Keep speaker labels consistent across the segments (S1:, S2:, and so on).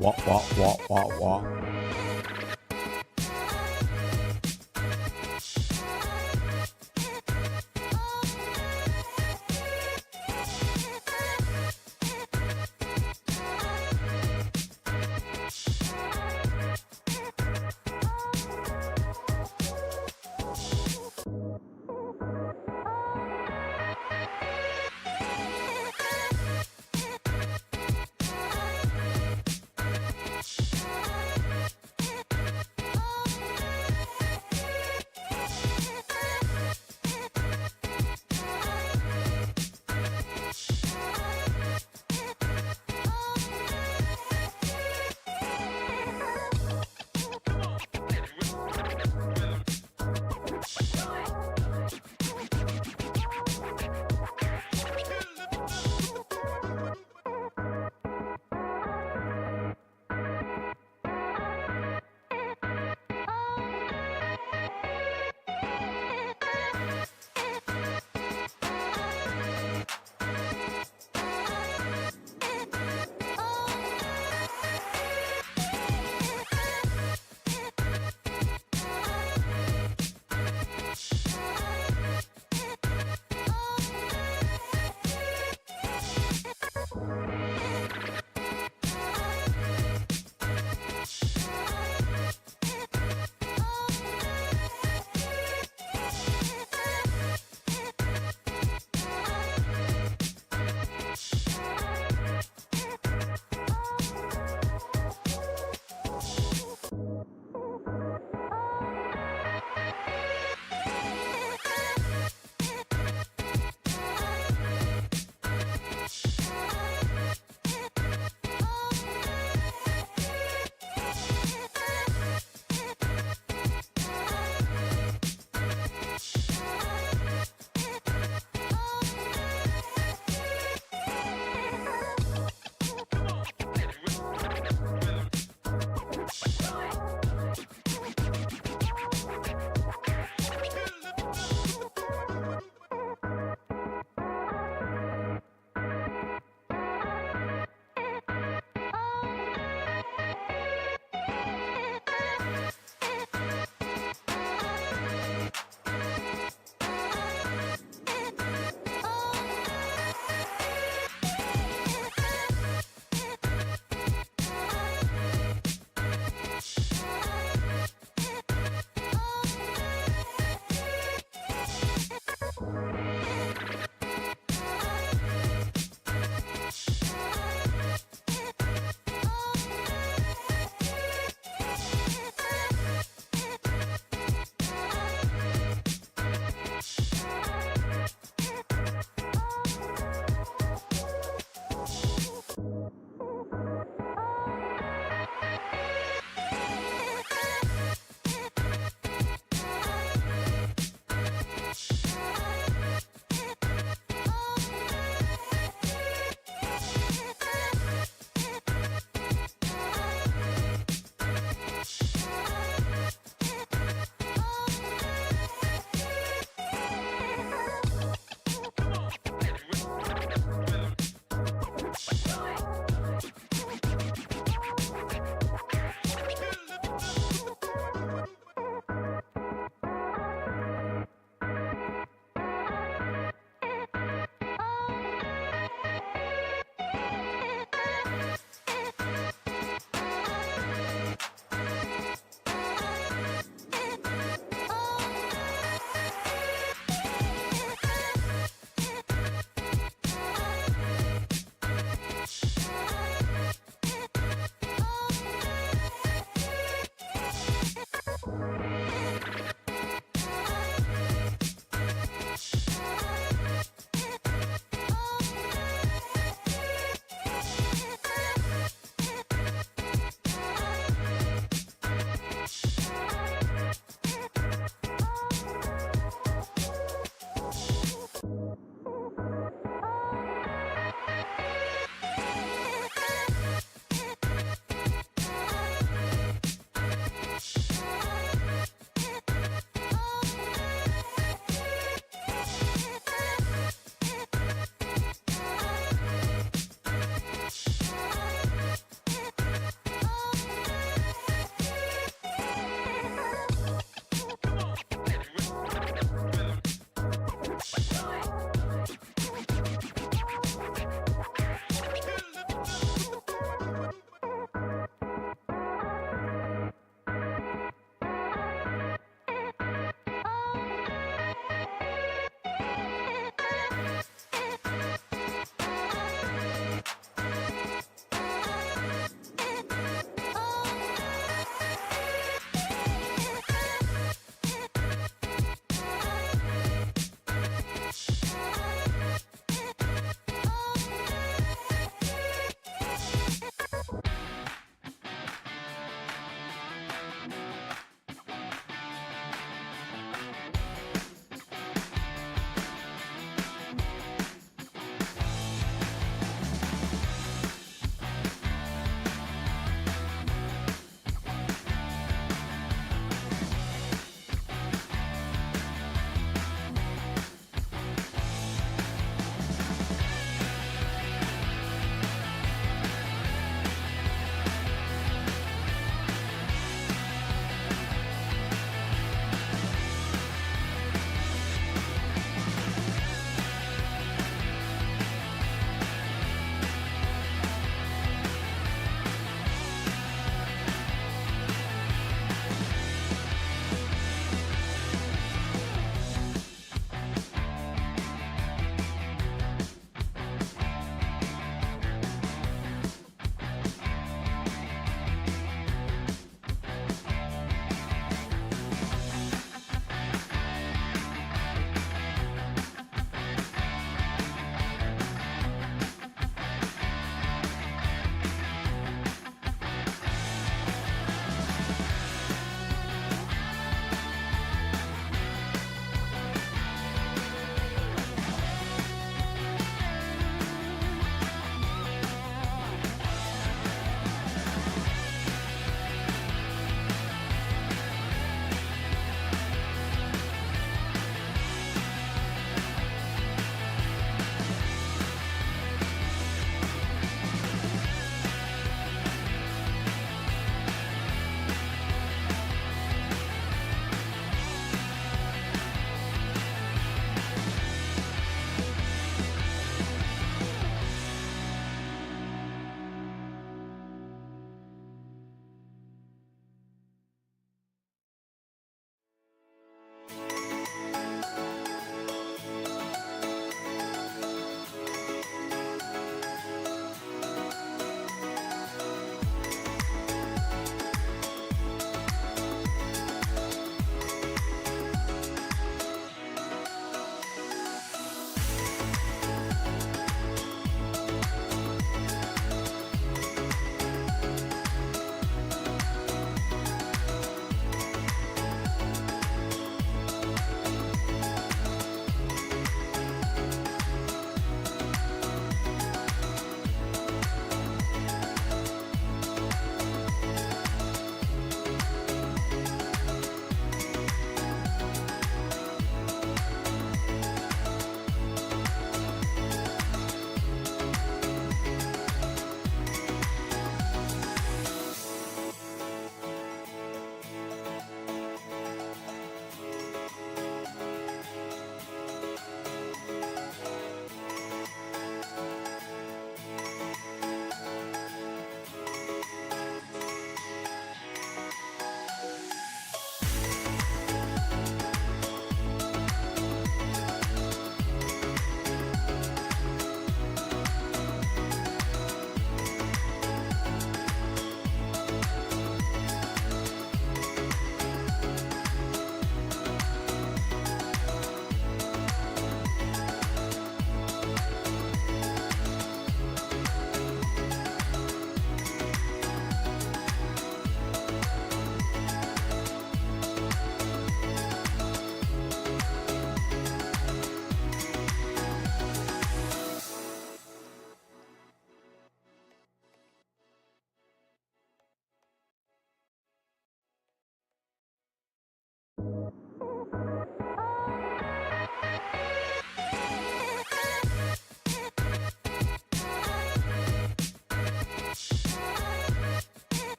S1: Wah, wah, wah, wah, wah.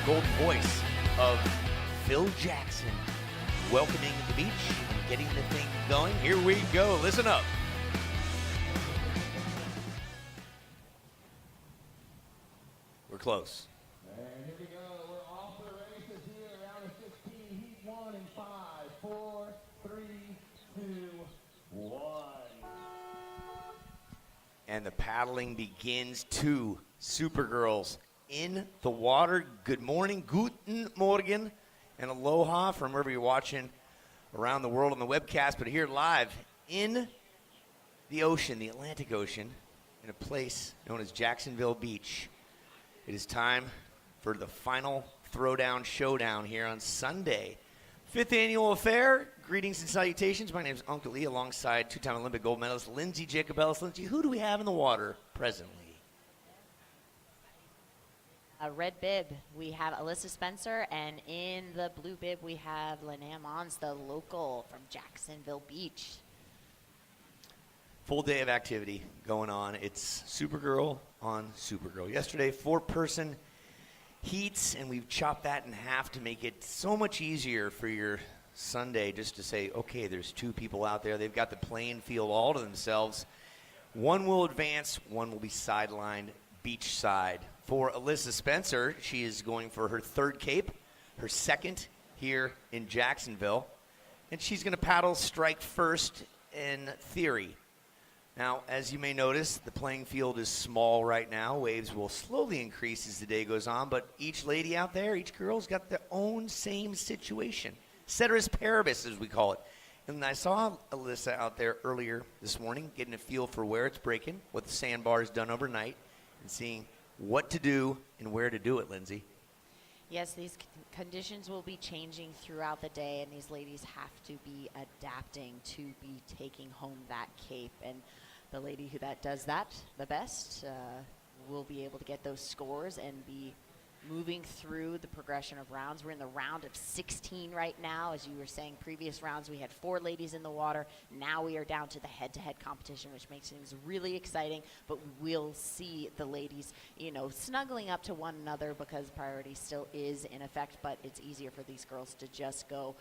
S2: golden voice of Phil Jackson, welcoming the beach and getting the thing going. Here we go. Listen up. We're close.
S3: And here we go. We're off the races here. Round of 16, heat 1 in 5, 4, 3, 2, 1.
S2: And the paddling begins. Two Supergirls in the water. Good morning, guten morgen, and aloha from wherever you're watching around the world on the webcast, but here live in the ocean, the Atlantic Ocean, in a place known as Jacksonville Beach. It is time for the final throwdown showdown here on Sunday. 5th annual affair. Greetings and salutations. My name is Uncle Lee, alongside two-time Olympic gold medalist Lindsay Jacobellis. Lindsay, who do we have in the water presently?
S4: A red bib, we have Alyssa Spencer, and in the blue bib, we have Linnea Mons, the local from Jacksonville Beach.
S2: Full day of activity going on. It's Supergirl on Supergirl. Yesterday, 4-person heats, and we've chopped that in half to make it so much easier for your Sunday just to say, okay, there's 2 people out there. They've got the playing field all to themselves. One will advance, one will be sidelined beach side. For Alyssa Spencer, she is going for her 3rd Cape, her 2nd here in Jacksonville, and she's going to paddle strike first in theory. Now, as you may notice, the playing field is small right now. Waves will slowly increase as the day goes on, but each lady out there, each girl's got their own same situation. Ceteris paribus, as we call it. And I saw Alyssa out there earlier this morning getting a feel for where it's breaking, what the sandbar has done overnight, and seeing what to do and where to do it, Lindsay.
S4: Yes, these conditions will be changing throughout the day, and these ladies have to be adapting to be taking home that cape. And the lady that does that the best will be able to get those scores and be moving through the progression of rounds. We're in the round of 16 right now. As you were saying, previous rounds we had 4 ladies in the water. Now we are down to the head-to-head competition, which makes things really exciting. But we'll see the ladies, snuggling up to one another because priority still is in effect. But it's easier for these girls to just go,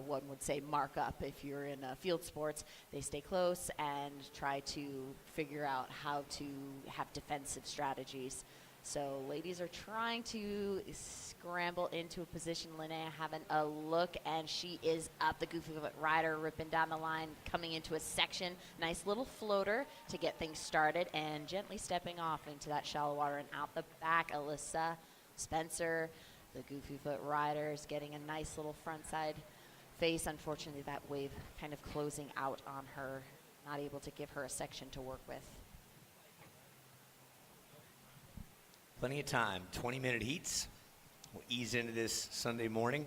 S4: one would say, mark up. If you're in field sports, they stay close and try to figure out how to have defensive strategies. So ladies are trying to scramble into a position. Linnea having a look, and she is up. The Goofy Foot Rider ripping down the line, coming into a section. Nice little floater to get things started, and gently stepping off into that shallow water and out the back. Alyssa Spencer, the Goofy Foot Rider, is getting a nice little front side face. Unfortunately, that wave kind of closing out on her, not able to give her a section to work with.
S2: Plenty of time, 20-minute heats. We'll ease into this Sunday morning.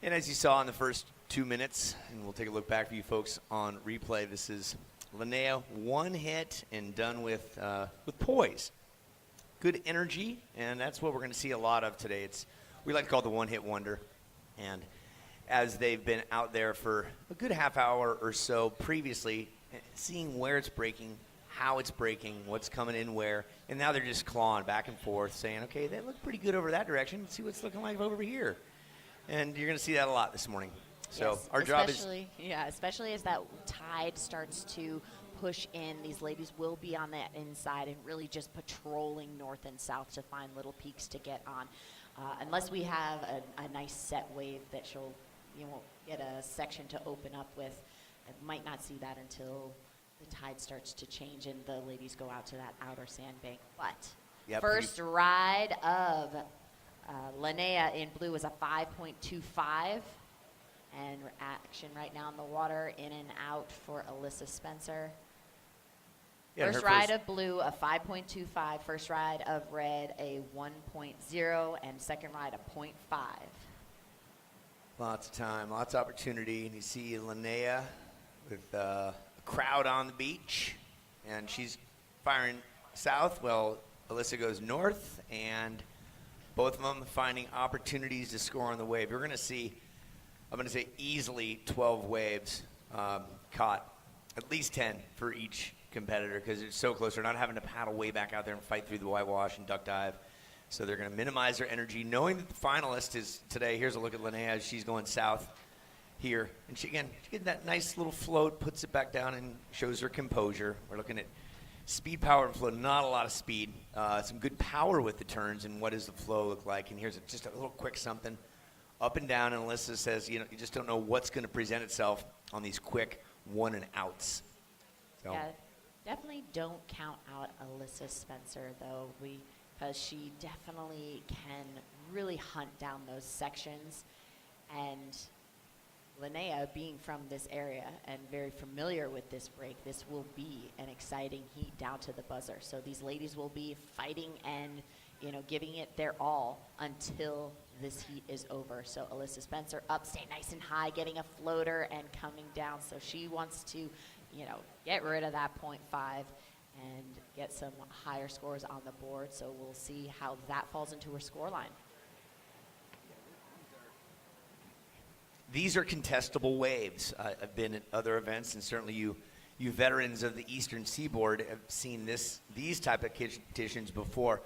S2: And as you saw in the first 2 minutes, and we'll take a look back for you folks on replay, this is Linnea, 1 hit and done with poise. Good energy, and that's what we're going to see a lot of today. We like to call it the one-hit wonder. And as they've been out there for a good half hour or so previously, seeing where it's breaking, how it's breaking, what's coming in where, and now they're just clawing back and forth, saying, okay, they look pretty good over that direction. Let's see what's looking like over here. And you're going to see that a lot this morning. So
S4: yes,
S2: our job is...
S4: Yeah, especially as that tide starts to push in. These ladies will be on that inside and really just patrolling north and south to find little peaks to get on. Unless we have a nice set wave that you won't get a section to open up with. I might not see that until the tide starts to change and the ladies go out to that outer sandbank. But first ride of Linnea in blue is a 5.25, and action right now in the water, in and out for Alyssa Spencer. Yeah, first ride of blue, a 5.25. First ride of red, a 1.0, and second ride, a 0.5.
S2: Lots of time, lots of opportunity, and you see Linnea with a crowd on the beach, and she's firing south. Well, Alyssa goes north, and both of them finding opportunities to score on the wave. You're going to see, I'm going to say easily 12 waves caught, at least 10 for each competitor, because it's so close. They're not having to paddle way back out there and fight through the whitewash and duck dive. So they're going to minimize their energy, knowing that the finalist is today. Here's a look at Linnea as she's going south here. And she gets that nice little float, puts it back down, and shows her composure. We're looking at speed, power, and flow. Not a lot of speed. Some good power with the turns, and what does the flow look like? And here's just a little quick something. Up and down, and Alyssa says, you just don't know what's going to present itself on these quick one and outs. So.
S4: Yeah, definitely don't count out Alyssa Spencer, though, because she definitely can really hunt down those sections. And Linnea, being from this area and very familiar with this break, this will be an exciting heat down to the buzzer. So these ladies will be fighting and, giving it their all until this heat is over. So Alyssa Spencer up, stay nice and high, getting a floater and coming down. So she wants to, get rid of that 0.5 and get some higher scores on the board. So we'll see how that falls into her score line.
S2: These are contestable waves. I've been at other events, and certainly you veterans of the Eastern Seaboard have seen these type of competitions before.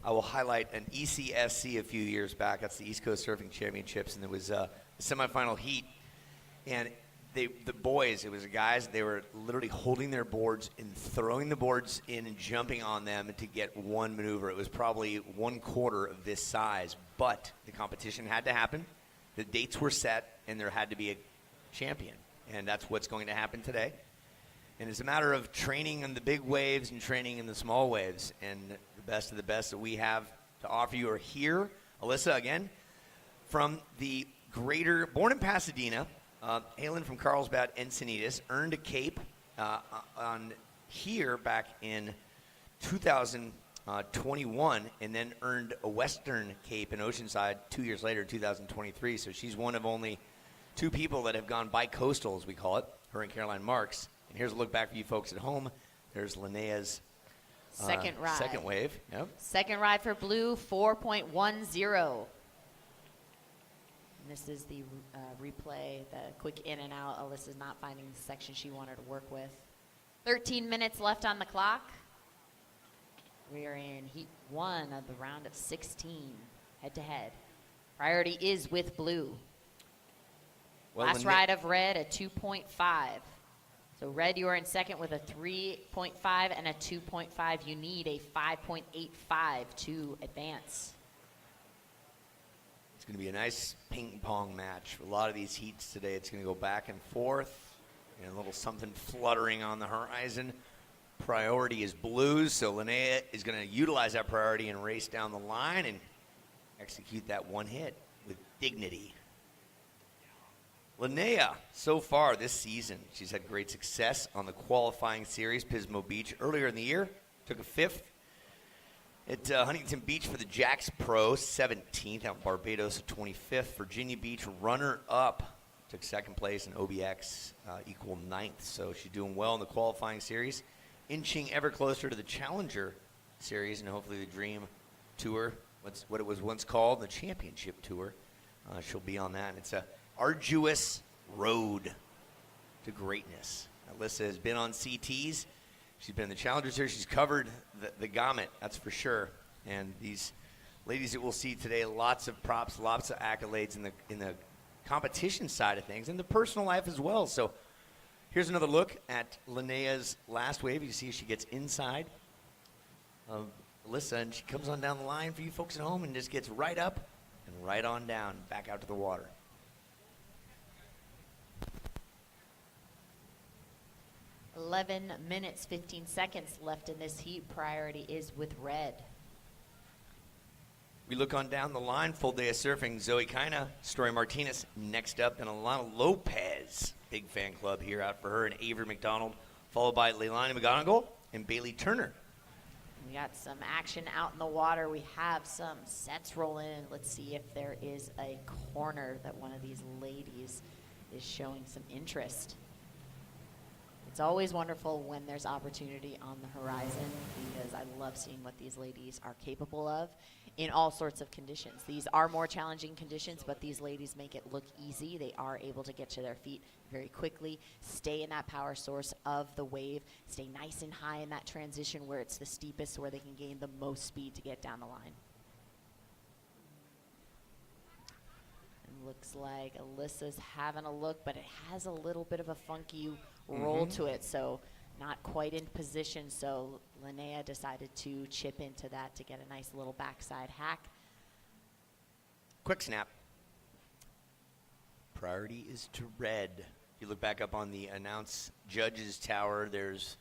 S2: I will highlight an ECSC a few years back. That's the East Coast Surfing Championships, and there was a semifinal heat. And the boys, it was the guys, they were literally holding their boards and throwing the boards in and jumping on them to get one maneuver. It was probably 1/4 of this size, but the competition had to happen. The dates were set, and there had to be a champion, and that's what's going to happen today. And it's a matter of training in the big waves and training in the small waves, and the best of the best that we have to offer you are here. Alyssa, again, from the born in Pasadena, hailing from Carlsbad, Encinitas, earned a cape on here back in 2021, and then earned a Western Cape in Oceanside 2 years later, 2023. So she's one of only 2 people that have gone bi-coastal, as we call it, her and Caroline Marks. And here's a look back for you folks at home. There's Linnea's
S4: second ride.
S2: Second wave. Yep.
S4: Second ride for Blue, 4.10. And this is the replay, the quick in and out. Alyssa's not finding the section she wanted to work with. 13 minutes left on the clock. We are in heat 1 of the round of 16, head-to-head. Priority is with Blue.
S2: Well,
S4: Last ride of Red, a 2.5. So Red, you are in second with a 3.5 and a 2.5. You need a 5.85 to advance.
S2: It's going to be a nice ping-pong match. For a lot of these heats today, it's going to go back and forth. And a little something fluttering on the horizon. Priority is Blues, so Linnea is going to utilize that priority and race down the line and execute that one hit with dignity. Linnea, so far this season, she's had great success on the qualifying series, Pismo Beach. Earlier in the year, took a 5th at Huntington Beach for the Jax Pro, 17th. Out in Barbados, 25th. Virginia Beach, runner-up. Took 2nd place in OBX, equal 9th. So she's doing well in the qualifying series, inching ever closer to the Challenger Series and hopefully the Dream Tour, what it was once called, the Championship Tour. She'll be on that. It's a arduous road to greatness. Alyssa has been on CTs. She's been in the Challenger Series. She's covered the gamut, that's for sure. And these ladies that we'll see today, lots of props, lots of accolades in the competition side of things and the personal life as well. So here's another look at Linnea's last wave. You see she gets inside of Alyssa, and she comes on down the line for you folks at home and just gets right up and right on down, back out to the water.
S4: 11 minutes, 15 seconds left in this heat. Priority is with Red.
S2: We look on down the line, full day of surfing. Zoe Kina, Story Martinez next up, and Alana Lopez. Big fan club here out for her, and Avery McDonald, followed by Leilani McGonigal and Bailey Turner.
S4: We got some action out in the water. We have some sets rolling in. Let's see if there is a corner that one of these ladies is showing some interest. It's always wonderful when there's opportunity on the horizon because I love seeing what these ladies are capable of in all sorts of conditions. These are more challenging conditions, but these ladies make it look easy. They are able to get to their feet very quickly, stay in that power source of the wave, stay nice and high in that transition where it's the steepest, where they can gain the most speed to get down the line. And looks like Alyssa's having a look, but it has a little bit of a funky roll to it, so not quite in position. So Linnea decided to chip into that to get a nice little backside hack.
S2: Quick snap. Priority is to red. You look back up on the announce judges tower, there's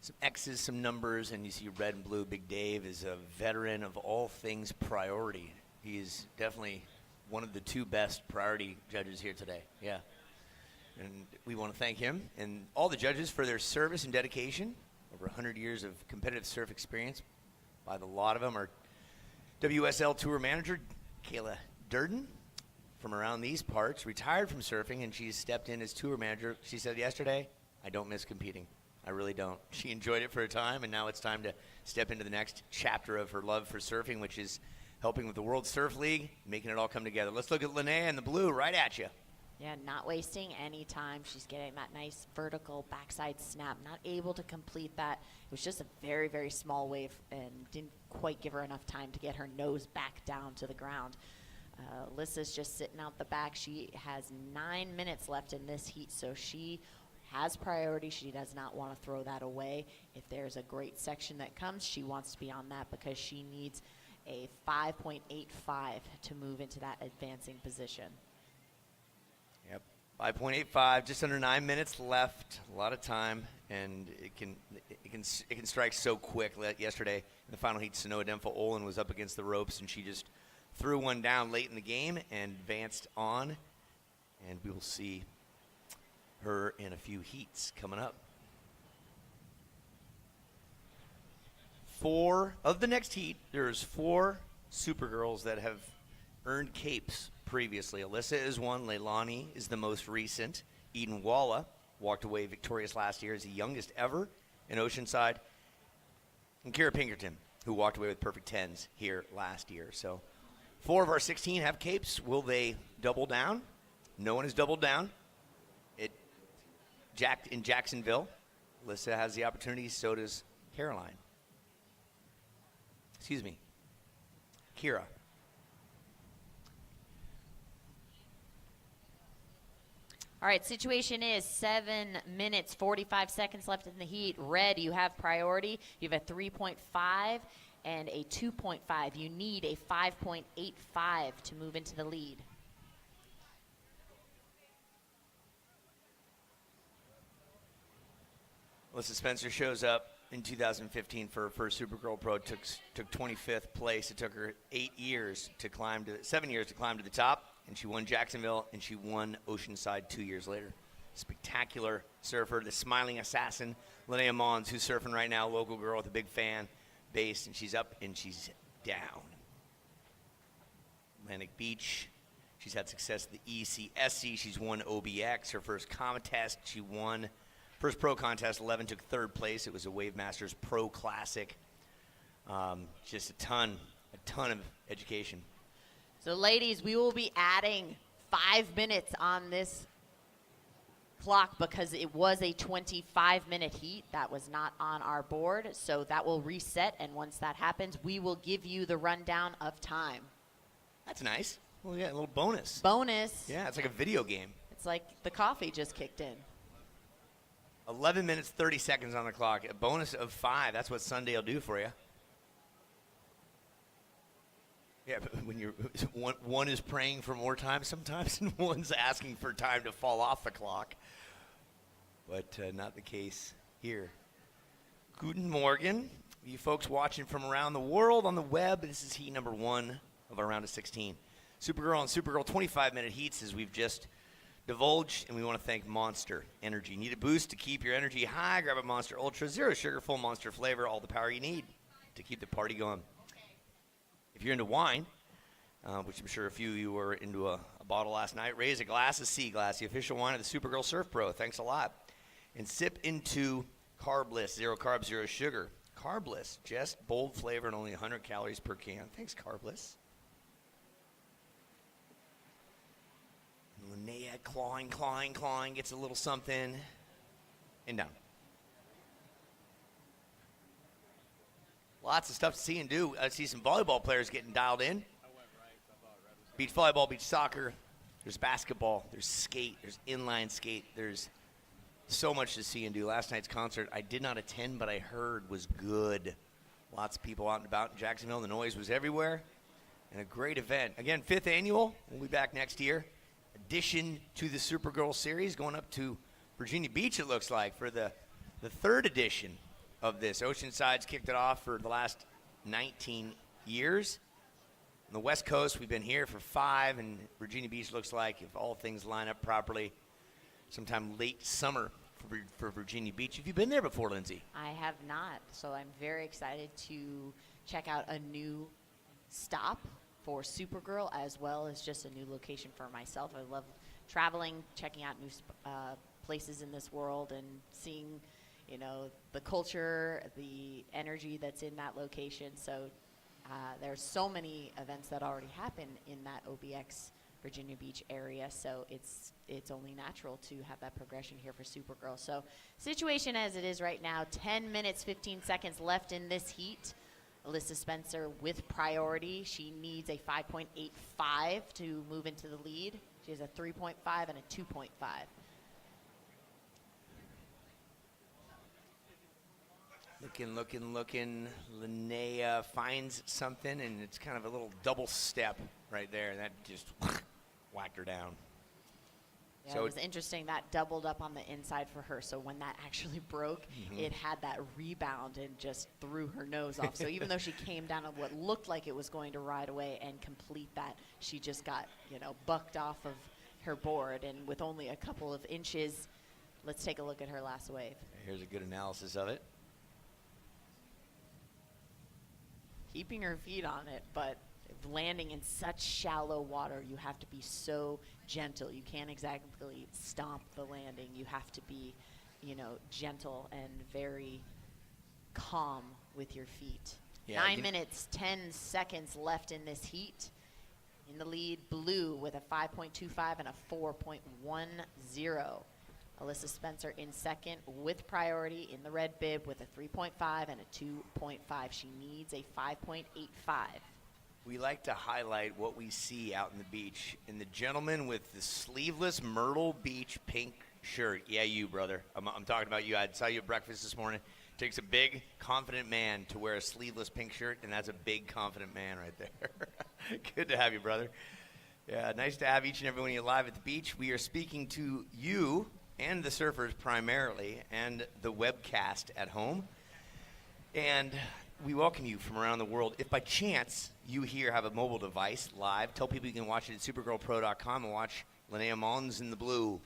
S2: some X's, some numbers, and you see red and blue. Big Dave is a veteran of all things priority. He is definitely one of the two best priority judges here today. Yeah. And we want to thank him and all the judges for their service and dedication. Over 100 years of competitive surf experience by the lot of them. Our WSL Tour Manager, Kayla Durden, from around these parts, retired from surfing, and she's stepped in as tour manager. She said yesterday, I don't miss competing. I really don't. She enjoyed it for a time, and now it's time to step into the next chapter of her love for surfing, which is helping with the World Surf League, making it all come together. Let's look at Linnea in the blue right at you.
S4: Yeah, not wasting any time. She's getting that nice vertical backside snap. Not able to complete that. It was just a very, very small wave and didn't quite give her enough time to get her nose back down to the ground. Alyssa's just sitting out the back. She has 9 minutes left in this heat, so she has priority. She does not want to throw that away. If there's a great section that comes, she wants to be on that because she needs a 5.85 to move into that advancing position.
S2: Yep, 5.85, just under 9 minutes left. A lot of time, and it can strike so quick. Yesterday in the final heat, Sanoa Demfa Olin was up against the ropes, and she just threw one down late in the game and advanced on. And we will see her in a few heats coming up. 4 of the next heat, there's 4 Supergirls that have earned capes previously. Alyssa is one. Leilani is the most recent. Eden Walla walked away victorious last year as the youngest ever in Oceanside. And Kira Pinkerton, who walked away with perfect 10s here last year. So 4 of our 16 have capes. Will they double down? No one has doubled down. In Jacksonville, Alyssa has the opportunity, so does Caroline. Excuse me, Kira.
S4: All right, situation is 7 minutes, 45 seconds left in the heat. Red, you have priority. You have a 3.5 and a 2.5. You need a 5.85 to move into the lead.
S2: Alyssa Spencer shows up in 2015 for her first Supergirl Pro. Took 25th place. It took her 7 years to climb to the top, and she won Jacksonville, and she won Oceanside 2 years later. Spectacular surfer, the smiling assassin, Linnea Mons, who's surfing right now, local girl with a big fan base, and she's up and she's down. Atlantic Beach. She's had success at the ECSC. She's won OBX, her first contest. She won first pro contest. 11 took 3rd place. It was a Wave Masters Pro Classic. Just a ton of education.
S4: So, ladies, we will be adding 5 minutes on this clock because it was a 25-minute heat. That was not on our board, so that will reset, and once that happens, we will give you the rundown of time.
S2: That's nice. Well, yeah, a little bonus.
S4: Bonus.
S2: Yeah, it's like a video game.
S4: It's like the coffee just kicked in.
S2: 11 minutes, 30 seconds on the clock. A bonus of 5. That's what Sunday will do for you. Yeah, but when you're one is praying for more time sometimes, and one's asking for time to fall off the clock. But not the case here. Guten Morgen, you folks watching from around the world on the web. This is heat number 1 of our round of 16. Supergirl and Supergirl 25-minute heats, as we've just divulged, and we want to thank Monster Energy. Need a boost to keep your energy high? Grab a Monster Ultra, 0 sugar, full Monster flavor, all the power you need to keep the party going. If you're into wine, which I'm sure a few of you were into a bottle last night, raise a glass of Sea Glass, the official wine of the Supergirl Surf Pro. Thanks a lot. And sip into Carbliss, 0 carbs, 0 sugar. Carbliss, just bold flavor and only 100 calories per can. Thanks, Carbliss. Linnea clawing, gets a little something, and down. Lots of stuff to see and do. I see some volleyball players getting dialed in. beach volleyball, beach soccer. There's basketball. There's skate. There's inline skate. There's so much to see and do. Last night's concert I did not attend, but I heard was good. Lots of people out and about in Jacksonville. The noise was everywhere. And a great event. Again, 5th annual. We'll be back next year. Addition to the Supergirl series, going up to Virginia Beach, it looks like, for the 3rd edition of this. Oceanside's kicked it off for the last 19 years. On the West Coast, we've been here for 5, and Virginia Beach looks like, if all things line up properly, sometime late summer for Virginia Beach. Have you been there before, Lindsay?
S4: I have not, so I'm very excited to check out a new stop for Supergirl, as well as just a new location for myself. I love traveling, checking out new places in this world, and seeing, you know, the culture, the energy that's in that location. So there's so many events that already happen in that OBX Virginia Beach area, so it's only natural to have that progression here for Supergirl. So situation as it is right now, 10 minutes, 15 seconds left in this heat. Alyssa Spencer with priority. She needs a 5.85 to move into the lead. She has a 3.5 and a 2.5.
S2: Looking. Linnea finds something, and it's kind of a little double step right there, and that just whacked her down.
S4: Yeah,
S2: So
S4: it was interesting. That doubled up on the inside for her. So when that actually broke, it had that rebound and just threw her nose off. So even though she came down on what looked like it was going to ride away and complete that, she just got, you know, bucked off of her board. And with only a couple of inches, let's take a look at her last wave.
S2: Here's a good analysis of it.
S4: Keeping her feet on it, but landing in such shallow water, you have to be so gentle. You can't exactly stomp the landing. You have to be, you know, gentle and very calm with your feet.
S2: Yeah,
S4: 9 minutes, 10 seconds left in this heat. In the lead, Blue with a 5.25 and a 4.10. Alyssa Spencer in second with priority in the red bib with a 3.5 and a 2.5. She needs a 5.85.
S2: We like to highlight what we see out in the beach. And the gentleman with the sleeveless Myrtle Beach pink shirt. Yeah, you, brother. I'm talking about you. I saw you at breakfast this morning. Takes a big, confident man to wear a sleeveless pink shirt, and that's a big, confident man right there. Good to have you, brother. Yeah, nice to have each and every one of you live at the beach. We are speaking to you and the surfers primarily, and the webcast at home. And we welcome you from around the world. If by chance you here have a mobile device live, tell people you can watch it at supergirlpro.com and watch Linnea Mons in the blue.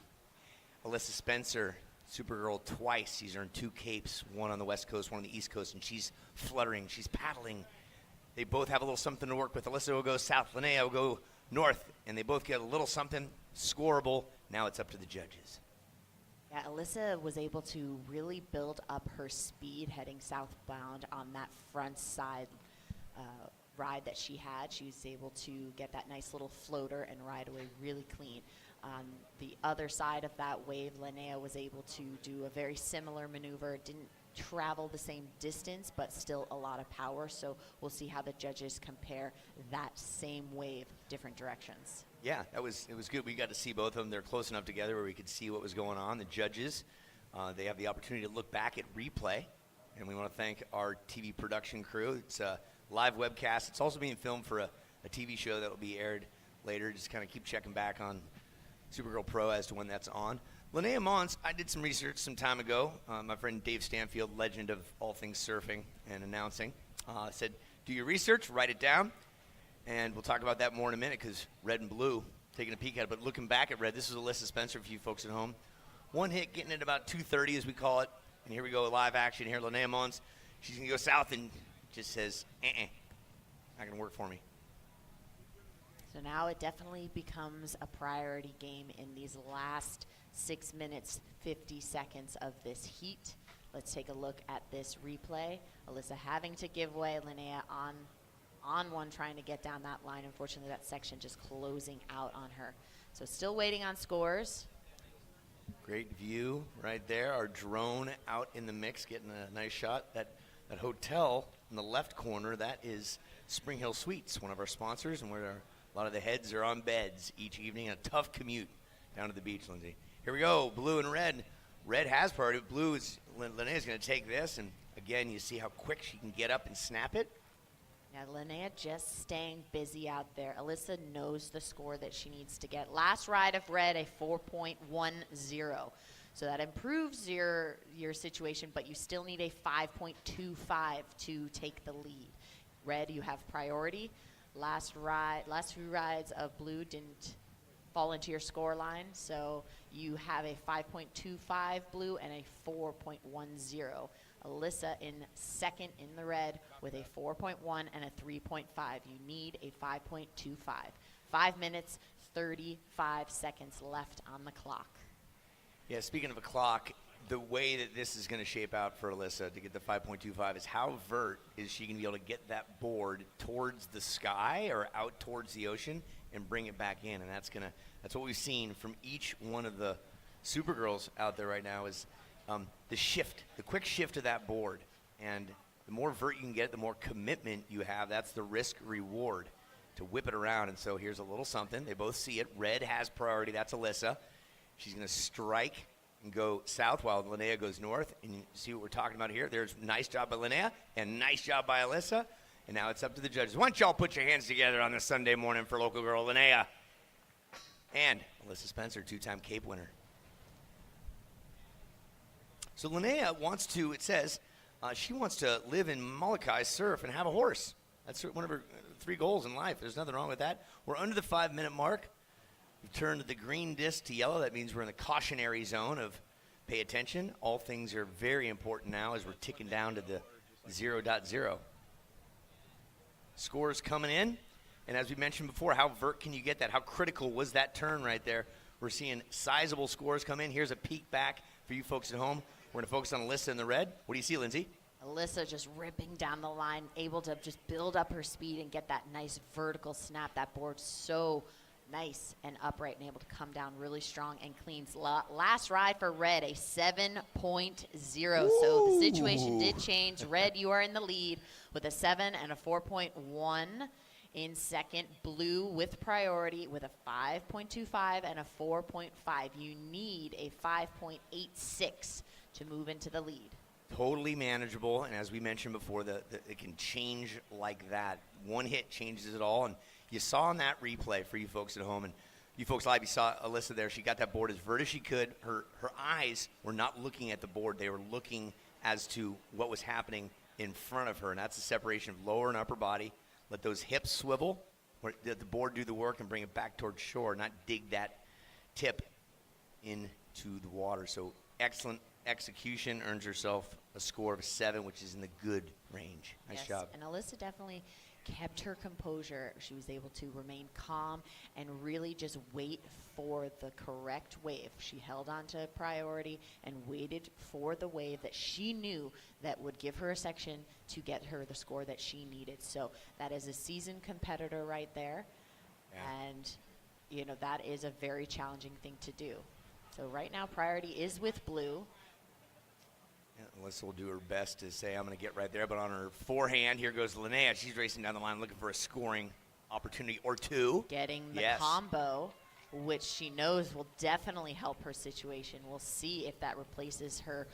S2: Alyssa Spencer, Supergirl twice. She's earned 2 capes, one on the West Coast, one on the East Coast, and she's fluttering. She's paddling. They both have a little something to work with. Alyssa will go south, Linnea will go north, and they both get a little something scoreable. Now it's up to the judges.
S4: Yeah, Alyssa was able to really build up her speed heading southbound on that front side ride that she had. She was able to get that nice little floater and ride away really clean. On the other side of that wave, Linnea was able to do a very similar maneuver. Didn't travel the same distance, but still a lot of power. So we'll see how the judges compare that same wave, different directions.
S2: Yeah, it was good. We got to see both of them. They're close enough together where we could see what was going on. The judges, they have the opportunity to look back at replay, and we want to thank our TV production crew. It's a live webcast. It's also being filmed for a TV show that will be aired later. Just kind of keep checking back on Supergirl Pro as to when that's on. Linnea Mons, I did some research some time ago. My friend Dave Stanfield, legend of all things surfing and announcing, said, do your research, write it down. And we'll talk about that more in a minute because red and blue, taking a peek at it. But looking back at red, this is Alyssa Spencer for you folks at home. One hit getting at about 230 as we call it. And here we go, live action here. Linnea Mons, she's going to go south and just says, not going to work for me.
S4: So now it definitely becomes a priority game in these last 6 minutes, 50 seconds of this heat. Let's take a look at this replay. Alyssa having to give way, Linnea on one trying to get down that line. Unfortunately, that section just closing out on her. So still waiting on scores.
S2: Great view right there. Our drone out in the mix, getting a nice shot. That hotel in the left corner, that is Spring Hill Suites, one of our sponsors and where our A lot of the heads are on beds each evening. A tough commute down to the beach, Lindsay. Here we go, blue and red. Red has priority. Blue is, Linnea's going to take this. And again, you see how quick she can get up and snap it.
S4: Yeah, Linnea just staying busy out there. Alyssa knows the score that she needs to get. Last ride of red, a 4.10. So that improves your situation, but you still need a 5.25 to take the lead. Red, you have priority. Last few rides of blue didn't fall into your score line, so you have a 5.25 blue and a 4.10. Alyssa in second in the red with a 4.1 and a 3.5. You need a 5.25. 5 minutes, 35 seconds left on the clock.
S2: Yeah, speaking of a clock, the way that this is going to shape out for Alyssa to get the 5.25 is how vert is she going to be able to get that board towards the sky or out towards the ocean and bring it back in. And that's what we've seen from each one of the Supergirls out there right now is the quick shift of that board. And the more vert you can get, the more commitment you have. That's the risk reward to whip it around. And so here's a little something. They both see it. Red has priority. That's Alyssa. She's going to strike and go south while Linnea goes north. And you see what we're talking about here. There's nice job by Linnea and nice job by Alyssa. And now it's up to the judges. Why don't y'all put your hands together on this Sunday morning for local girl Linnea and Alyssa Spencer, 2-time Cape winner. So Linnea wants to, it says, she wants to live in Molokai, surf, and have a horse. That's one of her 3 goals in life. There's nothing wrong with that. We're under the 5-minute mark. We've turned the green disc to yellow. That means we're in the cautionary zone of pay attention. All things are very important now as we're ticking down to the 0.0. Scores coming in. And as we mentioned before, how vert can you get that? How critical was that turn right there? We're seeing sizable scores come in. Here's a peek back for you folks at home. We're going to focus on Alyssa in the red. What do you see, Lindsay?
S4: Alyssa just ripping down the line, able to just build up her speed and get that nice vertical snap. That board's so nice and upright and able to come down really strong and clean. Last ride for red, a 7.0. So the situation did change. Red, you are in the lead with a 7 and a 4.1. In second, blue with priority with a 5.25 and a 4.5. You need a 5.86 to move into the lead.
S2: Totally manageable, and as we mentioned before, it can change like that. One hit changes it all, and you saw on that replay for you folks at home, and you folks live, you saw Alyssa there. She got that board as vert as she could. Her eyes were not looking at the board. They were looking as to what was happening in front of her, and that's the separation of lower and upper body. Let those hips swivel, let the board do the work and bring it back towards shore, not dig that tip into the water. So excellent execution, earns herself a score of 7, which is in the good range. Nice job.
S4: And Alyssa definitely kept her composure. She was able to remain calm and really just wait for the correct wave. She held on to priority and waited for the wave that she knew that would give her a section to get her the score that she needed. So that is a seasoned competitor right there. Yeah. And, you know, that is a very challenging thing to do. So right now priority is with blue.
S2: Alyssa will do her best to say, I'm going to get right there. But on her forehand, here goes Linnea. She's racing down the line looking for a scoring opportunity or two.
S4: Getting the combo, which she knows will definitely help her situation. We'll see if that replaces her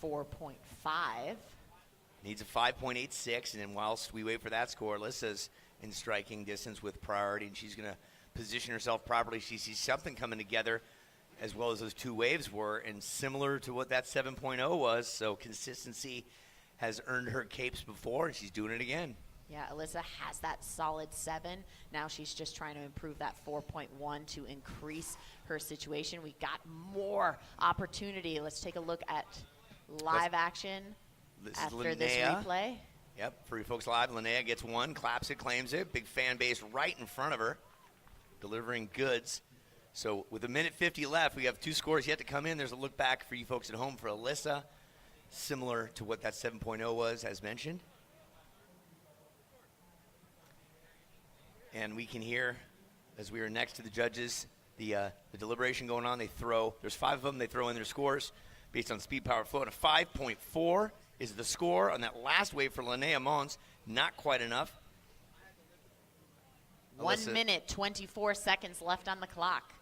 S4: 4.5.
S2: Needs a 5.86. And then whilst we wait for that score, Alyssa's in striking distance with priority. And she's going to position herself properly. She sees something coming together, as well as those 2 waves were, and similar to what that 7.0 was. So consistency has earned her capes before, and she's doing it again.
S4: Yeah, Alyssa has that solid 7. Now she's just trying to improve that 4.1 to increase her situation. We got more opportunity. Let's take a look at live action after this replay.
S2: Yep, for you folks live, Linnea gets 1, claps it, claims it. Big fan base right in front of her, delivering goods. So with 1:50 left, we have 2 scores yet to come in. There's a look back for you folks at home for Alyssa, similar to what that 7.0 was, as mentioned. And we can hear, as we are next to the judges, the deliberation going on. They throw, there's 5 of them, they throw in their scores based on speed, power, flow. And a 5.4 is the score on that last wave for Linnea Mons. Not quite enough.
S4: 1
S2: Alyssa.
S4: minute, 24 seconds left on the clock.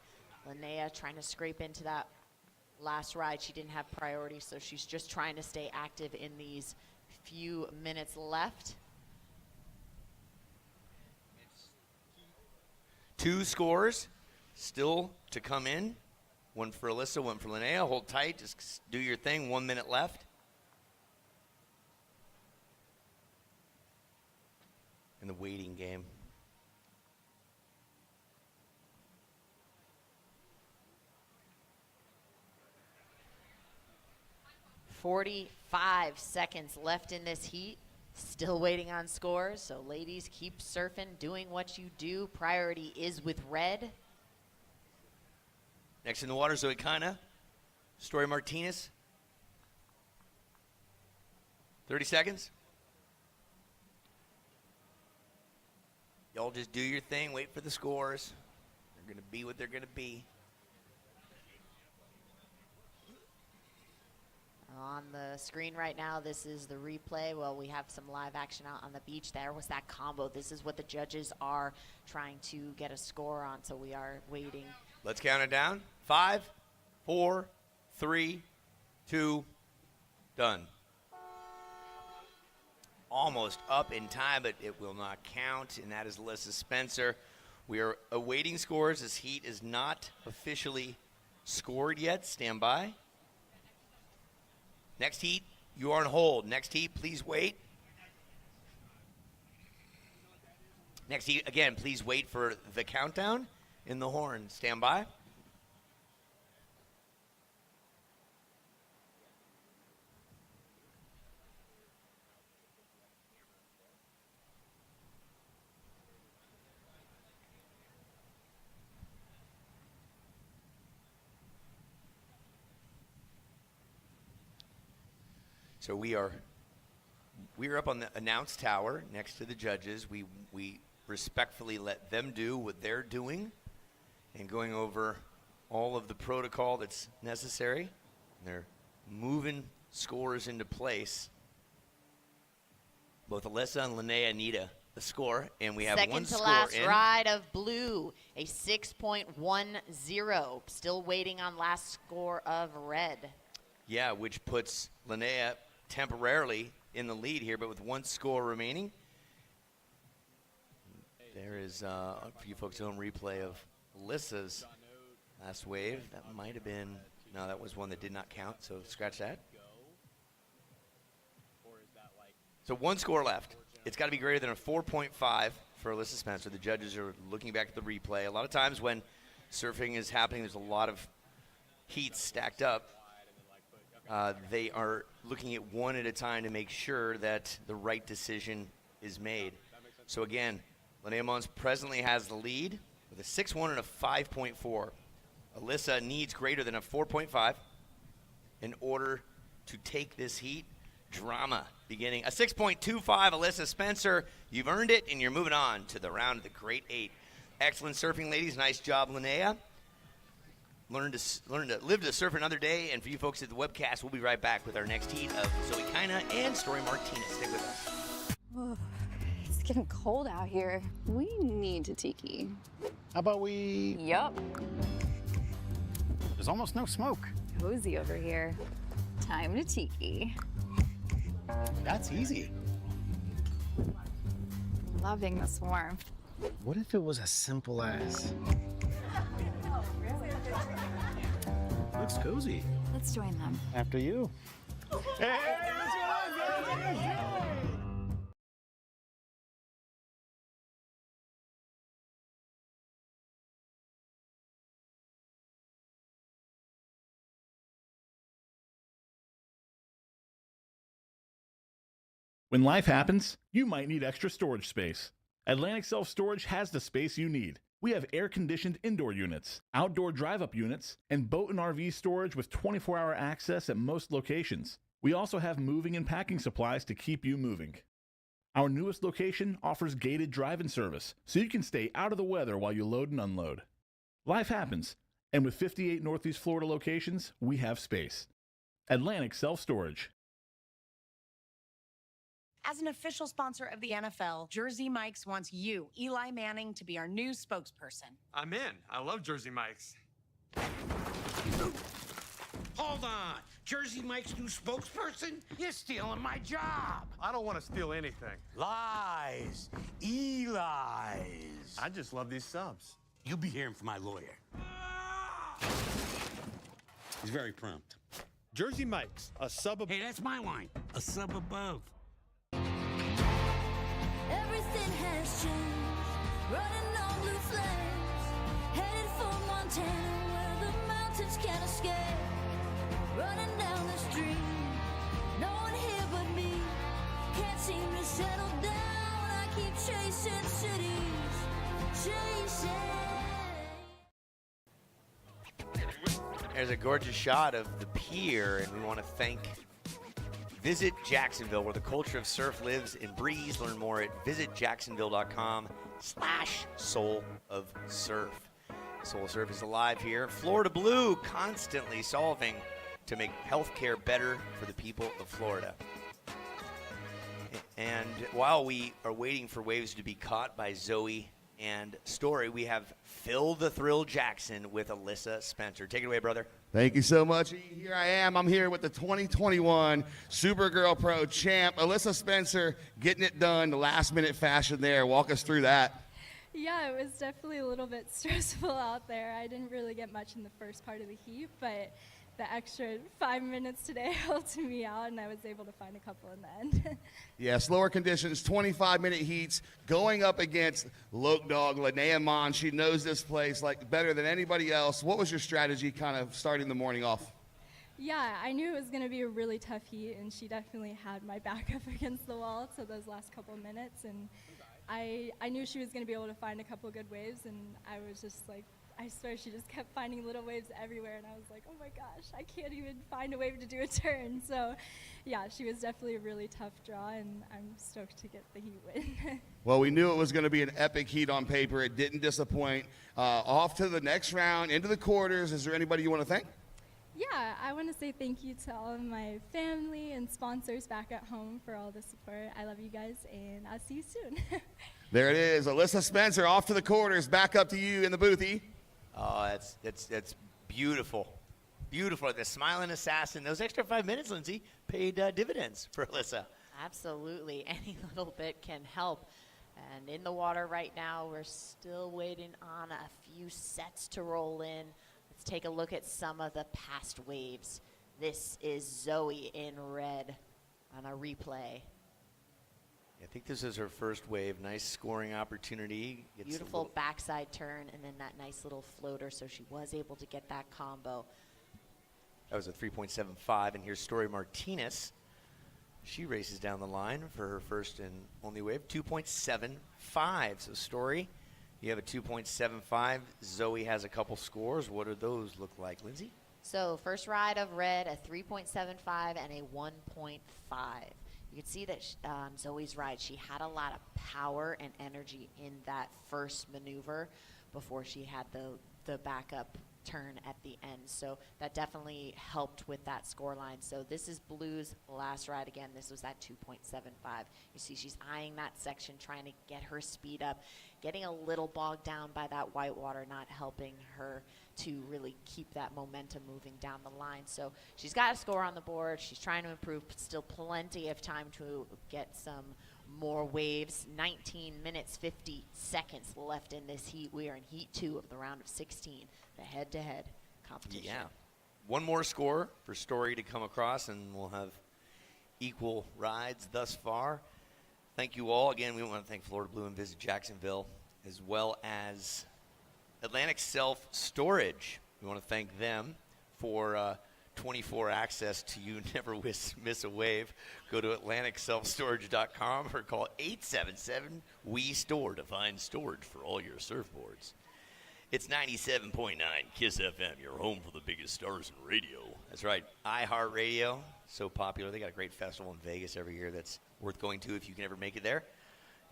S4: Linnea trying to scrape into that last ride. She didn't have priority, so she's just trying to stay active in these few minutes left.
S2: 2 scores still to come in. One for Alyssa, one for Linnea. Hold tight. Just do your thing. 1 minute left. In the waiting game.
S4: 45 seconds left in this heat. Still waiting on scores. So ladies, keep surfing, doing what you do. Priority is with red.
S2: Next in the water, Zoe Kana. Story Martinez. 30 seconds. Y'all just do your thing. Wait for the scores. They're going to be what they're going to be.
S4: On the screen right now, this is the replay. Well, we have some live action out on the beach. There was that combo. This is what the judges are trying to get a score on, so we are waiting.
S2: Let's count it down. 5, 4, 3, 2, done. Almost up in time, but it will not count, and that is Alyssa Spencer. We are awaiting scores. This heat is not officially scored yet. Stand by. Next heat, you are on hold. Next heat, please wait. Next heat, again, please wait for the countdown in the horn. Stand by. So we are up on the announce tower next to the judges. We respectfully let them do what they're doing and going over all of the protocol that's necessary. They're moving scores into place. Both Alyssa and Linnea need a score, and we have
S4: Second
S2: one
S4: to
S2: score
S4: last
S2: in.
S4: ride of blue, a 6.10. Still waiting on last score of red.
S2: Yeah, which puts Linnea temporarily in the lead here, but with one score remaining. There is, for you folks at home, replay of Alyssa's last wave. That might have been, no, that was one that did not count, so scratch that. So one score left. It's got to be greater than a 4.5 for Alyssa Spencer. The judges are looking back at the replay. A lot of times when surfing is happening, there's a lot of heats stacked up. They are looking at one at a time to make sure that the right decision is made. So again, Linnea Mons presently has the lead with a 6.1 and a 5.4. Alyssa needs greater than a 4.5 in order to take this heat. Drama beginning. A 6.25, Alyssa Spencer. You've earned it, and you're moving on to the round of the Great 8. Excellent surfing, ladies. Nice job, Linnea. Learn to live to surf another day. And for you folks at the webcast, we'll be right back with our next heat of Zoe Kana and Story Martinez. Stay with us.
S5: Oh, it's getting cold out here. We need to tiki.
S1: How about we...
S5: Yup.
S1: There's almost no smoke.
S5: Cozy over here. Time to tiki.
S1: That's easy.
S5: Loving this warmth.
S1: What if it was as simple as... Looks cozy.
S5: Let's join them.
S1: After you. Hey, let's go!
S6: When life happens, you might need extra storage space. Atlantic Self Storage has the space you need. We have air-conditioned indoor units, outdoor drive-up units, and boat and RV storage with 24-hour access at most locations. We also have moving and packing supplies to keep you moving. Our newest location offers gated drive-in service, so you can stay out of the weather while you load and unload. Life happens, and with 58 Northeast Florida locations, we have space. Atlantic Self Storage.
S7: As an official sponsor of the NFL, Jersey Mike's wants you, Eli Manning, to be our new spokesperson.
S8: I'm in. I love Jersey Mike's.
S9: Hold on. Jersey Mike's new spokesperson? You're stealing my job.
S8: I don't want to steal anything.
S9: Lies. Eli's.
S8: I just love these subs.
S9: You'll be hearing from my lawyer. He's very prompt.
S8: Jersey Mike's, a sub of...
S9: Hey, that's my line. A sub above.
S10: Everything has changed. Running on blue flames. Headed for Montana where the mountains can't escape. Running down the street. No one here but me. Can't seem to settle down. I keep chasing cities. Chasing.
S2: There's a gorgeous shot of the pier, and we want to thank Visit Jacksonville, where the culture of surf lives and breathes. Learn more at visitjacksonville.com/Soul of Surf. Soul of Surf is alive here. Florida Blue, constantly solving to make healthcare better for the people of Florida. And while we are waiting for waves to be caught by Zoe and Story, we have Phil the Thrill Jackson with Alyssa Spencer. Take it away, brother.
S11: Thank you so much. Here I am. I'm here with the 2021 Supergirl Pro champ, Alyssa Spencer, getting it done, the last-minute fashion there. Walk us through that.
S12: Yeah, it was definitely a little bit stressful out there. I didn't really get much in the first part of the heat, but the extra 5 minutes today helped me out, and I was able to find a couple in the end.
S11: Yeah, slower conditions, 25-minute heats, going up against Loke Dog, Linnea Mon. She knows this place like better than anybody else. What was your strategy kind of starting the morning off?
S12: Yeah, I knew it was going to be a really tough heat, and she definitely had my back up against the wall to those last couple of minutes, and I knew she was going to be able to find a couple good waves, and I was just like, I swear she just kept finding little waves everywhere, and I was like, oh my gosh, I can't even find a wave to do a turn. So yeah, she was definitely a really tough draw, and I'm stoked to get the heat win.
S11: Well, we knew it was going to be an epic heat on paper. It didn't disappoint. Off to the next round, into the quarters. Is there anybody you want to thank?
S12: Yeah, I want to say thank you to all of my family and sponsors back at home for all the support. I love you guys, and I'll see you soon.
S11: There it is. Alyssa Spencer off to the quarters. Back up to you in the boothie.
S2: Oh, that's beautiful. Beautiful. The smiling assassin. Those extra 5 minutes, Lindsay, paid dividends for Alyssa.
S4: Absolutely. Any little bit can help. And in the water right now, we're still waiting on a few sets to roll in. Let's take a look at some of the past waves. This is Zoe in red on a replay.
S2: I think this is her first wave. Nice scoring opportunity. Gets
S4: Beautiful backside turn, and then that nice little floater, so she was able to get that combo.
S2: That was a 3.75, and here's Story Martinez. She races down the line for her first and only wave, 2.75. So Story, you have a 2.75. Zoe has a couple scores. What do those look like, Lindsay?
S4: So first ride of red, a 3.75 and a 1.5. You can see that Zoe's ride, she had a lot of power and energy in that first maneuver before she had the backup turn at the end. So that definitely helped with that score line. So this is Blue's last ride again. This was at 2.75. You see she's eyeing that section, trying to get her speed up, getting a little bogged down by that white water, not helping her to really keep that momentum moving down the line. So she's got a score on the board. She's trying to improve, but still plenty of time to get some more waves. 19 minutes, 50 seconds left in this heat. We are in heat 2 of the round of 16, the head-to-head competition.
S2: Yeah. One more score for Story to come across, and we'll have equal rides thus far. Thank you all. Again, we want to thank Florida Blue and Visit Jacksonville, as well as Atlantic Self Storage. We want to thank them for 24 access to you. Never miss a wave. Go to AtlanticSelfStorage.com or call 877-WE-STORE to find storage for all your surfboards. It's 97.9 KISS FM, your home for the biggest stars in radio. That's right, iHeartRadio, so popular. They got a great festival in Vegas every year that's worth going to if you can ever make it there.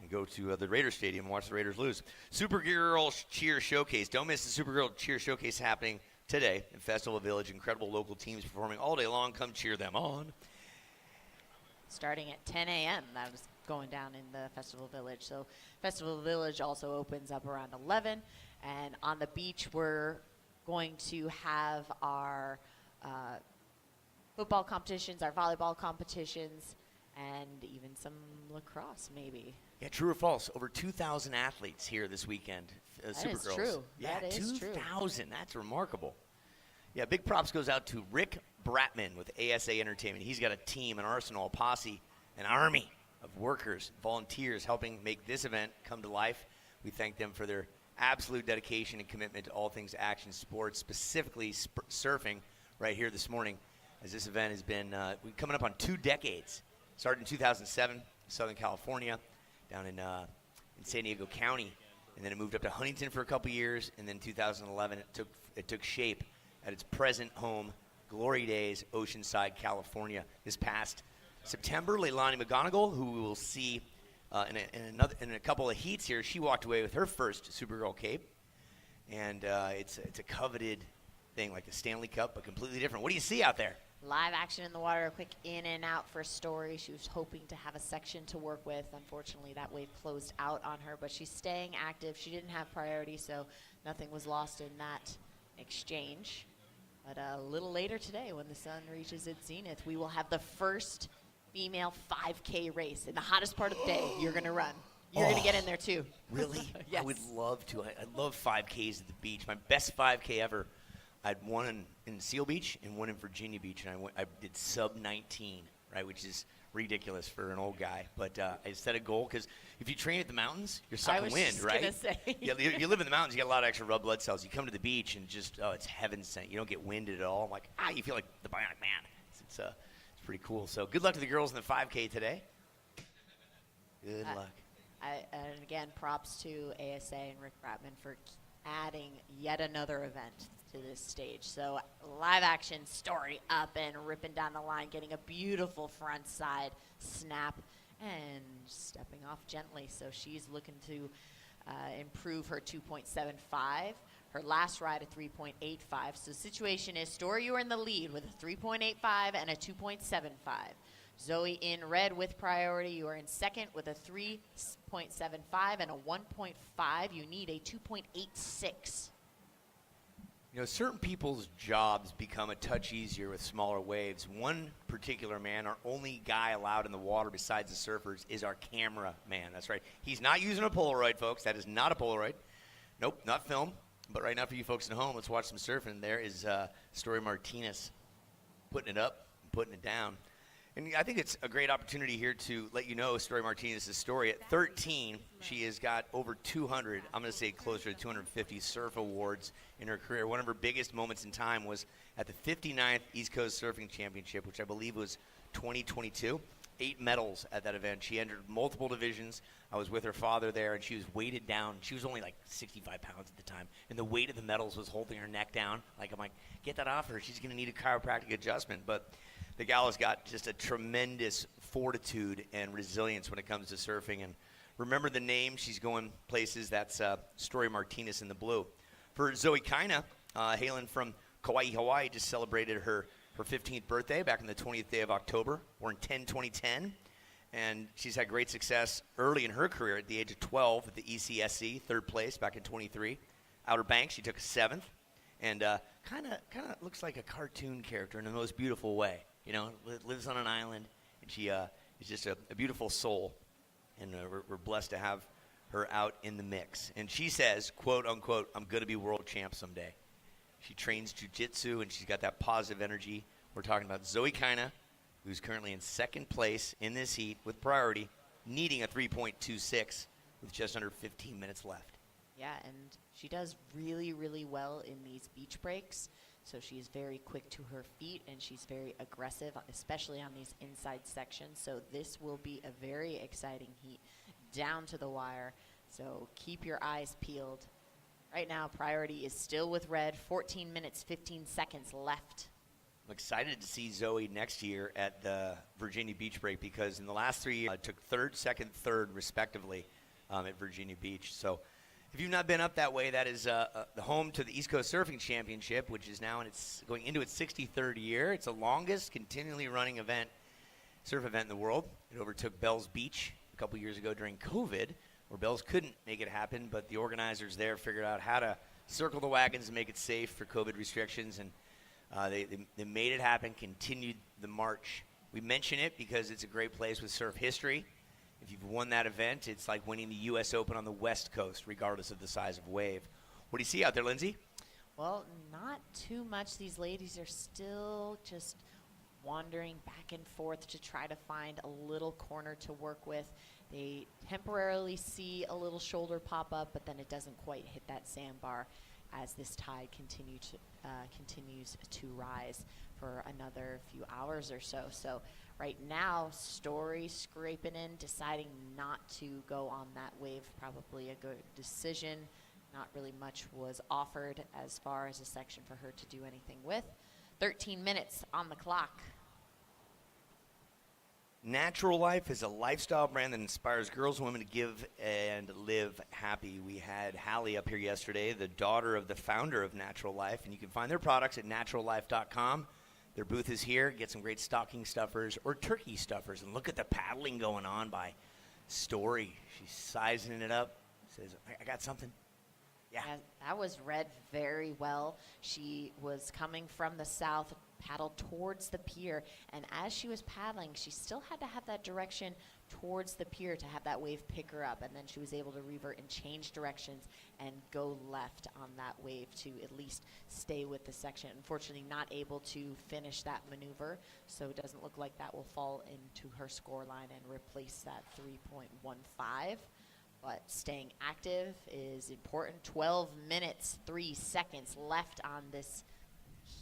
S2: And go to the Raiders Stadium and watch the Raiders lose. Supergirl Cheer Showcase. Don't miss the Supergirl Cheer Showcase happening today in Festival Village. Incredible local teams performing all day long. Come cheer them on.
S4: starting at 10 a.m. That was going down in the Festival Village. So Festival Village also opens up around 11. And on the beach, we're going to have our football competitions, our volleyball competitions, and even some lacrosse, maybe.
S2: Yeah, true or false? Over 2,000 athletes here this weekend.
S4: That
S2: Supergirls.
S4: is true.
S2: Yeah,
S4: That is true.
S2: 2,000. That's remarkable. Yeah, big props goes out to Rick Bratman with ASA Entertainment. He's got a team, an arsenal, a posse, an army of workers, volunteers helping make this event come to life. We thank them for their absolute dedication and commitment to all things action sports, specifically surfing right here this morning, as this event has been coming up on 2 decades. Started in 2007, Southern California, down in San Diego County, and then it moved up to Huntington for a couple years, and then 2011 it took shape at its present home, Glory Days, Oceanside, California. This past September, Leilani McGonigal, who we will see in a couple of heats here, she walked away with her first Supergirl cape, and it's a coveted thing like the Stanley Cup, but completely different. What do you see out there?
S4: Live action in the water, a quick in and out for Story. She was hoping to have a section to work with. Unfortunately, that wave closed out on her, but she's staying active. She didn't have priority, so nothing was lost in that exchange. But a little later today, when the sun reaches its zenith, we will have the first female 5K race in the hottest part of the day. You're going to run. You're going to get in there, too.
S2: Really?
S4: Yes.
S2: I would love to. I love 5Ks at the beach. My best 5K ever, I had one in Seal Beach and one in Virginia Beach, and I did sub 19, right, which is ridiculous for an old guy. But I set a goal because if you train at the mountains, you're sucking wind, right?
S4: I was just going to say.
S2: Yeah, you live in the mountains, you get a lot of extra red blood cells. You come to the beach and just, it's heaven sent. You don't get winded at all. I'm like, you feel like the Bionic Man. It's pretty cool. So good luck to the girls in the 5K today. Good luck.
S4: And again, props to ASA and Rick Bratman for adding yet another event to this stage. So live action Story up and ripping down the line, getting a beautiful front side snap and stepping off gently. So she's looking to improve her 2.75. Her last ride a 3.85. So the situation is, Story, you are in the lead with a 3.85 and a 2.75. Zoe in red with priority. You are in second with a 3.75 and a 1.5. You need a 2.86.
S2: You know, certain people's jobs become a touch easier with smaller waves. One particular man, our only guy allowed in the water besides the surfers, is our camera man. That's right. He's not using a Polaroid, folks. That is not a Polaroid. Nope, not film. But right now for you folks at home, let's watch some surfing. There is Story Martinez putting it up and putting it down. And I think it's a great opportunity here to let you know Story Martinez's story. At 13, she has got over 200, I'm going to say closer to 250 surf awards in her career. One of her biggest moments in time was at the 59th East Coast Surfing Championship, which I believe was 2022. 8 medals at that event. She entered multiple divisions. I was with her father there, and she was weighted down. She was only like 65 pounds at the time, and the weight of the medals was holding her neck down. I'm like, get that off her. She's going to need a chiropractic adjustment. But the gal has got just a tremendous fortitude and resilience when it comes to surfing. And remember the name. She's going places. That's Story Martinez in the blue. For Zoe Kaina, hailing from Kauai, Hawaii, just celebrated her 15th birthday back on the 20th day of October. We're in 2010. And she's had great success early in her career at the age of 12 at the ECSC, third place back in 23. Outer Banks, she took a 7th. And kind of looks like a cartoon character in the most beautiful way. You know, lives on an island, and she is just a beautiful soul, and we're blessed to have her out in the mix. And she says, quote, unquote, I'm going to be world champ someday. She trains jiu-jitsu, and she's got that positive energy. We're talking about Zoe Kaina, who's currently in second place in this heat with priority, needing a 3.26 with just under 15 minutes left.
S4: Yeah, and she does really, really well in these beach breaks. So she's very quick to her feet, and she's very aggressive, especially on these inside sections. So this will be a very exciting heat down to the wire. So keep your eyes peeled. Right now, priority is still with red. 14 minutes, 15 seconds left.
S2: I'm excited to see Zoe next year at the Virginia Beach break because in the last 3 years, took third, second, third, respectively, at Virginia Beach. So if you've not been up that way, that is the home to the East Coast Surfing Championship, which is now going into its 63rd year. It's the longest continually running event surf event in the world. It overtook Bells Beach a couple years ago during COVID, where Bells couldn't make it happen, but the organizers there figured out how to circle the wagons and make it safe for COVID restrictions, and they made it happen, continued the march. We mention it because it's a great place with surf history. If you've won that event, it's like winning the U.S. Open on the West Coast, regardless of the size of wave. What do you see out there, Lindsay?
S4: Well, not too much. These ladies are still just wandering back and forth to try to find a little corner to work with. They temporarily see a little shoulder pop up, but then it doesn't quite hit that sandbar as this tide continues to rise for another few hours or so. So right now, Story scraping in, deciding not to go on that wave. Probably a good decision. Not really much was offered as far as a section for her to do anything with. 13 minutes on the clock.
S2: Natural Life is a lifestyle brand that inspires girls and women to give and live happy. We had Hallie up here yesterday, the daughter of the founder of Natural Life, and you can find their products at naturallife.com. Their booth is here. Get some great stocking stuffers or turkey stuffers. And look at the paddling going on by Story. She's sizing it up. Says, I got something. Yeah.
S4: That was read very well. She was coming from the south, paddled towards the pier, and as she was paddling, she still had to have that direction towards the pier to have that wave pick her up, and then she was able to revert and change directions and go left on that wave to at least stay with the section. Unfortunately, not able to finish that maneuver, so it doesn't look like that will fall into her score line and replace that 3.15. But staying active is important. 12 minutes, 3 seconds left on this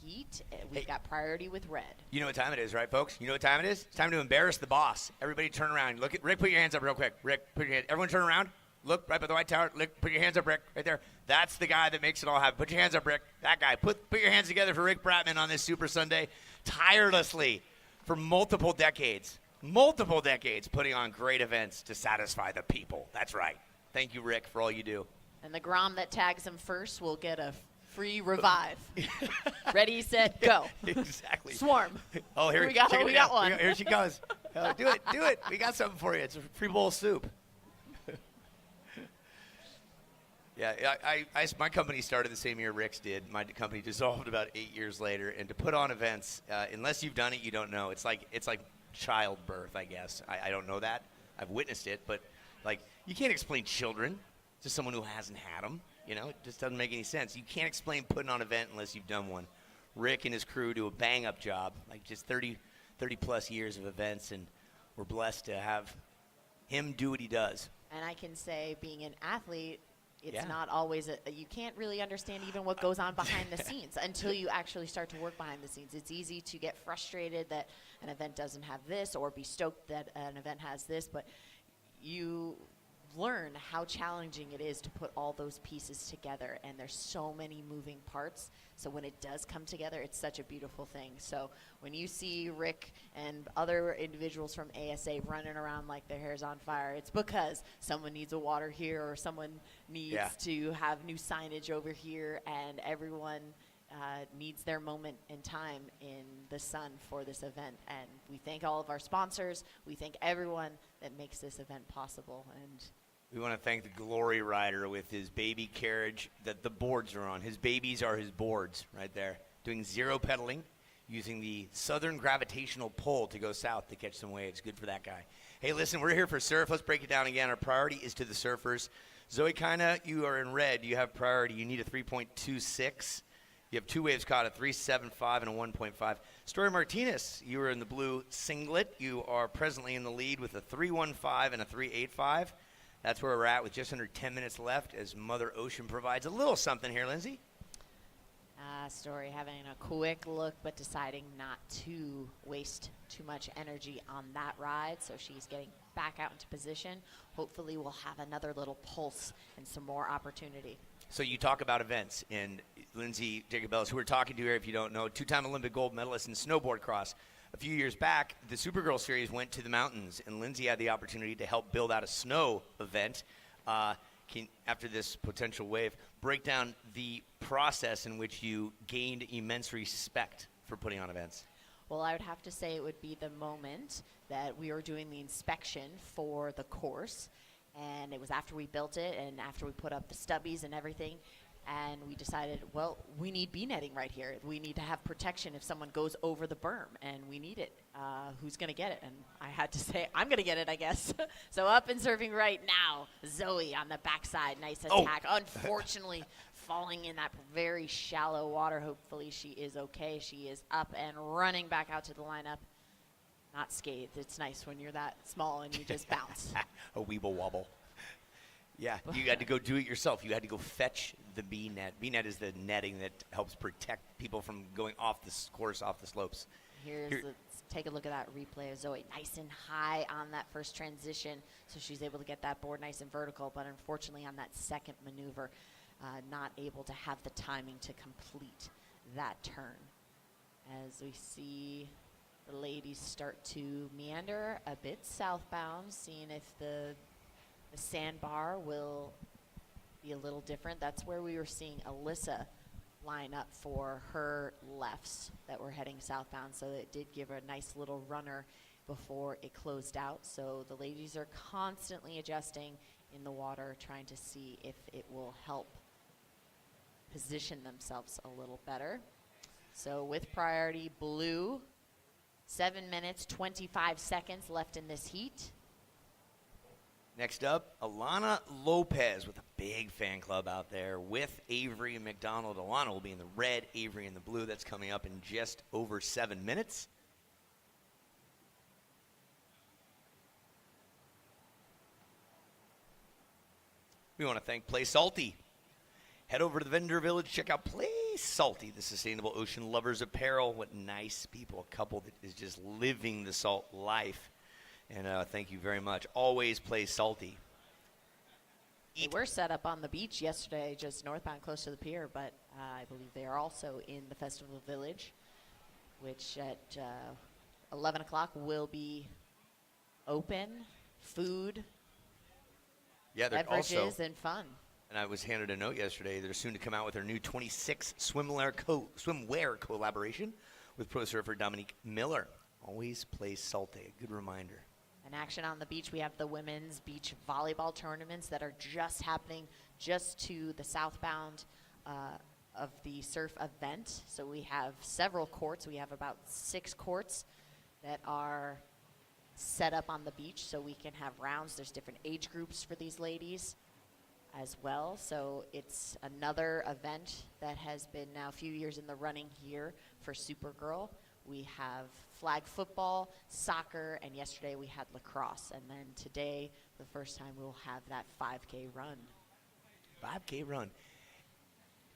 S4: heat. We've got priority with red.
S2: You know what time it is, right, folks? You know what time it is? It's time to embarrass the boss. Everybody turn around. Look at Rick, put your hands up real quick. Rick, put your hands. Everyone turn around. Look right by the white tower. Look, put your hands up, Rick, right there. That's the guy that makes it all happen. Put your hands up, Rick. That guy. Put your hands together for Rick Bratman on this Super Sunday. Tirelessly for multiple decades, putting on great events to satisfy the people. That's right. Thank you, Rick, for all you do.
S4: And the Grom that tags him first will get a free revive. Ready, set, go.
S2: Exactly.
S4: Swarm.
S2: Oh, here
S4: we got one.
S2: Here she goes. Do it. We got something for you. It's a free bowl of soup. Yeah, my company started the same year Rick's did. My company dissolved about 8 years later. And to put on events, unless you've done it, you don't know. It's like childbirth, I guess. I don't know that. I've witnessed it, but like you can't explain children to someone who hasn't had them. You know, it just doesn't make any sense. You can't explain putting on an event unless you've done one. Rick and his crew do a bang-up job, like just 30-plus years of events, and we're blessed to have him do what he does.
S4: And I can say, being an athlete, it's not always you can't really understand even what goes on behind the scenes until you actually start to work behind the scenes. It's easy to get frustrated that an event doesn't have this or be stoked that an event has this, but you learn how challenging it is to put all those pieces together, and there's so many moving parts, so when it does come together, it's such a beautiful thing. So when you see Rick and other individuals from ASA running around like their hair's on fire, it's because someone needs a water here or someone needs to have new signage over here, and everyone needs their moment in time in the sun for this event. And we thank all of our sponsors. We thank everyone that makes this event possible. And
S2: we want to thank the Glory Rider with his baby carriage that the boards are on. His babies are his boards right there. Doing zero pedaling, using the southern gravitational pull to go south to catch some waves. Good for that guy. Hey, listen, we're here for surf. Let's break it down again. Our priority is to the surfers. Zoe Kina, you are in red. You have priority. You need a 3.26. You have two waves caught, a 3.75 and a 1.5. Story Martinez, you are in the blue singlet. You are presently in the lead with a 3.15 and a 3.85. That's where we're at with just under 10 minutes left as Mother Ocean provides a little something here, Lindsay.
S4: Story having a quick look, but deciding not to waste too much energy on that ride. So she's getting back out into position. Hopefully we'll have another little pulse and some more opportunity.
S2: So you talk about events, and Lindsay Jacobellis, who we're talking to here, if you don't know, two-time Olympic gold medalist in snowboard cross. A few years back, the Supergirl series went to the mountains, and Lindsay had the opportunity to help build out a snow event. After this potential wave, break down the process in which you gained immense respect for putting on events.
S4: Well, I would have to say it would be the moment that we were doing the inspection for the course, and it was after we built it and after we put up the stubbies and everything, and we decided, well, we need bee netting right here. We need to have protection if someone goes over the berm, and we need it. Who's going to get it? And I had to say, I'm going to get it, I guess. So up and serving right now, Zoe on the backside. Nice attack. Unfortunately, falling in that very shallow water. Hopefully she is okay. She is up and running back out to the lineup. Not scathed. It's nice when you're that small and you just bounce.
S2: A weeble wobble. Yeah, you had to go do it yourself. You had to go fetch the bee net. Bee net is the netting that helps protect people from going off the course, off the slopes.
S4: Let's take a look at that replay of Zoe. Nice and high on that first transition, so she's able to get that board nice and vertical, but unfortunately on that second maneuver, not able to have the timing to complete that turn. As we see the ladies start to meander a bit southbound, seeing if the sandbar will be a little different. That's where we were seeing Alyssa line up for her lefts that were heading southbound, so it did give her a nice little runner before it closed out. So the ladies are constantly adjusting in the water, trying to see if it will help position themselves a little better. So with priority blue, 7 minutes, 25 seconds left in this heat.
S2: Next up, Alana Lopez with a big fan club out there with Avery McDonald. Alana will be in the red, Avery in the blue. That's coming up in just over 7 minutes. We want to thank Play Salty. Head over to the vendor village, check out Play Salty, the sustainable ocean lovers apparel. What nice people, a couple that is just living the salt life. And thank you very much. Always Play Salty.
S4: They were set up on the beach yesterday, just northbound, close to the pier, but I believe they are also in the festival village, which at 11 o'clock will be open, food, beverages, also, and fun.
S2: And I was handed a note yesterday. They're soon to come out with their new 26 swimwear collaboration with pro surfer Dominique Miller. Always Play Salty. A good reminder.
S4: In action on the beach, we have the women's beach volleyball tournaments that are just happening just to the southbound of the surf event. So we have several courts. We have about 6 courts that are set up on the beach so we can have rounds. There's different age groups for these ladies as well. So it's another event that has been now a few years in the running here for Supergirl. We have flag football, soccer, and yesterday we had lacrosse. And then today, for the first time, we'll have that 5K run.
S2: 5K run.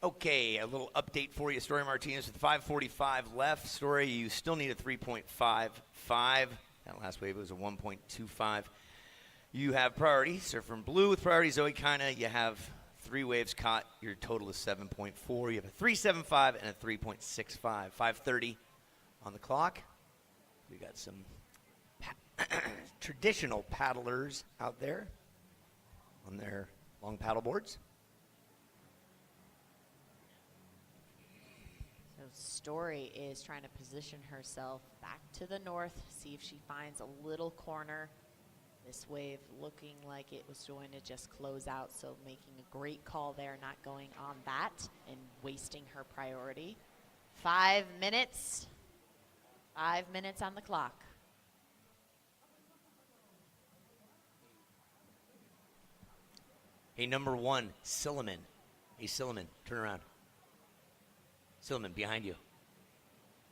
S2: Okay, a little update for you. Story Martinez with 5:45 left. Story, you still need a 3.55. That last wave was a 1.25. You have priority, Surfer in blue with priority, Zoe Kina. You have 3 waves caught. Your total is 7.4. You have a 3.75 and a 3.65. 5:30 on the clock. We got some traditional paddlers out there on their long paddle boards.
S4: So Story is trying to position herself back to the north, see if she finds a little corner. This wave looking like it was going to just close out, so making a great call there, not going on that and wasting her priority. 5 minutes. 5 minutes on the clock.
S2: Hey, number 1, Silliman. Hey, Silliman, turn around. Silliman, behind you.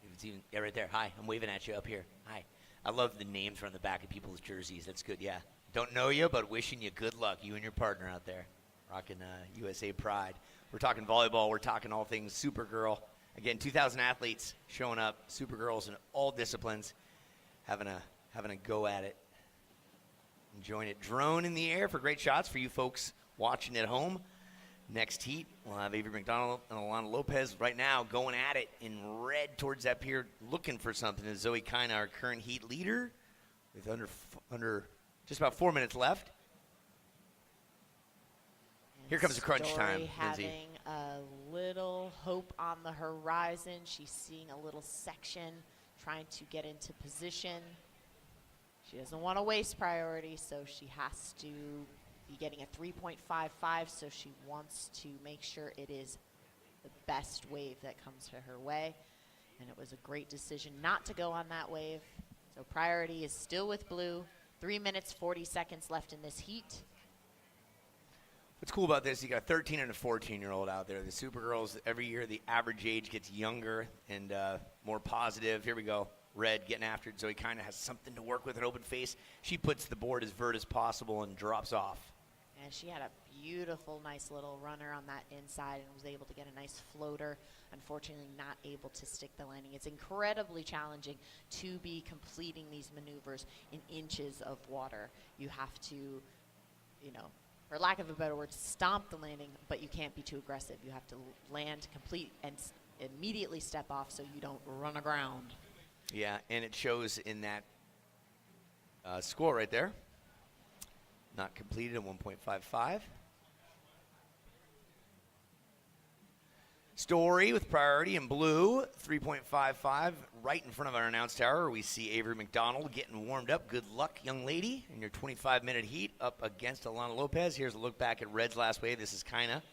S2: If it's even, yeah, right there. Hi, I'm waving at you up here. Hi. I love the names on the back of people's jerseys. That's good, yeah. Don't know you, but wishing you good luck, you and your partner out there. Rocking USA Pride. We're talking volleyball. We're talking all things Supergirl. Again, 2,000 athletes showing up, Supergirls in all disciplines, having a go at it. Enjoying it. Drone in the air for great shots for you folks watching at home. Next heat, we'll have Avery McDonald and Alana Lopez right now going at it in red towards that pier, looking for something. Is Zoe Kina, our current heat leader, with under just about 4 minutes left. Here comes the crunch time, Lindsay.
S4: Having a little hope on the horizon. She's seeing a little section, trying to get into position. She doesn't want to waste priority, so she has to be getting a 3.55, so she wants to make sure it is the best wave that comes to her way. And it was a great decision not to go on that wave. So priority is still with blue. 3 minutes, 40 seconds left in this heat.
S2: What's cool about this, you got a 13 and a 14-year-old out there. The Supergirls, every year the average age gets younger and more positive. Here we go. Red getting after it. Zoe kind of has something to work with, an open face. She puts the board as vert as possible and drops off.
S4: And she had a beautiful, nice little runner on that inside and was able to get a nice floater. Unfortunately, not able to stick the landing. It's incredibly challenging to be completing these maneuvers in inches of water. You have to, you know, for lack of a better word, stomp the landing, but you can't be too aggressive. You have to land, complete, and immediately step off so you don't run aground.
S2: Yeah, and it shows in that score right there. Not completed at 1.55. Story with priority in blue, 3.55. Right in front of our announce tower, we see Avery McDonald getting warmed up. Good luck, young lady, in your 25-minute heat up against Alana Lopez. Here's a look back at Red's last wave. This is Kaina.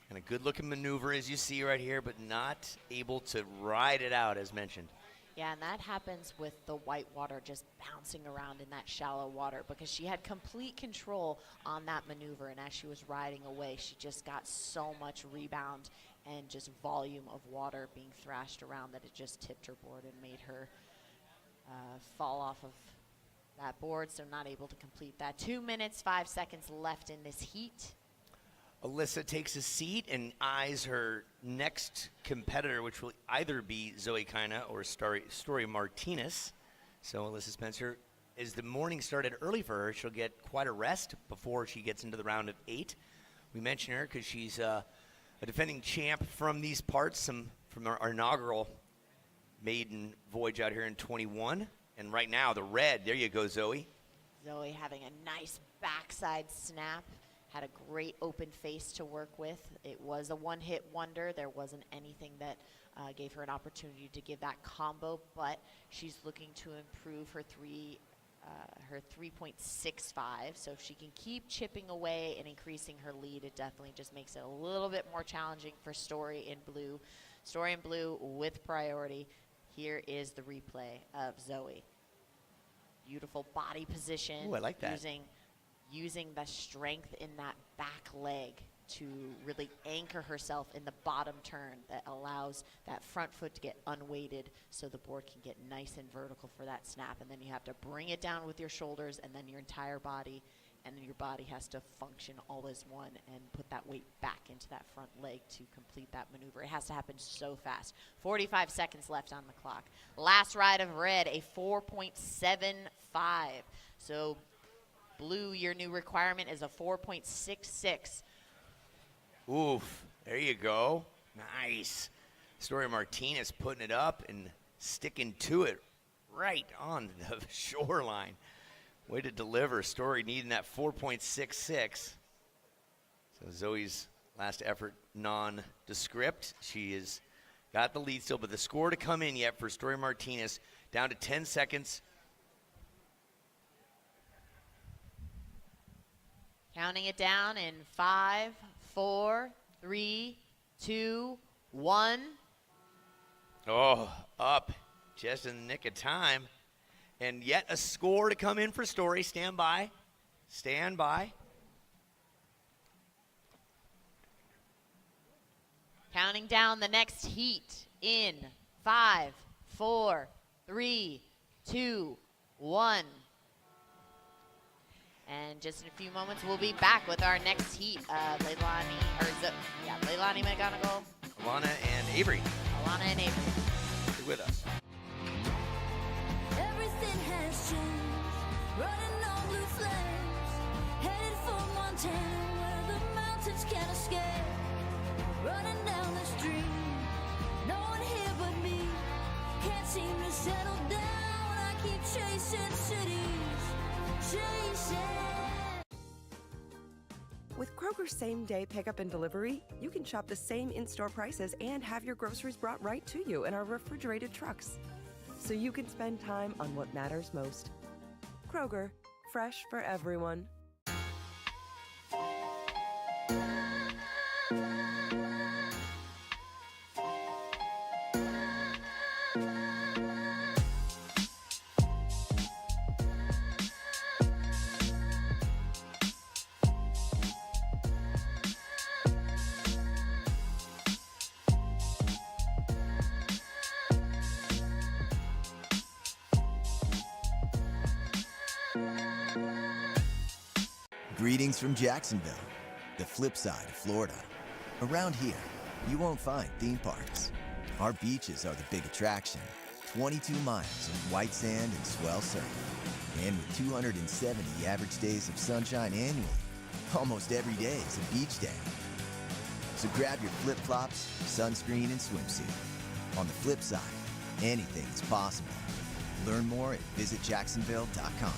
S2: And a good-looking maneuver, as you see right here, but not able to ride it out, as mentioned.
S4: Yeah, and that happens with the white water just bouncing around in that shallow water because she had complete control on that maneuver, and as she was riding away, she just got so much rebound and just volume of water being thrashed around that it just tipped her board and made her fall off of that board, so not able to complete that. 2 minutes, 5 seconds left in this heat.
S2: Alyssa takes a seat and eyes her next competitor, which will either be Zoe Kaina or Story Martinez. So Alyssa Spencer, as the morning started early for her, she'll get quite a rest before she gets into the round of 8. We mention her because she's a defending champ from these parts, from our inaugural maiden voyage out here in 21. And right now, the red, there you go, Zoe.
S4: Zoe having a nice backside snap. Had a great open face to work with. It was a one-hit wonder. There wasn't anything that gave her an opportunity to give that combo, but she's looking to improve her 3.65. So if she can keep chipping away and increasing her lead, it definitely just makes it a little bit more challenging for Story in blue. Story in blue with priority. Here is the replay of Zoe. Beautiful body position.
S2: Ooh, I like that.
S4: Using the strength in that back leg to really anchor herself in the bottom turn that allows that front foot to get unweighted so the board can get nice and vertical for that snap. And then you have to bring it down with your shoulders and then your entire body, and then your body has to function all as one and put that weight back into that front leg to complete that maneuver. It has to happen so fast. 45 seconds left on the clock. Last ride of Red, a 4.75. So blue, your new requirement is a 4.66.
S2: Oof, there you go. Nice. Story Martinez putting it up and sticking to it right on the shoreline. Way to deliver. Story needing that 4.66. So Zoe's last effort nondescript. She has got the lead still, but the score to come in yet for Story Martinez down to 10 seconds.
S4: Counting it down in 5, 4, 3, 2, 1.
S2: Oh, up just in the nick of time. And yet a score to come in for Story. Stand by. Stand by.
S4: Counting down the next heat in 5, 4, 3, 2, 1. And just in a few moments, we'll be back with our next heat. Leilani McGonigal.
S2: Alana and Avery.
S4: Alana and Avery.
S2: Stay with us.
S10: Everything has changed, running on blue flames, headed for Montana where the mountains can't escape, running down the street, no one here but me, can't seem to settle down, I keep chasing cities, chasing.
S13: With Kroger's same-day pickup and delivery, you can shop the same in-store prices and have your groceries brought right to you in our refrigerated trucks. so you can spend time on what matters most. Kroger, fresh for everyone.
S14: Greetings from Jacksonville, the flip side of Florida. Around here, you won't find theme parks. Our beaches are the big attraction. 22 miles of white sand and swell surf. And with 270 average days of sunshine annually, almost every day is a beach day. So grab your flip-flops, sunscreen, and swimsuit. On the flip side, anything is possible. Learn more at visitjacksonville.com.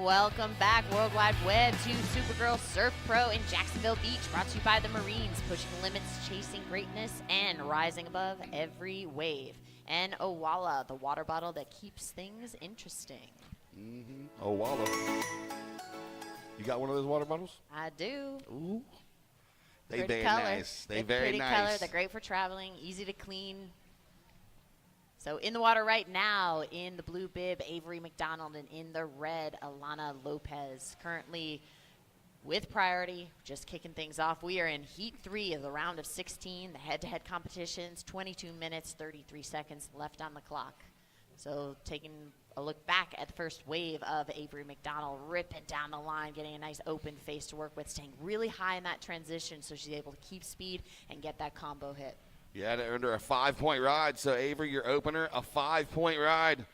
S4: Welcome back, World Wide Web, to Supergirl Surf Pro in Jacksonville Beach, brought to you by the Marines, pushing limits, chasing greatness, and rising above every wave. And Owala, the water bottle that keeps things interesting.
S11: Owala. You got one of those water bottles?
S4: I do.
S11: Ooh. They
S4: Pretty
S11: very
S4: color.
S11: nice. They
S4: They're
S11: very
S4: pretty
S11: nice.
S4: color. They're great for traveling, easy to clean. So in the water right now, in the blue bib, Avery McDonald, and in the red, Alana Lopez. Currently with priority, just kicking things off. We are in Heat 3 of the round of 16, the head-to-head competitions, 22 minutes, 33 seconds left on the clock. So taking a look back at the first wave of Avery McDonald, ripping down the line, getting a nice open face to work with, staying really high in that transition so she's able to keep speed and get that combo hit.
S11: Yeah, they're under a 5-point ride. So, Avery, your opener, a 5-point ride.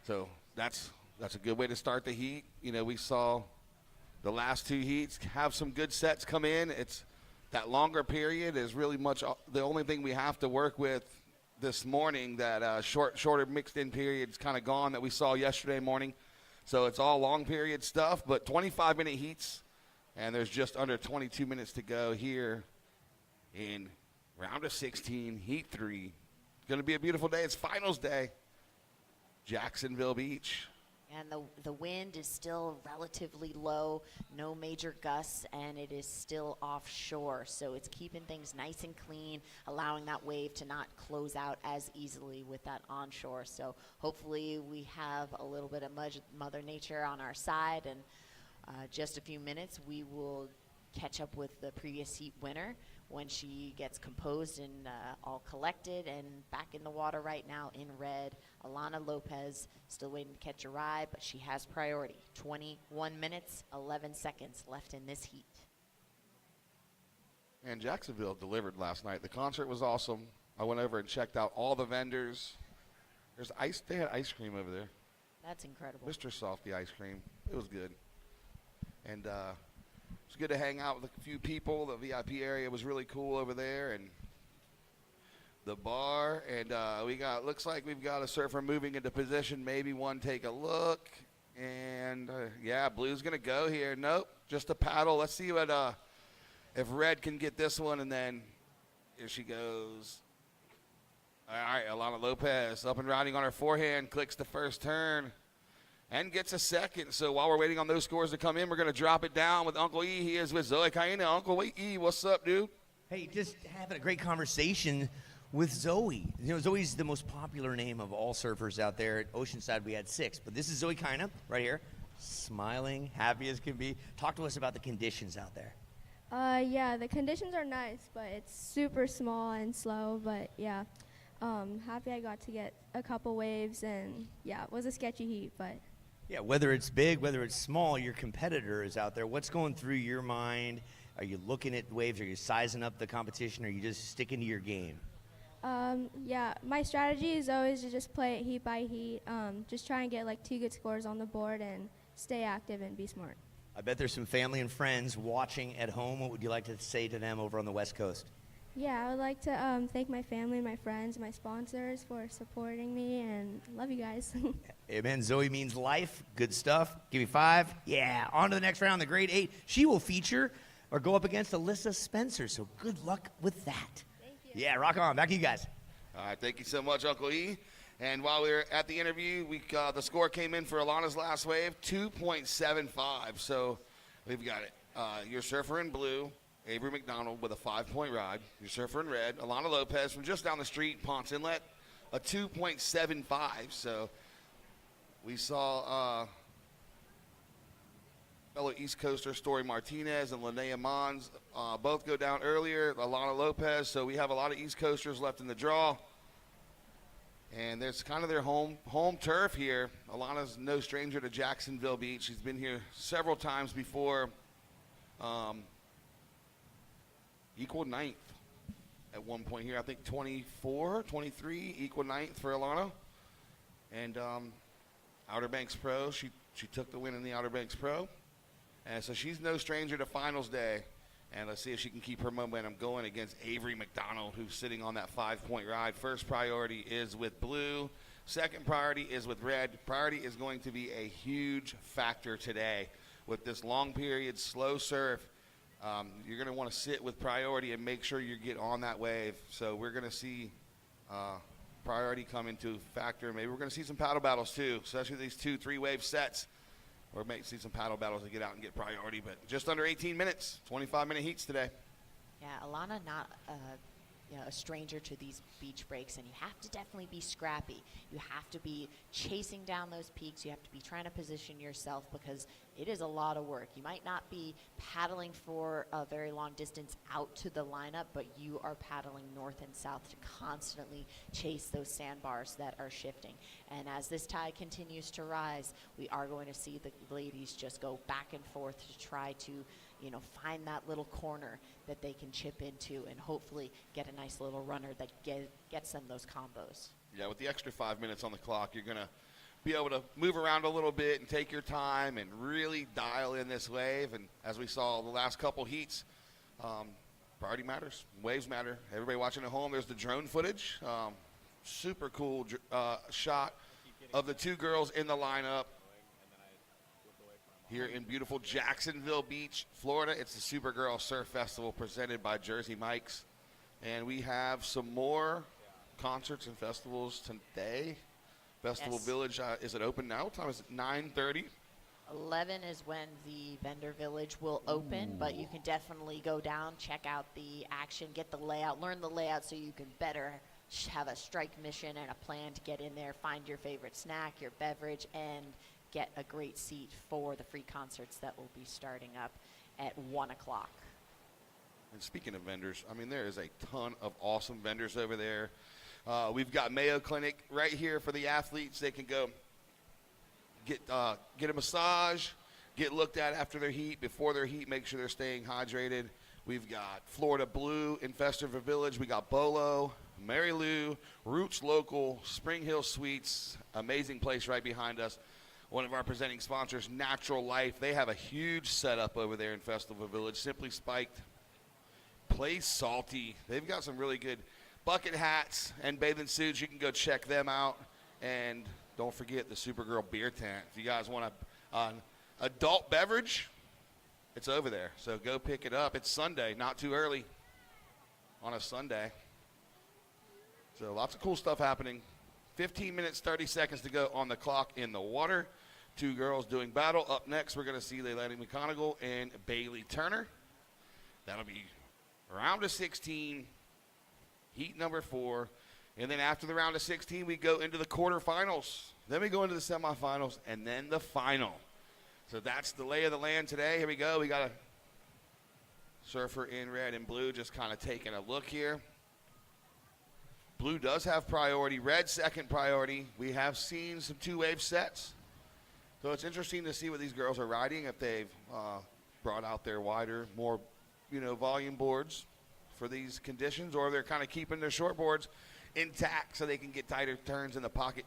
S11: So that's a good way to start the heat. You know, we saw the last two heats have some good sets come in. It's that longer period is really much the only thing we have to work with this morning. That shorter mixed-in period's kind of gone that we saw yesterday morning. So it's all long period stuff, but 25-minute heats, and there's just under 22 minutes to go here in round of 16, Heat 3. It's going to be a beautiful day. It's finals day. Jacksonville Beach.
S4: And the wind is still relatively low, no major gusts, and it is still offshore. So it's keeping things nice and clean, allowing that wave to not close out as easily with that onshore. So hopefully we have a little bit of Mother Nature on our side, and just a few minutes we will catch up with the previous heat winner when she gets composed and all collected and back in the water right now in red. Alana Lopez still waiting to catch a ride, but she has priority. 21 minutes, 11 seconds left in this heat.
S11: And Jacksonville delivered last night. The concert was awesome. I went over and checked out all the vendors. There's ice. They had ice cream over there.
S4: That's incredible.
S11: Mr. Softy ice cream. It was good. And it's good to hang out with a few people. The VIP area was really cool over there, and the bar. And looks like we've got a surfer moving into position. Maybe one take a look. And yeah, blue's gonna go here. Nope, just a paddle. Let's see what if red can get this one. And then here she goes. All right, Alana Lopez up and riding on her forehand, clicks the first turn and gets a second. So while we're waiting on those scores to come in, we're going to drop it down with Uncle E. He is with Zoe Kaina. Uncle E, what's up, dude?
S2: Hey, just having a great conversation with Zoe. You know, Zoe's the most popular name of all surfers out there. At Oceanside, we had 6, but this is Zoe Kaina right here, smiling, happy as can be. Talk to us about the conditions out there.
S12: Yeah, the conditions are nice, but it's super small and slow, but yeah. Happy I got to get a couple waves, and yeah, it was a sketchy heat, but.
S2: Yeah, whether it's big, whether it's small, your competitor is out there. What's going through your mind? Are you looking at waves? Are you sizing up the competition? Or are you just sticking to your game?
S12: Yeah, my strategy is always to just play it heat by heat, just try and get like 2 good scores on the board and stay active and be smart.
S2: I bet there's some family and friends watching at home. What would you like to say to them over on the West Coast?
S12: Yeah, I would like to thank my family, my friends, my sponsors for supporting me, and love you guys.
S2: Amen. Zoe means life. Good stuff. Give me 5. Yeah. On to the next round, the grade 8. She will feature or go up against Alyssa Spencer. So good luck with that.
S12: Thank you.
S2: Yeah, rock on. Back to you guys.
S11: All right, thank you so much, Uncle E. And while we were at the interview, the score came in for Alana's last wave, 2.75. So we've got it. Your surfer in blue, Avery McDonald with a 5-point ride. Your surfer in red, Alana Lopez from just down the street, Ponce Inlet, a 2.75. So we saw fellow East Coaster Story Martinez and Linnea Mons both go down earlier, Alana Lopez. So we have a lot of East Coasters left in the draw. And there's kind of their home turf here. Alana's no stranger to Jacksonville Beach. She's been here several times before. Equal ninth at one point here. I think 24, 23, equal ninth for Alana. And Outer Banks Pro, she took the win in the Outer Banks Pro. And so she's no stranger to finals day. And let's see if she can keep her momentum going against Avery McDonald, who's sitting on that 5-point ride. First priority is with blue. Second priority is with red. Priority is going to be a huge factor today. With this long period, slow surf, you're going to want to sit with priority and make sure you get on that wave. So we're going to see priority come into factor. Maybe we're going to see some paddle battles too, especially these 2-3 wave sets. Or may see some paddle battles to get out and get priority. But just under 18 minutes, 25-minute heats today.
S4: Yeah, Alana not a stranger to these beach breaks, and you have to definitely be scrappy. You have to be chasing down those peaks. You have to be trying to position yourself because it is a lot of work. You might not be paddling for a very long distance out to the lineup, but you are paddling north and south to constantly chase those sandbars that are shifting. And as this tide continues to rise, we are going to see the ladies just go back and forth to try to find that little corner that they can chip into and hopefully get a nice little runner that gets them those combos.
S11: Yeah, with the extra 5 minutes on the clock, you're going to be able to move around a little bit and take your time and really dial in this wave. And as we saw the last couple heats, priority matters, waves matter. Everybody watching at home, there's the drone footage. Super cool shot of the two girls in the lineup. Here in beautiful Jacksonville Beach, Florida. It's the Supergirl Surf Festival presented by Jersey Mike's. And we have some more concerts and festivals today. Festival Village, is it open now? What time is it? 9:30?
S4: 11 is when the vendor village will open, but you can definitely go down, check out the action, get the layout, learn the layout so you can better have a strike mission and a plan to get in there, find your favorite snack, your beverage, and get a great seat for the free concerts that will be starting up at 1 o'clock.
S11: And speaking of vendors, I mean, there is a ton of awesome vendors over there. We've got Mayo Clinic right here for the athletes. They can go get a massage, get looked at after their heat, before their heat, make sure they're staying hydrated. We've got Florida Blue in Festival Village. We got Bolo, Mary Lou, Roots Local, Spring Hill Suites, amazing place right behind us. One of our presenting sponsors, Natural Life. They have a huge setup over there in Festival Village. Simply Spiked, Play Salty. They've got some really good bucket hats and bathing suits. You can go check them out. And don't forget the Supergirl beer tent. If you guys want an adult beverage, it's over there. So go pick it up. It's Sunday, not too early on a Sunday. So lots of cool stuff happening. 15 minutes, 30 seconds to go on the clock in the water. Two girls doing battle. Up next, we're going to see Leilani McConaughey and Bailey Turner. That'll be round of 16, heat number 4. And then after the round of 16, we go into the quarterfinals. Then we go into the semifinals, and then the final. So that's the lay of the land today. Here we go. We got a surfer in red and blue just kind of taking a look here. Blue does have priority. Red second priority. We have seen some two-wave sets. So it's interesting to see what these girls are riding, if they've brought out their wider, more, volume boards for these conditions, or they're kind of keeping their short boards intact so they can get tighter turns in the pocket.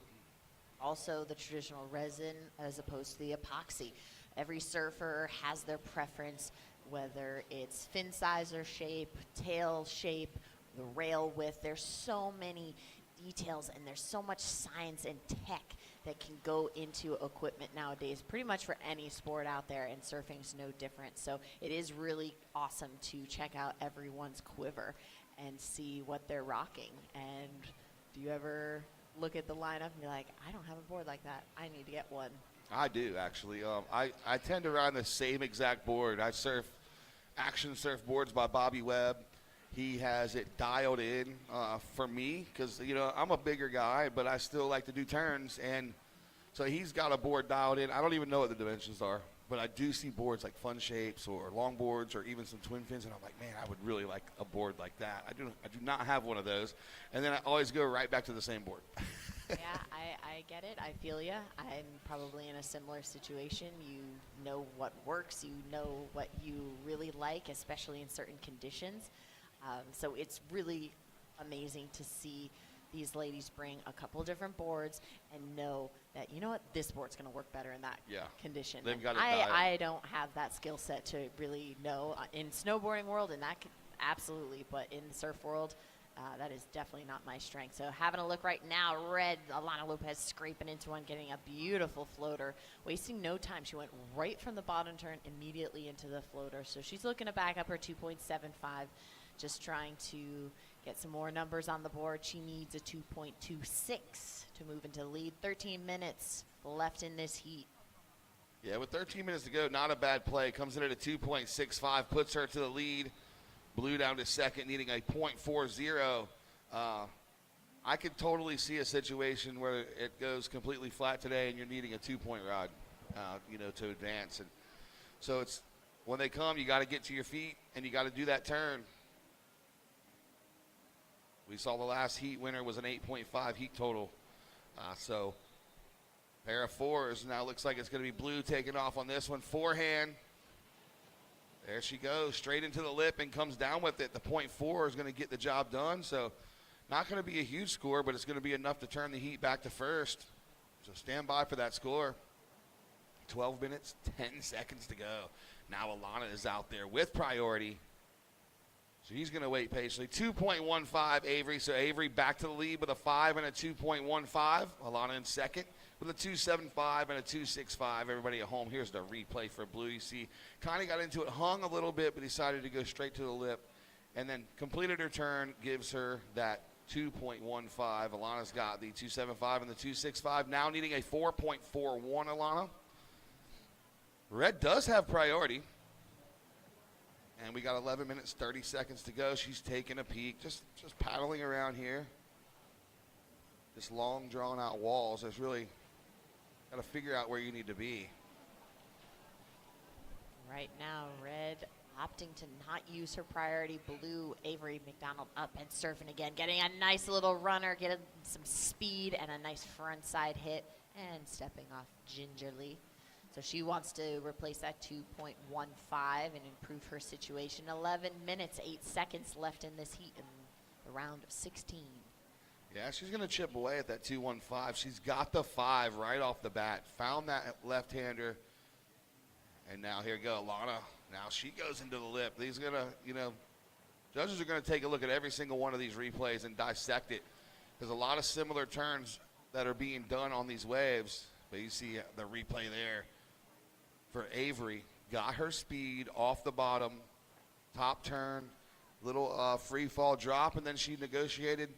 S4: Also the traditional resin as opposed to the epoxy. Every surfer has their preference, whether it's fin size or shape, tail shape, the rail width. There's so many details and there's so much science and tech that can go into equipment nowadays, pretty much for any sport out there, and surfing's no different. So it is really awesome to check out everyone's quiver. and see what they're rocking. And do you ever look at the lineup and be like, I don't have a board like that. I need to get one.
S11: I do, actually. I tend to run the same exact board. I surf Action Surf boards by Bobby Webb. He has it dialed in for me because, you know, I'm a bigger guy, but I still like to do turns. And so he's got a board dialed in. I don't even know what the dimensions are, but I do see boards like Fun Shapes or long boards or even some twin fins, and I'm like, man, I would really like a board like that. I do not have one of those. And then I always go right back to the same board.
S4: Yeah, I get it. I feel ya. I'm probably in a similar situation. You know what works. You know what you really like, especially in certain conditions. So it's really amazing to see these ladies bring a couple different boards and know that, you know what, this board's going to work better in that condition.
S11: They've got it dialed.
S4: I don't have that skill set to really know. In snowboarding world, and that absolutely, but in the surf world, that is definitely not my strength. So having a look right now, red, Alana Lopez scraping into one, getting a beautiful floater, wasting no time. She went right from the bottom turn immediately into the floater. So she's looking to back up her 2.75, just trying to get some more numbers on the board. She needs a 2.26 to move into the lead. 13 minutes left in this heat.
S11: Yeah, with 13 minutes to go, not a bad play. Comes in at a 2.65, puts her to the lead. Blue down to second, needing a .40. I could totally see a situation where it goes completely flat today and you're needing a 2-point rod, you know, to advance. And so it's when they come, you got to get to your feet and you got to do that turn. We saw the last heat winner was an 8.5 heat total. So pair of fours. Now looks like it's going to be Blue taking off on this one. Forehand. There she goes, straight into the lip and comes down with it. The .4 is going to get the job done. So not going to be a huge score, but it's going to be enough to turn the heat back to first. So stand by for that score. 12 minutes, 10 seconds to go. Now Alana is out there with priority. So he's going to wait patiently. 2.15 Avery. So Avery back to the lead with a 5 and a 2.15. Alana in second with a 2.75 and a 2.65. Everybody at home, here's the replay for Blue. You see, kind of got into it, hung a little bit, but decided to go straight to the lip. And then completed her turn, gives her that 2.15. Alana's got the 2.75 and the 2.65. Now needing a 4.41, Alana. Red does have priority. And we got 11 minutes, 30 seconds to go. She's taking a peek, just paddling around here. This long, drawn-out walls. There's really got to figure out where you need to be.
S4: Right now, Red opting to not use her priority. Blue, Avery McDonald up and surfing again, getting a nice little runner, getting some speed and a nice front side hit, and stepping off gingerly. So she wants to replace that 2.15 and improve her situation. 11 minutes, 8 seconds left in this heat in the round of 16.
S11: Yeah, she's going to chip away at that 2.15. She's got the 5 right off the bat. Found that left-hander. And now here we go, Alana. Now she goes into the lip. These are going to, you know, judges are going to take a look at every single one of these replays and dissect it. There's a lot of similar turns that are being done on these waves. But you see the replay there for Avery. Got her speed off the bottom, top turn, little free fall drop, and then she negotiated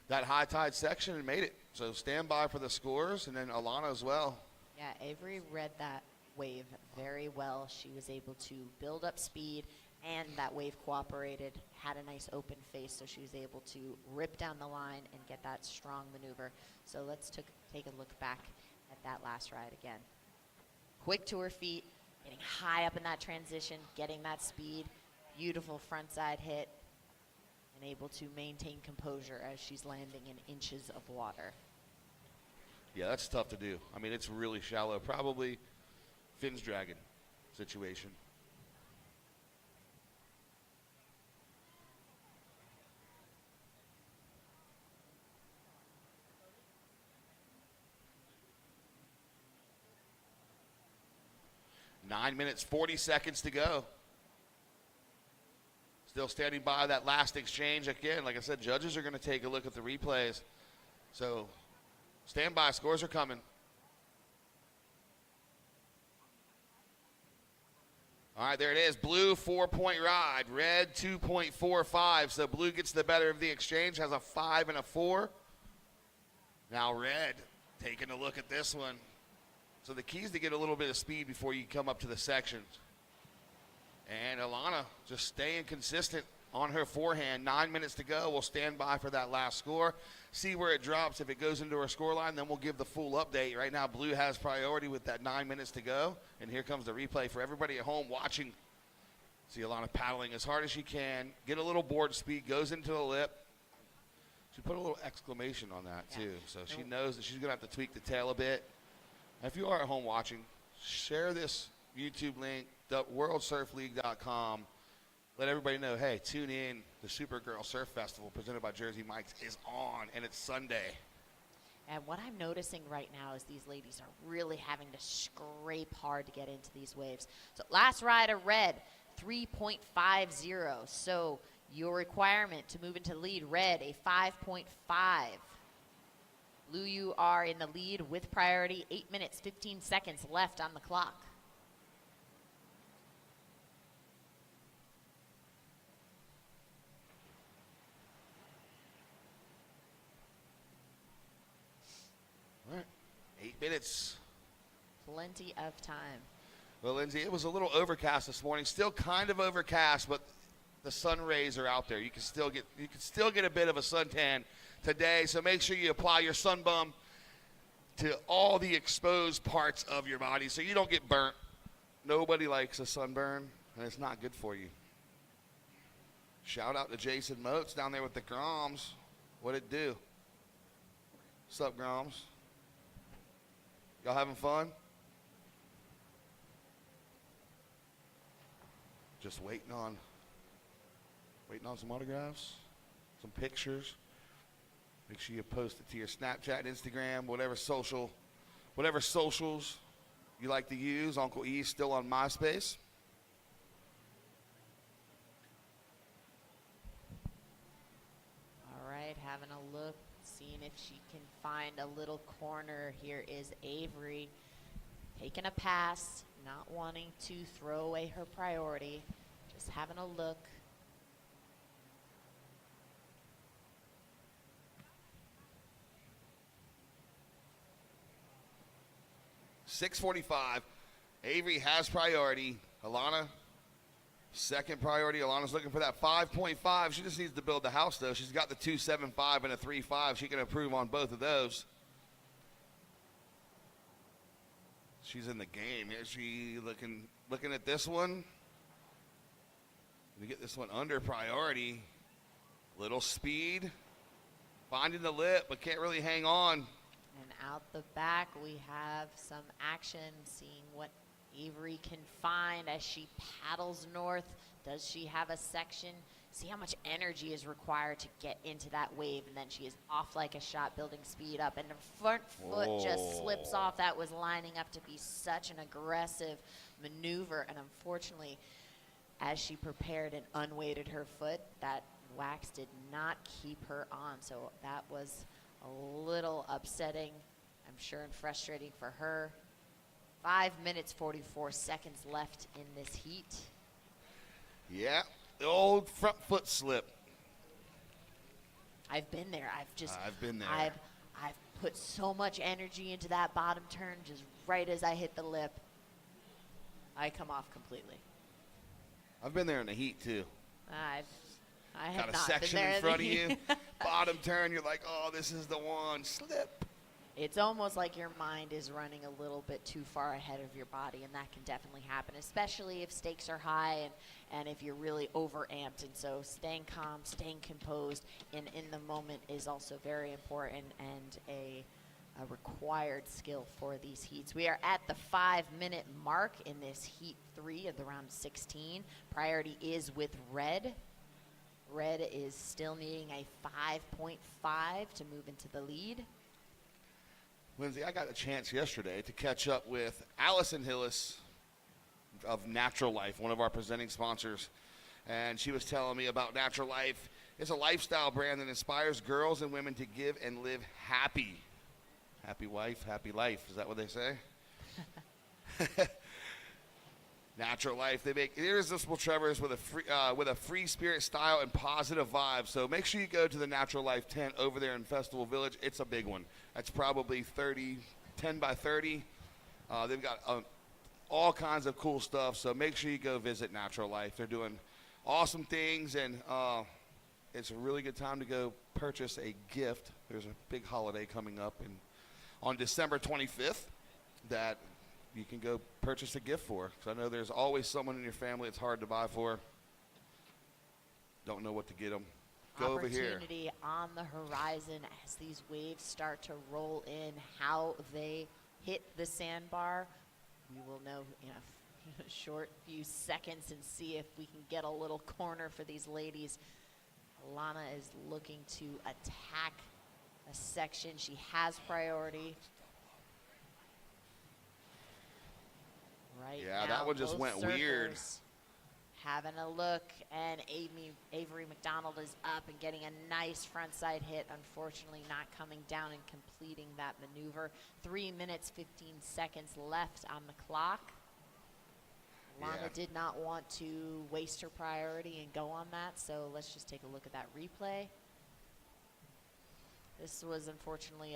S11: that high tide section and made it. So stand by for the scores, and then Alana as well.
S4: Yeah, Avery read that wave very well. She was able to build up speed, and that wave cooperated, had a nice open face, so she was able to rip down the line and get that strong maneuver. So let's take a look back at that last ride again. Quick to her feet, getting high up in that transition, getting that speed, beautiful front side hit, and able to maintain composure as she's landing in inches of water.
S11: Yeah, that's tough to do. I mean, it's really shallow. Probably fins dragon situation. Nine minutes, 40 seconds to go. Still standing by that last exchange. Again, like I said, judges are going to take a look at the replays. So stand by, scores are coming. All right, there it is. Blue, 4-point ride. Red, 2.45. So blue gets the better of the exchange, has a 5 and a 4. Now red taking a look at this one. So the key is to get a little bit of speed before you come up to the sections. And Alana just staying consistent on her forehand. 9 minutes to go. We'll stand by for that last score. See where it drops. If it goes into her scoreline, then we'll give the full update. Right now, blue has priority with that 9 minutes to go. And here comes the replay for everybody at home watching. See Alana paddling as hard as she can. Get a little board speed. Goes into the lip. She put a little exclamation on that, too. So she knows that she's going to have to tweak the tail a bit. If you are at home watching, share this YouTube link, worldsurfleague.com. Let everybody know, hey, tune in. The Supergirl Surf Festival presented by Jersey Mike's is on, and it's Sunday.
S4: And what I'm noticing right now is these ladies are really having to scrape hard to get into these waves. So last ride of red, 3.50. So your requirement to move into the lead, red, a 5.5. Blue, you are in the lead with priority. 8 minutes, 15 seconds left on the clock.
S11: All right, 8 minutes.
S4: Plenty of time.
S11: Well, Lindsay, it was a little overcast this morning. Still kind of overcast, but the sun rays are out there. You can still get a bit of a suntan today. So make sure you apply your Sunbum to all the exposed parts of your body so you don't get burnt. Nobody likes a sunburn, and it's not good for you. Shout out to Jason Moats down there with the Groms. What'd it do? What's up, Groms? Y'all having fun? Just waiting on some autographs, some pictures. Make sure you post it to your Snapchat, Instagram, whatever socials you like to use. Uncle E's still on MySpace.
S4: All right, having a look, seeing if she can find a little corner. Here is Avery taking a pass, not wanting to throw away her priority, just having a look.
S11: .645. Avery has priority. Alana, second priority. Alana's looking for that 5.5. She just needs to build the house, though. She's got the 2.75 and a 3.5. She can improve on both of those. She's in the game. Here she looking at this one. We get this one under priority. Little speed. Finding the lip, but can't really hang on.
S4: And out the back, we have some action, seeing what Avery can find as she paddles north. Does she have a section? See how much energy is required to get into that wave, and then she is off like a shot, building speed up, and her front foot just slips off. That was lining up to be such an aggressive maneuver, and unfortunately, as she prepared and unweighted her foot, that wax did not keep her on, so that was a little upsetting, I'm sure, and frustrating for her. 5 minutes, 44 seconds left in this heat.
S11: Yeah, the old front foot slip.
S4: I've been there.
S11: I've been there.
S4: I've put so much energy into that bottom turn, just right as I hit the lip, I come off completely.
S11: I've been there in the heat, too.
S4: I have
S11: got a
S4: not
S11: section
S4: been there
S11: in front of you, bottom turn, you're like, oh, this is the one, slip.
S4: It's almost like your mind is running a little bit too far ahead of your body, and that can definitely happen, especially if stakes are high and if you're really overamped. And so staying calm, staying composed in the moment is also very important and a required skill for these heats. We are at the 5-minute mark in this heat 3 of the round 16. Priority is with red. Red is still needing a 5.5 to move into the lead.
S11: Lindsay, I got a chance yesterday to catch up with Allison Hillis of Natural Life, one of our presenting sponsors. And she was telling me about Natural Life. It's a lifestyle brand that inspires girls and women to give and live happy. Happy wife, happy life. Is that what they say? Natural Life. They make irresistible Trevors with a free spirit style and positive vibes. So make sure you go to the Natural Life tent over there in Festival Village. It's a big one. That's probably 10 by 30. They've got all kinds of cool stuff. So make sure you go visit Natural Life. They're doing awesome things, and it's a really good time to go purchase a gift. There's a big holiday coming up on December 25th that you can go purchase a gift for. Because I know there's always someone in your family it's hard to buy for. Don't know what to get them. Go over here.
S4: Opportunity on the horizon as these waves start to roll in. How they hit the sandbar, we will know in a short few seconds and see if we can get a little corner for these ladies. Alana is looking to attack a section. She has priority. Right
S11: yeah,
S4: now,
S11: that one just
S4: both
S11: went
S4: surfers
S11: weird.
S4: Having a look, and Avery McDonald is up and getting a nice frontside hit. Unfortunately, not coming down and completing that maneuver. 3 minutes, 15 seconds left on the clock. Lana did not want to waste her priority and go on that, so let's just take a look at that replay. This was unfortunately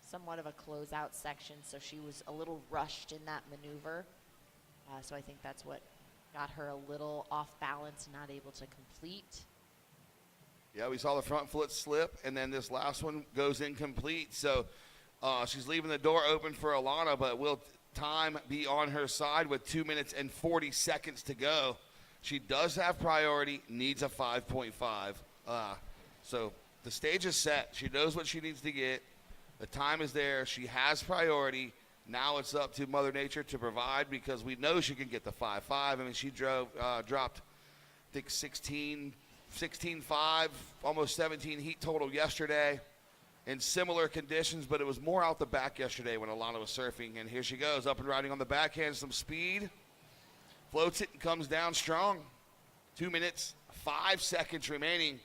S4: somewhat of a closeout section, so she was a little rushed in that maneuver. So I think that's what got her a little off balance, not able to complete.
S11: Yeah, we saw the front foot slip, and then this last one goes incomplete. So she's leaving the door open for Alana, but will time be on her side with 2 minutes and 40 seconds to go? She does have priority, needs a 5.5. So the stage is set. She knows what she needs to get. The time is there. She has priority. Now it's up to Mother Nature to provide, because we know she can get the 5.5. I mean, she dropped, I think, 16.5, almost 17 heat total yesterday in similar conditions, but it was more out the back yesterday when Alana was surfing. And here she goes, up and riding on the backhand, some speed. Floats it and comes down strong. 2 minutes, 5 seconds remaining.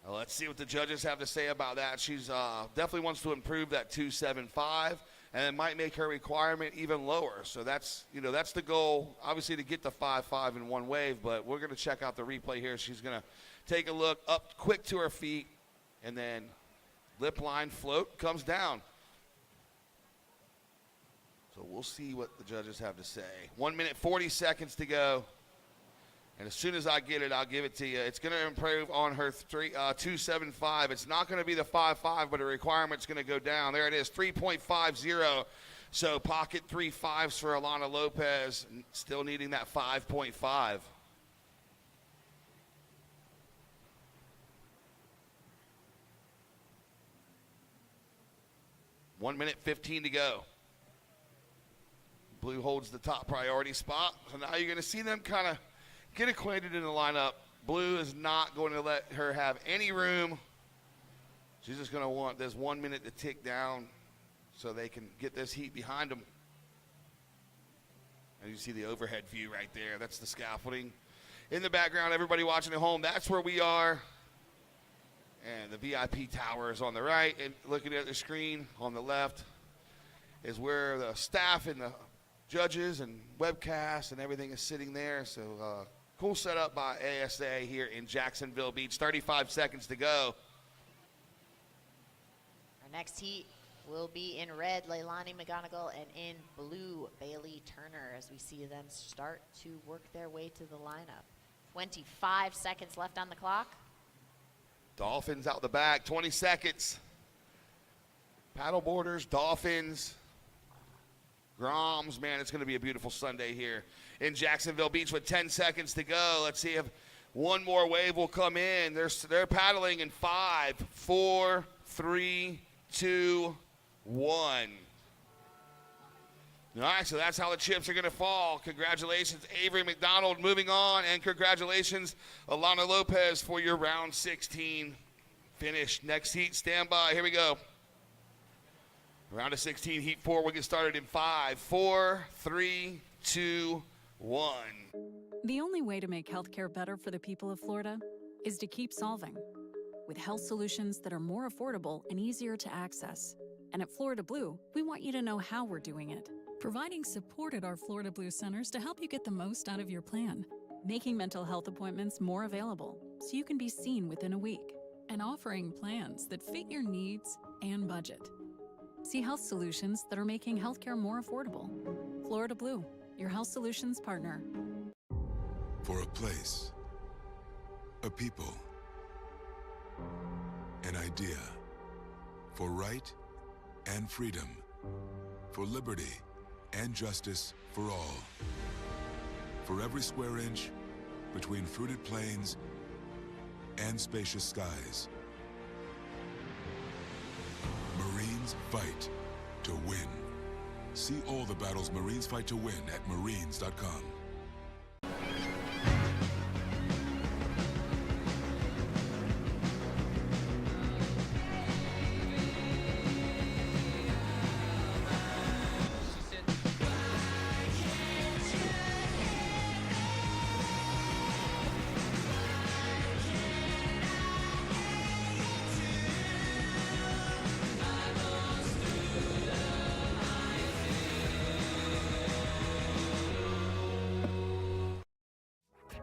S11: Let's see what the judges have to say about that. She's definitely wants to improve that 2.75, and it might make her requirement even lower. So that's the goal, obviously, to get the 5.5 in one wave. But we're going to check out the replay here. She's going to take a look up quick to her feet, and then lip line float comes down. So we'll see what the judges have to say. 1 minute, 40 seconds to go. And as soon as I get it, I'll give it to you. It's going to improve on her 2.75. It's not going to be the 5.5, but the requirement's going to go down. There it is, 3.50. So pocket 3 5s for Alana Lopez, still needing that 5.5. One minute, 15 to go. Blue holds the top priority spot. So now you're going to see them kind of get acquainted in the lineup. Blue is not going to let her have any room. She's just going to want this 1 minute to tick down so they can get this heat behind them. And you see the overhead view right there. That's the scaffolding. In the background, everybody watching at home, that's where we are. And the VIP tower is on the right. And looking at the screen on the left is where the staff and the judges and webcasts and everything is sitting there. So cool setup by ASA here in Jacksonville Beach. 35 seconds to go.
S4: Our next heat will be in red, Leilani McGonigal, and in blue, Bailey Turner, as we see them start to work their way to the lineup. 25 seconds left on the clock.
S11: Dolphins out the back, 20 seconds. Paddleboarders, Dolphins, Groms. Man, it's going to be a beautiful Sunday here in Jacksonville Beach with 10 seconds to go. Let's see if one more wave will come in. They're paddling in 5, 4, 3, 2, 1. All right, so that's how the chips are going to fall. Congratulations, Avery McDonald, moving on, and congratulations, Alana Lopez, for your round 16 finish. Next heat, stand by. Here we go. Round of 16, heat 4. We'll get started in 5, 4, 3, 2, 1.
S15: The only way to make healthcare better for the people of Florida is to keep solving with health solutions that are more affordable and easier to access. And at Florida Blue, we want you to know how we're doing it. providing support at our Florida Blue centers to help you get the most out of your plan, making mental health appointments more available so you can be seen within a week, and offering plans that fit your needs and budget. See health solutions that are making healthcare more affordable. Florida Blue, your health solutions partner.
S16: For a place, a people, an idea, for right and freedom, for liberty and justice for all. For every square inch between fruited plains and spacious skies. Marines fight to win. See all the battles Marines fight to win at marines.com.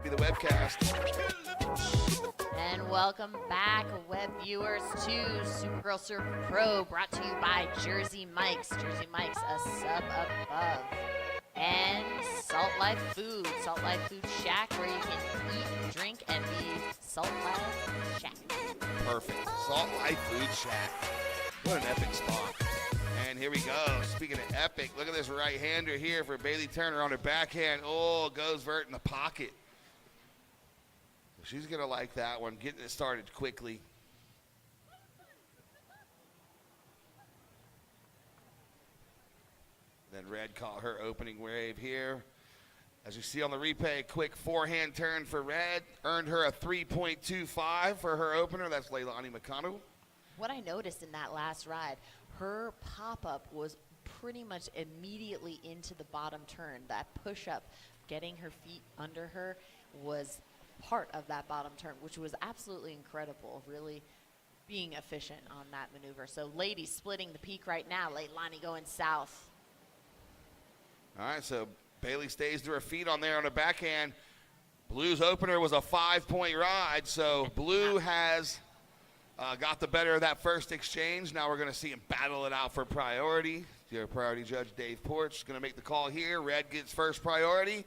S11: Be the webcast.
S4: And welcome back, web viewers, to Supergirl Surfer Pro, brought to you by Jersey Mike's. Jersey Mike's, a sub above. And Salt Life Food Shack, where you can eat, drink, and be Salt Life Shack.
S11: Perfect. Salt Life Food Shack. What an epic spot. And here we go. Speaking of epic, look at this right-hander here for Bailey Turner on her backhand. Oh, goes vert in the pocket. She's going to like that one, getting it started quickly. Then Red caught her opening wave here. As you see on the replay, quick forehand turn for Red. Earned her a 3.25 for her opener. That's Leilani McConnell.
S4: What I noticed in that last ride, her pop-up was pretty much immediately into the bottom turn. That push-up, getting her feet under her, was part of that bottom turn, which was absolutely incredible, really being efficient on that maneuver. So ladies splitting the peak right now. Leilani going south.
S11: All right, so Bailey stays to her feet on there on the backhand. Blue's opener was a 5-point ride, so Blue has got the better of that first exchange. Now we're going to see him battle it out for priority. Your priority judge, Dave Porch, is going to make the call here. Red gets first priority,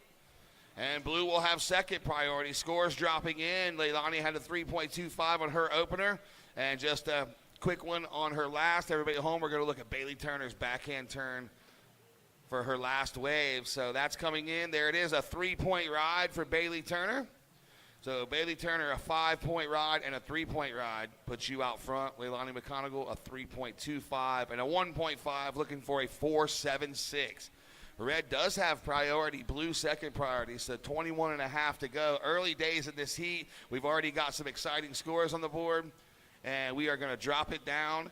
S11: and Blue will have second priority. Scores dropping in. Leilani had a 3.25 on her opener, and just a quick one on her last. Everybody at home, we're going to look at Bailey Turner's backhand turn for her last wave. So that's coming in. There it is, a 3-point ride for Bailey Turner. So Bailey Turner, a 5-point ride and a 3-point ride puts you out front. Leilani McConnell, a 3.25 and a 1.5, looking for a 4.76. Red does have priority, Blue second priority, so 21.5 to go. Early days in this heat. We've already got some exciting scores on the board, and we are going to drop it down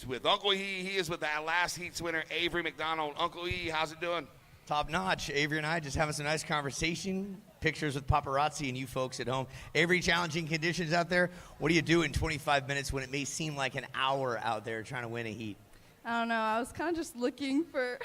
S11: with Uncle E. He is with that last heat's winner, Avery McDonald. Uncle E, how's it doing?
S2: Top notch. Avery and I just having some nice conversation, pictures with paparazzi and you folks at home. Avery, challenging conditions out there. What do you do in 25 minutes when it may seem like an hour out there trying to win a heat?
S12: I don't know. I was kind of just looking for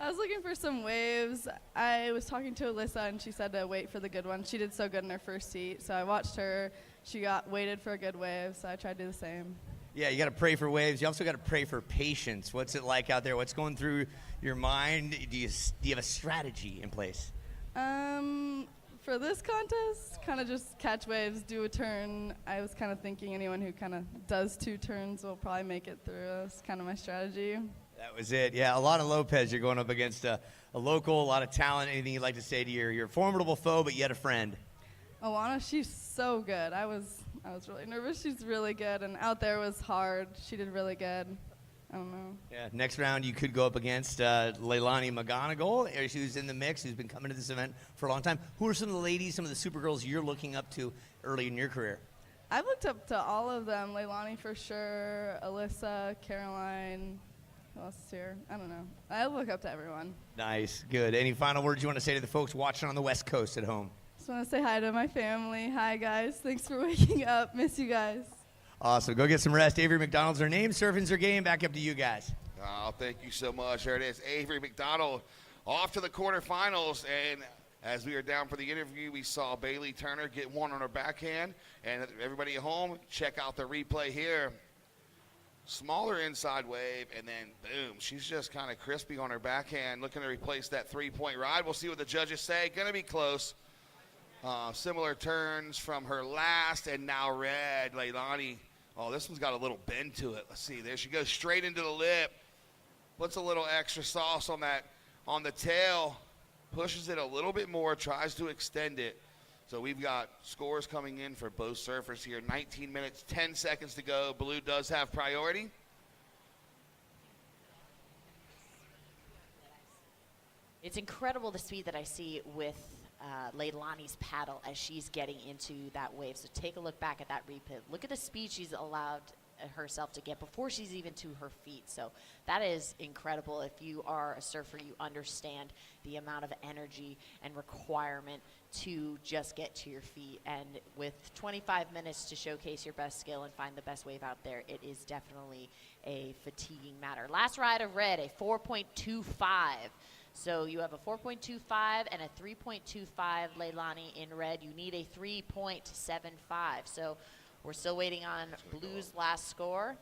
S12: I was looking for some waves. I was talking to Alyssa, and she said to wait for the good one. She did so good in her first heat, so I watched her. She waited for a good wave, so I tried to do the same.
S2: Yeah, you got to pray for waves. You also got to pray for patience. What's it like out there? What's going through your mind? Do you have a strategy in place?
S12: For this contest, kind of just catch waves, do a turn. I was kind of thinking anyone who kind of does 2 turns will probably make it through. That's kind of my strategy.
S2: That was it. Yeah, Alana Lopez, you're going up against a local, a lot of talent. Anything you'd like to say to your formidable foe, but yet a friend?
S12: Alana, she's so good. I was really nervous. She's really good, and out there was hard. She did really good. I don't know.
S2: Yeah, next round you could go up against Leilani McGonigal, who's in the mix, who's been coming to this event for a long time. Who are some of the ladies, some of the Supergirls you're looking up to early in your career?
S12: I've looked up to all of them. Leilani for sure, Alyssa, Caroline. Who else is here? I don't know. I look up to everyone.
S2: Nice, good. Any final words you want to say to the folks watching on the West Coast at home?
S12: Just want to say hi to my family. Hi, guys. Thanks for waking up. Miss you guys.
S2: Awesome. Go get some rest. Avery McDonald's her name. Surfing's her game. Back up to you guys.
S11: Oh, thank you so much. There it is. Avery McDonald off to the quarterfinals. And as we were down for the interview, we saw Bailey Turner get one on her backhand. And everybody at home, check out the replay here. Smaller inside wave, and then boom, she's just kind of crispy on her backhand, looking to replace that three-point ride. We'll see what the judges say. Going to be close. Similar turns from her last, and now red, Leilani. Oh, this one's got a little bend to it. Let's see. There she goes, straight into the lip. Puts a little extra sauce on the tail. Pushes it a little bit more, tries to extend it. So we've got scores coming in for both surfers here. 19 minutes, 10 seconds to go. Blue does have priority.
S4: It's incredible the speed that I see with Leilani's paddle as she's getting into that wave. So take a look back at that replay. Look at the speed she's allowed herself to get before she's even to her feet. So that is incredible. If you are a surfer, you understand the amount of energy and requirement to just get to your feet. And with 25 minutes to showcase your best skill and find the best wave out there, it is definitely a fatiguing matter. Last ride of red, a 4.25. So you have a 4.25 and a 3.25 Leilani in red. You need a 3.75. So we're still waiting on Blue's last score.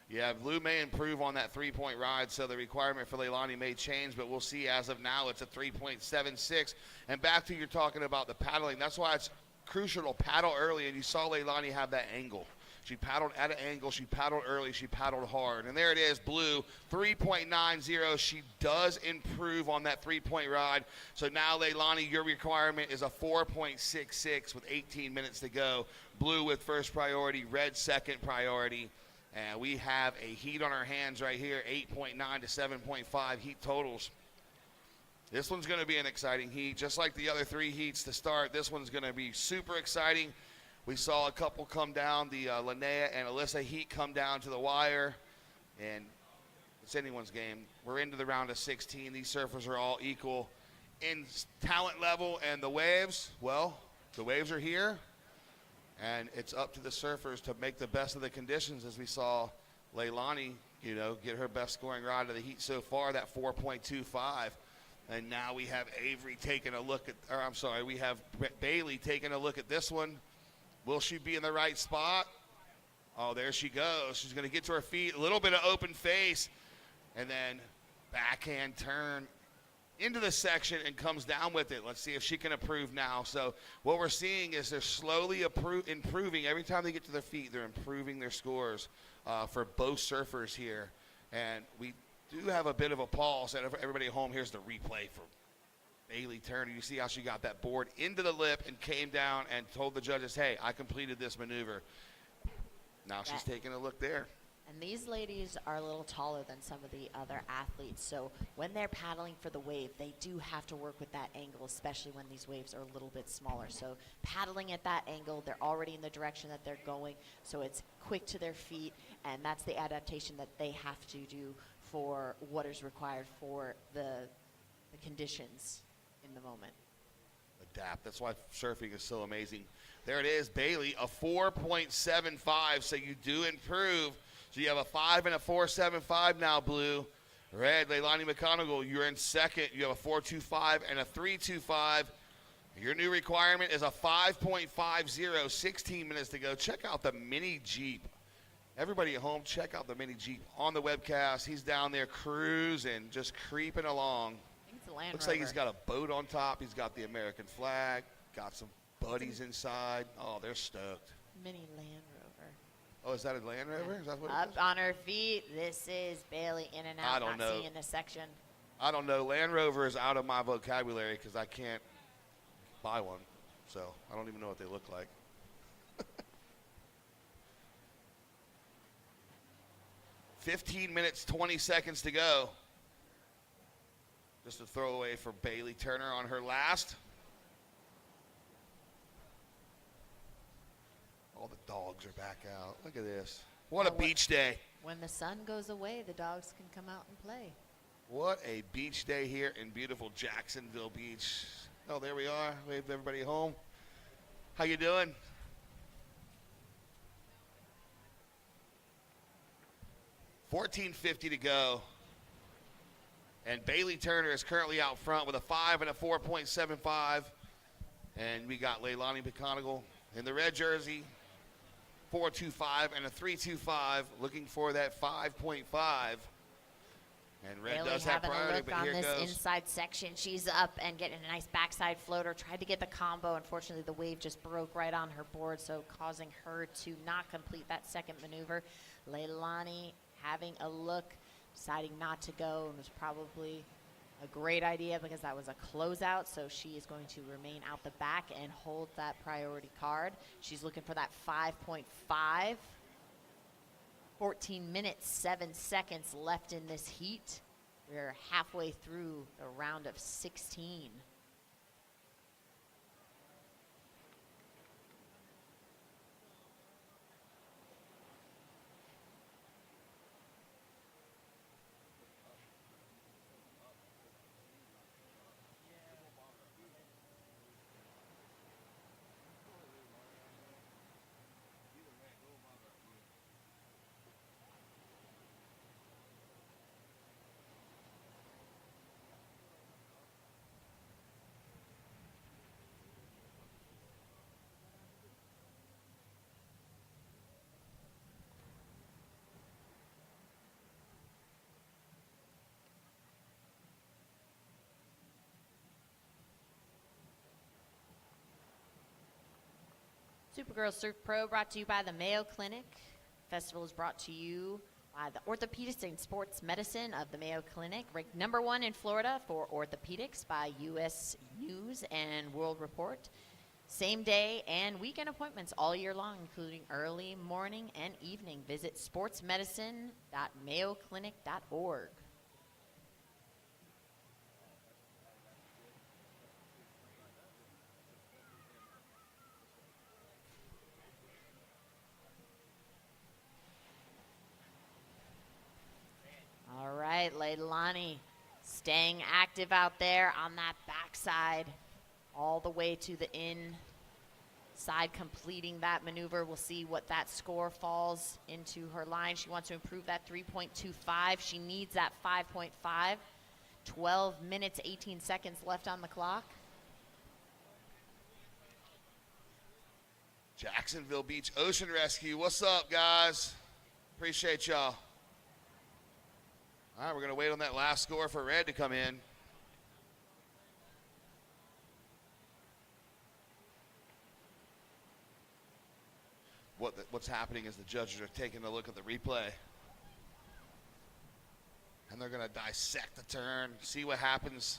S11: Yeah, Blue may improve on that three-point ride, so the requirement for Leilani may change, but we'll see. As of now, it's a 3.76. And back to you're talking about the paddling. That's why it's crucial to paddle early, and you saw Leilani have that angle. She paddled at an angle. She paddled early. She paddled hard. And there it is, Blue, 3.90. She does improve on that three-point ride. So now, Leilani, your requirement is a 4.66 with 18 minutes to go. Blue with first priority, red second priority. And we have a heat on our hands right here, 8.9 to 7.5 heat totals. This one's going to be an exciting heat. Just like the other three heats to start, this one's going to be super exciting. We saw a couple come down, the Linnea and Alyssa heat come down to the wire. And it's anyone's game. We're into the round of 16. These surfers are all equal in talent level. And the waves, well, the waves are here. And it's up to the surfers to make the best of the conditions, as we saw Leilani, get her best scoring ride of the heat so far, that 4.25. And now we have Avery taking a look at, we have Bailey taking a look at this one. Will she be in the right spot? Oh, there she goes. She's going to get to her feet, a little bit of open face, and then backhand turn into the section and comes down with it. Let's see if she can improve now. So what we're seeing is they're slowly improving. Every time they get to their feet, they're improving their scores for both surfers here. And we do have a bit of a pause. And everybody at home, here's the replay for Bailey Turner. You see how she got that board into the lip and came down and told the judges, hey, I completed this maneuver. Now she's taking a look there.
S4: And these ladies are a little taller than some of the other athletes, so when they're paddling for the wave, they do have to work with that angle, especially when these waves are a little bit smaller. So paddling at that angle, they're already in the direction that they're going, so it's quick to their feet, and that's the adaptation that they have to do for what is required for the conditions in the moment.
S11: Adapt. That's why surfing is so amazing. There it is, Bailey, a 4.75, so you do improve. So you have a 5 and a 4.75 now, Blue. Red, Leilani McConaughey, you're in second. You have a 4.25 and a 3.25. Your new requirement is a 5.50, 16 minutes to go. Check out the mini Jeep. Everybody at home, check out the mini Jeep on the webcast. He's down there cruising, just creeping along.
S4: I think it's a Land
S11: Looks
S4: Rover.
S11: like he's got a boat on top. He's got the American flag, got some buddies inside. Oh, they're stoked.
S4: Mini Land Rover.
S11: Oh, is that a Land Rover? Is that what
S4: Up
S11: it is?
S4: on her feet. This is Bailey in and out.
S11: I don't
S4: not
S11: know.
S4: seeing the section.
S11: I don't know. Land Rover is out of my vocabulary because I can't buy one. So I don't even know what they look like. 15 minutes, 20 seconds to go. Just a throwaway for Bailey Turner on her last. All the dogs are back out. Look at this. What a beach day.
S4: When the sun goes away, the dogs can come out and play.
S11: What a beach day here in beautiful Jacksonville Beach. Oh, there we are. Wave to everybody home. How you doing? 14:50 to go. And Bailey Turner is currently out front with a 5 and a 4.75. And we got Leilani McConaughey in the red jersey, 4.25 and a 3.25, looking for that 5.5. And red
S4: Bailey
S11: does have
S4: having a
S11: priority,
S4: look
S11: but
S4: on
S11: here it
S4: this
S11: goes.
S4: inside section. She's up and getting a nice backside floater. Tried to get the combo. Unfortunately, the wave just broke right on her board, so causing her to not complete that second maneuver. Leilani having a look, deciding not to go, and was probably a great idea because that was a closeout, so she is going to remain out the back and hold that priority card. She's looking for that 5.5. 14 minutes, 7 seconds left in this heat. We're halfway through the round of 16. Supergirl Surf Pro brought to you by the Mayo Clinic. Festival is brought to you by the Orthopedics and Sports Medicine of the Mayo Clinic, ranked #1 in Florida for orthopedics by U.S. News and World Report. Same day and weekend appointments all year long, including early morning and evening. Visit sportsmedicine.mayoclinic.org. All right, Leilani staying active out there on that backside, all the way to the inside, completing that maneuver. We'll see what that score falls into her line. She wants to improve that 3.25. She needs that 5.5. 12 minutes, 18 seconds left on the clock.
S11: Jacksonville Beach Ocean Rescue. What's up, guys? Appreciate y'all. All right, we're going to wait on that last score for red to come in. What's happening is the judges are taking a look at the replay. And they're going to dissect the turn, see what happens.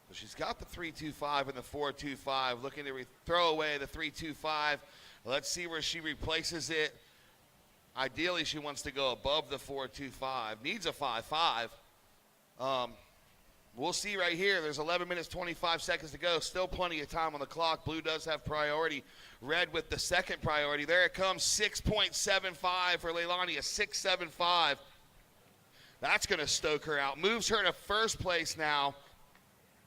S11: So she's got the 3.25 and the 4.25, looking to throw away the 3.25. Let's see where she replaces it. Ideally, she wants to go above the 4.25. Needs a 5.5. We'll see right here. There's 11 minutes, 25 seconds to go. Still plenty of time on the clock. Blue does have priority. Red with the second priority. There it comes, 6.75 for Leilani, a 6.75. That's going to stoke her out. Moves her to first place now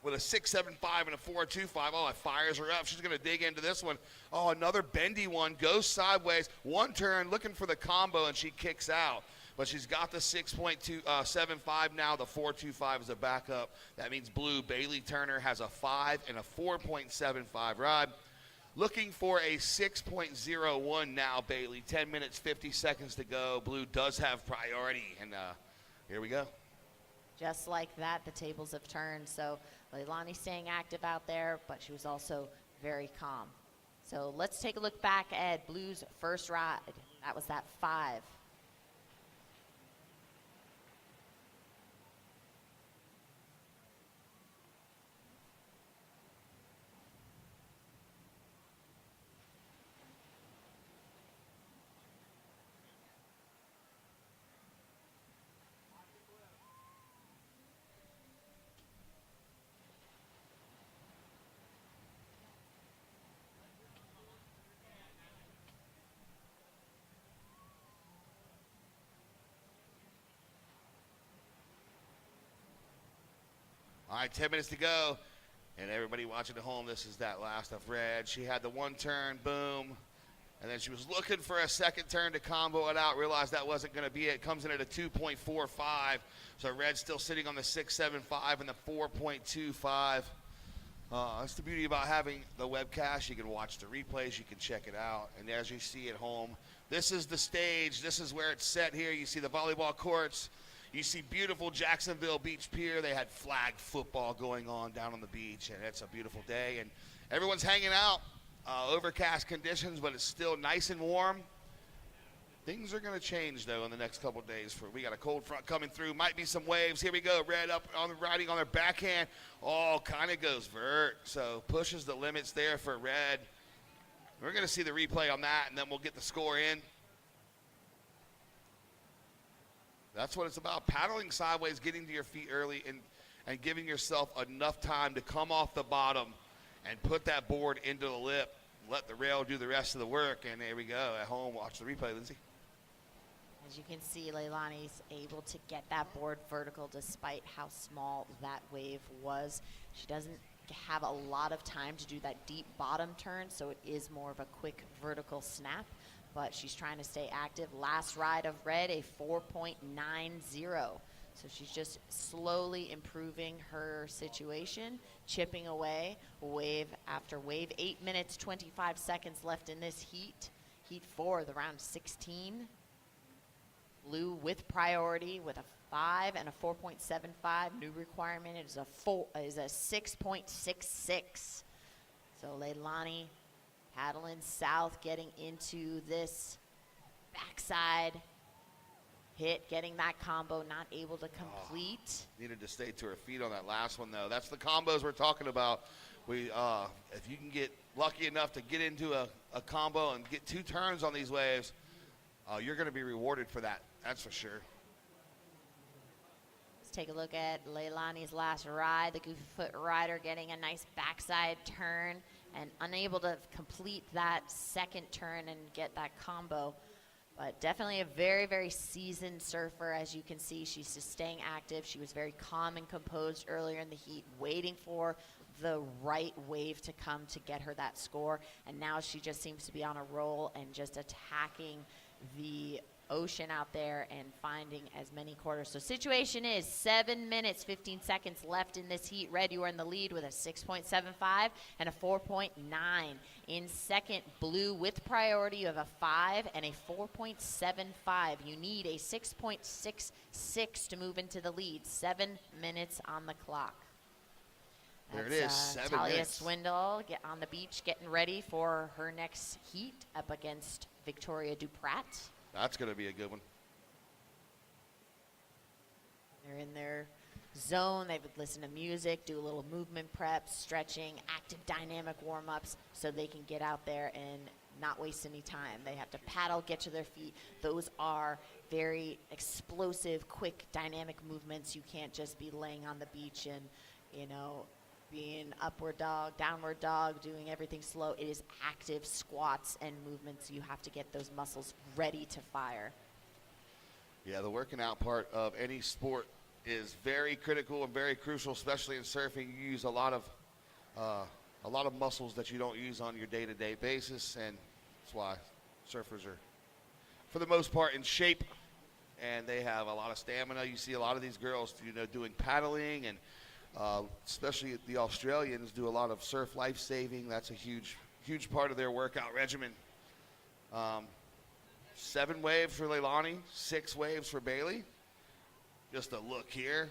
S11: with a 6.75 and a 4.25. Oh, it fires her up. She's going to dig into this one. Oh, another bendy one. Goes sideways. One turn, looking for the combo, and she kicks out. But she's got the 6.75 now. The 4.25 is a backup. That means Blue, Bailey Turner, has a 5 and a 4.75 ride. Looking for a 6.01 now, Bailey. 10 minutes, 50 seconds to go. Blue does have priority, and here we go.
S4: Just like that, the tables have turned. So Leilani staying active out there, but she was also very calm. So let's take a look back at Blue's first ride. That was that 5.
S11: All right, 10 minutes to go. And everybody watching at home, this is that last of red. She had the one turn, boom. And then she was looking for a second turn to combo it out, realized that wasn't going to be it. Comes in at a 2.45. So Red's still sitting on the 6.75 and the 4.25. That's the beauty about having the webcast. You can watch the replays. You can check it out. And as you see at home, this is the stage. This is where it's set here. You see the volleyball courts. You see beautiful Jacksonville Beach Pier. They had flag football going on down on the beach, and it's a beautiful day. And everyone's hanging out. Overcast conditions, but it's still nice and warm. Things are going to change, though, in the next couple of days. We got a cold front coming through. Might be some waves. Here we go. Red up on the riding on their backhand. Oh, kind of goes vert. So pushes the limits there for Red. We're going to see the replay on that, and then we'll get the score in. That's what it's about. Paddling sideways, getting to your feet early, and giving yourself enough time to come off the bottom and put that board into the lip. Let the rail do the rest of the work. And there we go. At home, watch the replay, Lindsay.
S4: As you can see, Leilani's able to get that board vertical despite how small that wave was. She doesn't have a lot of time to do that deep bottom turn, so it is more of a quick vertical snap, but she's trying to stay active. Last ride of Red, a 4.90. So she's just slowly improving her situation, chipping away wave after wave. 8 minutes, 25 seconds left in this heat. Heat 4, the round 16. Blue with priority with a 5 and a 4.75. New requirement is a 6.66. So Leilani paddling south, getting into this backside hit, getting that combo, not able to complete.
S11: Needed to stay to her feet on that last one, though. That's the combos we're talking about. If you can get lucky enough to get into a combo and get 2 turns on these waves, you're going to be rewarded for that. That's for sure.
S4: Let's take a look at Leilani's last ride. The goofy foot rider getting a nice backside turn and unable to complete that second turn and get that combo. But definitely a very, very seasoned surfer. As you can see, she's just staying active. She was very calm and composed earlier in the heat, waiting for the right wave to come to get her that score. And now she just seems to be on a roll and just attacking the ocean out there and finding as many quarters. So situation is 7 minutes, 15 seconds left in this heat. Red, you are in the lead with a 6.75 and a 4.9. In second, Blue with priority, you have a 5 and a 4.75. You need a 6.66 to move into the lead. 7 minutes on the clock.
S11: There it is, 7
S4: Talia
S11: minutes.
S4: Swindle on the beach getting ready for her next heat up against Victoria Duprat.
S11: That's going to be a good one.
S4: They're in their zone. They would listen to music, do a little movement prep, stretching, active dynamic warm-ups so they can get out there and not waste any time. They have to paddle, get to their feet. Those are very explosive, quick, dynamic movements. You can't just be laying on the beach and, being upward dog, downward dog, doing everything slow. It is active squats and movements. You have to get those muscles ready to fire.
S11: Yeah, the working out part of any sport is very critical and very crucial, especially in surfing. You use a lot of muscles that you don't use on your day-to-day basis, and that's why surfers are, for the most part, in shape, and they have a lot of stamina. You see a lot of these girls, doing paddling, and especially the Australians do a lot of surf life-saving. That's a huge, huge part of their workout regimen. 7 waves for Leilani, 6 waves for Bailey. Just a look here.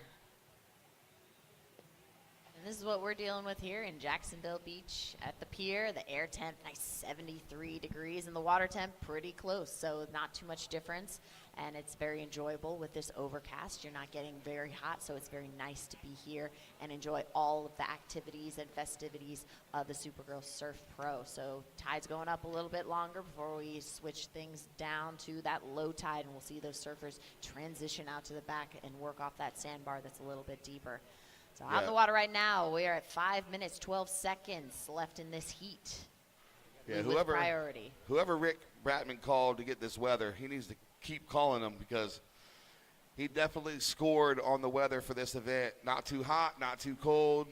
S4: And this is what we're dealing with here in Jacksonville Beach at the pier. The air temp, nice 73 degrees, and the water temp pretty close, so not too much difference. And it's very enjoyable with this overcast. You're not getting very hot, so it's very nice to be here and enjoy all of the activities and festivities of the Supergirl Surf Pro. So tide's going up a little bit longer before we switch things down to that low tide, and we'll see those surfers transition out to the back and work off that sandbar that's a little bit deeper. So out in the water right now, we are at 5 minutes, 12 seconds left in this heat.
S11: Yeah,
S4: with priority.
S11: Whoever Rick Bratman called to get this weather, he needs to keep calling them, because he definitely scored on the weather for this event. Not too hot, not too cold,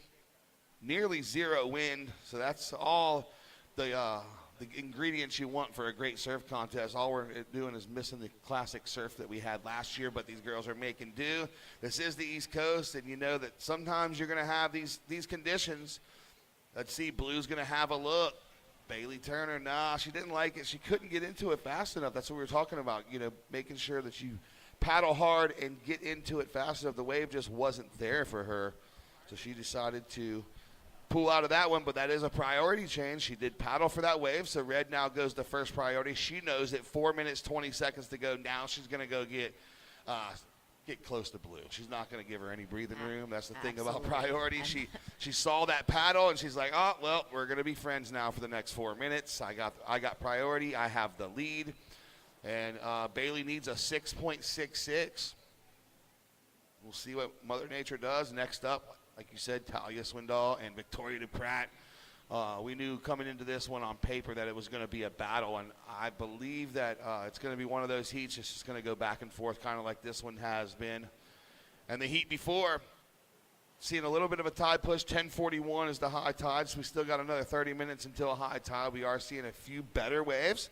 S11: nearly 0 wind. So that's all the the ingredients you want for a great surf contest. All we're doing is missing the classic surf that we had last year, but these girls are making do. This is the East Coast, and you know that sometimes you're going to have these conditions. Let's see, Blue's going to have a look. Bailey Turner, nah, she didn't like it. She couldn't get into it fast enough. That's what we were talking about, you know, making sure that you paddle hard and get into it fast enough. The wave just wasn't there for her, so she decided to pull out of that one, but that is a priority change. She did paddle for that wave, so red now goes to first priority. She knows that 4 minutes, 20 seconds to go. Now she's going to go get close to blue. She's not going to give her any breathing room. That's the thing about priority. She saw that paddle, and she's like, oh, well, we're going to be friends now for the next 4 minutes. I got priority. I have the lead. And Bailey needs a 6.66. We'll see what Mother Nature does. Next up, like you said, Talia Swindoll and Victoria DuPratt. We knew coming into this one on paper that it was going to be a battle, and I believe that it's going to be one of those heats. It's just going to go back and forth, kind of like this one has been. And the heat before, seeing a little bit of a tide push. 10:41 is the high tide, so we still got another 30 minutes until a high tide. We are seeing a few better waves.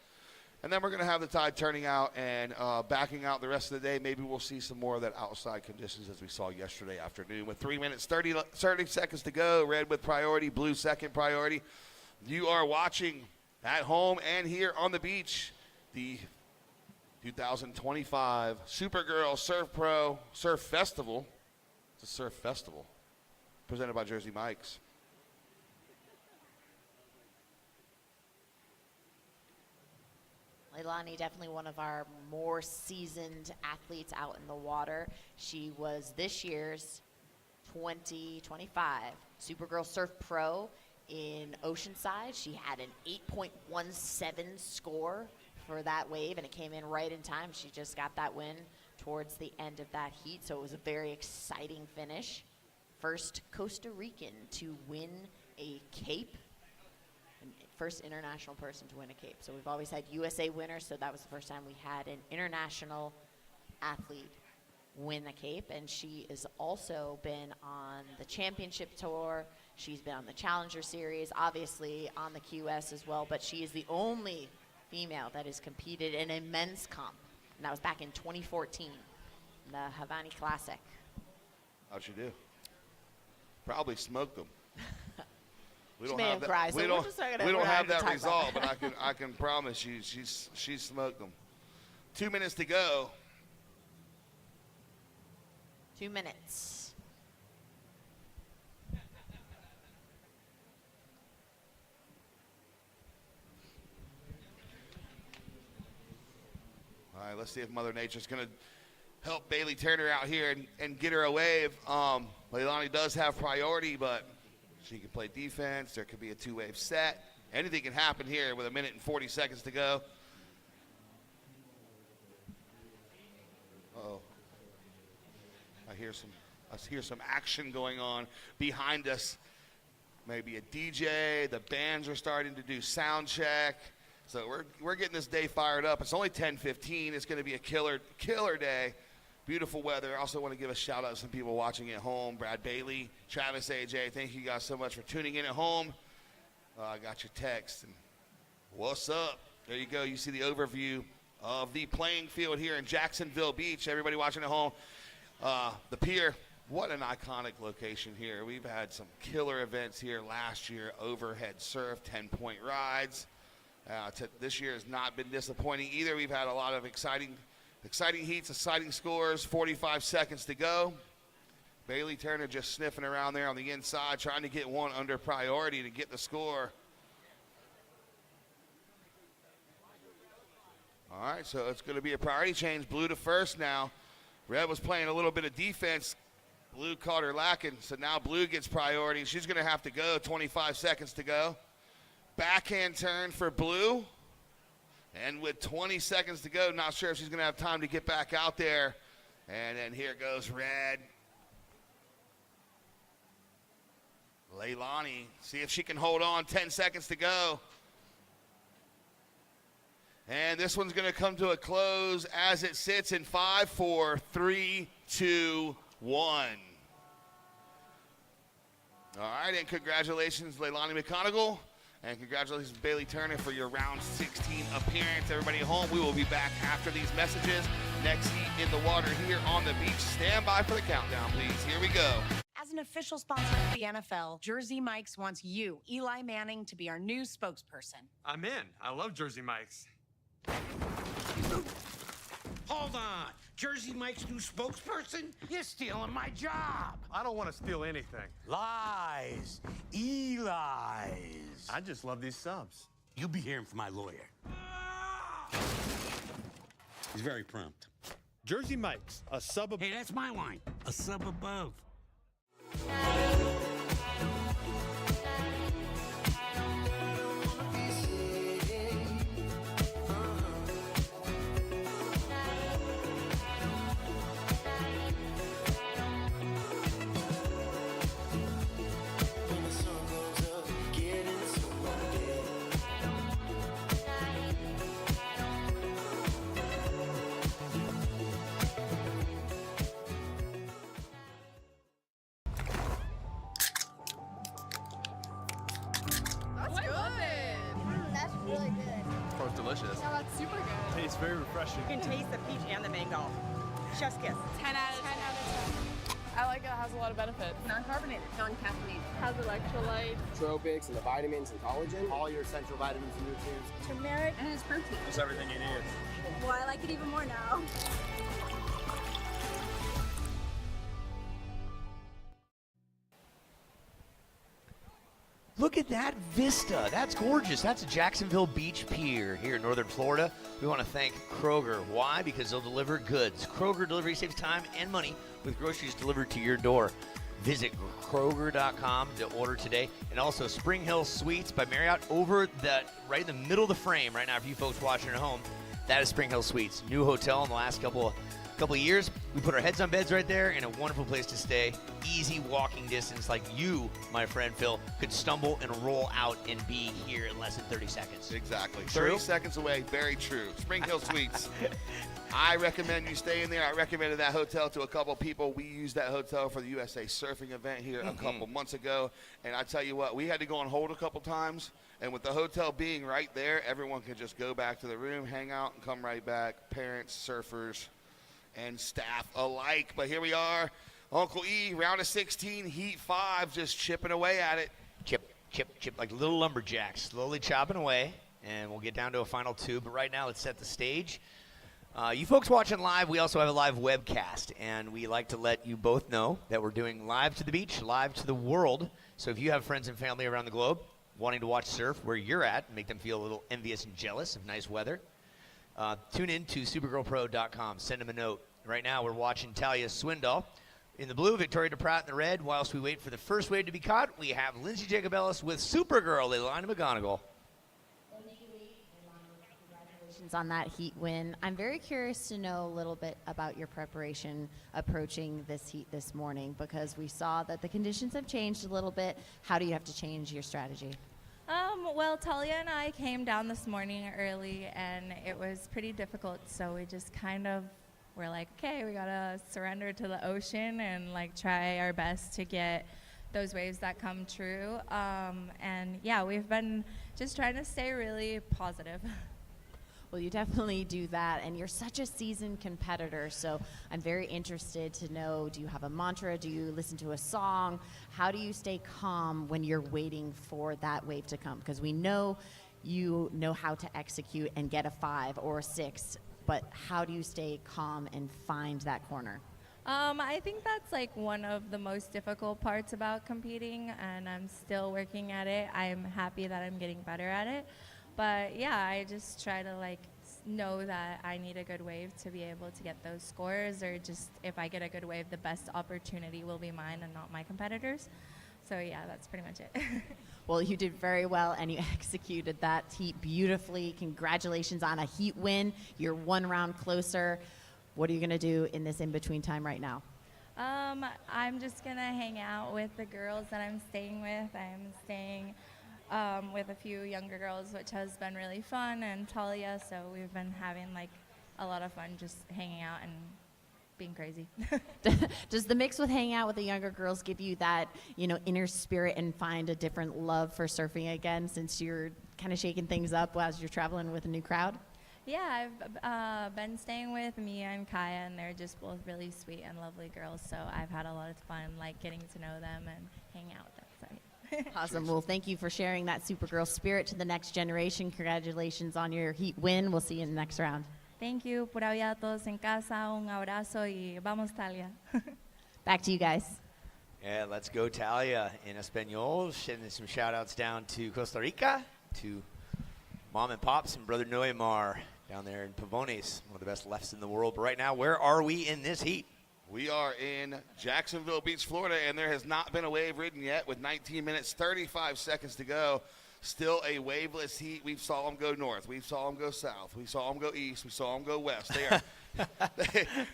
S11: And then we're going to have the tide turning out and backing out the rest of the day. Maybe we'll see some more of that outside conditions as we saw yesterday afternoon. With 3 minutes, 30 seconds to go, red with priority, blue second priority. You are watching at home and here on the beach the 2025 Supergirl Surf Pro Surf Festival. It's a surf festival presented by Jersey Mike's.
S4: Leilani, definitely one of our more seasoned athletes out in the water. She was this year's 2025 Supergirl Surf Pro in Oceanside. She had an 8.17 score for that wave, and it came in right in time. She just got that win towards the end of that heat, so it was a very exciting finish. First Costa Rican to win a Cape. First international person to win a Cape. So we've always had USA winners, so that was the first time we had an international athlete win the Cape. And she has also been on the championship tour. She's been on the Challenger Series, obviously on the QS as well, but she is the only female that has competed in a men's comp. And that was back in 2014, the Havani Classic.
S11: How'd she do? Probably smoked them. We don't
S4: have that.
S11: We don't have that result, but I can promise you, she smoked them. 2 minutes to go.
S4: 2 minutes.
S11: All right, let's see if Mother Nature's going to help Bailey Turner out here and get her a wave. Leilani does have priority, but she can play defense. There could be a two-wave set. Anything can happen here with 1 minute and 40 seconds to go. Uh-oh. I hear some action going on behind us. Maybe a DJ. The bands are starting to do sound check. So we're getting this day fired up. It's only 10:15. It's going to be a killer day. Beautiful weather. I also want to give a shout out to some people watching at home. Brad Bailey, Travis AJ, thank you guys so much for tuning in at home. I got your text. And what's up? There you go. You see the overview of the playing field here in Jacksonville Beach. Everybody watching at home. The pier, what an iconic location here. We've had some killer events here last year. Overhead surf, 10-point rides. This year has not been disappointing either. We've had a lot of exciting heats, exciting scores. 45 seconds to go. Bailey Turner just sniffing around there on the inside, trying to get one under priority to get the score. All right, so it's going to be a priority change. Blue to first now. Red was playing a little bit of defense. Blue caught her lacking, so now Blue gets priority. She's going to have to go. 25 seconds to go. Backhand turn for Blue. And with 20 seconds to go, not sure if she's going to have time to get back out there. And then here goes Red. Leilani, see if she can hold on. 10 seconds to go. And this one's going to come to a close as it sits in 5, 4, 3, 2, 1. All right, and congratulations, Leilani McConigal And congratulations, Bailey Turner, for your round 16 appearance. Everybody at home, we will be back after these messages. Next heat in the water here on the beach. Stand by for the countdown, please. Here we go.
S7: As an official sponsor of the NFL, Jersey Mike's wants you, Eli Manning, to be our new spokesperson.
S8: I'm in. I love Jersey Mike's.
S9: Hold on. Jersey Mike's new spokesperson? You're stealing my job.
S8: I don't want to steal anything.
S9: Lies. Eli's.
S8: I just love these subs.
S9: You'll be hearing from my lawyer. He's very prompt.
S8: Jersey Mike's, a sub above.
S9: Hey, that's my line. A sub above.
S17: Delicious.
S18: Oh, that's super good.
S17: Tastes very refreshing.
S19: You can taste the peach and the mango. Chef's kiss.
S18: 10 out of 10. I like it. It has a lot of benefits.
S19: Non-carbonated, non-caffeinated.
S18: Has electrolytes.
S17: Nootropics and the vitamins and collagen. All your essential vitamins and nutrients.
S19: Turmeric. And it's protein.
S17: Just everything you need.
S19: Well, I like it even more now.
S2: Look at that vista. That's gorgeous. That's a Jacksonville Beach Pier here in northern Florida. We want to thank Kroger. Why? Because they'll deliver goods. Kroger delivery saves time and money with groceries delivered to your door. Visit Kroger.com to order today. And also Spring Hill Suites by Marriott right in the middle of the frame right now for you folks watching at home. That is Spring Hill Suites. New hotel in the last couple of years. We put our heads on beds right there, and a wonderful place to stay. Easy walking distance, like you, my friend Phil, could stumble and roll out and be here in less than 30 seconds.
S11: Exactly.
S2: True?
S11: 30 seconds away. Very true. Spring Hill Suites. I recommend you stay in there. I recommended that hotel to a couple people. We used that hotel for the USA Surfing event here a couple months ago. And I tell you what, we had to go on hold a couple times. And with the hotel being right there, everyone can just go back to the room, hang out, and come right back. Parents, surfers, and staff alike. But here we are, Uncle E, round of 16, heat 5, just chipping away at it.
S2: Chip, like little lumberjacks, slowly chopping away, and we'll get down to a final 2. But right now, let's set the stage. You folks watching live, we also have a live webcast, and we like to let you both know that we're doing live to the beach, live to the world. So if you have friends and family around the globe wanting to watch surf where you're at, make them feel a little envious and jealous of nice weather, tune in to supergirlpro.com. Send them a note. Right now, we're watching Talia Swindoll in the blue, Victoria DePratt in the red. Whilst we wait for the first wave to be caught, we have Lindsay Jacobellis with Supergirl, Leilani McGonigal.
S4: Congratulations on that heat win. I'm very curious to know a little bit about your preparation approaching this heat this morning, because we saw that the conditions have changed a little bit. How do you have to change your strategy?
S12: Well, Talia and I came down this morning early, and it was pretty difficult, so we just we're like, okay, we gotta surrender to the ocean and try our best to get those waves that come true. And yeah, we've been just trying to stay really positive.
S4: Well, you definitely do that, and you're such a seasoned competitor, so I'm very interested to know, do you have a mantra? Do you listen to a song? How do you stay calm when you're waiting for that wave to come? Because we know you know how to execute and get a 5 or a 6, but how do you stay calm and find that corner?
S12: I think that's one of the most difficult parts about competing, and I'm still working at it. I'm happy that I'm getting better at it. But yeah, I just try to know that I need a good wave to be able to get those scores, or just if I get a good wave, the best opportunity will be mine and not my competitors. So yeah, that's pretty much it.
S4: Well, you did very well, and you executed that heat beautifully. Congratulations on a heat win. You're 1 round closer. What are you going to do in this in-between time right now?
S12: I'm just going to hang out with the girls that I'm staying with. I'm staying with a few younger girls, which has been really fun, and Talia, so we've been having a lot of fun just hanging out and
S20: being crazy.
S4: Does the mix with hanging out with the younger girls give you that, inner spirit and find a different love for surfing again since you're kind of shaking things up as you're traveling with a new crowd?
S20: Yeah, I've been staying with Mia and Kaya, and they're just both really sweet and lovely girls. So I've had a lot of fun, getting to know them and hanging out with them. So.
S4: Awesome. Well, thank you for sharing that Supergirl spirit to the next generation. Congratulations on your heat win. We'll see you in the next round.
S20: Thank you. Por allá todos en casa, un abrazo y vamos, Talia.
S4: Back to you guys.
S2: Yeah, let's go, Talia, in Espanol. Sending some shout-outs down to Costa Rica, to Mom and Pops and Brother Neymar down there in Pavones, one of the best lefts in the world. But right now, where are we in this heat?
S11: We are in Jacksonville Beach, Florida, and there has not been a wave ridden yet with 19 minutes, 35 seconds to go. Still a waveless heat. We saw them go north. We saw them go south. We saw them go east. We saw them go west. They are,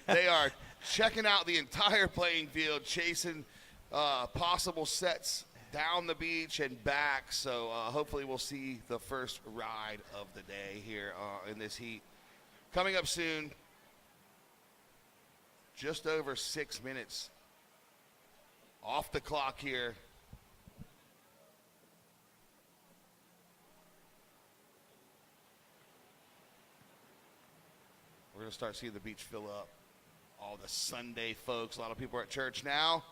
S11: they are checking out the entire playing field, chasing possible sets down the beach and back. So hopefully we'll see the first ride of the day here in this heat. Coming up soon, just over 6 minutes off the clock here. We're going to start seeing the beach fill up. All the Sunday folks, a lot of people are at church now.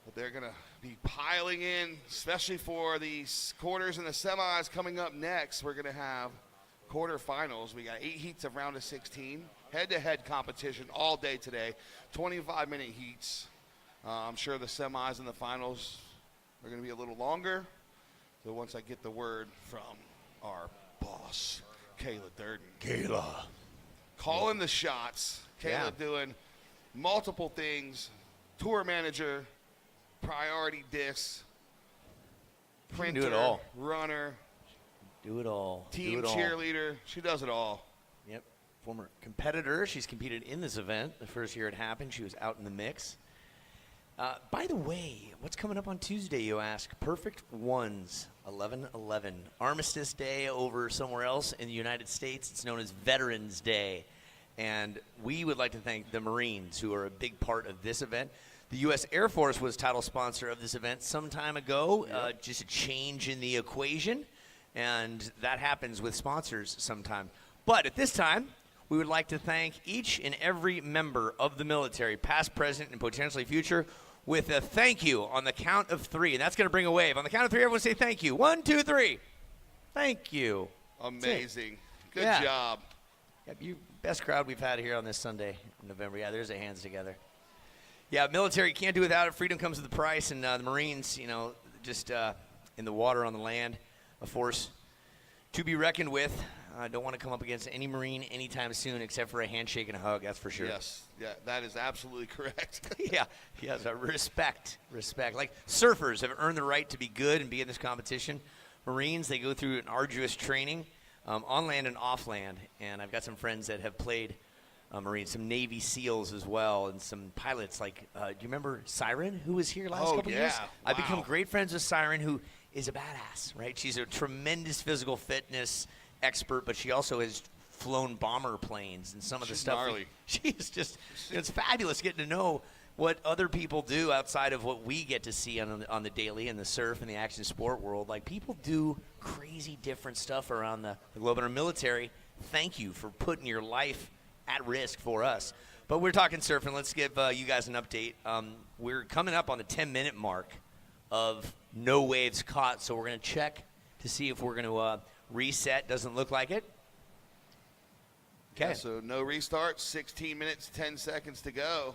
S11: But they're going to be piling in, especially for the quarters and the semis coming up next. We're going to have quarterfinals. We got 8 heats of round of 16. Head-to-head competition all day today. 25-minute heats. I'm sure the semis and the finals are going to be a little longer. So once I get the word from our boss, Kayla Durden.
S2: Kayla.
S11: Calling the shots. Kayla doing multiple things. Tour manager, priority discs, printer,
S2: do it all.
S11: runner.
S2: Do it all.
S11: Team
S2: Do it all.
S11: cheerleader. She does it all.
S2: Yep. Former competitor. She's competed in this event. The first year it happened, she was out in the mix. By the way, what's coming up on Tuesday, you ask? Perfect Ones, 11/11. Armistice Day over somewhere else in the United States. It's known as Veterans Day. And we would like to thank the Marines, who are a big part of this event. The U.S. Air Force was title sponsor of this event some time ago. Just a change in the equation. And that happens with sponsors sometime. But at this time, we would like to thank each and every member of the military, past, present, and potentially future, with a thank you on the count of 3. And that's going to bring a wave. On the count of 3, everyone say thank you. 1, 2, 3. Thank you.
S11: Amazing. Good
S2: Yeah.
S11: job.
S2: Yep, you best crowd we've had here on this Sunday in November. Yeah, there's the hands together. Yeah, military can't do without it. Freedom comes with the price. And the Marines, just in the water, on the land, a force to be reckoned with. I don't want to come up against any Marine anytime soon except for a handshake and a hug, that's for sure.
S11: Yes, yeah, that is absolutely correct.
S2: Yeah, yes, respect. Like surfers have earned the right to be good and be in this competition. Marines, they go through an arduous training on land and off land. And I've got some friends that have played Marines, some Navy SEALs as well, and some pilots. Like, do you remember Siren, who was here last couple years? I've become great friends with Siren, who is a badass, right? She's a tremendous physical fitness expert, but she also has flown bomber planes and some of the stuff.
S11: Gnarly.
S2: She's just, it's fabulous getting to know what other people do outside of what we get to see on the daily in the surf and the action sport world. Like, people do crazy different stuff around the globe. And our military, thank you for putting your life at risk for us. But we're talking surfing. Let's give you guys an update. We're coming up on the 10-minute mark of no waves caught, so we're going to check to see if we're going to reset. Doesn't look like it. Okay.
S11: Yeah, so no restart, 16 minutes, 10 seconds to go.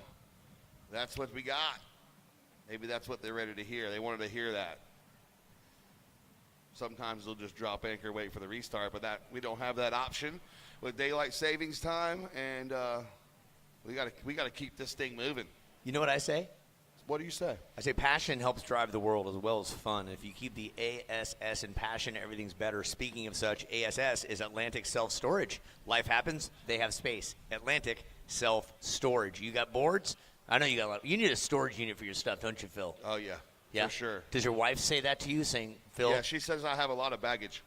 S11: That's what we got. Maybe that's what they're ready to hear. They wanted to hear that. Sometimes they'll just drop anchor, wait for the restart, but that we don't have that option with daylight savings time, and we got to keep this thing moving.
S2: You know what I say?
S11: What do you say?
S2: I say passion helps drive the world as well as fun. If you keep the ASS in passion, everything's better. Speaking of such, ASS is Atlantic Self-Storage. Life happens, they have space. Atlantic Self-Storage. You got boards? I know you got a lot. You need a storage unit for your stuff, don't you, Phil?
S11: Oh, yeah.
S2: Yeah?
S11: For sure.
S2: Does your wife say that to you, saying, Phil?
S11: Yeah, she says I have a lot of baggage.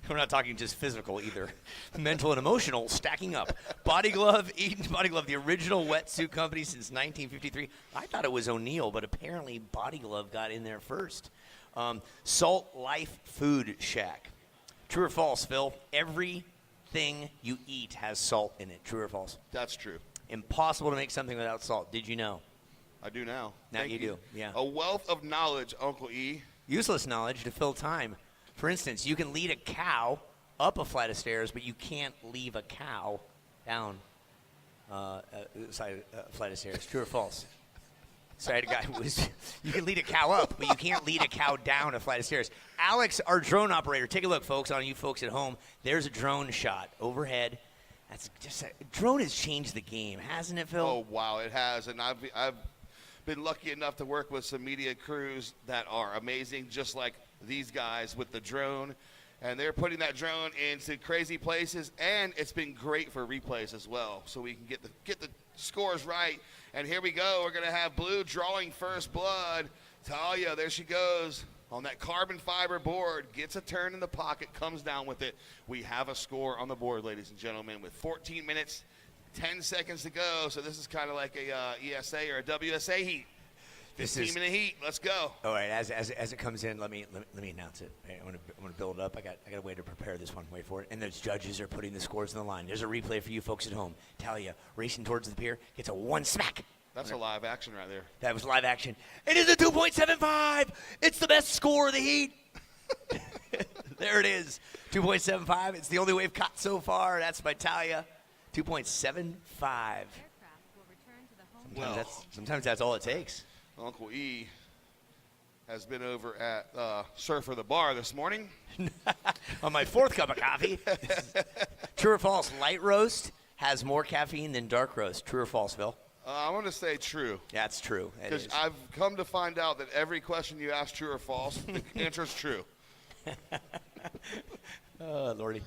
S2: We're not talking just physical either. Mental and emotional stacking up. Body Glove, Eaton Body Glove, the original wetsuit company since 1953. I thought it was O'Neill, but apparently Body Glove got in there first. Salt Life Food Shack. True or false, Phil? Everything you eat has salt in it. True or false?
S11: That's true.
S2: Impossible to make something without salt. Did you know?
S11: I do now.
S2: Now
S11: Thank
S2: you do, yeah.
S11: A wealth of knowledge, Uncle E.
S2: Useless knowledge to fill time. For instance, you can lead a cow up a flight of stairs, but you can't leave a cow down a flight of stairs. True or false? Sorry, the guy was. You can lead a cow up, but you can't lead a cow down a flight of stairs. Alex, our drone operator, take a look, folks, on you folks at home. There's a drone shot overhead. That's just drone has changed the game, hasn't it, Phil?
S11: Oh wow, it has, and I've been lucky enough to work with some media crews that are amazing, just like these guys with the drone, and they're putting that drone into crazy places, and it's been great for replays as well, so we can get the scores right. And here we go. We're going to have Blue drawing first blood. Talia, there she goes on that carbon fiber board, gets a turn in the pocket, comes down with it. We have a score on the board, ladies and gentlemen, with 14 minutes, 10 seconds to go. So this is kind of like a ESA or a WSA heat. This team in the heat. Let's go.
S2: All right, as it comes in, let me announce it. I want to build it up. I got a way to prepare this one. Wait for it. And those judges are putting the scores on the line. There's a replay for you folks at home. Talia racing towards the pier, gets a one smack.
S11: That's a live action right there.
S2: That was live action. It is a 2.75. It's the best score of the heat. There it is. 2.75. It's the only wave caught so far. That's by Talia. 2.75. Sometimes that's all it takes.
S11: Uncle E has been over at Surfer the Bar this morning.
S2: On my fourth cup of coffee. True or false? Light roast has more caffeine than dark roast. True or false, Phil?
S11: I want to say true.
S2: That's true.
S11: Because I've come to find out that every question you ask, true or false, the answer is true.
S2: Oh, Lordy.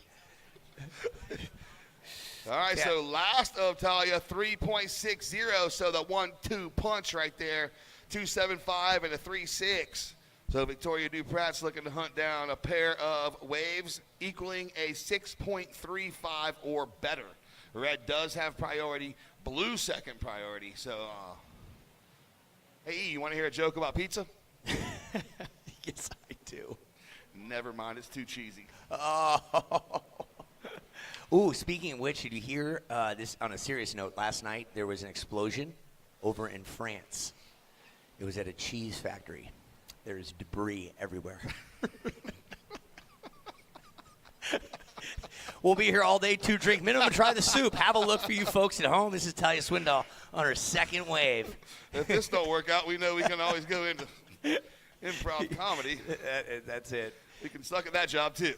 S11: All right,
S2: Yeah.
S11: so last of Talia, 3.60. So the 1-2 punch right there, 2.75 and a 3.6. So Victoria Duprat's looking to hunt down a pair of waves equaling a 6.35 or better. Red does have priority, blue second priority. So, hey, E, you want to hear a joke about pizza?
S2: Yes, I do.
S11: Never mind, it's too cheesy.
S2: Oh. Ooh, speaking of which, did you hear this on a serious note? Last night there was an explosion over in France. It was at a cheese factory. There's debris everywhere. We'll be here all day to drink minimum, try the soup. Have a look for you folks at home. This is Talia Swindoll on her second wave.
S11: If this don't work out, we know we can always go into improv comedy.
S2: That's it.
S11: We can suck at that job, too.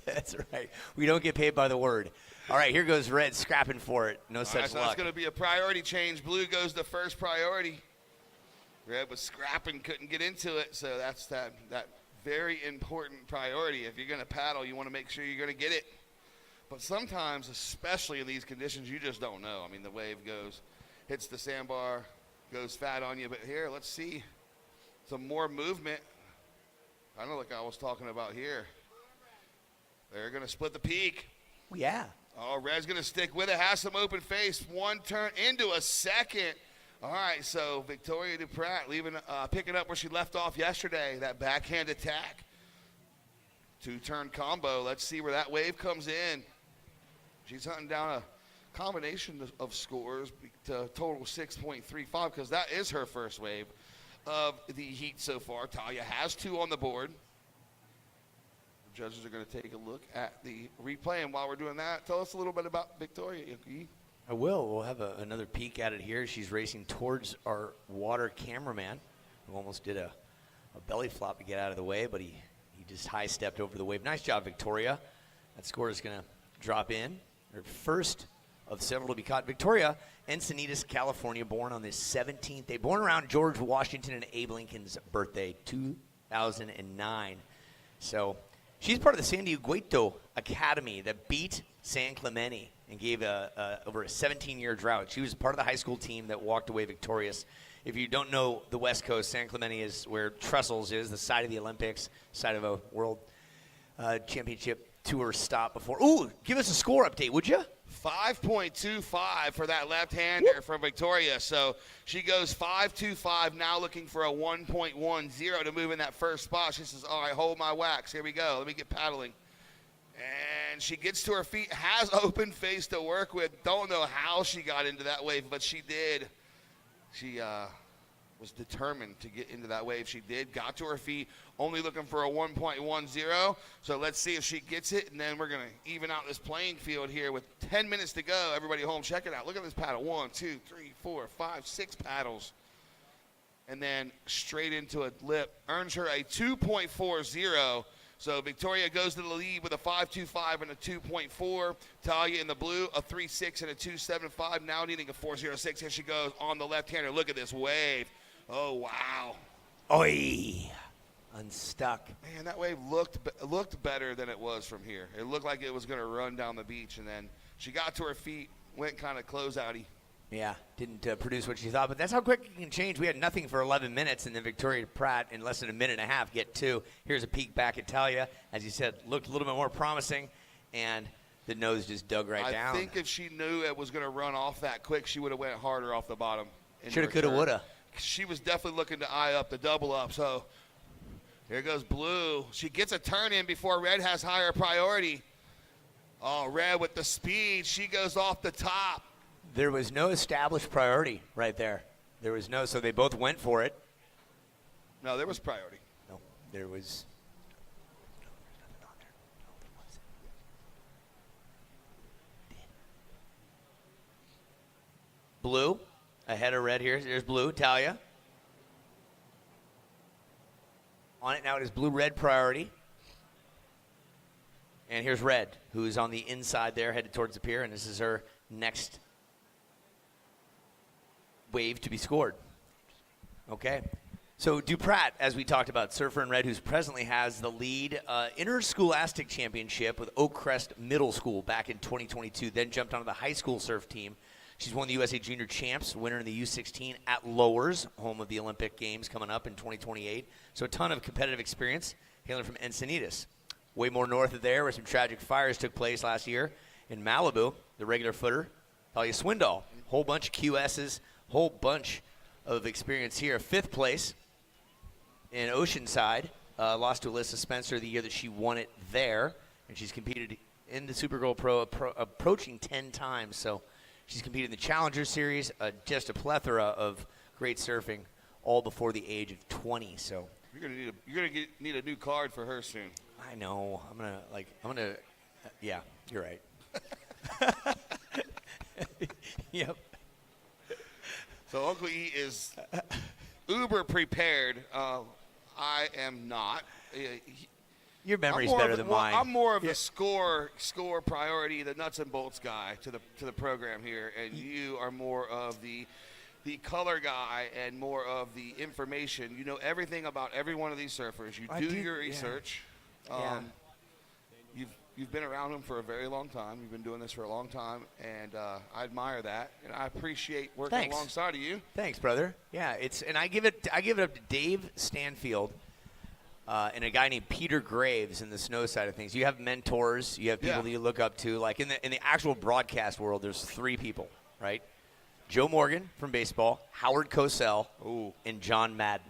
S2: That's right. We don't get paid by the word. All right, here goes Red scrapping for it. No
S11: All
S2: such
S11: right, so
S2: luck.
S11: that's going to be a priority change. Blue goes to first priority. Red was scrapping, couldn't get into it, so that's that very important priority. If you're going to paddle, you want to make sure you're going to get it. But sometimes, especially in these conditions, you just don't know. I mean, the wave hits the sandbar, goes fat on you. But here, let's see some more movement. Kind of like I was talking about here. They're going to split the peak.
S2: Yeah.
S11: Oh, Red's going to stick with it. Has some open face. One turn into a second. All right, so Victoria Duprat picking up where she left off yesterday, that backhand attack. Two-turn combo. Let's see where that wave comes in. She's hunting down a combination of scores to total 6.35 because that is her first wave of the heat so far. Talia has 2 on the board. The judges are going to take a look at the replay, and while we're doing that, tell us a little bit about Victoria.
S2: I will. We'll have another peek at it here. She's racing towards our water cameraman, who almost did a belly flop to get out of the way, but he just high-stepped over the wave. Nice job, Victoria. That score is going to drop in. Her first of several to be caught. Victoria, Encinitas, California, born on the 17th day. Born around George Washington and Abe Lincoln's birthday, 2009. So she's part of the San Diego Academy that beat San Clemente and gave over a 17-year drought. She was part of the high school team that walked away victorious. If you don't know the West Coast, San Clemente is where Trestles is, the site of the Olympics, site of a World championship tour stop before. Ooh, give us a score update, would you?
S11: 5.25 for that left-hander from Victoria. So she goes 5.25, now looking for a 1.10 to move in that first spot. She says, all right, hold my wax. Here we go. Let me get paddling. And she gets to her feet, has open face to work with. Don't know how she got into that wave, but she did. She was determined to get into that wave. She did, got to her feet, only looking for a 1.10. So let's see if she gets it, and then we're going to even out this playing field here with 10 minutes to go. Everybody home, check it out. Look at this paddle. 1, 2, 3, 4, 5, 6 paddles. And then straight into a lip. Earns her a 2.40. So Victoria goes to the lead with a 5.25 and a 2.4. Talia in the blue, a 3.6 and a 2.75. Now needing a 4.06. Here she goes on the left-hander. Look at this wave. Oh, wow.
S2: Oi. Unstuck.
S11: Man, that wave looked better than it was from here. It looked like it was going to run down the beach, and then she got to her feet, went kind of closeouty.
S2: Yeah, didn't produce what she thought, but that's how quick it can change. We had nothing for 11 minutes, and then Victoria Pratt in less than a minute and a half get 2. Here's a peek back at Talia. As you said, looked a little bit more promising, and the nose just dug right down.
S11: I think if she knew it was going to run off that quick, she would have went harder off the bottom.
S2: Shoulda, coulda, woulda.
S11: She was definitely looking to eye up the double up, so here goes Blue. She gets a turn in before Red has higher priority. Oh, Red with the speed. She goes off the top.
S2: There was no established priority right there. There was no, so they both went for it.
S11: No, there was priority.
S2: No, there was. Blue ahead of Red here. There's Blue, Talia. On it now, it is Blue-Red priority. And here's Red, who is on the inside there, headed towards the pier, and this is her next wave to be scored. Okay. So Duprat, as we talked about, surfer in red, who presently has the lead interscholastic championship with Oak Crest Middle School back in 2022, then jumped onto the high school surf team. She's won the USA Junior Champs, winner in the U16 at Lowers, home of the Olympic Games coming up in 2028. So a ton of competitive experience, hailing from Encinitas. Way more north of there, where some tragic fires took place last year in Malibu, the regular footer, Talia Swindoll. Whole bunch of QSs, whole bunch of experience here. 5th place in Oceanside. Lost to Alyssa Spencer the year that she won it there. And she's competed in the Supergirl Pro approaching 10 times. So she's competed in the Challenger Series, just a plethora of great surfing, all before the age of 20. So
S11: you're gonna need a new card for her soon.
S2: I know. Yeah, you're right. Yep.
S11: So Uncle E is uber prepared. I am not.
S2: Your memory's better than mine.
S11: I'm more of the score priority, the nuts and bolts guy to the program here, and you are more of the color guy and more of the information. You know everything about every one of these surfers. You do your research.
S2: Yeah.
S11: You've been around them for a very long time. You've been doing this for a long time, and I admire that, and I appreciate working alongside of you.
S2: Thanks, brother. Yeah, and I give it up to Dave Stanfield and a guy named Peter Graves in the snow side of things. You have mentors. You have people that you look up to. Like in the actual broadcast world, there's 3 people, right? Joe Morgan from baseball, Howard Cosell, and John Madden.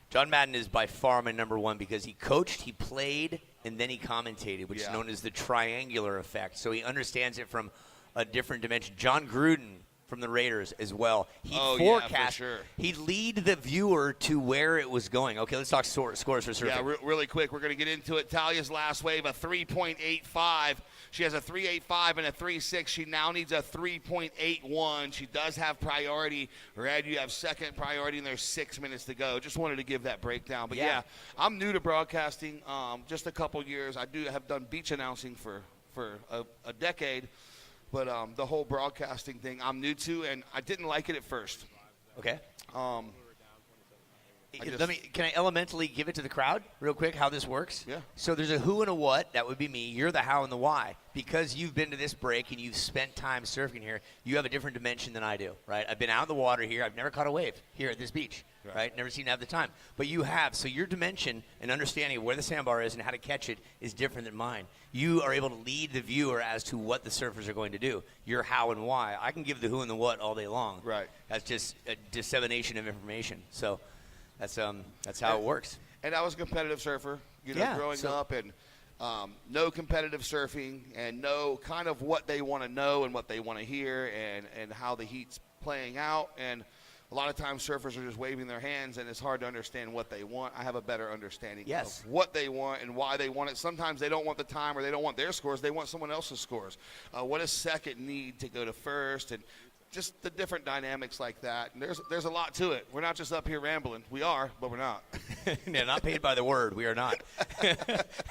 S2: John Madden is by far my number 1 because he coached, he played, and then he commentated, which is known as the triangular effect. So he understands it from a different dimension. John Gruden from the Raiders as well. He'd forecast.
S11: Yeah, for sure.
S2: He'd lead the viewer to where it was going. Okay, let's talk scores for surfing.
S11: Yeah, really quick. We're going to get into it. Talia's last wave, a 3.85. She has a 3.85 and a 3.6. She now needs a 3.81. She does have priority. Red, you have second priority, and there's 6 minutes to go. Just wanted to give that breakdown. But, yeah I'm new to broadcasting, just a couple years. I have done beach announcing for a decade. But the whole broadcasting thing I'm new to, and I didn't like it at first.
S2: Okay. Can I elementally give it to the crowd real quick how this works?
S11: Yeah.
S2: So there's a who and a what. That would be me. You're the how and the why. Because you've been to this break and you've spent time surfing here, you have a different dimension than I do, right? I've been out in the water here. I've never caught a wave here at this beach, right? Never seen to have the time. But you have. So your dimension and understanding of where the sandbar is and how to catch it is different than mine. You are able to lead the viewer as to what the surfers are going to do. Your how and why. I can give the who and the what all day long.
S11: Right.
S2: That's just a dissemination of information. So that's how it works.
S11: And I was a competitive surfer, growing up, and no competitive surfing, and know kind of what they want to know and what they want to hear, and how the heat's playing out. And a lot of times surfers are just waving their hands, and it's hard to understand what they want. I have a better understanding of what they want and why they want it. Sometimes they don't want the time, or they don't want their scores. They want someone else's scores. What does second need to go to first? And just the different dynamics like that. And there's a lot to it. We're not just up here rambling. We are, but we're not.
S2: Yeah, not paid by the word. We are not.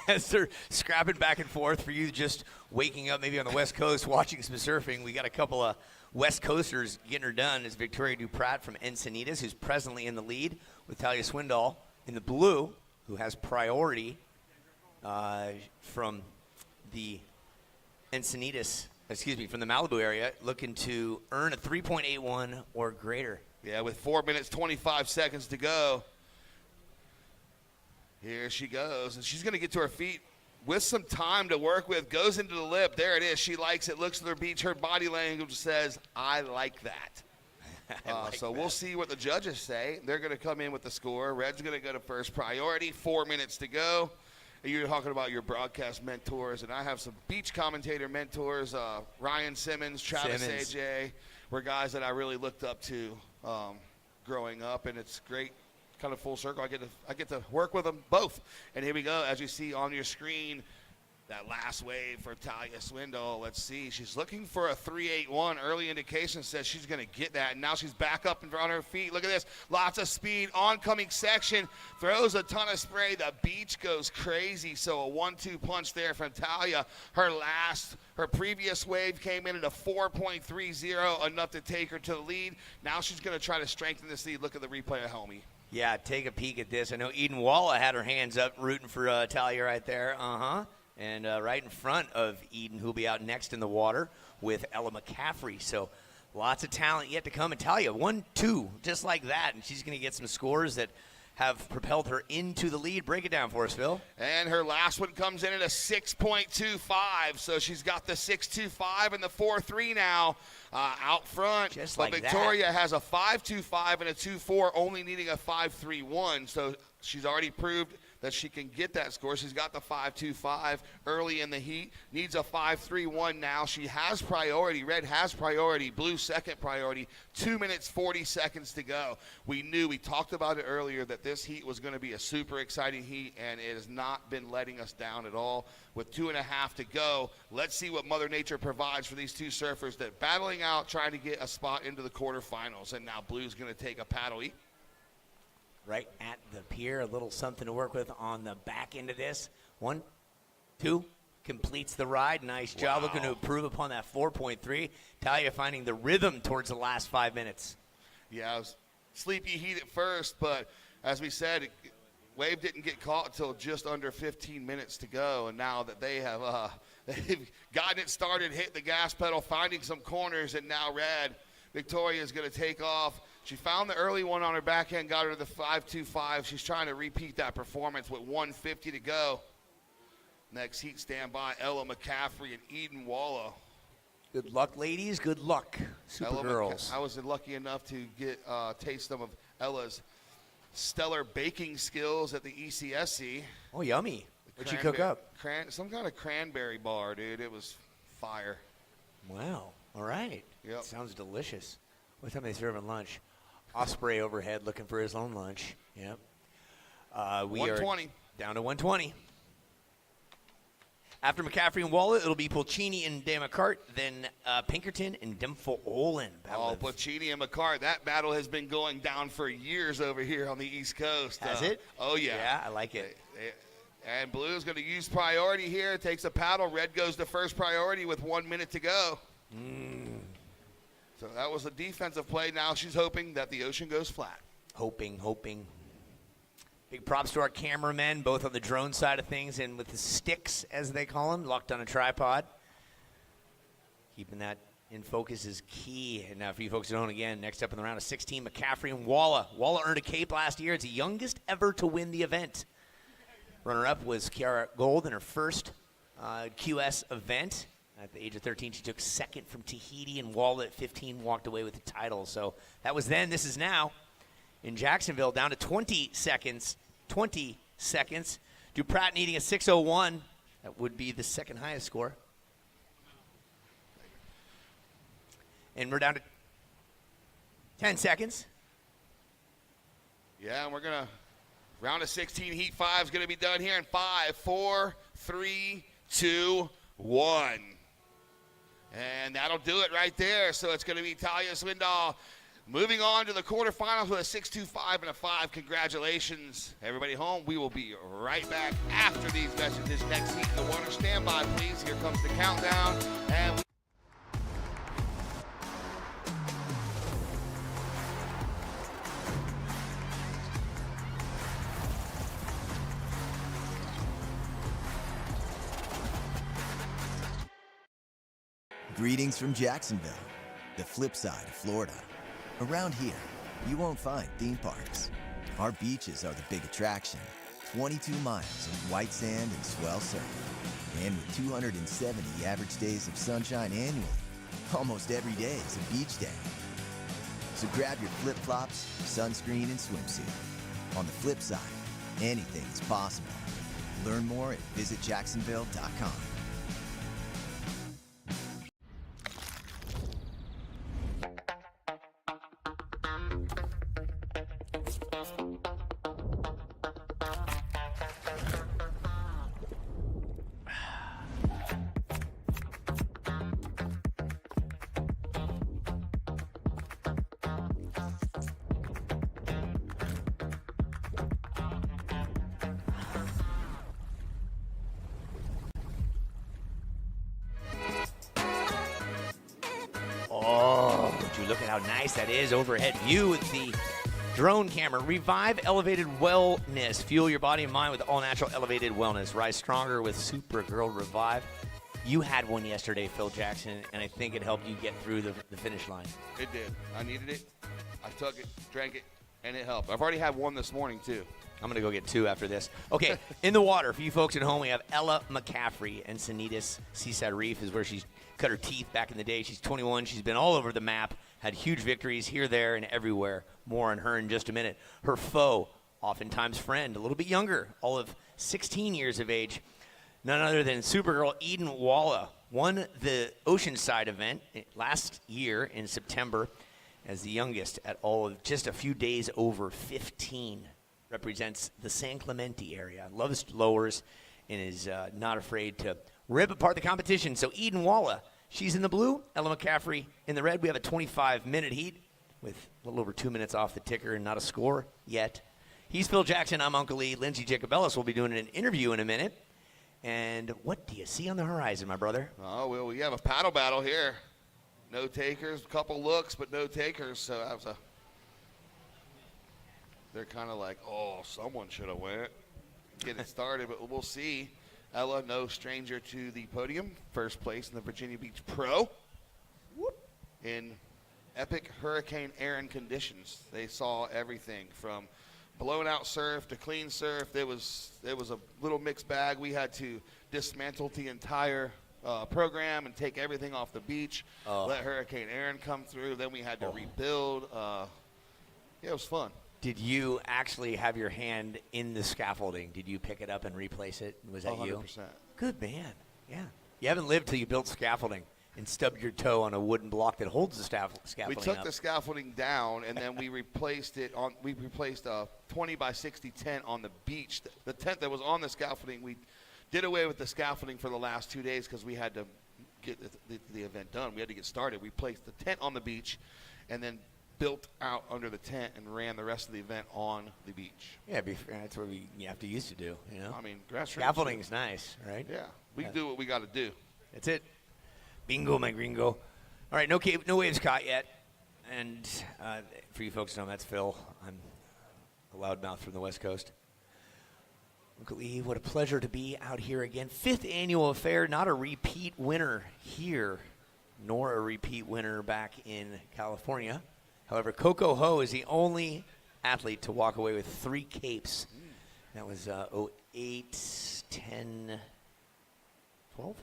S2: As they're scrapping back and forth for you just waking up maybe on the West Coast watching some surfing, we got a couple of West Coasters getting her done. Is Victoria Duprat from Encinitas, who's presently in the lead, with Talia Swindoll in the blue, who has priority from the from the Malibu area, looking to earn a 3.81 or greater.
S11: Yeah, with 4 minutes, 25 seconds to go. Here she goes, and she's going to get to her feet with some time to work with. Goes into the lip. There it is. She likes it. Looks at her beach. Her body language says, I like that. We'll see what the judges say. They're going to come in with the score. Red's going to go to first priority. 4 minutes to go. You're talking about your broadcast mentors, and I have some beach commentator mentors. Ryan Simmons, Travis AJ were guys that I really looked up to growing up, and it's great, kind of full circle. I get to work with them both. And here we go, as you see on your screen, that last wave for Talia Swindoll. Let's see. She's looking for a 3.81. Early indication says she's going to get that. And now she's back up and on her feet. Look at this. Lots of speed. Oncoming section. Throws a ton of spray. The beach goes crazy. So a 1-2 punch there from Talia. Her previous wave came in at a 4.30, enough to take her to the lead. Now she's going to try to strengthen this lead. Look at the replay at homie.
S2: Yeah, take a peek at this. I know Eden Walla had her hands up rooting for Talia right there. And right in front of Eden, who'll be out next in the water with Ella McCaffrey. So lots of talent yet to come. And Talia, 1-2, just like that. And she's going to get some scores that have propelled her into the lead. Break it down for us, Phil.
S11: And her last one comes in at a 6.25. So she's got the 6.25 and the 4.3 now out front.
S2: Just like
S11: Victoria has a 5.25 and a 2.4, only needing a 5.31. So she's already proved that she can get that score. She's got the 5.25 early in the heat. Needs a 5.31 now. She has priority. Red has priority. Blue second priority. 2 minutes, 40 seconds to go. We talked about it earlier, that this heat was going to be a super exciting heat, and it has not been letting us down at all. With 2.5 to go, let's see what Mother Nature provides for these two surfers that battling out, trying to get a spot into the quarterfinals. And now Blue's going to take a paddle.
S2: Right at the pier, a little something to work with on the back end of this. 1, 2, completes the ride. Nice job. Looking to improve upon that 4.3. Talia finding the rhythm towards the last 5 minutes.
S11: Yeah, it was sleepy heat at first, but as we said, wave didn't get caught until just under 15 minutes to go. And now that they have they've gotten it started, hit the gas pedal, finding some corners, and now Red, Victoria is going to take off. She found the early one on her backhand, got her to the 5.25. She's trying to repeat that performance with 1:50 to go. Next heat standby, Ella McCaffrey and Eden Walla.
S2: Good luck, ladies. Good luck, Supergirls.
S11: I was lucky enough to get taste some of Ella's stellar baking skills at the ECSC.
S2: Oh, yummy. What'd you cook up?
S11: Some kind of cranberry bar, dude. It was fire.
S2: Wow. All right.
S11: Yep.
S2: Sounds delicious. What time are they serving lunch? Osprey overhead looking for his own lunch. Yep. We
S11: 120.
S2: are down to 120. After McCaffrey and Walla, it'll be Pulcini and Damacart, then Pinkerton and Dempfel-Olin.
S11: Pulcini and McCart. That battle has been going down for years over here on the East Coast.
S2: Has it?
S11: Oh, yeah.
S2: Yeah, I like it.
S11: And Blue's going to use priority here. Takes a paddle. Red goes to first priority with 1 minute to go. So that was a defensive play. Now she's hoping that the ocean goes flat.
S2: Hoping. Big props to our cameramen, both on the drone side of things and with the sticks, as they call them, locked on a tripod. Keeping that in focus is key. And now for you folks at home, again, next up in the round of 16, McCaffrey and Walla. Walla earned a cape last year. It's the youngest ever to win the event. Runner-up was Kiara Gold in her first QS event. At the age of 13, she took second from Tahiti, and Walla at 15 walked away with the title. So that was then. This is now. In Jacksonville, down to 20 seconds. 20 seconds. Duprat needing a 6:01. That would be the second highest score. And we're down to 10 seconds.
S11: Yeah, and we're going to, round of 16, Heat 5 is going to be done here in 5, 4, 3, 2, 1. And that'll do it right there. So it's going to be Talia Swindoll moving on to the quarterfinals with a 6.25 and a 5. Congratulations, everybody home. We will be right back after these messages. Next heat in the water. Stand by, please. Here comes the countdown. And
S14: Greetings from Jacksonville, the flip side of Florida. Around here, you won't find theme parks. Our beaches are the big attraction. 22 miles of white sand and swell surf. And with 270 average days of sunshine annually, almost every day is a beach day. So grab your flip-flops, sunscreen, and swimsuit. On the flip side, anything is possible. Learn more at visitjacksonville.com.
S2: Oh, would you look at how nice that is. Overhead view with the drone camera. Revive Elevated Wellness. Fuel your body and mind with all-natural elevated wellness. Rise stronger with Supergirl Revive. You had one yesterday, Phil Jackson, and I think it helped you get through the finish line.
S11: it did. I needed it. I took it, drank it, and it helped. I've already had one this morning, too.
S2: I'm going to go get two after this. Okay, in the water, for you folks at home, we have Ella McCaffrey. Encinitas Seaside Reef is where she cut her teeth back in the day. She's 21. She's been all over the map, had huge victories here, there, and everywhere. More on her in just a minute. Her foe, oftentimes friend, a little bit younger, all of 16 years of age. None other than Supergirl Eden Walla. Won the Oceanside event last year in September as the youngest at all of just a few days over 15. Represents the San Clemente area. Loves lowers and is not afraid to rip apart the competition. So Eden Walla, she's in the blue. Ella McCaffrey in the red. We have a 25-minute heat with a little over 2 minutes off the ticker and not a score yet. He's Phil Jackson. I'm Uncle Lee. Lindsey Jacobellis will be doing an interview in a minute. And what do you see on the horizon, my brother?
S11: Oh, well, we have a paddle battle here. No takers, a couple looks, but no takers. So that was they're kind of like, oh, someone should have went. Get it started, but we'll see. Ella, no stranger to the podium. First place in the Virginia Beach Pro. In epic Hurricane Aaron conditions. They saw everything from blown out surf to clean surf. It was a little mixed bag. We had to dismantle the entire program and take everything off the beach. Let Hurricane Aaron come through. Then we had to rebuild. Yeah, it was fun.
S2: Did you actually have your hand in the scaffolding? Did you pick it up and replace it? Was that
S11: 100%.
S2: you? Good man. Yeah. You haven't lived till you built scaffolding and stubbed your toe on a wooden block that holds the scaffolding.
S11: We took
S2: up.
S11: the scaffolding down and then we replaced it on. We replaced a 20 by 60 tent on the beach. The tent that was on the scaffolding, we did away with the scaffolding for the last 2 days because we had to get the event done. We had to get started. We placed the tent on the beach and then built out under the tent and ran the rest of the event on the beach.
S2: Yeah, that's what you have to used to do. You know,
S11: I mean, grassroots.
S2: Scaffolding's nice, right?
S11: Yeah, we do what we got to do.
S2: That's it. Bingo, my gringo. All right, no waves caught yet. And for you folks at home, that's Phil. I'm a loudmouth from the West Coast. Uncle E, what a pleasure to be out here again. 5th annual affair, not a repeat winner here, nor a repeat winner back in California. However, Coco Ho is the only athlete to walk away with 3 capes. That was 08, 10, 12?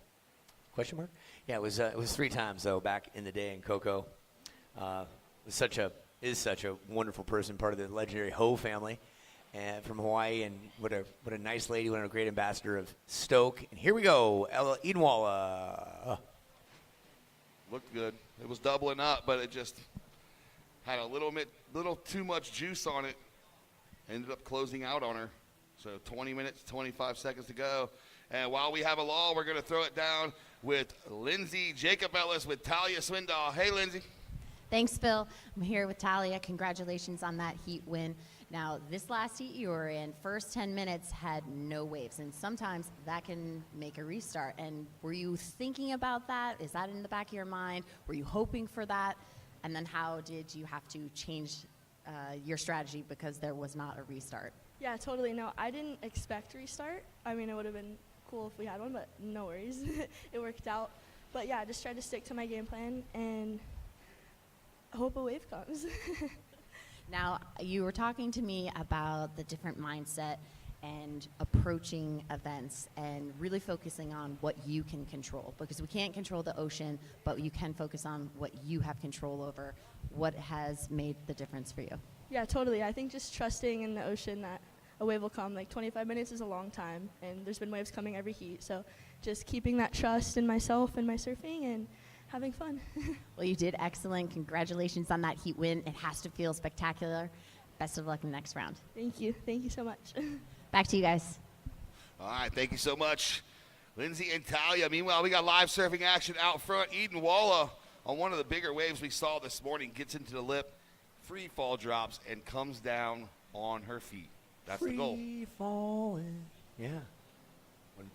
S2: Question mark? Yeah, it was 3 times, though, back in the day in Coco. Is such a wonderful person, part of the legendary Ho family. And from Hawaii, and what a nice lady, what a great ambassador of Stoke. And here we go, Ella Edenwalla.
S11: Looked good. It was doubling up, but it just had a little too much juice on it. Ended up closing out on her. So 20 minutes, 25 seconds to go. And while we have a lull, we're going to throw it down with Lindsay Jacob Ellis with Talia Swindoll. Hey, Lindsay.
S21: Thanks, Phil. I'm here with Talia. Congratulations on that heat win. Now, this last heat you were in, first 10 minutes had no waves, and sometimes that can make a restart. And were you thinking about that? Is that in the back of your mind? Were you hoping for that? And then how did you have to change your strategy because there was not a restart?
S12: Yeah, totally. No, I didn't expect a restart. I mean, it would have been cool if we had one, but no worries. It worked out. But yeah, I just tried to stick to my game plan and hope a wave comes.
S21: Now, you were talking to me about the different mindset and approaching events and really focusing on what you can control, because we can't control the ocean, but you can focus on what you have control over. What has made the difference for you?
S12: Yeah, totally. I think just trusting in the ocean that a wave will come. Like 25 minutes is a long time, and there's been waves coming every heat. So just keeping that trust in myself and my surfing and having fun.
S21: Well, you did excellent. Congratulations on that heat win. It has to feel spectacular. Best of luck in the next round.
S12: Thank you. Thank you so much.
S21: Back to you guys.
S11: All right, thank you so much, Lindsay and Talia. Meanwhile, we got live surfing action out front. Edenwalla on one of the bigger waves we saw this morning gets into the lip, free fall drops, and comes down on her feet. That's the goal.
S2: Free falling. Yeah.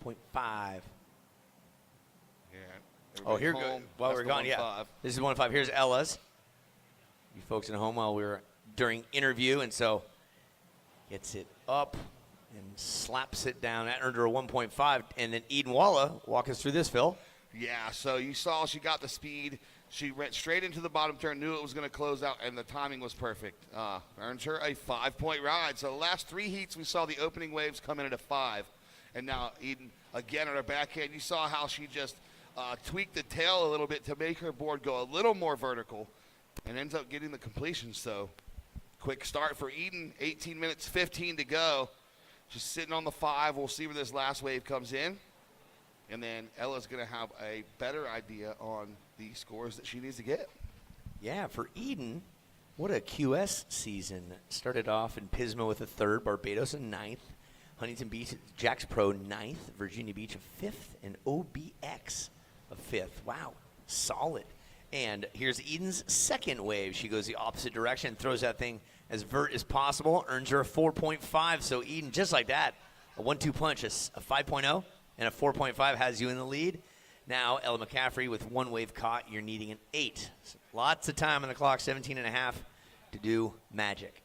S2: 1.5.
S11: Yeah.
S2: Oh, here goes. While we're gone, yeah. This is 1.5. Here's Ella's. You folks at home while we were during interview, and so gets it up and slaps it down. That earned her a 1.5. And then Edenwalla, walk us through this, Phil.
S11: Yeah, so you saw she got the speed. She went straight into the bottom turn, knew it was going to close out, and the timing was perfect. Earns her a 5-point ride. So the last 3 heats, we saw the opening waves come in at a 5. And now Eden, again on her backhand, you saw how she just tweaked the tail a little bit to make her board go a little more vertical and ends up getting the completion. So quick start for Eden, 18 minutes, 15 to go. She's sitting on the 5. We'll see where this last wave comes in. And then Ella's going to have a better idea on the scores that she needs to get.
S2: Yeah, for Eden, what a QS season. Started off in Pismo with a 3rd, Barbados a 9th, Huntington Beach, Jax Pro 9th, Virginia Beach a 5th, and OBX a 5th. Wow, solid. And here's Eden's second wave. She goes the opposite direction, throws that thing as vert as possible, earns her a 4.5. So Eden, just like that, a 1-2 punch, a 5.0 and a 4.5 has you in the lead. Now, Ella McCaffrey with 1 wave caught, you're needing an 8. So lots of time on the clock, 17 and a half to do magic.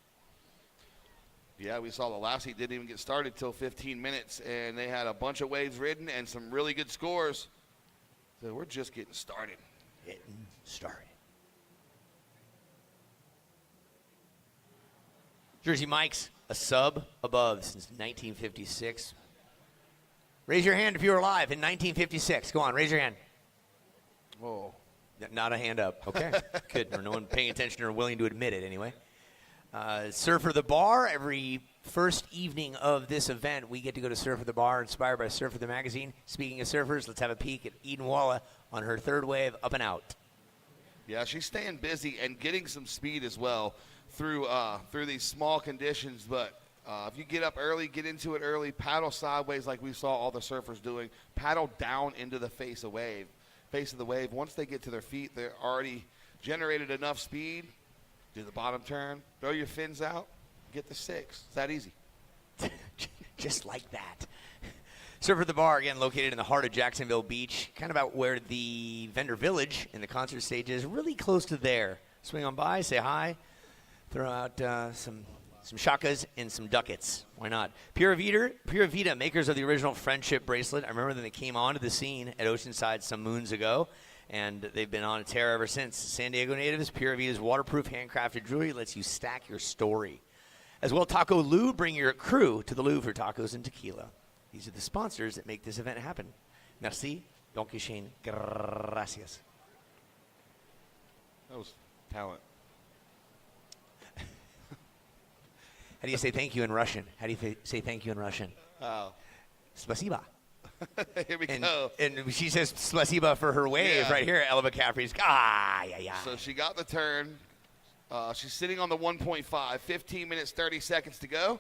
S11: Yeah, we saw the last heat didn't even get started till 15 minutes, and they had a bunch of waves ridden and some really good scores. So we're just getting started.
S2: Getting started. Jersey Mike's a sub above since 1956. Raise your hand if you were alive in 1956. Go on, raise your hand.
S11: Oh.
S2: Not a hand up. Okay, good. Or no one paying attention or willing to admit it anyway. Surfer the Bar. Every first evening of this event, we get to go to Surfer the Bar, inspired by Surfer the Magazine. Speaking of surfers, let's have a peek at Edenwalla on her 3rd wave, up and out.
S11: Yeah, she's staying busy and getting some speed as well through these small conditions. But if you get up early, get into it early, paddle sideways like we saw all the surfers doing, paddle down into the face of the wave. Once they get to their feet, they're already generated enough speed. Do the bottom turn, throw your fins out, get the 6. It's that easy.
S2: Just like that. Surfer the Bar, again, located in the heart of Jacksonville Beach, kind of about where the vendor village and the concert stage is, really close to there. Swing on by, say hi, throw out some some shakas, and some ducats. Why not? Pura Vida, makers of the original friendship bracelet. I remember when they came onto the scene at Oceanside some moons ago, and they've been on a tear ever since. San Diego natives, Pura Vida's waterproof handcrafted jewelry lets you stack your story. As well, Taco Lou, bring your crew to the Lou for tacos and tequila. These are the sponsors that make this event happen. Merci, Donkey Shane, gracias.
S11: That was talent.
S2: How do you say thank you in Russian? How do you say thank you in Russian?
S11: Oh.
S2: Spasiba.
S11: Here we go.
S2: And she says spasiba for her wave right here. Ella McCaffrey's, yeah.
S11: So she got the turn. She's sitting on the 1.5. 15 minutes, 30 seconds to go.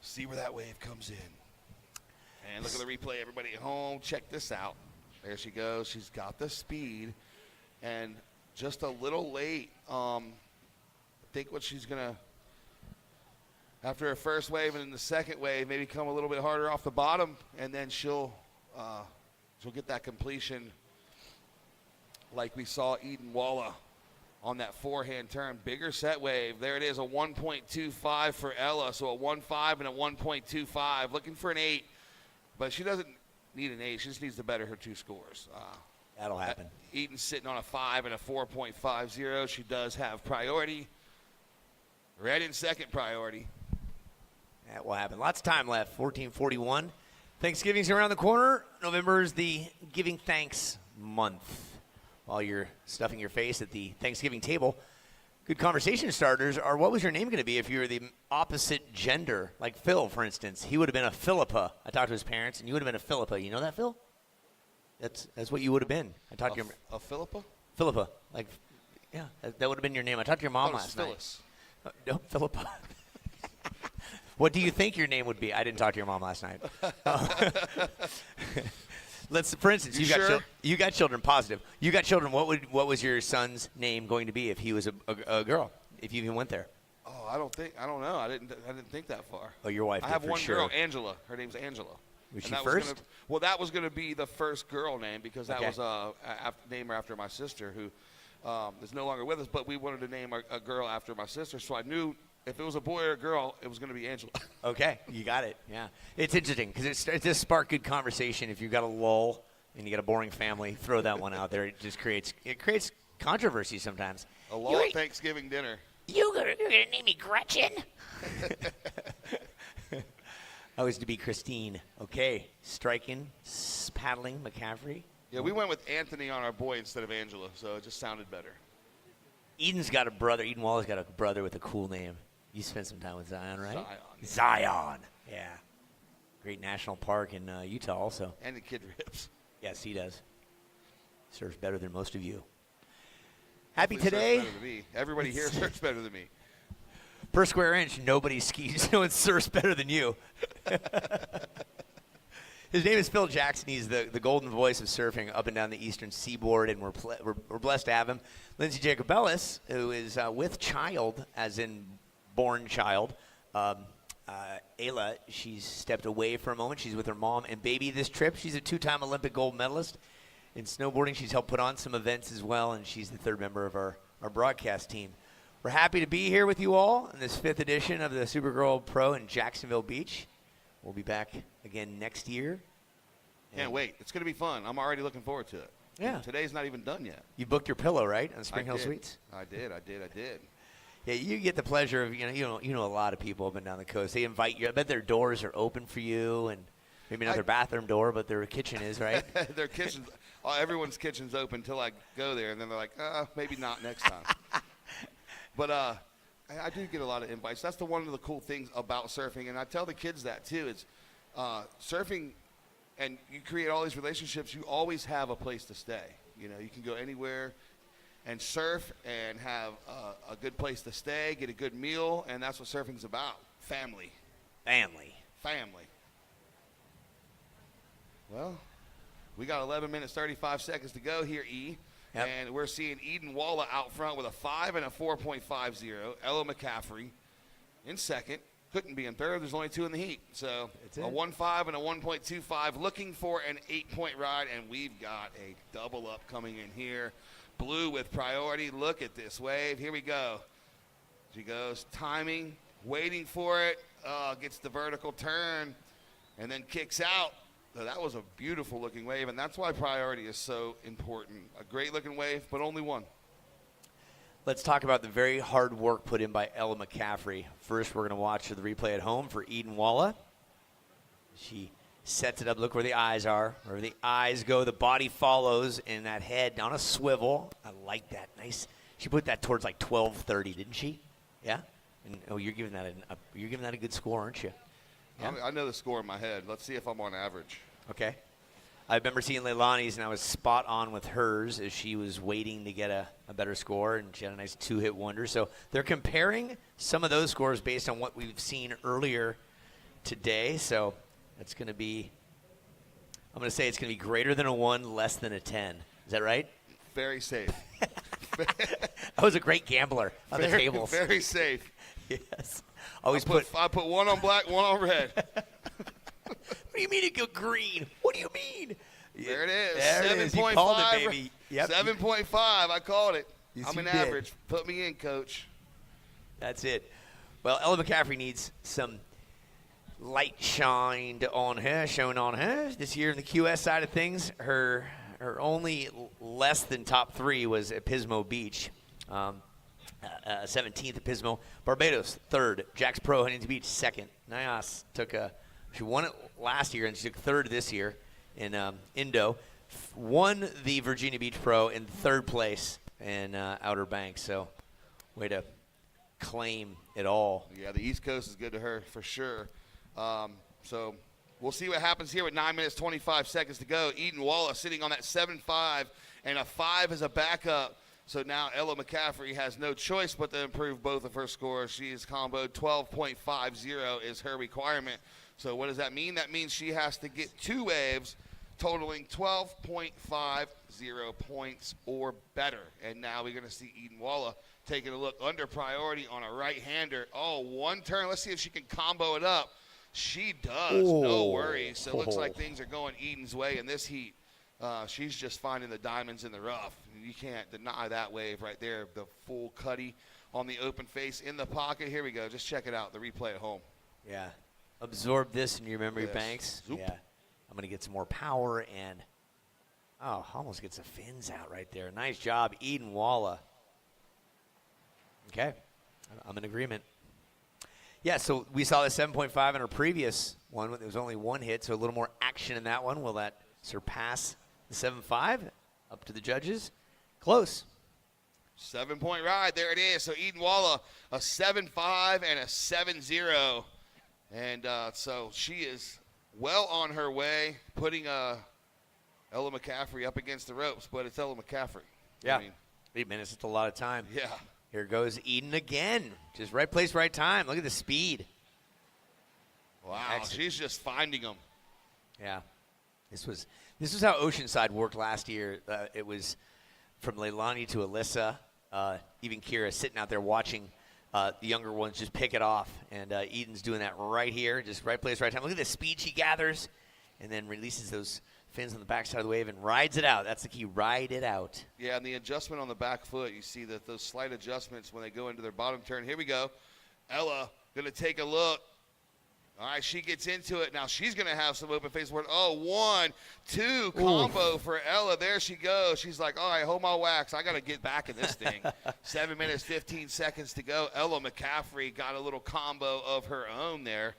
S11: See where that wave comes in. And look at the replay, everybody at home. Check this out. There she goes. She's got the speed. And just a little late. I think what she's going to, after her first wave and then the second wave, maybe come a little bit harder off the bottom, and then she'll get that completion like we saw Eden Walla on that forehand turn. Bigger set wave. There it is, a 1.25 for Ella. So a 1.5 and a 1.25. Looking for an 8, but she doesn't need an 8. She just needs to better her 2 scores.
S2: That'll happen.
S11: Eden's sitting on a 5 and a 4.50. She does have priority. Red in second priority.
S2: That will happen. Lots of time left. 14:41. Thanksgiving's around the corner. November is the giving thanks month. While you're stuffing your face at the Thanksgiving table, good conversation starters are, what was your name going to be if you were the opposite gender? Like Phil, for instance. He would have been a Philippa. I talked to his parents, and you would have been a Philippa. You know that, Phil? That's what you would have been. I talked to your
S11: a Philippa?
S2: Philippa. Like, yeah, that would have been your name. I talked to your mom last night.
S11: Phyllis.
S2: No, Philippa. What do you think your name would be? I didn't talk to your mom last night. For instance, you got children. Positive. You got children. What was your son's name going to be if he was a girl? If you even went there?
S11: Oh, I don't know. I didn't think that far.
S2: Oh, your wife.
S11: I
S2: did
S11: have
S2: for
S11: one
S2: sure.
S11: girl, Angela. Her name's Angela.
S2: Was she
S11: that
S2: first?
S11: That was going to be the first girl name because that
S2: Okay.
S11: was named her after my sister, who is no longer with us. But we wanted to name a girl after my sister, so I knew if it was a boy or a girl, it was going to be Angela.
S2: Okay, you got it. Yeah, it's interesting because it does spark good conversation. If you've got a lull and you got a boring family, throw that one out there. It just creates controversy sometimes.
S11: A lull at Thanksgiving dinner.
S2: You're gonna name me Gretchen? I was to be Christine. Okay, striking, paddling, McCaffrey.
S11: Yeah, we went with Anthony on our boy instead of Angela, so it just sounded better.
S2: Eden's got a brother. Eden Walla's got a brother with a cool name. You spent some time with Zion, right? Zion. Yeah. Great national park in Utah also.
S11: And the kid rips.
S2: Yes, he does. Surfs better than most of you. Happy
S11: Definitely
S2: today?
S11: surfs better than me. Everybody here surfs better than me.
S2: Per square inch, nobody skis. No one surfs better than you. His name is Phil Jackson. He's the golden voice of surfing up and down the eastern seaboard, and we're blessed to have him. Lindsay Jacobellis, who is with child, as in born child. Ayla, she's stepped away for a moment. She's with her mom and baby this trip. She's a 2-time Olympic gold medalist in snowboarding. She's helped put on some events as well, and she's the third member of our broadcast team. We're happy to be here with you all in this 5th edition of the Supergirl Pro in Jacksonville Beach. We'll be back again next year.
S11: Can't wait. It's going to be fun. I'm already looking forward to it.
S2: Yeah.
S11: Today's not even done yet.
S2: You booked your pillow, right, on Spring Hill
S11: did.
S2: Suites?
S11: I did.
S2: Yeah, you get the pleasure of, you know a lot of people up and down the coast. They invite you. I bet their doors are open for you, and maybe not their bathroom door, but their kitchen is, right?
S11: Their kitchens, everyone's kitchen's open until I go there, and then they're like, maybe not next time. But I do get a lot of invites. That's one of the cool things about surfing, and I tell the kids that too. It's surfing, and you create all these relationships. You always have a place to stay. You know, you can go anywhere and surf and have a good place to stay, get a good meal, and that's what surfing's about. Family. Well, we got 11 minutes, 35 seconds to go here, E. Yep. And we're seeing Eden Walla out front with a 5 and a 4.50. Ella McCaffrey in second. Couldn't be in third. There's only 2 in the heat. So a 1.5 and a 1.25. Looking for an 8-point ride, and we've got a double up coming in here. Blue with priority. Look at this wave. Here we go. She goes, timing, waiting for it, gets the vertical turn, and then kicks out. So that was a beautiful looking wave, and that's why priority is so important. A great looking wave, but only one.
S2: Let's talk about the very hard work put in by Ella McCaffrey. First, we're going to watch the replay at home for Eden Walla. She sets it up. Look where the eyes are. Wherever the eyes go, the body follows, and that head on a swivel. I like that. Nice. She put that towards like 12:30, didn't she? Yeah. And, you're giving that a good score, aren't you?
S11: Yeah. I know the score in my head. Let's see if I'm on average.
S2: Okay. I remember seeing Leilani's, and I was spot on with hers as she was waiting to get a better score, and she had a nice two-hit wonder. So they're comparing some of those scores based on what we've seen earlier today. So it's going to be, I'm going to say it's going to be greater than a 1, less than a 10. Is that right?
S11: Very safe.
S2: I was a great gambler on the tables.
S11: Very safe.
S2: Yes.
S11: I put one on black, one on red.
S2: What do you mean it go green? What do you mean?
S11: There it is.
S2: There it is. You called it, baby. Yep.
S11: 7.5. I called it.
S2: Yes,
S11: I'm an
S2: you did.
S11: average. Put me in, coach.
S2: That's it. Well, Ella McCaffrey needs some light shown on her this year in the QS side of things. Her only less than top 3 was at Pismo Beach. 17th at Pismo. Barbados, 3rd. Jax Pro, Huntington Beach, 2nd. Nias she won it last year, and she took 3rd this year in Indo. Won the Virginia Beach Pro in 3rd place in Outer Banks. So, way to claim it all.
S11: Yeah, the East Coast is good to her for sure. So we'll see what happens here with 9 minutes, 25 seconds to go. Eden Walla sitting on that 7.5 and a 5 as a backup. So now Ella McCaffrey has no choice but to improve both of her scores. She is comboed 12.50 is her requirement. So what does that mean? That means she has to get 2 waves totaling 12.50 points or better. And now we're going to see Eden Walla taking a look under priority on a right-hander. Oh, one turn. Let's see if she can combo it up. She does.
S2: Oh.
S11: No worries. So it looks like things are going Eden's way in this heat. She's just finding the diamonds in the rough. You can't deny that wave right there. The full cutty on the open face in the pocket. Here we go. Just check it out. The replay at home.
S2: Yeah. Absorb this in your memory
S11: Yes.
S2: banks.
S11: Zoop.
S2: Yeah. I'm going to get some more power and, almost gets the fins out right there. Nice job, Eden Walla. Okay. I'm in agreement. Yeah, so we saw the 7.5 in our previous one. There was only 1 hit, so a little more action in that one. Will that surpass the 7.5? Up to the judges. Close.
S11: 7-point ride. There it is. So Eden Walla, a 7.5 and a 7.0. And so she is well on her way, putting Ella McCaffrey up against the ropes. But it's Ella McCaffrey.
S2: Yeah.
S11: I mean,
S2: 8 minutes is a lot of time.
S11: yeah.
S2: Here goes Eden again. Just right place, right time. Look at the speed.
S11: Wow.
S2: Excellent.
S11: She's just finding them.
S2: Yeah. This was how Oceanside worked last year. It was from Leilani to Alyssa, even Kira sitting out there watching the younger ones just pick it off. And Eden's doing that right here, just right place, right time. Look at the speed she gathers and then releases those fins on the backside of the wave and rides it out. That's the key, ride it out.
S11: Yeah, and the adjustment on the back foot, you see that those slight adjustments when they go into their bottom turn. Here we go. Ella going to take a look. All right, she gets into it. Now she's going to have some open face work. Oh, 1, 2 combo for Ella. There she goes. She's like, all right, hold my wax. I got to get back in this thing. 7 minutes, 15 seconds to go. Ella McCaffrey got a little combo of her own there.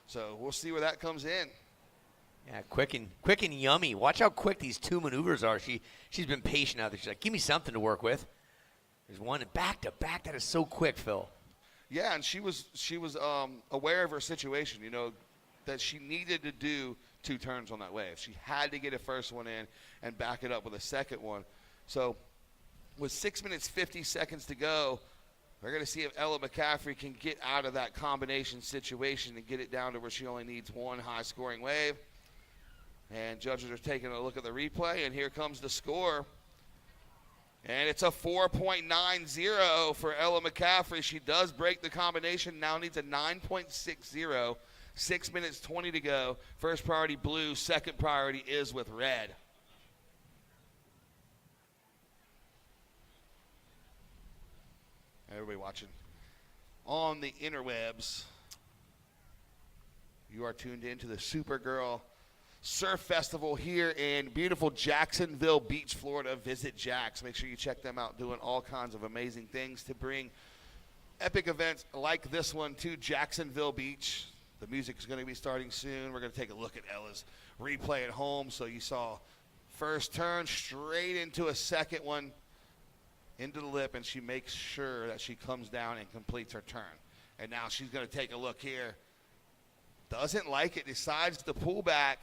S11: So we'll see where that comes in.
S2: Yeah, quick and yummy. Watch how quick these 2 maneuvers are. She's been patient out there. She's like, give me something to work with. There's one and back to back. That is so quick, Phil.
S11: Yeah, and she was aware of her situation, that she needed to do 2 turns on that wave. She had to get a first one in and back it up with a second one. So with 6 minutes, 50 seconds to go, we're going to see if Ella McCaffrey can get out of that combination situation and get it down to where she only needs 1 high-scoring wave. And judges are taking a look at the replay, and here comes the score. And it's a 4.90 for Ella McCaffrey. She does break the combination, now needs a 9.60. 6 minutes, 20 to go. First priority blue, second priority is with red. Everybody watching. on the interwebs. You are tuned into the Supergirl Surf Festival here in beautiful Jacksonville Beach, Florida. Visit Jax. Make sure you check them out, doing all kinds of amazing things to bring epic events like this one to Jacksonville Beach. The music is going to be starting soon. We're going to take a look at Ella's replay at home. So you saw first turn straight into a second one into the lip, and she makes sure that she comes down and completes her turn. And now she's going to take a look here. Doesn't like it, decides to pull back.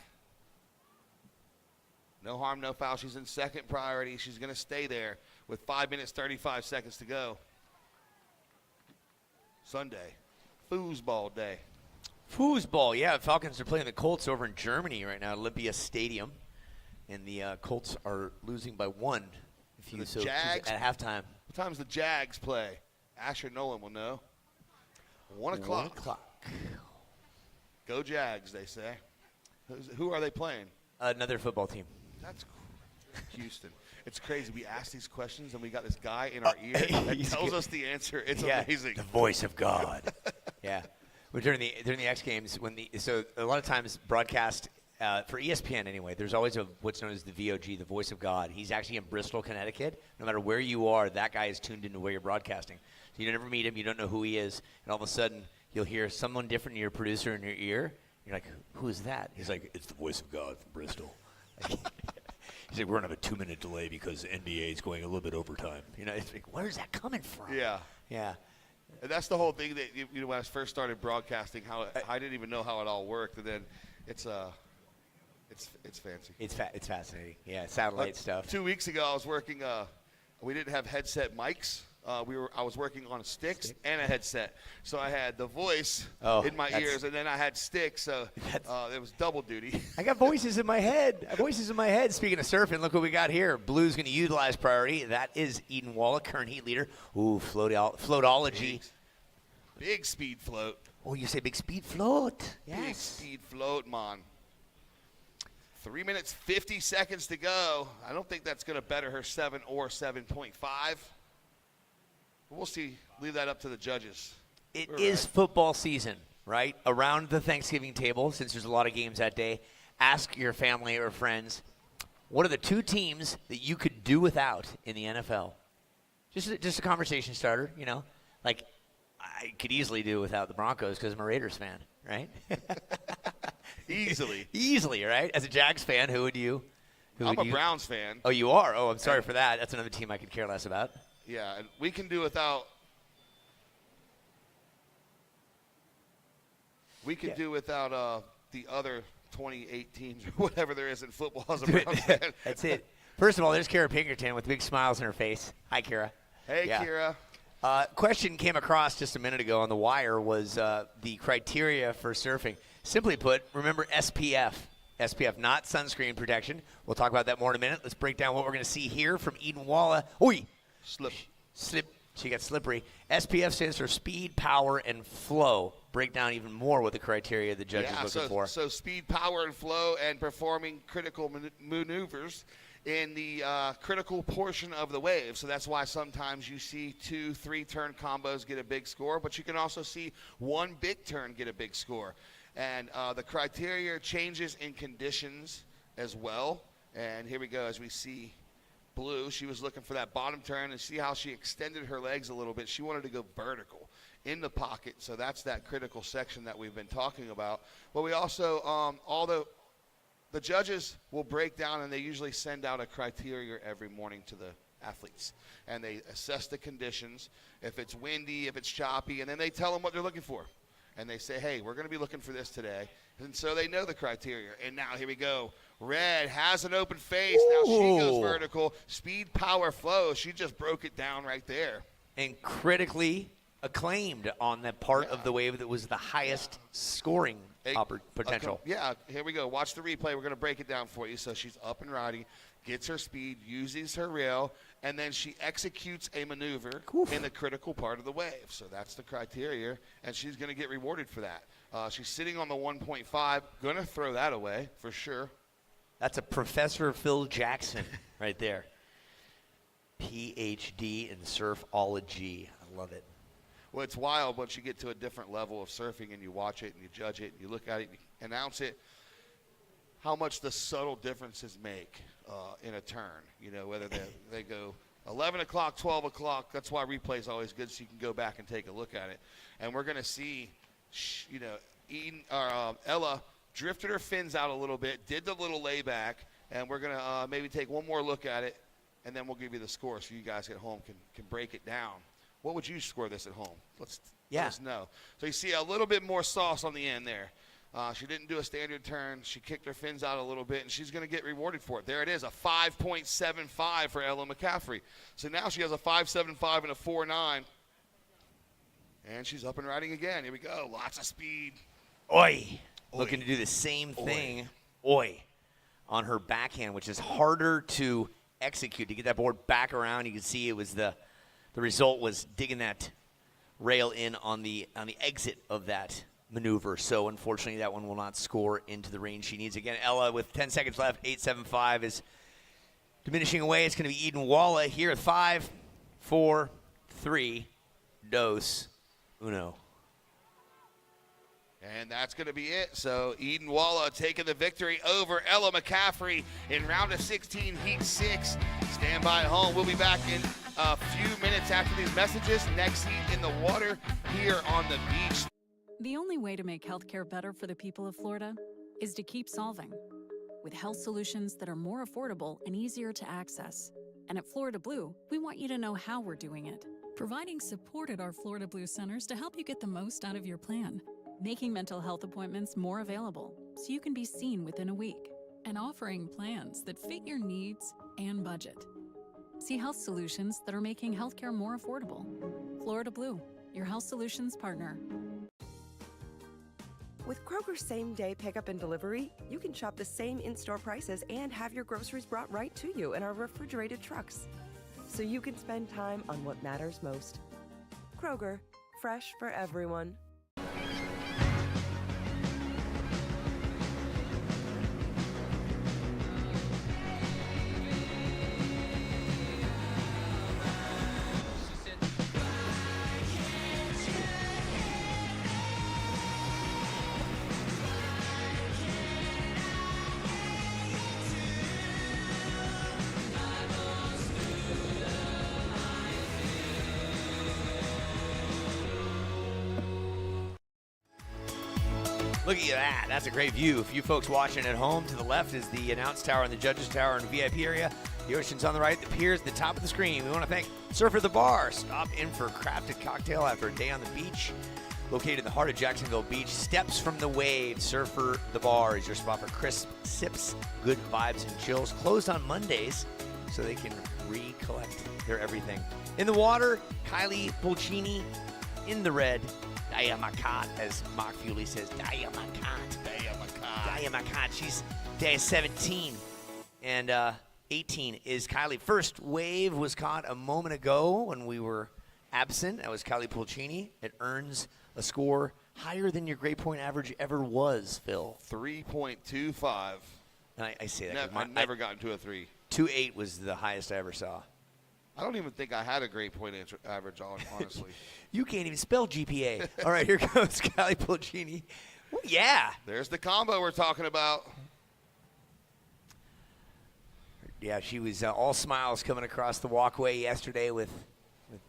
S11: No harm, no foul. She's in second priority. She's going to stay there with 5 minutes, 35 seconds to go. Sunday, foosball day.
S2: Foosball, yeah. Falcons are playing the Colts over in Germany right now, Olympia Stadium. And the Colts are losing by 1. If you so
S11: Jags
S2: at halftime.
S11: What time's the Jags play? Asher Nolan will know. 1 o'clock.
S2: 1 o'clock.
S11: Go Jags, they say. Who are they playing?
S2: Another football team.
S11: That's Houston. It's crazy. We ask these questions, and we got this guy in our ear that tells us the answer. It's amazing.
S2: The voice of God. Yeah. Well, during the X Games, so a lot of times broadcast for ESPN anyway, there's always what's known as the VOG, the voice of God. He's actually in Bristol, Connecticut. No matter where you are, that guy is tuned into where you're broadcasting. So you never meet him, you don't know who he is, and all of a sudden you'll hear someone different in your producer in your ear. You're like, who is that? He's like, it's the voice of God from Bristol. He's like, we're going to have a 2-minute delay because NBA is going a little bit overtime. You know, it's like, where is that coming from?
S11: Yeah.
S2: Yeah.
S11: And that's the whole thing that, you know, when I first started broadcasting, I didn't even know how it all worked. And then it's fancy.
S2: It's fascinating. Yeah, satellite stuff.
S11: 2 weeks ago, I was working. We didn't have headset mics. I was working on sticks and a headset, so I had the voice in my ears, and then I had sticks. So it was double duty.
S2: I got voices in my head. Speaking of surfing, look what we got here. Blue's going to utilize priority. That is Eden Wallach, current heat leader. Ooh, floatology.
S11: Big speed float.
S2: Oh, you say big speed float? Yes.
S11: Big speed float, man. 3 minutes, 50 seconds to go. I don't think that's going to better her 7 or 7.5. We'll see. Leave that up to the judges.
S2: It is football season, right? Around the Thanksgiving table, since there's a lot of games that day, ask your family or friends, what are the 2 teams that you could do without in the NFL? Just a conversation starter, you know? Like, I could easily do without the Broncos because I'm a Raiders fan, right? Easily, right? As a Jags fan, who would you?
S11: I'm a Browns fan.
S2: Oh, you are? Oh, I'm sorry for that. That's another team I could care less about.
S11: Yeah, and we can do without. We could do without the other 28 teams or whatever there is in football as a Browns fan.
S2: That's it. First of all, there's Kara Pinkerton with big smiles on her face. Hi, Kara.
S11: Hey, Kara.
S2: Question came across just a minute ago on the wire was the criteria for surfing. Simply put, remember SPF. SPF, not sunscreen protection. We'll talk about that more in a minute. Let's break down what we're going to see here from Eden Wallach. Oi! Slip. She got slippery. SPF stands for speed, power, and flow. Break down even more what the criteria the judge is looking for.
S11: So speed, power, and flow, and performing critical maneuvers in the critical portion of the wave. So that's why sometimes you see 2, 3 turn combos get a big score, but you can also see 1 big turn get a big score. And the criteria changes in conditions as well. And here we go as we see Blue. She was looking for that bottom turn, and see how she extended her legs a little bit. She wanted to go vertical in the pocket, so that's that critical section that we've been talking about. But we also, all the judges will break down, and they usually send out a criteria every morning to the athletes, and they assess the conditions, if it's windy, if it's choppy, and then they tell them what they're looking for. And they say, hey, we're going to be looking for this today. And so they know the criteria. And now here we go. Red has an open face. Now she goes vertical. Speed, power, flow. She just broke it down right there.
S2: And critically acclaimed on that part of the wave that was the highest scoring potential.
S11: Here we go. Watch the replay. We're going to break it down for you. So she's up and riding, gets her speed, uses her rail, and then she executes a maneuver in the critical part of the wave. So that's the criteria, and she's going to get rewarded for that. She's sitting on the 1.5. Going to throw that away for sure.
S2: That's a Professor Phil Jackson right there. PhD in surfology. I love it.
S11: Well, it's wild once you get to a different level of surfing and you watch it and you judge it and you look at it and you announce it, how much the subtle differences make in a turn. You know, whether they go 11 o'clock, 12 o'clock. That's why replay is always good, so you can go back and take a look at it. And we're going to see, you know, Ella drifted her fins out a little bit, did the little layback, and we're going to maybe take one more look at it, and then we'll give you the score so you guys at home can break it down. What would you score this at home? Let us know. So you see a little bit more sauce on the end there. She didn't do a standard turn. She kicked her fins out a little bit, and she's going to get rewarded for it. There it is, a 5.75 for Ella McCaffrey. So now she has a 5.75 and a 4.9. And she's up and riding again. Here we go. Lots of speed.
S2: Oi. Looking to do the same thing. Oi. On her backhand, which is harder to execute. To get that board back around, you can see it was the result was digging that rail in on the exit of that maneuver. So unfortunately, that one will not score into the range she needs. Again, Ella with 10 seconds left, 8.75 is diminishing away. It's going to be Eden Walla here at 5, 4, 3, dos, uno.
S11: And that's going to be it. So Eden Walla taking the victory over Ella McCaffrey in round of 16, heat 6. Stand by at home. We'll be back in a few minutes after these messages. Next heat in the water here on the beach.
S15: The only way to make healthcare better for the people of Florida is to keep solving with health solutions that are more affordable and easier to access. And at Florida Blue, we want you to know how we're doing it. Providing support at our Florida Blue centers to help you get the most out of your plan. Making mental health appointments more available so you can be seen within a week. And offering plans that fit your needs and budget. See health solutions that are making healthcare more affordable. Florida Blue, your health solutions partner.
S13: With Kroger's same-day pickup and delivery, you can shop the same in-store prices and have your groceries brought right to you in our refrigerated trucks. So you can spend time on what matters most. Kroger, fresh for everyone.
S2: Look at that. That's a great view. For you folks watching at home, to the left is the announce tower and the judges tower and VIP area. The ocean's on the right. The pier's at the top of the screen. We want to thank Surfer the Bar. Stop in for a crafted cocktail after a day on the beach. Located in the heart of Jacksonville Beach, steps from the waves. Surfer the Bar is your spot for crisp sips, good vibes, and chills. Closed on Mondays so they can recollect their everything. In the water, Kylie Pulcini in the red. Daya Makat, as Mark Fuley says. Daya Makat.
S11: Daya Makat.
S2: Daya Makat. She's day 17. And 18 is Kylie. First wave was caught a moment ago when we were absent. That was Kylie Pulcini. It earns a score higher than your grade point average ever was, Phil.
S11: 3.25.
S2: And I say that.
S11: I've never gotten to a 3.
S2: 2.8 was the highest I ever saw.
S11: I don't even think I had a grade point average on, honestly.
S2: You can't even spell GPA. All right, here goes Kylie Pulcini. Ooh, yeah.
S11: There's the combo we're talking about.
S2: Yeah, she was all smiles coming across the walkway yesterday with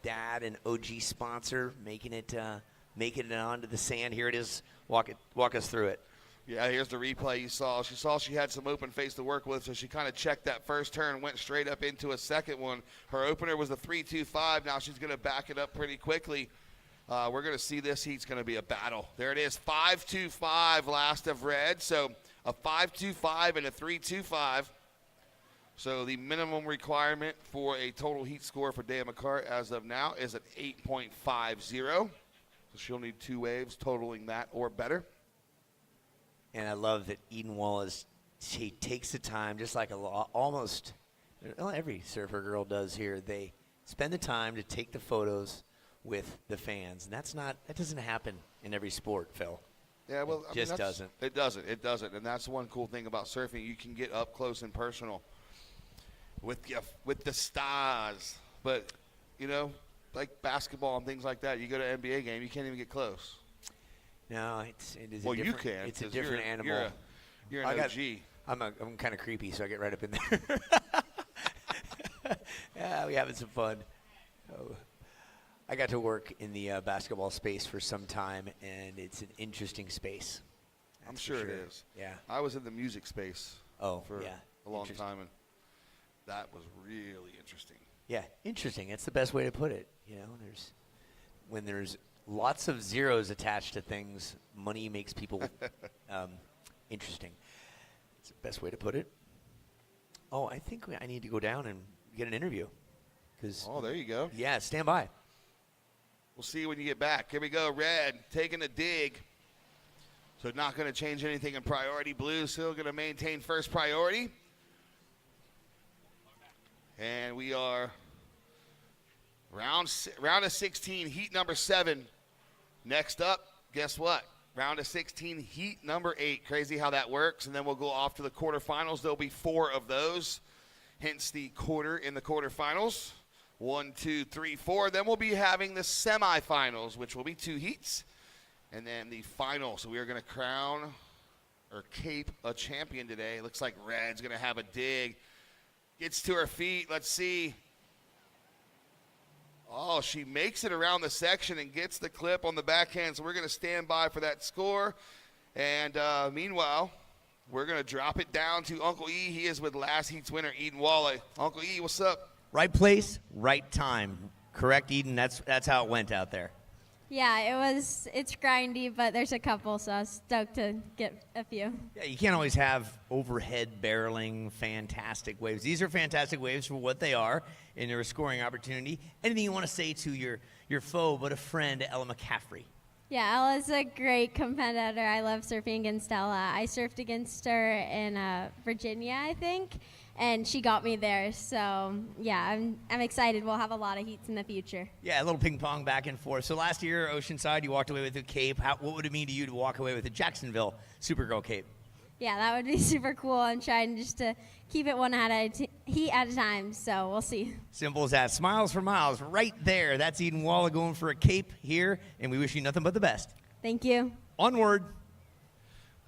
S2: Dad and OG sponsor making it onto the sand. Here it is. Walk us through it.
S11: Yeah, here's the replay you saw. She saw she had some open face to work with, so she kind of checked that first turn, went straight up into a second one. Her opener was a 3.25. Now she's going to back it up pretty quickly. We're going to see this heat's going to be a battle. There it is, 5.25 last of red. So a 5.25 and a 3.25. So the minimum requirement for a total heat score for Daya McCart as of now is an 8.50. So she'll need 2 waves totaling that or better.
S2: And I love that Eden Wallace, she takes the time, just like almost every surfer girl does here. They spend the time to take the photos with the fans. And that doesn't happen in every sport, Phil.
S11: Yeah, well,
S2: it just doesn't.
S11: It doesn't. And that's one cool thing about surfing. You can get up close and personal with the stars. But, you know, like basketball and things like that. You go to an NBA game, you can't even get close.
S2: No, it is.
S11: Well,
S2: a
S11: you
S2: different,
S11: can.
S2: It's a different animal.
S11: You're an OG.
S2: I'm kind of creepy, so I get right up in there. Yeah, we having some fun. Oh, I got to work in the basketball space for some time, and it's an interesting space.
S11: I'm sure it is.
S2: Yeah.
S11: I was in the music space for a long time, and that was really interesting.
S2: Yeah, interesting. That's the best way to put it. You know, when there's lots of zeros attached to things, money makes people interesting. It's the best way to put it. Oh, I think I need to go down and get an interview.
S11: Oh, there you go.
S2: Yeah, stand by.
S11: We'll see you when you get back. Here we go. Red taking a dig. So not going to change anything in priority. Blue still going to maintain first priority. And we are round of 16, heat number 7. Next up, guess what? Round of 16, heat number 8. Crazy how that works. And then we'll go off to the quarterfinals. There'll be 4 of those. Hence the quarter in the quarterfinals. 1, 2, 3, 4. Then we'll be having the semifinals, which will be 2 heats. And then the final. So we are going to crown or cape a champion today. Looks like Red's going to have a dig. Gets to her feet. Let's see. Oh, she makes it around the section and gets the clip on the backhand. So we're going to stand by for that score. And meanwhile, we're going to drop it down to Uncle E. He is with last heat's winner, Eden Wally. Uncle E, what's up?
S2: Right place, right time. Correct, Eden? That's how it went out there.
S3: Yeah, it's grindy, but there's a couple, so I was stoked to get a few.
S2: Yeah, you can't always have overhead barreling, fantastic waves. These are fantastic waves for what they are, and they're a scoring opportunity. Anything you want to say to your foe, but a friend, Ella McCaffrey?
S3: Yeah, Ella's a great competitor. I love surfing against Ella. I surfed against her in Virginia, I think, and she got me there. So, yeah, I'm excited. We'll have a lot of heats in the future.
S2: Yeah, a little ping pong back and forth. So last year, Oceanside, you walked away with a cape. What would it mean to you to walk away with a Jacksonville Supergirl cape?
S3: Yeah, that would be super cool. I'm trying just to keep it one heat at a time, so we'll see.
S2: Simple as that. Smiles for miles right there. That's Eden Walla going for a cape here, and we wish you nothing but the best.
S3: Thank you.
S2: Onward.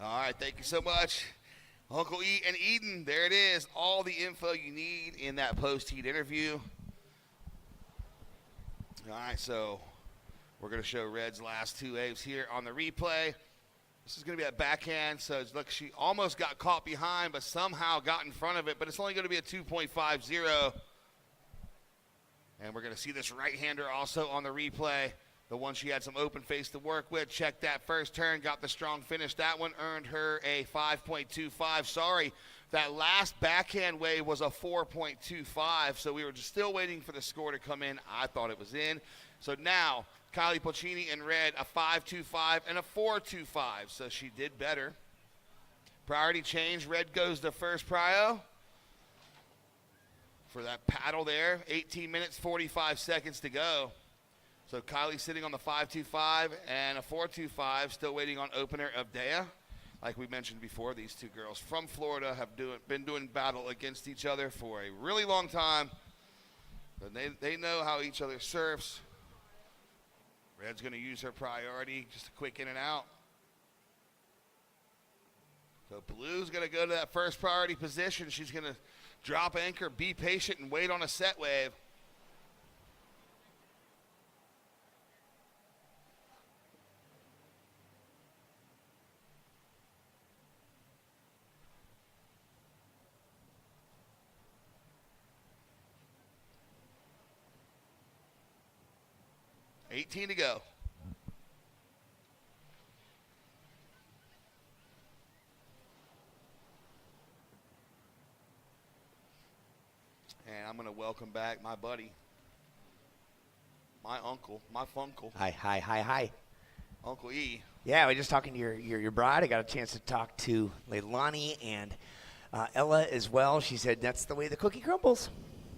S11: All right, thank you so much. Uncle E and Eden, there it is. All the info you need in that post-heat interview. All right, so we're going to show Red's last 2 waves here on the replay. This is going to be that backhand, so look, she almost got caught behind, but somehow got in front of it, but it's only going to be a 2.50. And we're going to see this right-hander also on the replay. The one she had some open face to work with. Check that first turn, got the strong finish. That one earned her a 5.25. Sorry, that last backhand wave was a 4.25, so we were just still waiting for the score to come in. I thought it was in. So now, Kylie Pulcini in red, a 5.25 and a 4.25, so she did better. Priority change, red goes to first prio. For that paddle there, 18 minutes, 45 seconds to go. So Kylie sitting on the 5.25 and a 4.25, still waiting on opener of Dea. Like we mentioned before, these two girls from Florida have been doing battle against each other for a really long time. But they know how each other surfs. Red's going to use her priority, just a quick in and out. So Blue's going to go to that first priority position. She's going to drop anchor, be patient, and wait on a set wave. $18 to go. And I'm going to welcome back my buddy, my uncle, my funkle.
S2: Hi.
S11: Uncle E.
S2: Yeah, we're just talking to your bride. I got a chance to talk to Leilani and Ella as well. She said that's the way the cookie crumbles.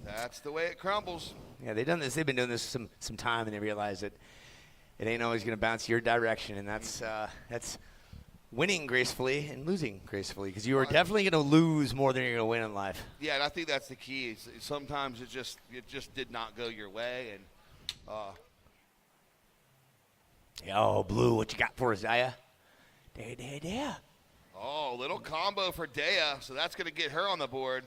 S11: That's the way it crumbles.
S2: Yeah, they've done this. They've been doing this some time, and they realize that it ain't always going to bounce your direction, and that's winning gracefully and losing gracefully, because you are definitely going to lose more than you're going to win in life.
S11: Yeah, and I think that's the key. Sometimes it just did not go your way, and
S2: Yo, Blue, what you got for us, Zaya? Dea.
S11: Oh, little combo for Dea, so that's going to get her on the board.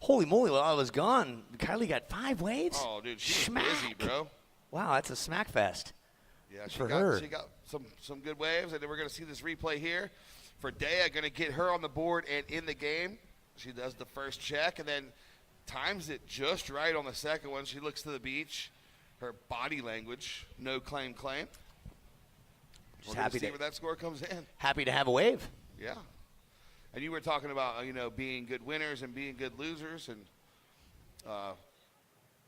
S2: Holy moly, while I was gone, Kylie got 5 waves?
S11: Oh, dude, she's busy, bro.
S2: Wow, that's a smack fest.
S11: Yeah,
S2: for her.
S11: She got some good waves, and then we're going to see this replay here for Dea, going to get her on the board and in the game. She does the first check and then times it just right on the second one. She looks to the beach. Her body language, no claim.
S2: Just
S11: We're
S2: happy
S11: see
S2: to
S11: where that score comes in.
S2: Happy to have a wave.
S11: Yeah. And you were talking about, being good winners and being good losers, and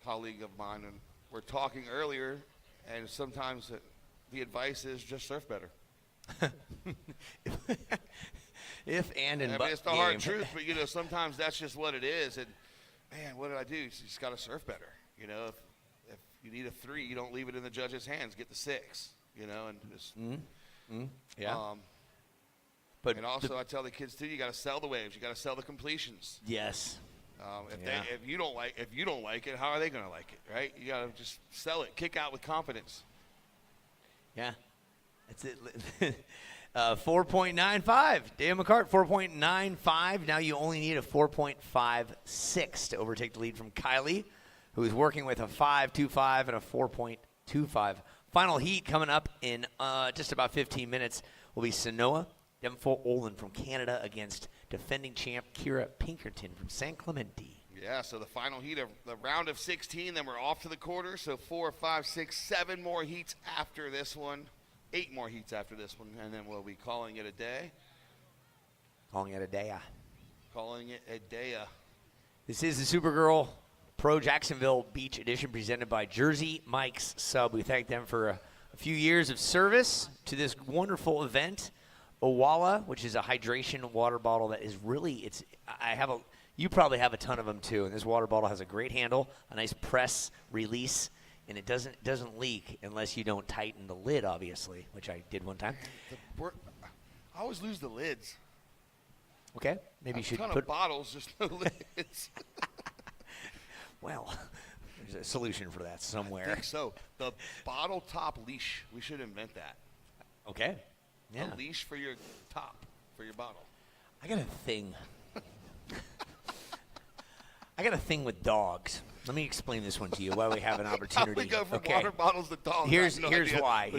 S11: colleague of mine, and we're talking earlier, and sometimes the advice is just surf better.
S2: If and in
S11: I
S2: but
S11: mean, it's the hard truth, but sometimes that's just what it is. And man, what did I do? You just got to surf better. If you need a 3, you don't leave it in the judge's hands. Get the 6. And just
S2: yeah.
S11: But also, I tell the kids too, you got to sell the waves. You got to sell the completions.
S2: Yes.
S11: If you don't like it, how are they going to like it, right? You got to just sell it. Kick out with confidence.
S2: Yeah. That's it. 4.95. Dea McCart, 4.95. Now you only need a 4.56 to overtake the lead from Kylie, who is working with a 5.25 and a 4.25. Final heat coming up in just about 15 minutes will be Sanoa Demfo Olin from Canada against defending champ Kira Pinkerton from San Clemente.
S11: Yeah, so the final heat of the round of 16, then we're off to the quarter. So 4, 5, 6, 7 more heats after this one. 8 more heats after this one, and then we'll be calling it a day.
S2: Calling it a day.
S11: Calling it a day.
S2: This is the Supergirl Pro Jacksonville Beach Edition presented by Jersey Mike's Sub. We thank them for a few years of service to this wonderful event. Owala, which is a hydration water bottle that is really, you probably have a ton of them too, and this water bottle has a great handle, a nice press release, and it doesn't leak unless you don't tighten the lid, obviously, which I did one time.
S11: I always lose the lids.
S2: Okay, maybe you should
S11: put a ton of bottles, just no lids.
S2: Well, there's a solution for that somewhere.
S11: I think so. The bottle top leash. We should invent that.
S2: Okay. Yeah.
S11: A leash for your top, for your bottle.
S2: I got a thing. I got a thing with dogs. Let me explain this one to you while we have an opportunity.
S11: How we go from water bottles to dogs?
S2: Here's why.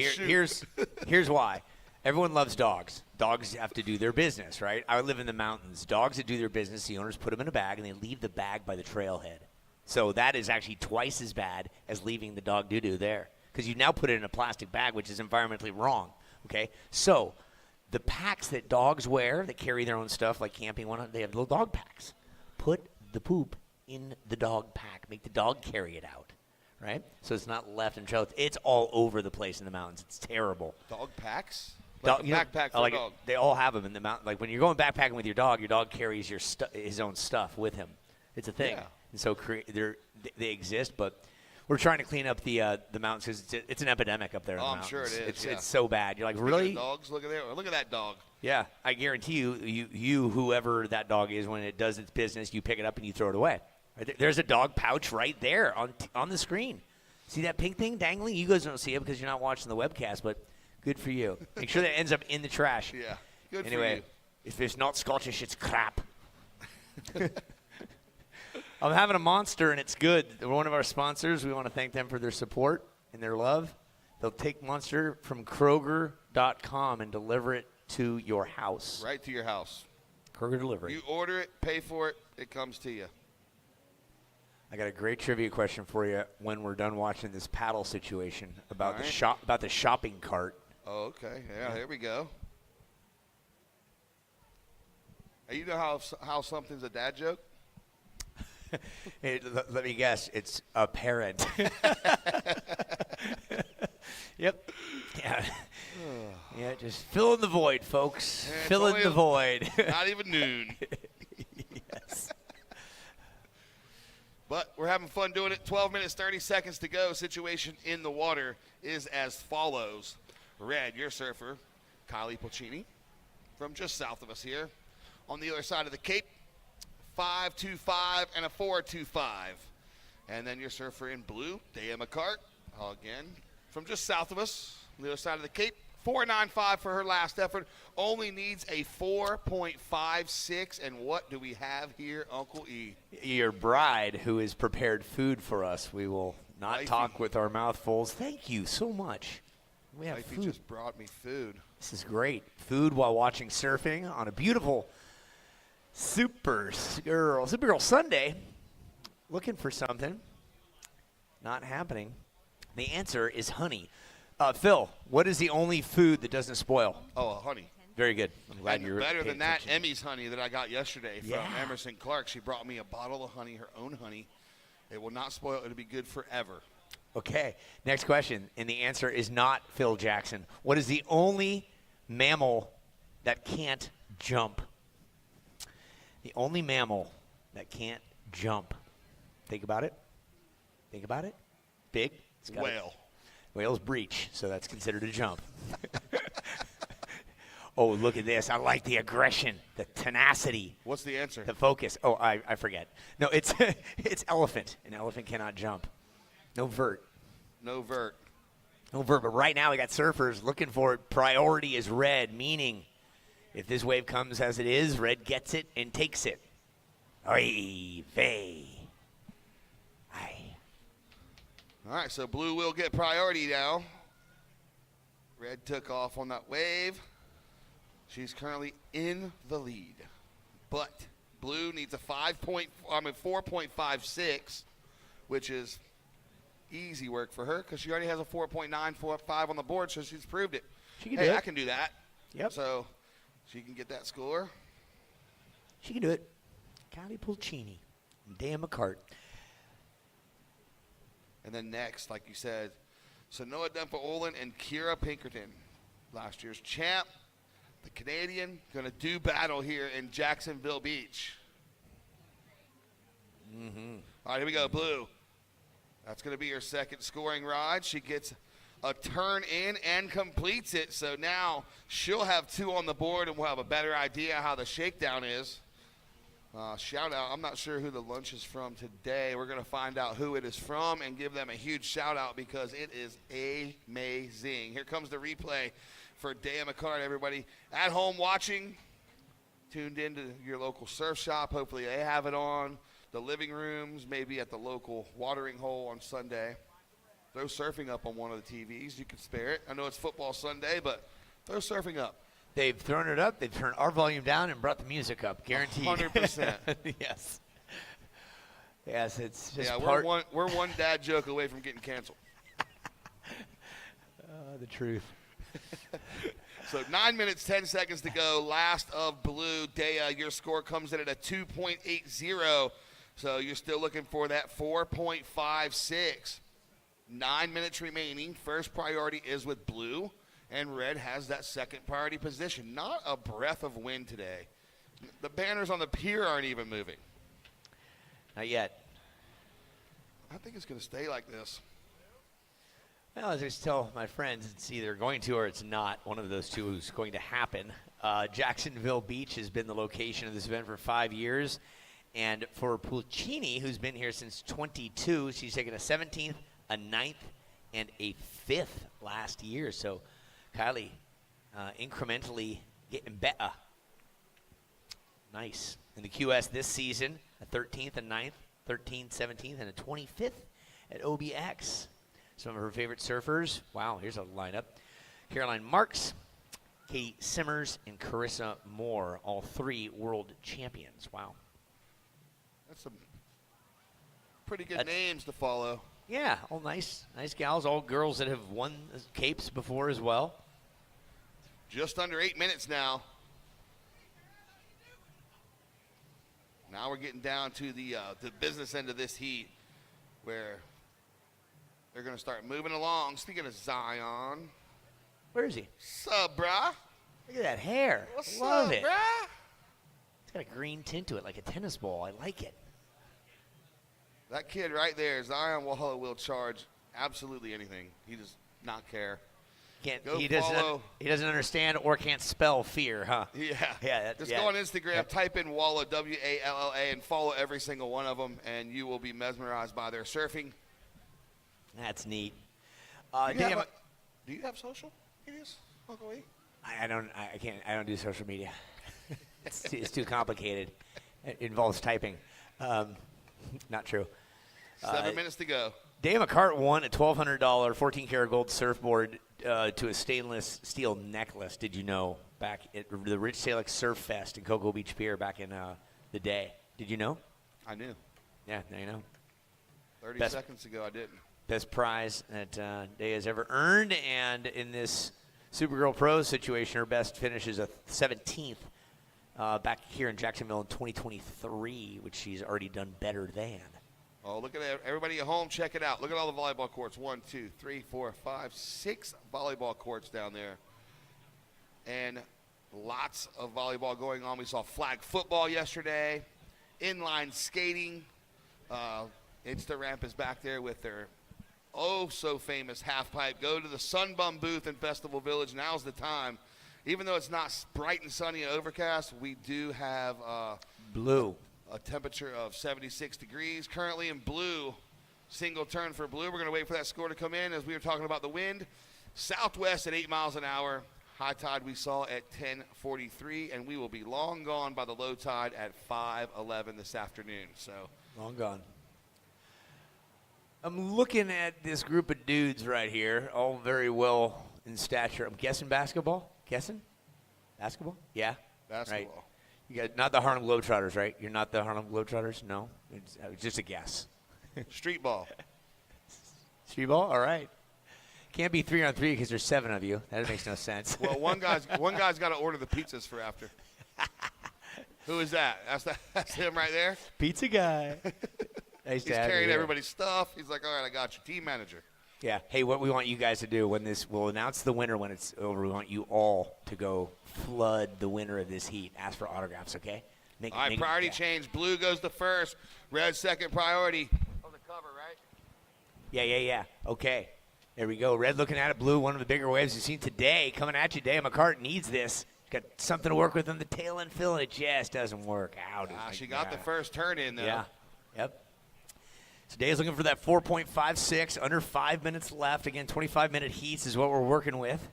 S2: Here's why. Everyone loves dogs. Dogs have to do their business, right? I live in the mountains. Dogs that do their business, the owners put them in a bag, and they leave the bag by the trailhead. So that is actually twice as bad as leaving the dog doo-doo there, because you now put it in a plastic bag, which is environmentally wrong, okay? So the packs that dogs wear that carry their own stuff, like camping, they have little dog packs. Put the poop in the dog pack. Make the dog carry it out, right? So it's not left in trail. It's all over the place in the mountains. It's terrible.
S11: Dog packs? Like a backpack for a dog.
S2: They all have them in the mountain. Like when you're going backpacking with your dog carries his own stuff with him. It's a thing. Yeah. And so they exist, but we're trying to clean up the mountains because it's an epidemic up there in the mountains.
S11: I'm sure it is.
S2: It's so bad. You're like, really?
S11: Dogs, look at there. Look at that dog.
S2: Yeah, I guarantee you, whoever that dog is, when it does its business, you pick it up and you throw it away. There's a dog pouch right there on the screen. See that pink thing dangling? You guys don't see it because you're not watching the webcast, but good for you. Make sure that ends up in the trash.
S11: Yeah, good for
S2: anyway,
S11: you.
S2: If it's not Scottish, it's crap. I'm having a Monster, and it's good. They're one of our sponsors. We want to thank them for their support and their love. They'll take Monster from Kroger.com and deliver it to your house.
S11: Right to your house.
S2: Kroger delivery.
S11: You order it, pay for it, it comes to you.
S2: I got a great trivia question for you when we're done watching this paddle situation about about the shopping cart.
S11: Oh, okay. Yeah, here we go. You know how something's a dad joke?
S2: Let me guess. It's a parent. Yep. Yeah. Yeah, just fill in the void, folks. Fill in the void.
S11: Not even noon.
S2: Yes.
S11: But we're having fun doing it. 12 minutes, 30 seconds to go. Situation in the water is as follows. Red, your surfer, Kylie Pulcini, from just south of us here. On the other side of the Cape, 5.25 and a 4.25. And then your surfer in blue, Daya McCart, again, from just south of us, on the other side of the Cape. 4.95 for her last effort. Only needs a 4.56. And what do we have here, Uncle E?
S2: Your bride, who has prepared food for us. We will not talk with our mouthfuls. Thank you so much. We have
S11: Wifey
S2: food.
S11: just brought me food.
S2: This is great. Food while watching surfing on a beautiful Supergirl Sunday. Looking for something. Not happening. The answer is honey. Phil, what is the only food that doesn't spoil?
S11: Oh, honey.
S2: Very good. I'm glad
S11: And
S2: you're
S11: better
S2: paying
S11: than that,
S2: attention.
S11: Emmy's honey that I got yesterday from
S2: Yeah.
S11: Emerson Clark. She brought me a bottle of honey, her own honey. It will not spoil. It'll be good forever.
S2: Okay, next question, and the answer is not Phil Jackson. What is the only mammal that can't jump? The only mammal that can't jump. Think about it. Think about it. Big. It's got
S11: Whale.
S2: Whale's breach, so that's considered a jump. Oh, look at this. I like the aggression, the tenacity.
S11: What's the answer?
S2: The focus. Oh, I forget. No, it's it's elephant. An elephant cannot jump. No vert.
S11: No vert.
S2: No vert. But right now we got surfers looking for it. Priority is red, meaning if this wave comes as it is, red gets it and takes it. Oy vey. Aye.
S11: All right, so blue will get priority now. Red took off on that wave. She's currently in the lead. But blue needs a 4.56, which is easy work for her because she already has a 4.945 on the board, so she's proved it.
S2: She can
S11: hey,
S2: do it.
S11: I can do that.
S2: Yep.
S11: So she can get that score.
S2: She can do it. Kylie Pulcini and Dan McCart.
S11: And then next, like you said, Sanoa Dempa-Olin and Kira Pinkerton. Last year's champ, the Canadian, going to do battle here in Jacksonville Beach.
S2: Mm-hmm.
S11: All right, here we go, blue. That's going to be her second scoring ride. She gets a turn in and completes it. So now she'll have two on the board, and we'll have a better idea how the shakedown is. Shout out. I'm not sure who the lunch is from today. We're going to find out who it is from and give them a huge shout out because it is amazing. Here comes the replay for Daya McCart, everybody at home watching, tuned into your local surf shop. Hopefully they have it on. The living rooms, maybe at the local watering hole on Sunday. Throw surfing up on one of the TVs. You can spare it. I know it's football Sunday, but throw surfing up.
S2: They've thrown it up. They've turned our volume down and brought the music up. Guaranteed.
S11: 100%.
S2: Yes. Yes, it's just
S11: we're one dad joke away from getting canceled.
S2: The truth.
S11: So 9 minutes, 10 seconds to go. Last of blue. Daya, your score comes in at a 2.80. So you're still looking for that 4.56. 9 minutes remaining. First priority is with blue. And red has that second priority position. Not a breath of wind today. The banners on the pier aren't even moving.
S2: Not yet.
S11: I think it's going to stay like this.
S2: Well, as I just tell my friends, it's either going to or it's not. One of those two is going to happen. Jacksonville Beach has been the location of this event for 5 years. And for Pulcini, who's been here since 22, she's taken a 17th, a 9th, and a 5th last year. So Kylie incrementally getting better. Nice. In the QS this season, a 13th, a 9th, 13th, 17th, and a 25th at OBX. Some of her favorite surfers. Wow, here's a lineup. Caroline Marks, Katie Simmers, and Carissa Moore, all three world champions. Wow.
S11: That's some pretty good names to follow.
S2: Yeah, all nice gals, all girls that have won capes before as well.
S11: Just under 8 minutes now. Now we're getting down to the business end of this heat where they're going to start moving along. Speaking of Zion.
S2: Where is he?
S11: Sup, brah?
S2: Look at that hair.
S11: What's
S2: Love
S11: up,
S2: it.
S11: brah?
S2: It's got a green tint to it, like a tennis ball. I like it.
S11: That kid right there, Zion Wahala, will charge absolutely anything. He does not care. Go
S2: He
S11: follow.
S2: doesn't understand or can't spell fear, huh?
S11: Yeah.
S2: Yeah.
S11: Just go on Instagram, type in Walla, W-A-L-L-A, and follow every single one of them, and you will be mesmerized by their surfing.
S2: That's neat.
S11: Do you have social medias, Uncle E?
S2: I don't do social media. It's too complicated. It involves typing. Not true.
S11: 7 minutes to go.
S2: Dave McCart won a $1,200 14-karat gold surfboard to a stainless steel necklace. Did you know? Back at the Rich Salix Surf Fest in Cocoa Beach Pier back in the day. Did you know?
S11: I knew.
S2: Yeah, now you know.
S11: 30 seconds ago, I didn't.
S2: Best prize that Day has ever earned, and in this Supergirl Pro situation, her best finish is a 17th back here in Jacksonville in 2023, which she's already done better than.
S11: Oh, look at that. Everybody at home, check it out. Look at all the volleyball courts. 1, 2, 3, 4, 5, 6 volleyball courts down there. And lots of volleyball going on. We saw flag football yesterday, inline skating. Insta Ramp is back there with their so-famous half pipe. Go to the Sunbum booth in Festival Village. Now's the time. Even though it's not bright and sunny and overcast, we do have
S2: blue.
S11: A temperature of 76 degrees. Currently in blue, single turn for blue. We're going to wait for that score to come in as we were talking about the wind. Southwest at 8 miles an hour. High tide we saw at 10:43, and we will be long gone by the low tide at 5:11 this afternoon. So
S2: long gone. I'm looking at this group of dudes right here, all very well in stature. I'm guessing basketball? Guessing? Basketball? Yeah.
S11: Basketball.
S2: Right. You got not the Harlem Globetrotters, right? You're not the Harlem Globetrotters? No? It's just a guess.
S11: Street ball.
S2: Street ball? All right. Can't be 3-on-3 because there's 7 of you. That makes no sense.
S11: Well, one guy's got to order the pizzas for after. Who is that? That's him right there.
S2: Pizza guy. Nice
S11: He's
S2: to have you
S11: carrying
S2: here.
S11: everybody's stuff. He's like, all right, I got you. Team manager.
S2: Yeah. Hey, what we want you guys to do we'll announce the winner when it's over. We want you all to go flood the winner of this heat. Ask for autographs, okay?
S11: All right, priority change. Blue goes to first. Red second priority. On the cover, right?
S2: Yeah. Okay. There we go. Red looking at it. Blue, one of the bigger waves you've seen today. Coming at you, Dave McCart needs this. Got something to work with on the tail end fill, and it just doesn't work out.
S11: She got the first turn in, though.
S2: Yeah. Yep. So Dave's looking for that 4.56, under 5 minutes left. Again, 25-minute heats is what we're working with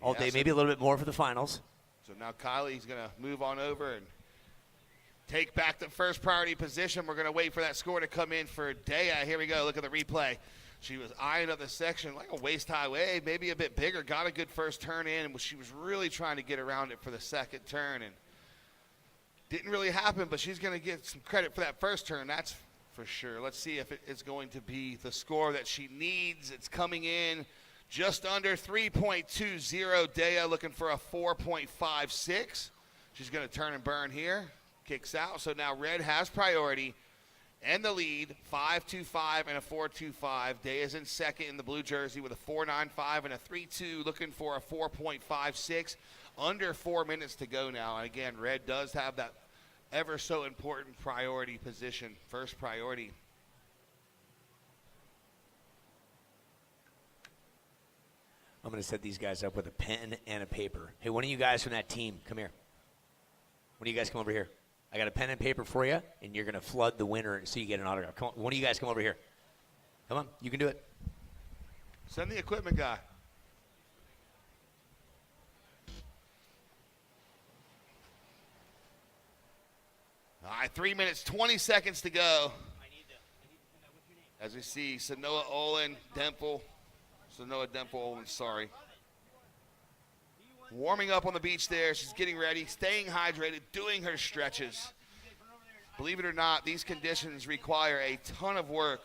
S2: all day, maybe a little bit more for the finals.
S11: So now Kylie's going to move on over and take back the first priority position. We're going to wait for that score to come in for Daya. Here we go. Look at the replay. She was eyeing up the section like a waist-high wave, maybe a bit bigger. Got a good first turn in, and she was really trying to get around it for the second turn. And didn't really happen, but she's going to get some credit for that first turn. That's for sure. Let's see if it is going to be the score that she needs. It's coming in just under 3.20. Daya looking for a 4.56. She's going to turn and burn here. Kicks out. So now Red has priority and the lead, 5.25 and a 4.25. Daya's in second in the blue jersey with a 4.95 and a 3.2, looking for a 4.56. Under 4 minutes to go now. And again, Red does have that ever so important priority position, first priority.
S2: I'm going to set these guys up with a pen and a paper. Hey, one of you guys from that team, come here. One of you guys come over here. I got a pen and paper for you, and you're going to flood the winner so you get an autograph. Come on, one of you guys come over here. Come on, you can do it.
S11: Send the equipment guy. All right, 3 minutes, 20 seconds to go. As we see Sanoa Olin, Sanoa Olin, sorry. Warming up on the beach there. She's getting ready, staying hydrated, doing her stretches. Believe it or not, these conditions require a ton of work.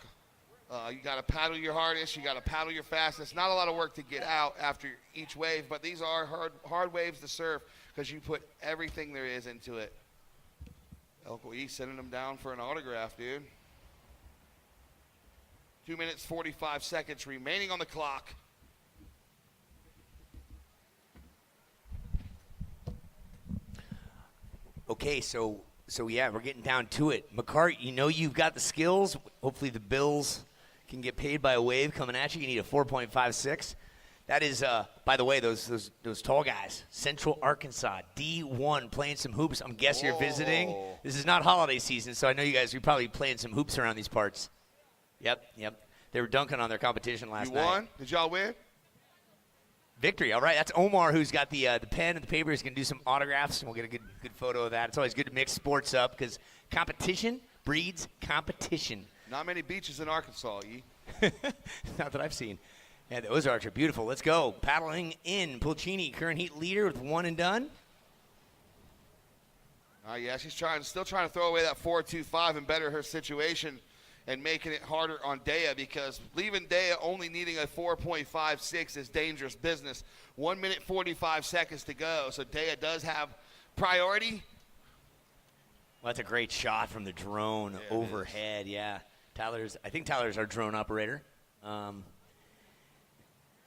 S11: You got to paddle your hardest. You got to paddle your fastest. Not a lot of work to get out after each wave, but these are hard waves to surf because you put everything there is into it. Elko E sending them down for an autograph, dude. 2 minutes, 45 seconds remaining on the clock.
S2: Okay, so yeah, we're getting down to it. McCart, you know you've got the skills. Hopefully the Bills can get paid by a wave coming at you. You need a 4.56. That is, by the way, those tall guys, Central Arkansas, D1, playing some hoops. I'm guessing you're visiting. This is not holiday season, so I know you guys are probably playing some hoops around these parts. Yep. They were dunking on their competition last night.
S11: You won? Did y'all win?
S2: Victory. All right, that's Omar who's got the pen and the paper. He's going to do some autographs, and we'll get a good photo of that. It's always good to mix sports up because competition breeds competition.
S11: Not many beaches in Arkansas, Yee.
S2: Not that I've seen. Yeah, the Ozarks are beautiful. Let's go. Paddling in. Pulcini, current heat leader with one and done.
S11: Yeah, she's still trying to throw away that 4.25 and better her situation and making it harder on Dea, because leaving Dea only needing a 4.56 is dangerous business. 1 minute 45 seconds to go, so Dea does have priority.
S2: Well, that's a great shot from the drone overhead. Yeah, I think Tyler's our drone operator.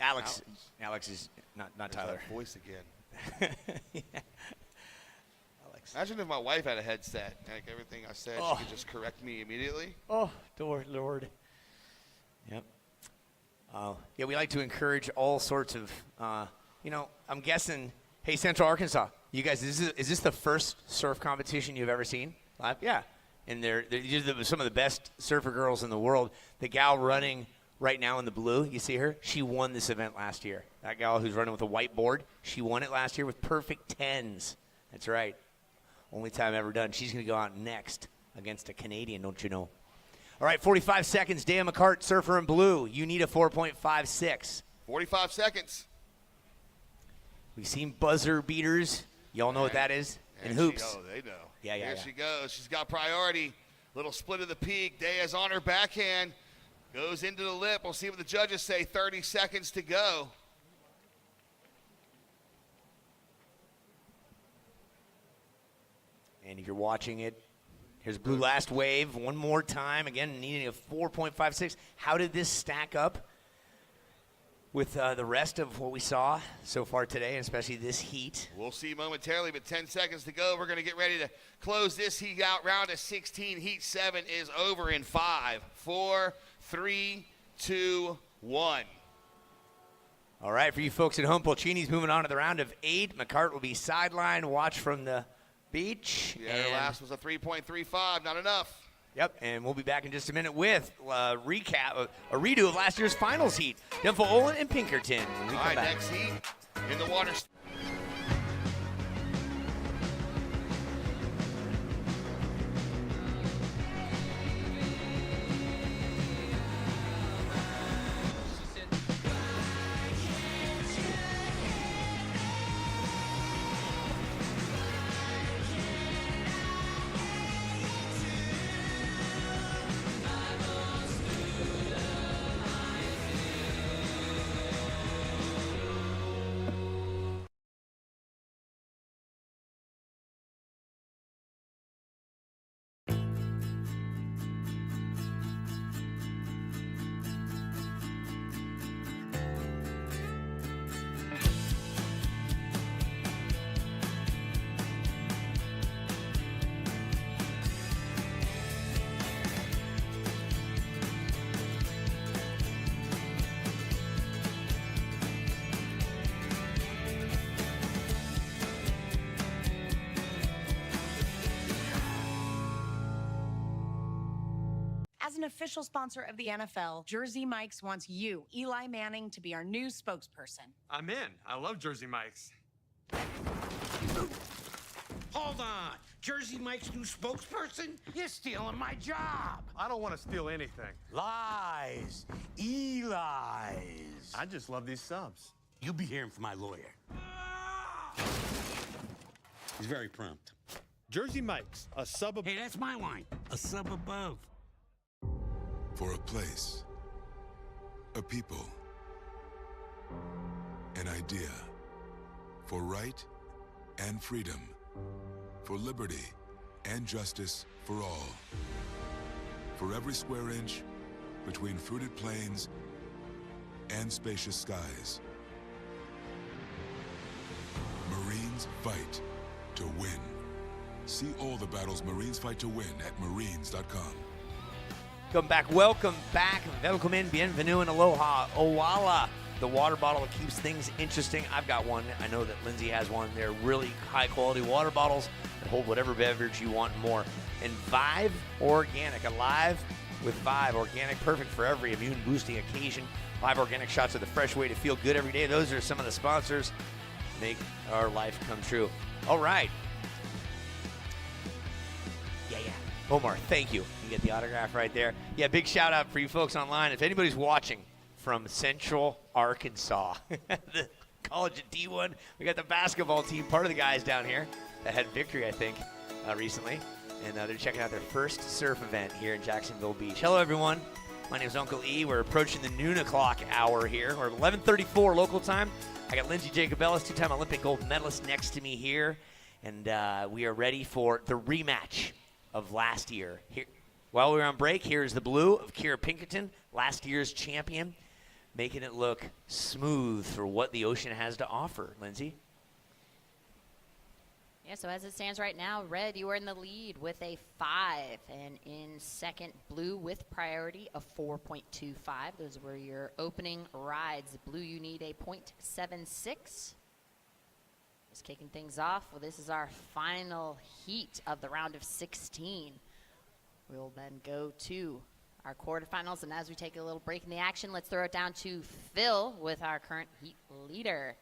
S2: Alex is not Tyler.
S11: That voice again.
S2: Yeah. Alex.
S11: Imagine if my wife had a headset, like everything I said, she could just correct me immediately.
S2: Oh, Lord. Yep. Yeah, we like to encourage all sorts of, I'm guessing, hey, Central Arkansas, you guys, is this the first surf competition you've ever seen live? Yeah. And they're some of the best surfer girls in the world. The gal running right now in the blue, you see her? She won this event last year. That gal who's running with a whiteboard, she won it last year with perfect 10s. That's right. Only time ever done. She's going to go out next against a Canadian, don't you know? All right, 45 seconds. Dea McCart, surfer in blue. You need a 4.56.
S11: 45 seconds.
S2: We've seen buzzer beaters. Y'all know what that is? And hoops.
S11: They know.
S2: Yeah.
S11: Here she goes. She's got priority. Little split of the peak. Dea's on her backhand. Goes into the lip. We'll see what the judges say. 30 seconds to go.
S2: And if you're watching it, here's blue last wave. One more time. Again, needing a 4.56. How did this stack up with the rest of what we saw so far today, especially this heat?
S11: We'll see momentarily, but 10 seconds to go. We're going to get ready to close this heat out. Round of 16, heat 7 is over in 5, 4, 3, 2, 1.
S2: All right, for you folks at home, Pulcini's moving on to the round of 8. McCart will be sidelined. Watch from the beach.
S11: Yeah, her last was a 3.35. Not enough.
S2: Yep, and we'll be back in just a minute with a redo of last year's finals heat. Denfo Olin and Pinkerton when we come back.
S11: Next heat in the water.
S7: As an official sponsor of the NFL, Jersey Mike's wants you, Eli Manning, to be our new spokesperson.
S8: I'm in. I love Jersey Mike's.
S9: Hold on. Jersey Mike's new spokesperson? You're stealing my job.
S8: I don't want to steal anything.
S9: Lies. Eli's.
S8: I just love these subs.
S9: You'll be hearing from my lawyer. He's very prompt.
S8: Jersey Mike's, a sub above.
S9: Hey, that's my line. A sub above.
S16: For a place, a people, an idea, for right and freedom, for liberty and justice for all. For every square inch between fruited plains and spacious skies. Marines fight to win. See all the battles Marines fight to win at marines.com.
S2: Welcome back. Welcome in. Bienvenue and aloha. Owala. the water bottle that keeps things interesting. I've got one. I know that Lindsay has one. They're really high-quality water bottles that hold whatever beverage you want and more. And Vive Organic, alive with Vive Organic, perfect for every immune-boosting occasion. Vive Organic shots are the fresh way to feel good every day. Those are some of the sponsors. Make our life come true. All right. Yeah. Omar, thank you. You get the autograph right there. Yeah, big shout out for you folks online. If anybody's watching from Central Arkansas, the college at D1, we got the basketball team, part of the guys down here that had victory, I think, recently. And they're checking out their first surf event here in Jacksonville Beach. Hello, everyone. My name is Uncle E. We're approaching the noon o'clock hour here. We're 11:34 local time. I got Lindsay Jacobellis, two-time Olympic gold medalist, next to me here. And we are ready for the rematch of last year. Here, while we were on break, here's the blue of Kira Pinkerton, last year's champion, making it look smooth for what the ocean has to offer. Lindsay?
S21: Yeah, so as it stands right now, red, you are in the lead with a 5, and in second, blue with priority of 4.25. Those were your opening rides. Blue, you need a 0.76. Just kicking things off. Well, this is our final heat of the round of 16. We'll then go to our quarterfinals, and as we take a little break in the action, let's throw it down to Phil with our current heat leader.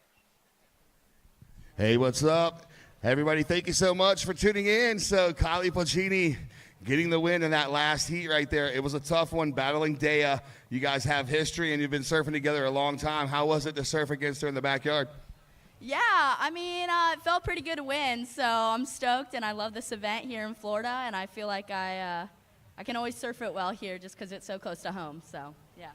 S11: Hey, what's up? Everybody, thank you so much for tuning in. So Kylie Placini getting the win in that last heat right there. It was a tough one, battling Dea. You guys have history, and you've been surfing together a long time. How was it to surf against her in the backyard?
S5: Yeah, I mean, it felt pretty good to win, so I'm stoked, and I love this event here in Florida, and I feel like I can always surf it well here just because it's so close to home, so, yeah.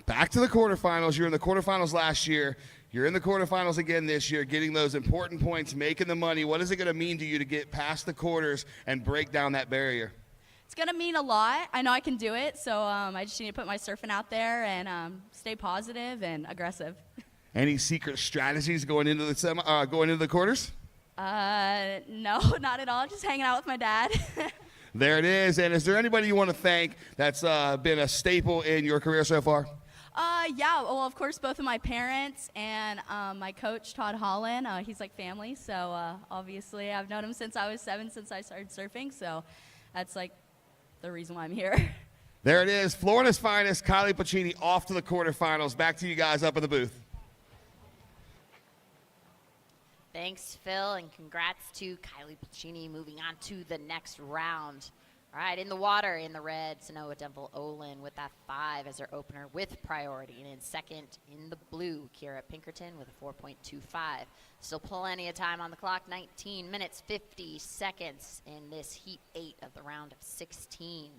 S11: Back to the quarterfinals. You're in the quarterfinals last year. You're in the quarterfinals again this year, getting those important points, making the money. What is it going to mean to you to get past the quarters and break down that barrier?
S5: It's going to mean a lot. I know I can do it, so I just need to put my surfing out there and stay positive and aggressive.
S11: Any secret strategies going into the quarters?
S5: No, not at all. Just hanging out with my dad.
S11: There it is. And is there anybody you want to thank that's been a staple in your career so far?
S5: Yeah, well, of course, both of my parents and my coach, Todd Holland. He's like family, so obviously I've known him since I was 7, since I started surfing, so that's like the reason why I'm here.
S11: There it is. Florida's finest, Kylie Placini, off to the quarterfinals. Back to you guys up in the booth.
S21: Thanks, Phil, and congrats to Kylie Placini moving on to the next round. All right, in the water, in the red, Sanoa Denville Olin with that 5 as her opener with priority. And in second, in the blue, Kira Pinkerton with a 4.25. Still plenty of time on the clock, 19 minutes, 50 seconds in this heat 8 of the round of 16.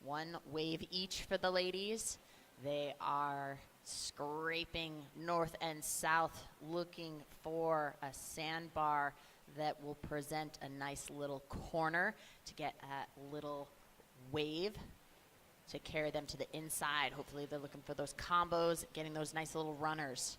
S21: One wave each for the ladies. They are scraping north and south, looking for a sandbar that will present a nice little corner to get a little wave to carry them to the inside. Hopefully they're looking for those combos, getting those nice little runners.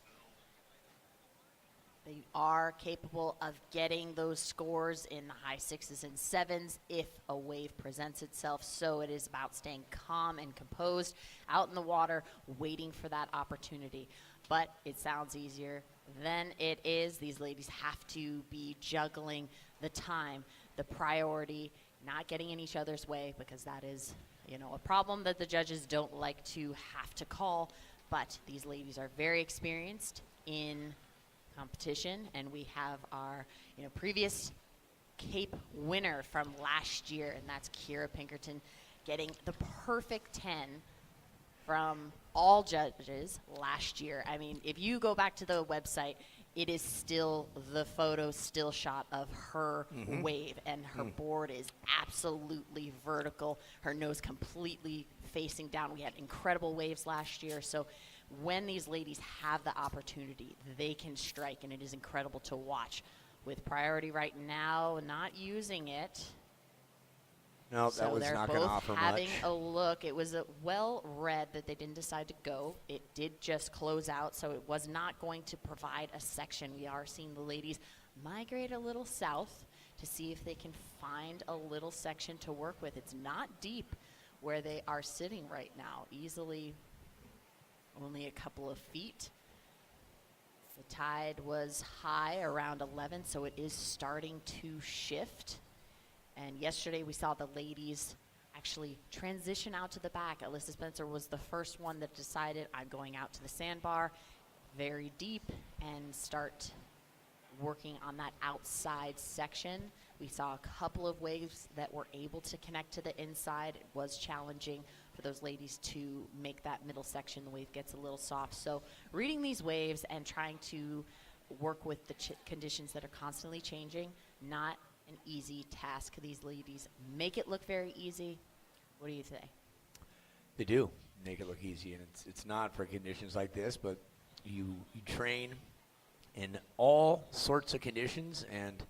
S21: They are capable of getting those scores in the high 6s and 7s if a wave presents itself. So it is about staying calm and composed out in the water, waiting for that opportunity. But it sounds easier than it is. These ladies have to be juggling the time, the priority, not getting in each other's way, because that is, a problem that the judges don't like to have to call. But these ladies are very experienced in competition, and we have our previous Cape winner from last year, and that's Kira Pinkerton getting the perfect 10 from all judges last year. I mean, if you go back to the website, it is still the photo still shot of her wave, and her board is absolutely vertical, her nose completely facing down. We had incredible waves last year, so when these ladies have the opportunity, they can strike, and it is incredible to watch. With priority right now, not using it.
S2: No, that was not going to offer much.
S21: They're both having a look. It was well read that they didn't decide to go. It did just close out, so it was not going to provide a section. We are seeing the ladies migrate a little south to see if they can find a little section to work with. It's not deep where they are sitting right now. Easily
S4: only a couple of feet. The tide was high around 11, so it is starting to shift. And yesterday we saw the ladies actually transition out to the back. Alyssa Spencer was the first one that decided, I'm going out to the sandbar very deep and start working on that outside section. We saw a couple of waves that were able to connect to the inside. It was challenging for those ladies to make that middle section. The wave gets a little soft. So reading these waves and trying to work with the conditions that are constantly changing, not an easy task. These ladies make it look very easy. What do you say?
S2: They do make it look easy, and it's not for conditions like this, but you train in all sorts of conditions, and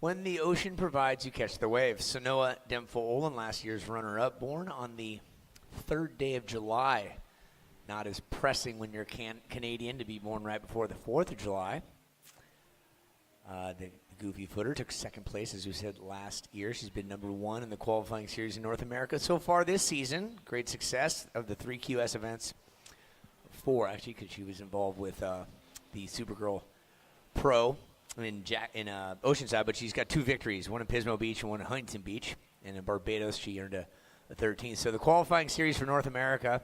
S2: when the ocean provides, you catch the waves. Sanoa Demfo-Olin, last year's runner-up, born on the 3rd day of July. Not as pressing when you're Canadian to be born right before the 4th of July. The goofy footer took 2nd place, as we said, last year. She's been number 1 in the qualifying series in North America so far this season. Great success of the 3 QS events. 4, actually, because she was involved with the Supergirl Pro in Oceanside, but she's got 2 victories, one in Pismo Beach and one in Huntington Beach. And in Barbados, she earned a 13th. So the qualifying series for North America,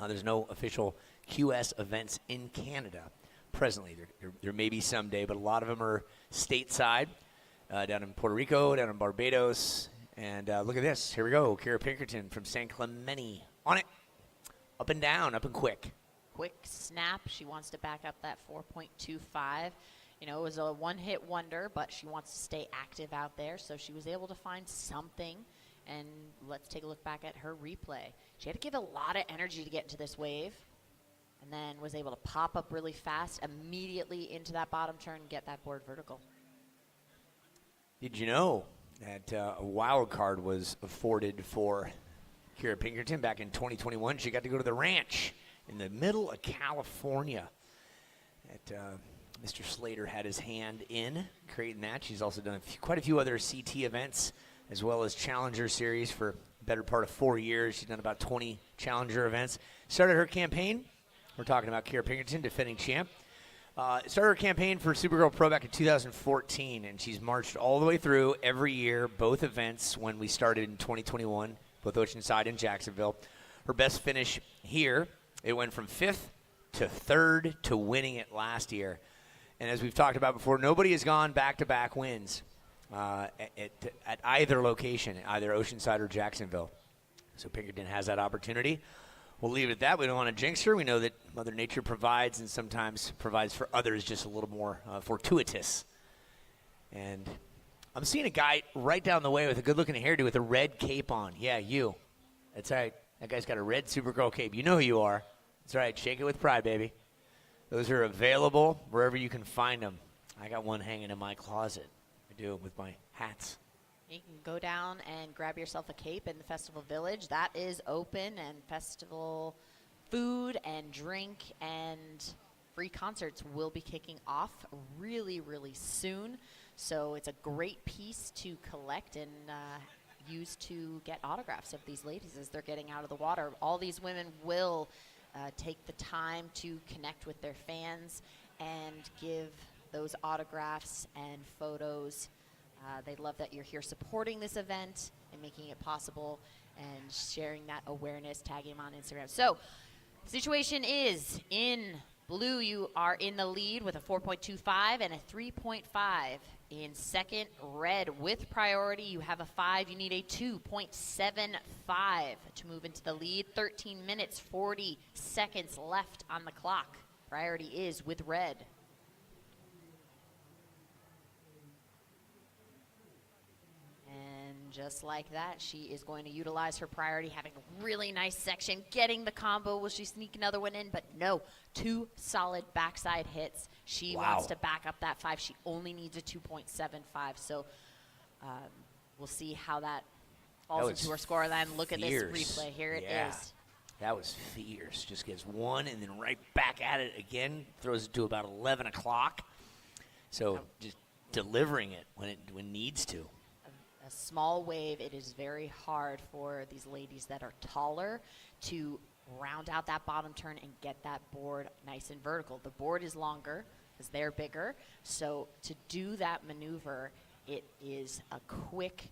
S2: there's no official QS events in Canada presently. There may be someday, but a lot of them are stateside, down in Puerto Rico, down in Barbados. And look at this. Here we go. Kara Pinkerton from San Clemente on it. Up and down, up and quick.
S4: Quick snap. She wants to back up that 4.25. You know, it was a one-hit wonder, but she wants to stay active out there, so she was able to find something. And let's take a look back at her replay. She had to give a lot of energy to get into this wave, and then was able to pop up really fast, immediately into that bottom turn, and get that board vertical.
S2: Did you know that a wild card was afforded for Kara Pinkerton back in 2021? She got to go to the ranch in the middle of California. Mr. Slater had his hand in creating that. She's also done quite a few other CT events, as well as Challenger Series for the better part of 4 years. She's done about 20 Challenger events. Started her campaign. We're talking about Kara Pinkerton, defending champ. Started her campaign for Supergirl Pro back in 2014, and she's marched all the way through every year, both events when we started in 2021, both Oceanside and Jacksonville. Her best finish here, it went from 5th to 3rd to winning it last year. And as we've talked about before, nobody has gone back-to-back wins at either location, either Oceanside or Jacksonville. So Pinkerton has that opportunity. We'll leave it at that. We don't want to jinx her. We know that Mother Nature provides, and sometimes provides for others just a little more fortuitous. And I'm seeing a guy right down the way with a good-looking hairdo with a red cape on. Yeah, you. That's right. That guy's got a red Supergirl cape. You know who you are. That's right. Shake it with pride, baby. Those are available wherever you can find them. I got one hanging in my closet. I do, with my hats.
S4: You can go down and grab yourself a cape in the Festival Village. That is open, and festival food and drink and free concerts will be kicking off really, really soon. So it's a great piece to collect and use to get autographs of these ladies as they're getting out of the water. All these women will take the time to connect with their fans and give those autographs and photos. They love that you're here supporting this event and making it possible and sharing that awareness, tagging them on Instagram. So the situation is, in blue, you are in the lead with a 4.25 and a 3.5. In second, red with priority, you have a 5. You need a 2.75 to move into the lead. 13 minutes, 40 seconds left on the clock. Priority is with red. And just like that, she is going to utilize her priority, having a really nice section, getting the combo. Will she sneak another one in? But no, 2 solid backside hits. She wants to back up that 5. She only needs a 2.75. So we'll see how that falls into her score. Then look at this replay. Here it is.
S2: That was fierce. Just gets one and then right back at it again. Throws it to about 11 o'clock. So just delivering it when needs to.
S4: A small wave, it is very hard for these ladies that are taller to round out that bottom turn and get that board nice and vertical. The board is longer because they're bigger. So to do that maneuver, it is a quick,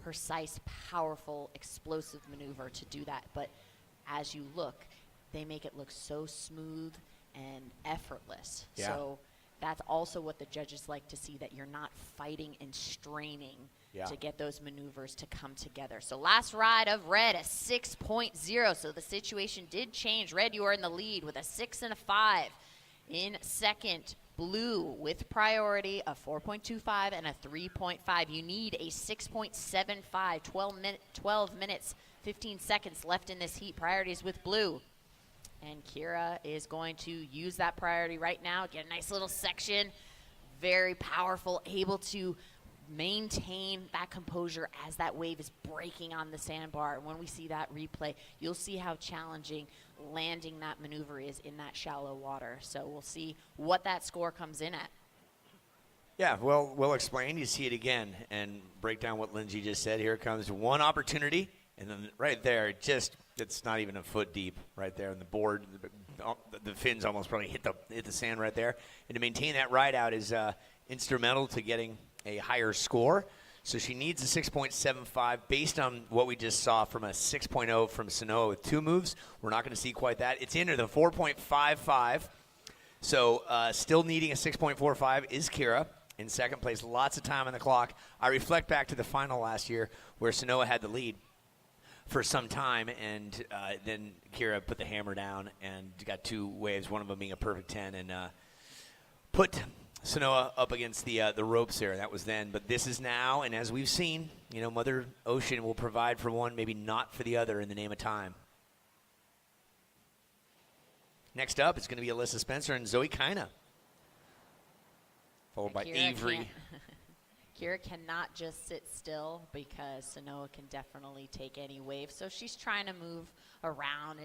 S4: precise, powerful, explosive maneuver to do that. But as you look, they make it look so smooth and effortless.
S2: Yeah.
S4: So that's also what the judges like to see, that you're not fighting and straining to get those maneuvers to come together. So last ride of Red, a 6.0. So the situation did change. Red, you are in the lead with a 6 and a 5. In second, Blue with priority, a 4.25 and a 3.5. You need a 6.75, 12 minutes, 15 seconds left in this heat. Priorities with Blue. And Kira is going to use that priority right now, get a nice little section. Very powerful, able to maintain that composure as that wave is breaking on the sandbar. And when we see that replay, you'll see how challenging landing that maneuver is in that shallow water. So we'll see what that score comes in at.
S2: Yeah, well explained. You see it again and break down what Lindsay just said. Here comes one opportunity, and then right there, it's not even a foot deep right there on the board. The fins almost probably hit the sand right there. And to maintain that ride out is instrumental to getting a higher score. So she needs a 6.75 based on what we just saw from a 6.0 from Sanoa with 2 moves. We're not going to see quite that. It's into the 4.55. So still needing a 6.45 is Kira in second place. Lots of time on the clock. I reflect back to the final last year where Sanoa had the lead for some time, and then Kira put the hammer down and got 2 waves, one of them being a perfect 10, and put Sanoa up against the ropes there. That was then, but this is now, and as we've seen, Mother Ocean will provide for one, maybe not for the other in the name of time. Next up, it's going to be Alyssa Spencer and Zoe Kina, followed by Avery.
S4: Kira cannot just sit still because Sanoa can definitely take any wave. So she's trying to move around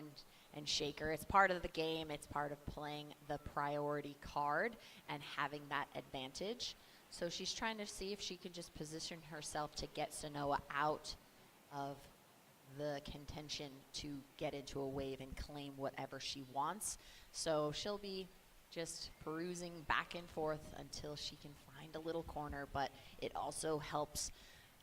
S4: and shake her. It's part of the game. It's part of playing the priority card and having that advantage. So she's trying to see if she can just position herself to get Sanoa out of the contention to get into a wave and claim whatever she wants. So she'll be just perusing back and forth until she can find a little corner, but it also helps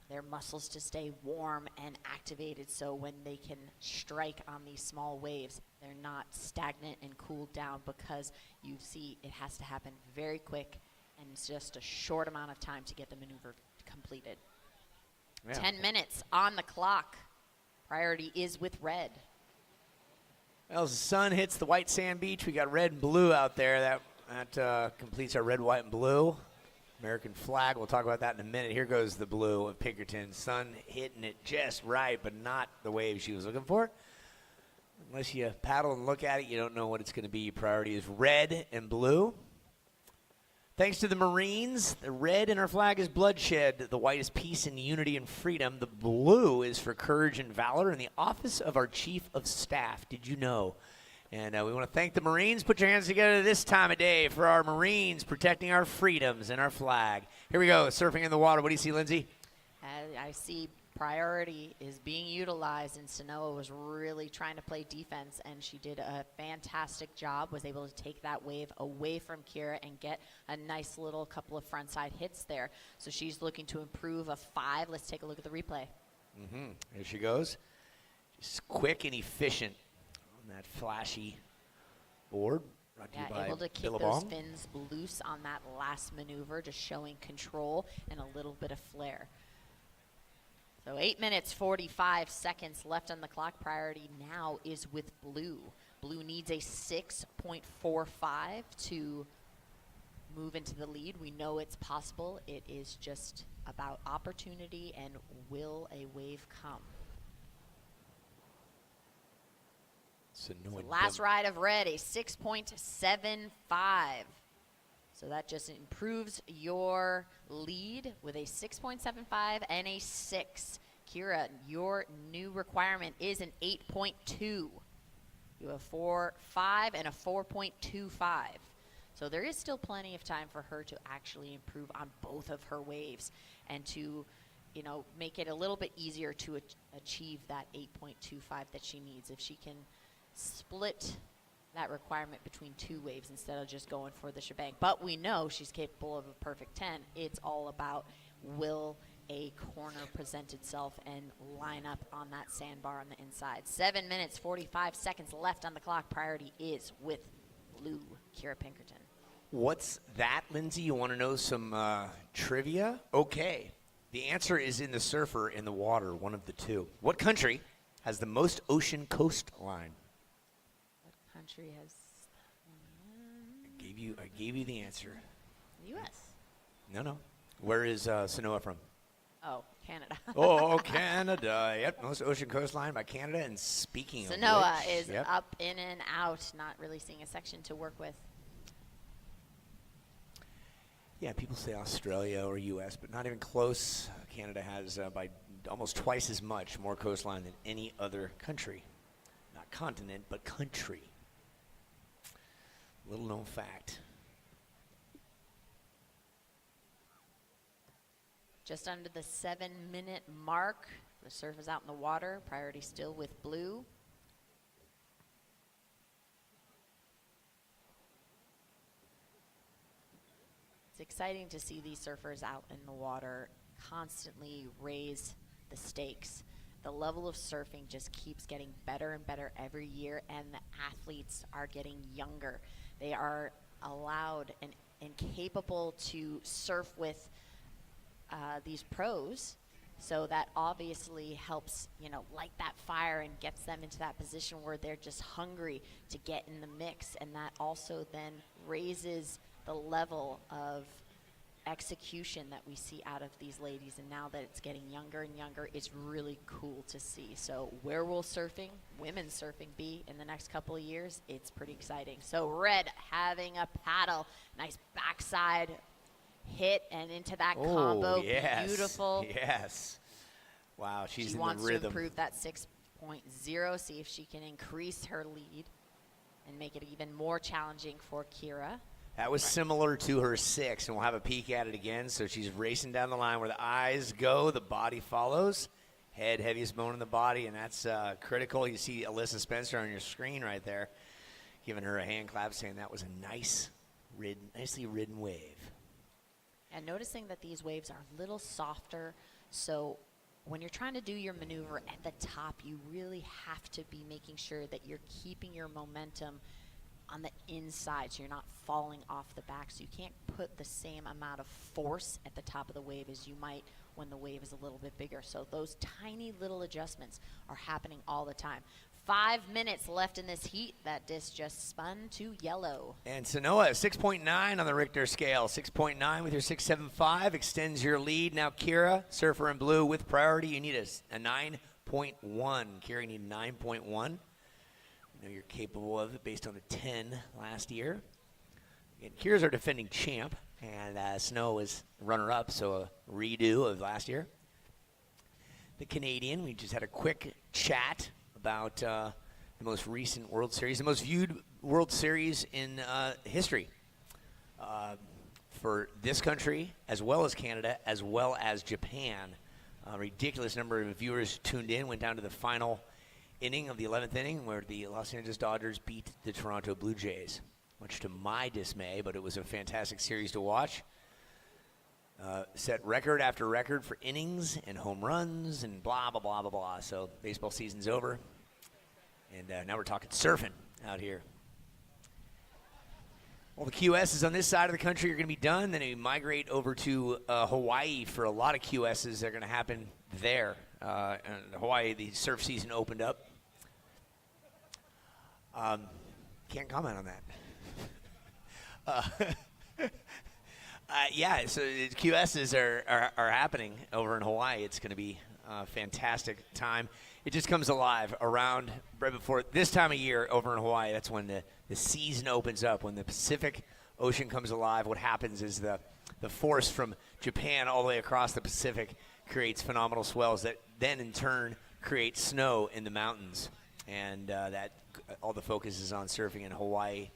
S4: their muscles to stay warm and activated, so when they can strike on these small waves, they're not stagnant and cooled down, because you see it has to happen very quick, and it's just a short amount of time to get the maneuver completed. Yeah. 10 minutes on the clock. Priority is with Red.
S2: Well, as the sun hits the white sand beach, we got red and blue out there. That completes our red, white, and blue. American flag, we'll talk about that in a minute. Here goes the blue of Pinkerton. Sun hitting it just right, but not the wave she was looking for. Unless you paddle and look at it, you don't know what it's going to be. Priority is red and blue. Thanks to the Marines, the red in our flag is bloodshed. The white is peace and unity and freedom. The blue is for courage and valor in the office of our Chief of Staff. Did you know? And we want to thank the Marines. Put your hands together this time of day for our Marines protecting our freedoms and our flag. Here we go, surfing in the water. What do you see, Lindsay?
S4: I see priority is being utilized, and Sanoa was really trying to play defense, and she did a fantastic job, was able to take that wave away from Kira and get a nice little couple of frontside hits there. So she's looking to improve a 5. Let's take a look at the replay.
S2: Here she goes. Just quick and efficient. That flashy board brought to you by
S4: able to keep
S2: Billabong.
S4: those fins loose on that last maneuver, just showing control and a little bit of flair. So 8 minutes, 45 seconds left on the clock. Priority now is with Blue. Blue needs a 6.45 to move into the lead. We know it's possible. It is just about opportunity and will a wave come. So last ride of Red, a 6.75. So that just improves your lead with a 6.75 and a 6. Kira, your new requirement is an 8.2. You have 4.5 and a 4.25. So there is still plenty of time for her to actually improve on both of her waves and to, make it a little bit easier to achieve that 8.25 that she needs. If she can split that requirement between 2 waves instead of just going for the shebang. But we know she's capable of a perfect 10. It's all about, will a corner present itself and line up on that sandbar on the inside. 7 minutes, 45 seconds left on the clock. Priority is with blue, Kira Pinkerton.
S2: What's that, Lindsay? You want to know some trivia? Okay. The answer is in the surfer, in the water, one of the two. What country has the most ocean coastline?
S4: What country has...
S2: I gave you the answer.
S4: The U.S.
S2: No. Where is Sanoa from?
S4: Oh, Canada.
S2: Oh, Canada. Yep, most ocean coastline by Canada. And speaking of
S4: Sanoa
S2: which,
S4: is up, in, and out, not really seeing a section to work with.
S2: Yeah, people say Australia or U.S., but not even close. Canada has by almost twice as much more coastline than any other country. Not continent, but country. Little known fact.
S4: Just under the 7-minute mark. The surf is out in the water. Priority still with blue. It's exciting to see these surfers out in the water constantly raise the stakes. The level of surfing just keeps getting better and better every year, and the athletes are getting younger. They are allowed and capable to surf with these pros, so that obviously helps, light that fire and gets them into that position where they're just hungry to get in the mix, and that also then raises the level of execution that we see out of these ladies. And now that it's getting younger and younger, it's really cool to see. So where will women's surfing be in the next couple of years? It's pretty exciting. So Red having a paddle, nice backside hit and into that combo.
S2: Yes.
S4: Beautiful.
S2: Yes. Wow, she's in the rhythm.
S4: She wants to improve that 6.0, see if she can increase her lead and make it even more challenging for Kira.
S2: That was similar to her 6, and we'll have a peek at it again. So she's racing down the line where the eyes go, the body follows. Head, heaviest bone in the body, and that's critical. You see Alyssa Spencer on your screen right there, giving her a hand clap, saying that was a nicely ridden wave.
S4: And noticing that these waves are a little softer, so when you're trying to do your maneuver at the top, you really have to be making sure that you're keeping your momentum on the inside, so you're not falling off the back. So you can't put the same amount of force at the top of the wave as you might when the wave is a little bit bigger. So those tiny little adjustments are happening all the time. 5 minutes left in this heat. That disc just spun to yellow.
S2: And Sanoa, 6.9 on the Richter scale. 6.9 with your 6.75 extends your lead. Now Kira, surfer in blue with priority. You need a 9.1. Kira, you need 9.1. You know you're capable of it based on a 10 last year. And Kira's our defending champ, and Snow is runner-up, so a redo of last year. The Canadian, we just had a quick chat about the most recent World Series, the most viewed World Series in history for this country, as well as Canada, as well as Japan. A ridiculous number of viewers tuned in, went down to the final inning of the 11th inning where the Los Angeles Dodgers beat the Toronto Blue Jays, much to my dismay, but it was a fantastic series to watch. Set record after record for innings and home runs and blah, blah, blah, blah, blah. So baseball season's over, and now we're talking surfing out here. Well, the QSs on this side of the country are going to be done. Then we migrate over to Hawaii for a lot of QSs that are going to happen there. In Hawaii, the surf season opened up. Can't comment on that. Yeah, so QSs are happening over in Hawaii. It's going to be a fantastic time. It just comes alive around right before this time of year over in Hawaii. That's when the season opens up. When the Pacific Ocean comes alive, what happens is the force from Japan all the way across the Pacific creates phenomenal swells that then in turn create snow in the mountains. And that all the focus is on surfing in Hawaii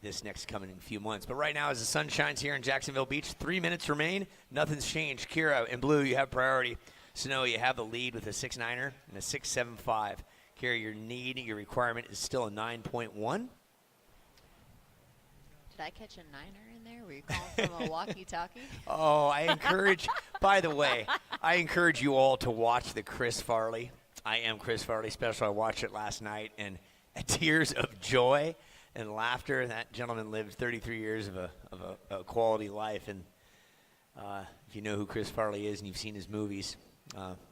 S2: this next coming few months. But right now, as the sun shines here in Jacksonville Beach, 3 minutes remain. Nothing's changed. Kira, in blue, you have priority. Snow, you have the lead with a 6.9er and a 6.75. Kara, your requirement is still a 9.1.
S4: Did I catch a niner in there? Were you calling from a walkie-talkie?
S2: Oh, I encourage, by the way, I encourage you all to watch the Chris Farley. I Am Chris Farley special. I watched it last night, and tears of joy and laughter. That gentleman lived 33 years of a quality life, and if you know who Chris Farley is and you've seen his movies,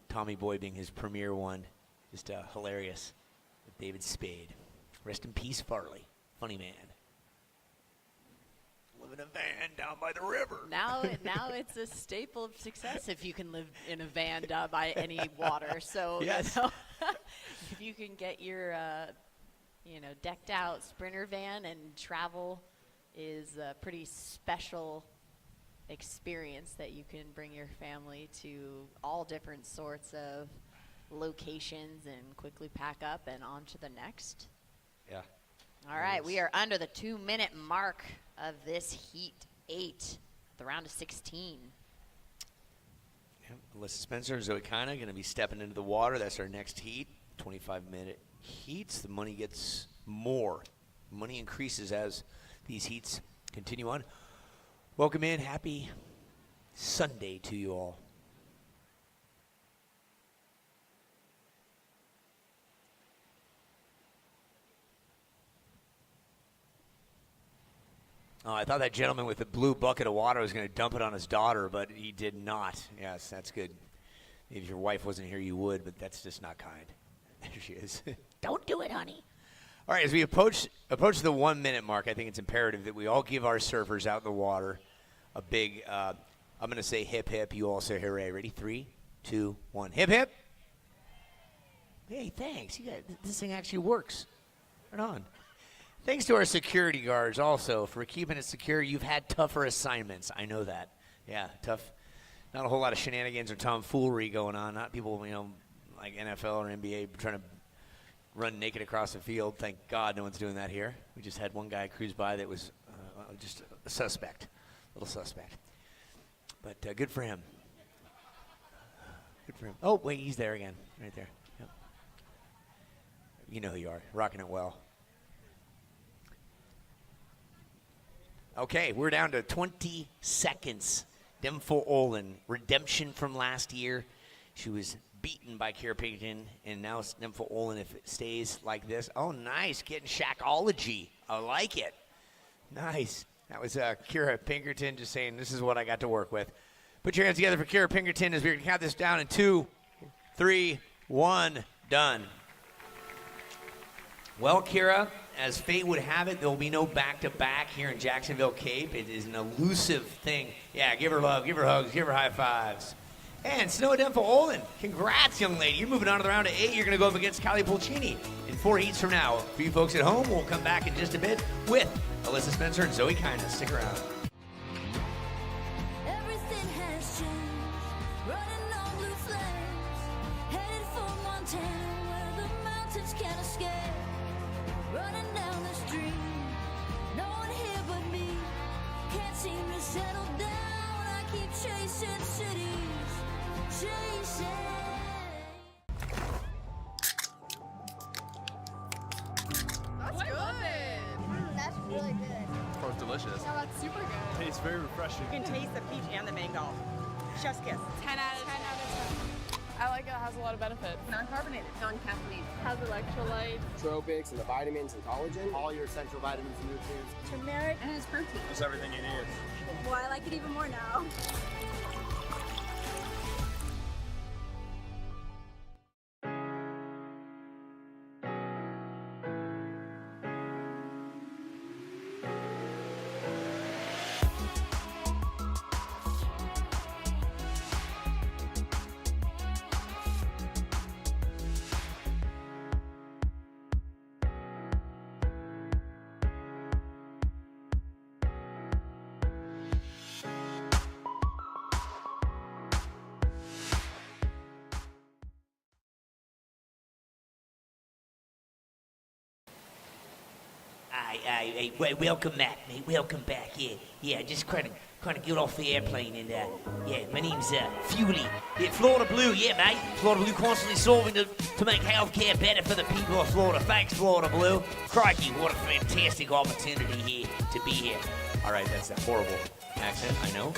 S2: Tommy Boy being his premier one, just hilarious. With David Spade. Rest in peace, Farley. Funny man. Live in a van down by the river.
S4: Now it's a staple of success if you can live in a van down by any water. So
S2: yes.
S4: If you can get your decked out Sprinter van and travel is a pretty special experience that you can bring your family to all different sorts of locations and quickly pack up and on to the next.
S2: Yeah.
S4: All right, we are under the 2-minute mark of this Heat 8, the round of 16.
S2: Yep. Alyssa Spencer and Zoe Kina going to be stepping into the water. That's our next heat, 25-minute heats. The money gets more. Money increases as these heats continue on. Welcome in. Happy Sunday to you all. Oh, I thought that gentleman with the blue bucket of water was going to dump it on his daughter, but he did not. Yes, that's good. If your wife wasn't here, you would, but that's just not kind. There she is. Don't do it, honey. All right, as we approach the 1-minute mark, I think it's imperative that we all give our surfers out in the water a big, I'm going to say hip, hip. You all say hooray. Ready? 3, 2, 1. Hip, hip. Hey, thanks. This thing actually works. Right on. Thanks to our security guards also for keeping it secure. You've had tougher assignments. I know that. Yeah, tough. Not a whole lot of shenanigans or tomfoolery going on. Not people, like NFL or NBA trying to run naked across the field. Thank God no one's doing that here. We just had one guy cruise by that was just a suspect, little suspect. But good for him. Good for him. Oh, wait, he's there again. Right there. Yep. You know who you are. Rocking it well. Okay, we're down to 20 seconds. Demfo Olin, redemption from last year. She was beaten by Kara Pinkerton, and now it's Demfo Olin if it stays like this. Oh, nice, getting Shackology. I like it. Nice. That was Kara Pinkerton just saying, this is what I got to work with. Put your hands together for Kara Pinkerton as we're going to count this down in 2, 3, 1, done. Well, Kara, as fate would have it, there will be no back-to-back here in Jacksonville Cape. It is an elusive thing. Yeah, give her love, give her hugs, give her high fives. And Snow Demfo Olin, congrats, young lady. You're moving on to the round of 8. You're going to go up against Kylie Pulcini in 4 heats from now. For you folks at home, we'll come back in just a bit with Alyssa Spencer and Zoe Kina. Stick around.
S10: Everything has changed, running on blue flames, headed for Montana where the mountains can't escape. Running down the street, no one here but me. Can't seem to settle down. I keep chasing cities, chasing.
S18: That's good.
S19: That's really good.
S1: Oh, it's delicious.
S18: Yeah, that's super good.
S1: Tastes very refreshing.
S19: You can taste the peach and the mango. Chef's kiss.
S18: 10 out of 10. I like it. It has a lot of benefits.
S19: Non-carbonated, non-caffeinated.
S18: Has electrolytes.
S17: Nootropics and the vitamins and collagen. All your essential vitamins and nutrients.
S19: Turmeric and it's protein.
S1: It's everything you need.
S19: Well, I like it even more now.
S9: welcome back, mate. Welcome back. Yeah. Just kind of get off the airplane and yeah. My name's Fuley. Yeah, Florida Blue. Yeah, mate. Florida Blue constantly solving to make healthcare better for the people of Florida. Thanks, Florida Blue. Crikey, what a fantastic opportunity here to be here.
S2: All right, that's a horrible accent, I know.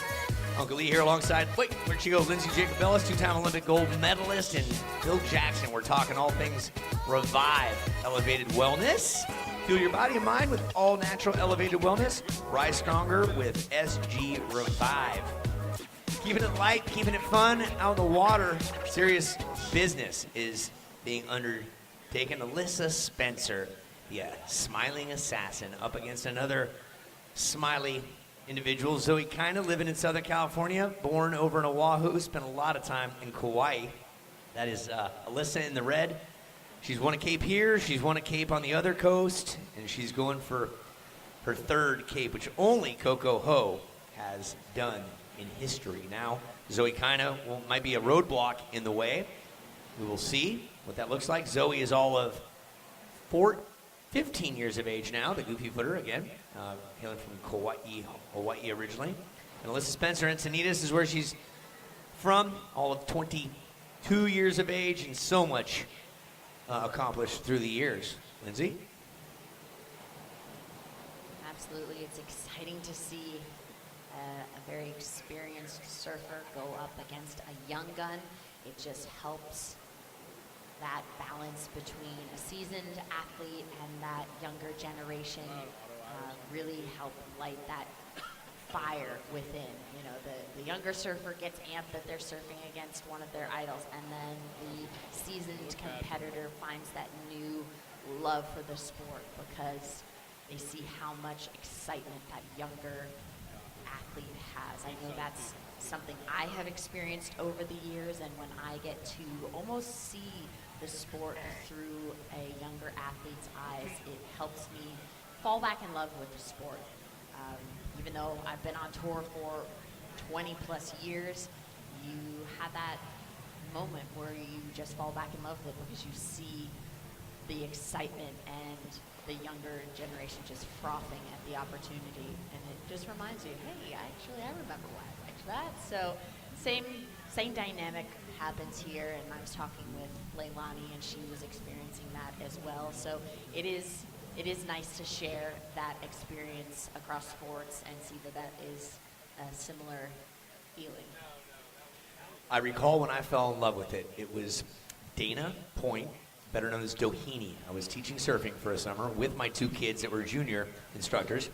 S2: Uncle Lee here alongside, wait, where'd she go? Lindsay Jacobellis, two-time Olympic gold medalist, and Bill Jackson. We're talking all things Revive, elevated wellness. Fuel your body and mind with all natural elevated wellness. Rise stronger with SG Revive. Keeping it light, keeping it fun, out in the water. Serious business is being undertaken. Alyssa Spencer, the smiling assassin, up against another smiley individual. Zoe Kina, living in Southern California, born over in Oahu, spent a lot of time in Kauai. That is Alyssa in the red. She's won a cape here, she's won a cape on the other coast, and she's going for her third cape, which only Coco Ho has done in history. Now, Zoe Kina might be a roadblock in the way. We will see what that looks like. Zoe is all of 15 years of age now, the goofy footer again, hailing from Hawaii originally. And Alyssa Spencer, Encinitas is where she's from, all of 22 years of age, and so much accomplished through the years. Lindsay?
S21: Absolutely. It's exciting to see a very experienced surfer go up against a young gun. It just helps that balance between a seasoned athlete and that younger generation really help light that fire within. You know, the younger surfer gets amped that they're surfing against one of their idols, and then the seasoned competitor finds that new love for the sport because they see how much excitement that younger athlete has. I know that's something I have experienced over the years, and when I get to almost see the sport through a younger athlete's eyes, it helps me fall back in love with the sport. Even though I've been on tour for 20 plus years, you have that moment where you just fall back in love with it because you see the excitement and the younger generation just frothing at the opportunity, and it just reminds you, hey, I remember why I liked that. So same dynamic happens here, and I was talking with Leilani, and she was experiencing that as well. So it is nice to share that experience across sports and see that is a similar feeling.
S2: I recall when I fell in love with it, it was Dana Point, better known as Doheny. I was teaching surfing for a summer with my two kids that were junior instructors.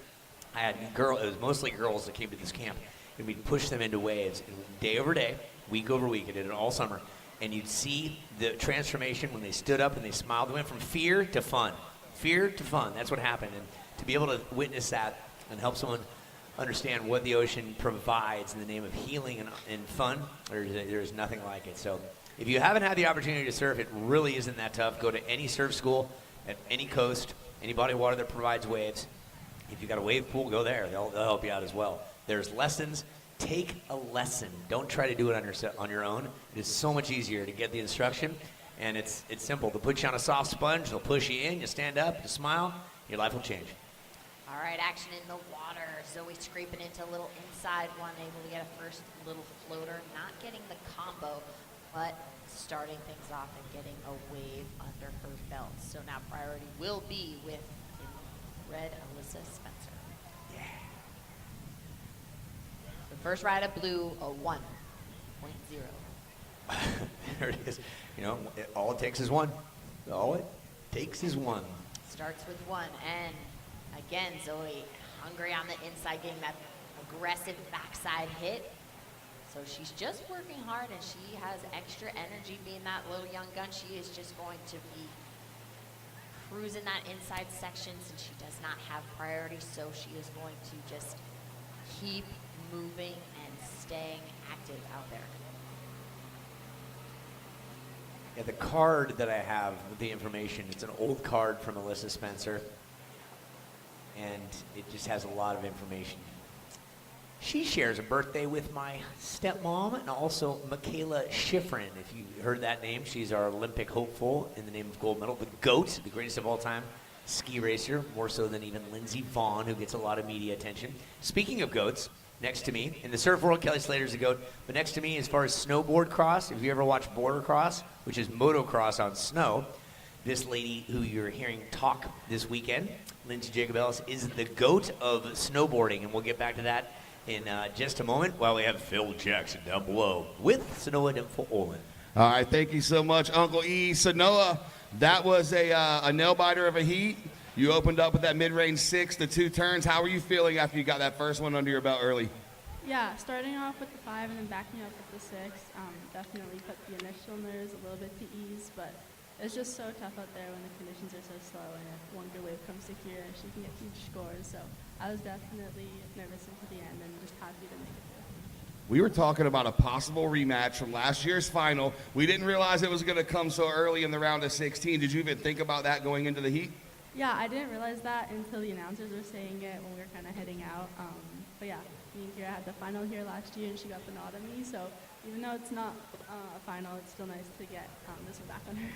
S2: I had it was mostly girls that came to this camp, and we'd push them into waves, and day over day, week over week, I did it all summer, and you'd see the transformation when they stood up and they smiled. They went from fear to fun. Fear to fun, that's what happened. And to be able to witness that and help someone understand what the ocean provides in the name of healing and fun, there's nothing like it. So if you haven't had the opportunity to surf, it really isn't that tough. Go to any surf school at any coast, any body of water that provides waves. If you've got a wave pool, go there. They'll help you out as well. There's lessons. Take a lesson. Don't try to do it on your own. It is so much easier to get the instruction. And it's simple. They'll put you on a soft sponge. They'll push you in. You stand up. You smile. Your life will change.
S21: All right, action in the water. Zoe scraping into a little inside one, able to get a first little floater. Not getting the combo, but starting things off and getting a wave under her belt. So now priority will be with red Alyssa Spencer.
S2: Yeah.
S21: The first ride of blue, a 1.0.
S2: There it is. You know, all it takes is one. All it takes is one.
S21: Starts with one, and again, Zoe hungry on the inside, getting that aggressive backside hit. So she's just working hard, and she has extra energy being that little young gun. She is just going to be cruising that inside section since she does not have priority, so she is going to just keep moving and staying active out there.
S2: Yeah, the card that I have with the information, it's an old card from Alyssa Spencer, and it just has a lot of information. She shares a birthday with my stepmom and also Michaela Schifrin. If you heard that name, she's our Olympic hopeful in the name of gold medal. The GOAT, the greatest of all time ski racer, more so than even Lindsey Vonn, who gets a lot of media attention. Speaking of goats, next to me, in the surf world, Kelly Slater's a goat, but next to me, as far as snowboard cross, if you ever watch border cross, which is motocross on snow, this lady who you're hearing talk this weekend, Lindsay Jacobellis, is the goat of snowboarding, and we'll get back to that in just a moment while we have Phil Jackson down below with Sanoa Nympho-Olin.
S11: All right, thank you so much, Uncle E. Sanoa, that was a nail-biter of a heat. You opened up with that mid-range 6, the 2 turns. How were you feeling after you got that first one under your belt early?
S12: Yeah, starting off with the 5 and then backing up with the 6, definitely put the initial nerves a little bit to ease, but it's just so tough out there when the conditions are so slow, and if one good wave comes to here, she can get huge scores. So I was definitely nervous into the end and just happy to make it through.
S11: We were talking about a possible rematch from last year's final. We didn't realize it was going to come so early in the round of 16. Did you even think about that going into the heat?
S12: Yeah, I didn't realize that until the announcers were saying it when we were kind of heading out. But yeah, me and Kira had the final here last year, and she got the nod on me. So even though it's not a final, it's still nice to get this one back on her.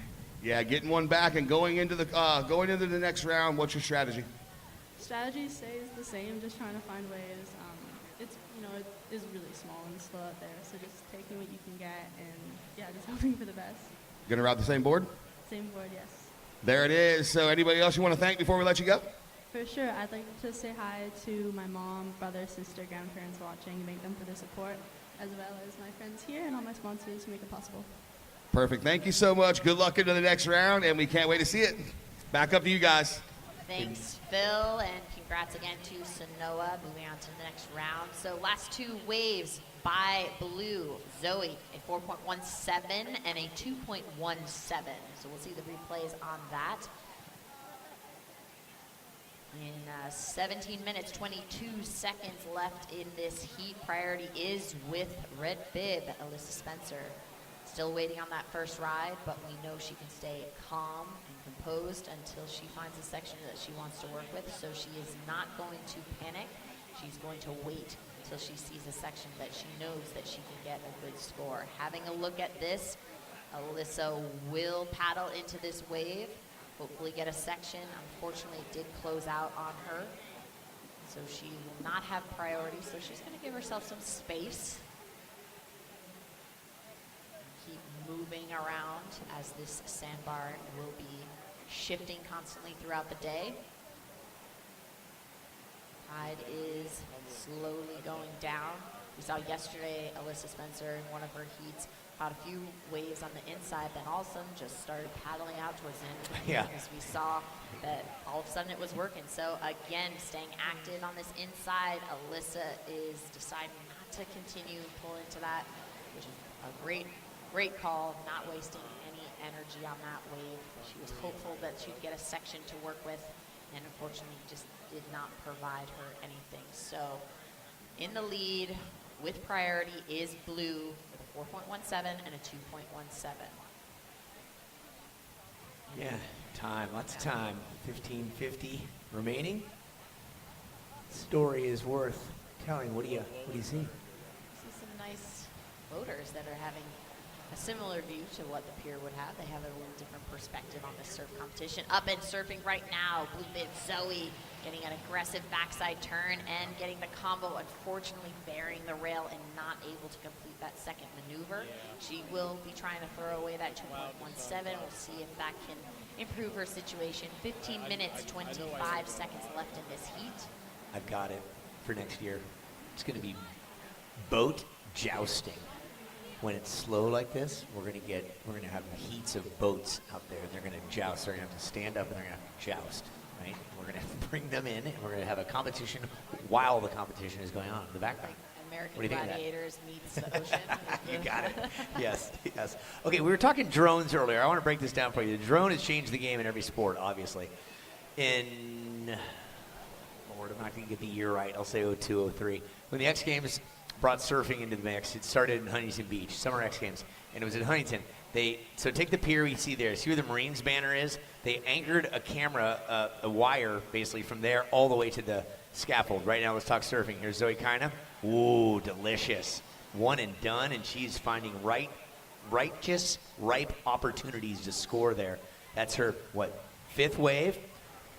S11: Yeah, getting one back and going into the next round. What's your strategy?
S12: Strategy stays the same, just trying to find ways. It's it is really small and slow out there, so just taking what you can get and yeah, just hoping for the best.
S11: Gonna ride the same board?
S12: Same board, yes.
S11: There it is. So anybody else you want to thank before we let you go?
S12: For sure, I'd like to say hi to my mom, brother, sister, grandparents watching, and thank them for the support, as well as my friends here and all my sponsors who make it possible.
S11: Perfect. Thank you so much. Good luck into the next round, and we can't wait to see it. Back up to you guys.
S4: Thanks, Phil, and congrats again to Sanoa. Moving on to the next round. So last 2 waves by Blue. Zoe, a 4.17 and a 2.17. So we'll see the replays on that. In 17 minutes, 22 seconds left in this heat. Priority is with red bib, Alyssa Spencer. Still waiting on that first ride, but we know she can stay calm and composed until she finds a section that she wants to work with. So she is not going to panic. She's going to wait till she sees a section that she knows that she can get a good score. Having a look at this, Alyssa will paddle into this wave, hopefully get a section. Unfortunately, it did close out on her. So she will not have priority, so she's going to give herself some space. Keep moving around as this sandbar will be shifting constantly throughout the day. Tide is slowly going down. We saw yesterday Alyssa Spencer in one of her heats caught a few waves on the inside, then all of a sudden just started paddling out towards the end of the heat,
S2: Yeah.
S4: because we saw that all of a sudden it was working. So again, staying active on this inside, Alyssa is deciding not to continue pull into that, which is a great call, not wasting any energy on that wave. She was hopeful that she'd get a section to work with, and unfortunately just did not provide her anything. So in the lead with priority is Blue with a 4.17 and a 2.17.
S2: Yeah, time, lots of time. 15:50 remaining. Story is worth telling. What do you see?
S4: See some nice boaters that are having a similar view to what the pier would have. They have a little different perspective on the surf competition. Up and surfing right now, Blue Bib Zoe getting an aggressive backside turn and getting the combo, unfortunately burying the rail and not able to complete that second maneuver. She will be trying to throw away that 2.17. We'll see if that can improve her situation. 15 minutes, 25 seconds left in this heat.
S2: I've got it for next year. It's going to be boat jousting. When it's slow like this, we're gonna have heats of boats out there, and they're gonna joust. They're gonna have to stand up and they're gonna have to joust, right? We're gonna bring them in, and we're gonna have a competition while the competition is going on in the background.
S4: American Gladiators meets the ocean.
S2: You got it. Yes. Okay, we were talking drones earlier. I want to break this down for you. The drone has changed the game in every sport, obviously. Lord, I'm not gonna get the year right. I'll say 02, 03. When the X Games brought surfing into the mix. It started in Huntington Beach, Summer X Games, and it was in Huntington. So take the pier we see there. See where the Marines banner is? They anchored a camera, a wire, basically, from there all the way to the scaffold. Right now, let's talk surfing. Here's Zoe Kina. Ooh, delicious. One and done, and she's finding ripe opportunities to score there. That's her, 5th wave?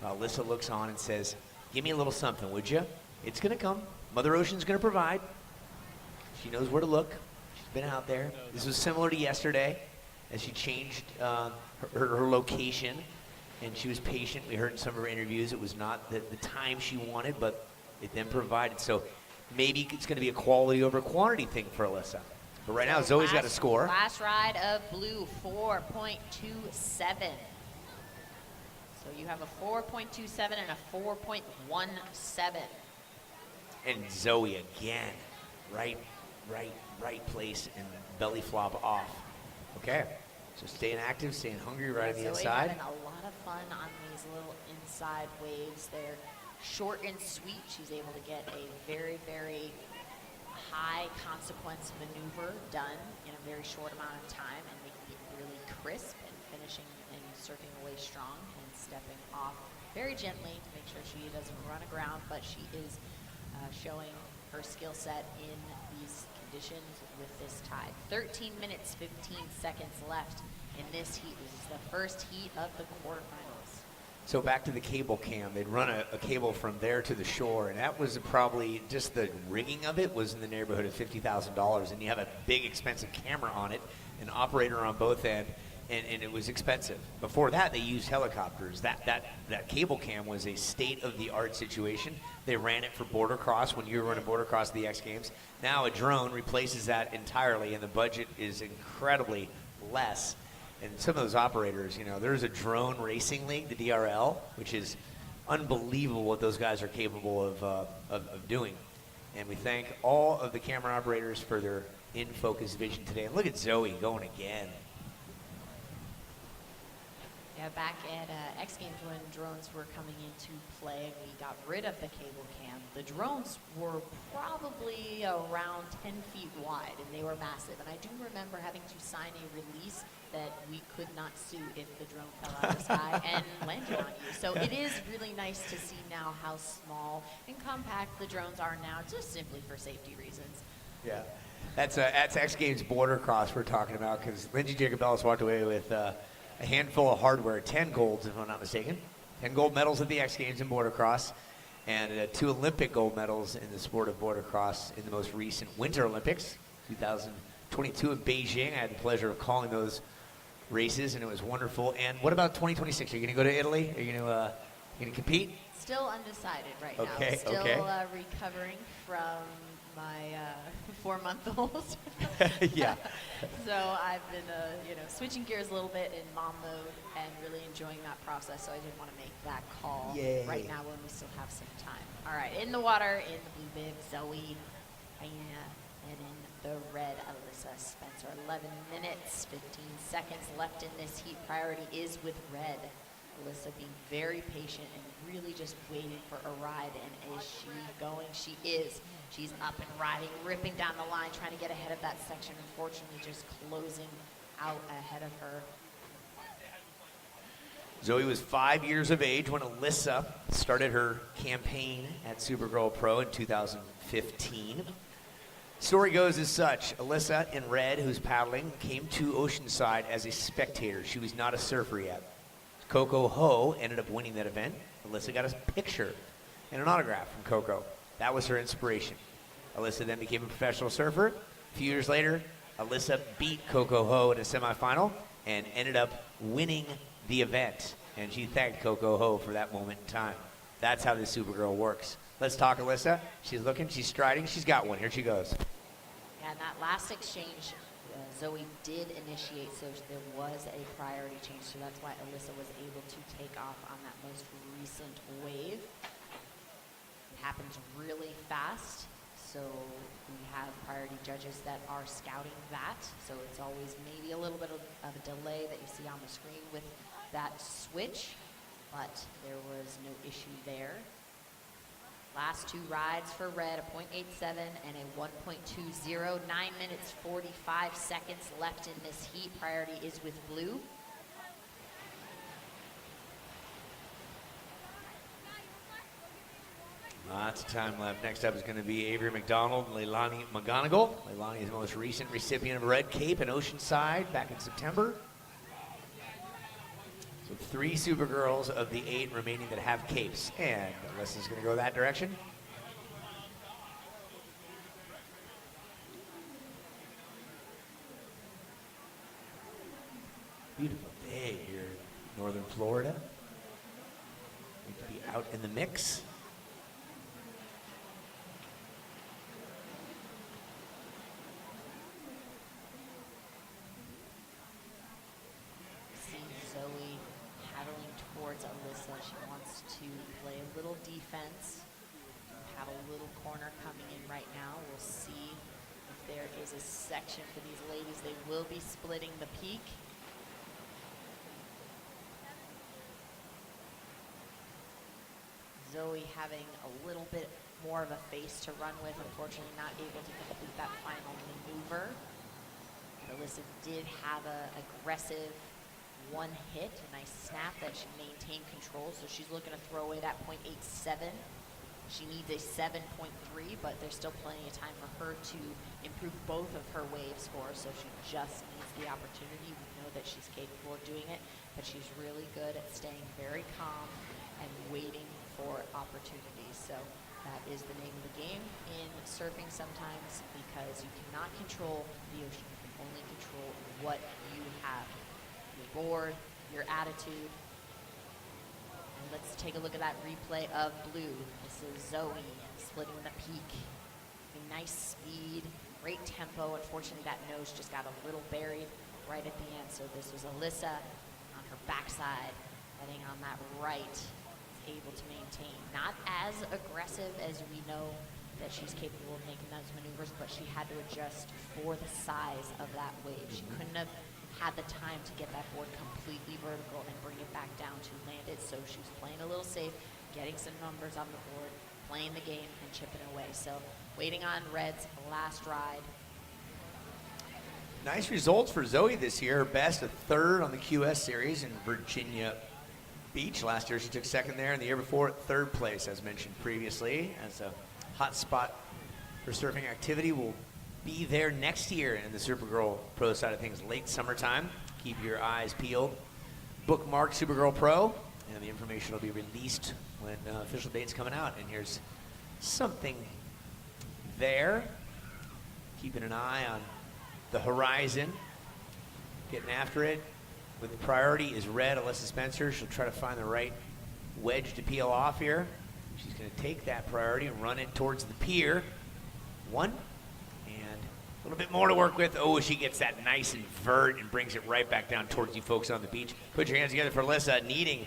S2: Alyssa looks on and says, give me a little something, would you? It's going to come. Mother Ocean's going to provide. She knows where to look. She's been out there. This was similar to yesterday as she changed her location, and she was patient. We heard in some of her interviews it was not the time she wanted, but it then provided. So maybe it's going to be a quality over quantity thing for Alyssa. But right now, Zoe's got a score.
S4: Last ride of Blue, 4.27. So you have a 4.27 and a 4.17.
S2: And Zoe again, right place, and belly flop off. Okay, so staying active, staying hungry right on the
S4: Zoe
S2: inside.
S4: having a lot of fun on these little inside waves. They're short and sweet. She's able to get a very, very high consequence maneuver done in a very short amount of time and making it really crisp and finishing and surfing away strong and stepping off very gently to make sure she doesn't run aground, but she is showing her skill set in these conditions with this tide. 13 minutes, 15 seconds left in this heat. This is the first heat of the quarterfinals.
S2: So back to the cable cam. They'd run a cable from there to the shore, and that was probably just the rigging of it was in the neighborhood of $50,000. And you have a big, expensive camera on it, an operator on both ends, and it was expensive. Before that, they used helicopters. That cable cam was a state-of-the-art situation. They ran it for border cross when you were running border cross at the X Games. Now a drone replaces that entirely, and the budget is incredibly less. And some of those operators, you know, there's a drone racing league, the DRL, which is unbelievable what those guys are capable of doing. And we thank all of the camera operators for their in-focus vision today. And look at Zoe going again.
S4: Yeah, back at X Games when drones were coming into play, we got rid of the cable cam. The drones were probably around 10 feet wide, and they were massive. And I do remember having to sign a release that we could not sue if the drone fell out of the sky and landed on you. So it is really nice to see now how small and compact the drones are now, just simply for safety reasons.
S2: Yeah, that's X Games border cross we're talking about, because Lindsey Jacobellis walked away with a handful of hardware, 10 golds if I'm not mistaken, 10 gold medals at the X Games in border cross, and 2 Olympic gold medals in the sport of border cross in the most recent Winter Olympics, 2022 in Beijing. I had the pleasure of calling those races, and it was wonderful. And what about 2026? Are you going to go to Italy? Are you going to compete?
S4: Still undecided right now.
S2: Okay,
S4: Still
S2: okay.
S4: Recovering from my 4-month-old.
S2: Yeah.
S4: So I've been, switching gears a little bit in mom mode and really enjoying that process. So I didn't want to make that call right now when we still have some time. All right, in the water, in the blue bib, Zoe, Raina, and in the red, Alyssa Spencer. 11 minutes, 15 seconds left in this heat. Priority is with red. Alyssa being very patient and really just waiting for a ride. And is she going? She is. She's up and riding, ripping down the line, trying to get ahead of that section. Unfortunately, just closing out ahead of her.
S2: Zoe was 5 years of age when Alyssa started her campaign at Supergirl Pro in 2015. Story goes as such. Alyssa in red, who's paddling, came to Oceanside as a spectator. She was not a surfer yet. Coco Ho ended up winning that event. Alyssa got a picture and an autograph from Coco. That was her inspiration. Alyssa then became a professional surfer. A few years later, Alyssa beat Coco Ho in a semifinal and ended up winning the event. And she thanked Coco Ho for that moment in time. That's how this Supergirl works. Let's talk Alyssa. She's looking, she's striding, she's got one. Here she goes.
S4: Yeah, and that last exchange, Zoe did initiate, so there was a priority change. So that's why Alyssa was able to take off on that most recent wave. It happens really fast, so we have priority judges that are scouting that. So it's always maybe a little bit of a delay that you see on the screen with that switch, but there was no issue there. Last 2 rides for red, a .87 and a 1.20. 9 minutes, 45 seconds left in this heat. Priority is with blue.
S2: Lots of time left. Next up is going to be Avery McDonald and Leilani McGonigal. Leilani is the most recent recipient of a red cape in Oceanside back in September. So 3 Supergirls of the 8 remaining that have capes. And Alyssa's going to go that direction. Beautiful day here in northern Florida. Need to be out in the mix.
S4: See Zoe paddling towards Alyssa. She wants to play a little defense. Have a little corner coming in right now. We'll see if there is a section for these ladies. They will be splitting the peak. Zoe having a little bit more of a face to run with, unfortunately not able to complete that final maneuver. Alyssa did have a aggressive one hit, a nice snap that she maintained control, so she's looking to throw away that .87. She needs a 7.3, but there's still plenty of time for her to improve both of her wave scores, so she just needs the opportunity. We know that she's capable of doing it, but she's really good at staying very calm and waiting for opportunities. So that is the name of the game in surfing sometimes, because you cannot control the ocean. You can only control what you have. Your board, your attitude. And let's take a look at that replay of blue. This is Zoe splitting the peak. A nice speed, great tempo. Unfortunately, that nose just got a little buried right at the end. So this was Alyssa on her backside, heading on that right, able to maintain. Not as aggressive as we know that she's capable of making those maneuvers, but she had to adjust for the size of that wave. She couldn't have had the time to get that board completely vertical and bring it back down to land it, so she was playing a little safe, getting some numbers on the board, playing the game and chipping away. So waiting on Red's last ride.
S2: Nice results for Zoe this year. Her best, a 3rd on the QS series in Virginia Beach. Last year she took 2nd there, and the year before 3rd place, as mentioned previously. As a hot spot for surfing activity, will be there next year in the Supergirl Pro side of things, late summertime. Keep your eyes peeled. Bookmark Supergirl Pro, and the information will be released when official date's coming out. And here's something there. Keeping an eye on the horizon, getting after it. With priority is Red, Alyssa Spencer. She'll try to find the right wedge to peel off here. She's going to take that priority and run it towards the pier. 1, and a little bit more to work with. Oh, she gets that nice invert and brings it right back down towards you folks on the beach. Put your hands together for Alyssa, needing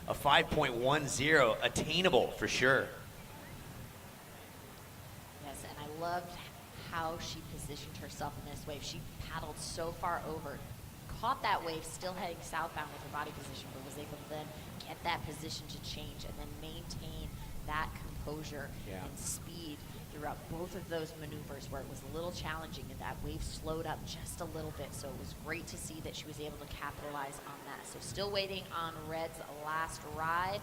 S2: a 5.10, attainable for sure.
S4: Yes, and I loved how she positioned herself in this wave. She paddled so far over, caught that wave still heading southbound with her body position, but was able to then get that position to change and then maintain that composure and speed throughout both of those maneuvers, where it was a little challenging and that wave slowed up just a little bit. So it was great to see that she was able to capitalize on that. So still waiting on Red's last ride.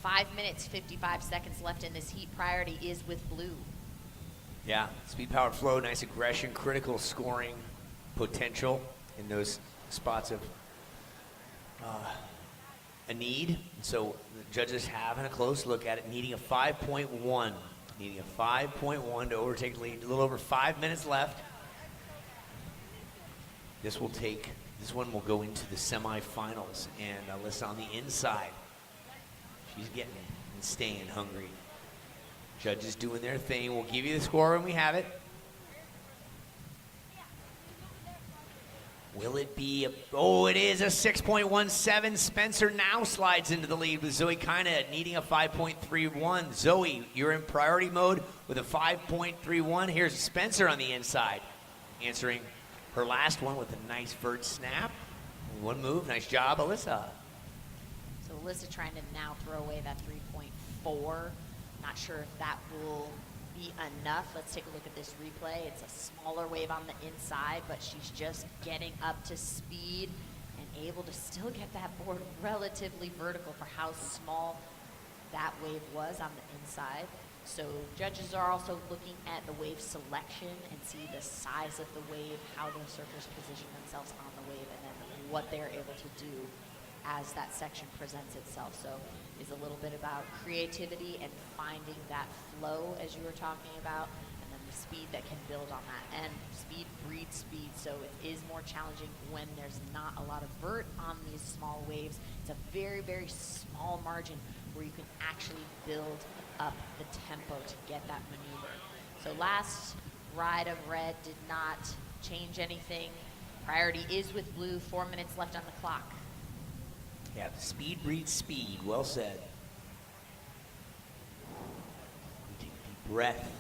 S4: 5 minutes, 55 seconds left in this heat. Priority is with blue.
S2: Yeah, speed, power, flow, nice aggression, critical scoring potential in those spots of a need. So the judges having a close look at it, needing a 5.1. Needing a 5.1 to overtake the lead. A little over 5 minutes left. This one will go into the semifinals. And Alyssa on the inside. She's getting it and staying hungry. Judges doing their thing. We'll give you the score when we have it. Will it be it is a 6.17. Spencer now slides into the lead with Zoe kinda needing a 5.31. Zoe, you're in priority mode with a 5.31. Here's Spencer on the inside, answering her last one with a nice vert snap. One move, nice job, Alyssa.
S4: So Alyssa trying to now throw away that 3.4. Not sure if that will be enough. Let's take a look at this replay. It's a smaller wave on the inside, but she's just getting up to speed and able to still get that board relatively vertical for how small that wave was on the inside. So judges are also looking at the wave selection and see the size of the wave, how the surfers position themselves on the wave, and then what they're able to do as that section presents itself. So it's a little bit about creativity and finding that flow, as you were talking about, and then the speed that can build on that. And speed breeds speed, so it is more challenging when there's not a lot of vert on these small waves. It's a very, very small margin where you can actually build up the tempo to get that maneuver. So last ride of red did not change anything. Priority is with blue, 4 minutes left on the clock.
S9: Yeah, speed breeds speed. Well said. We take a deep breath.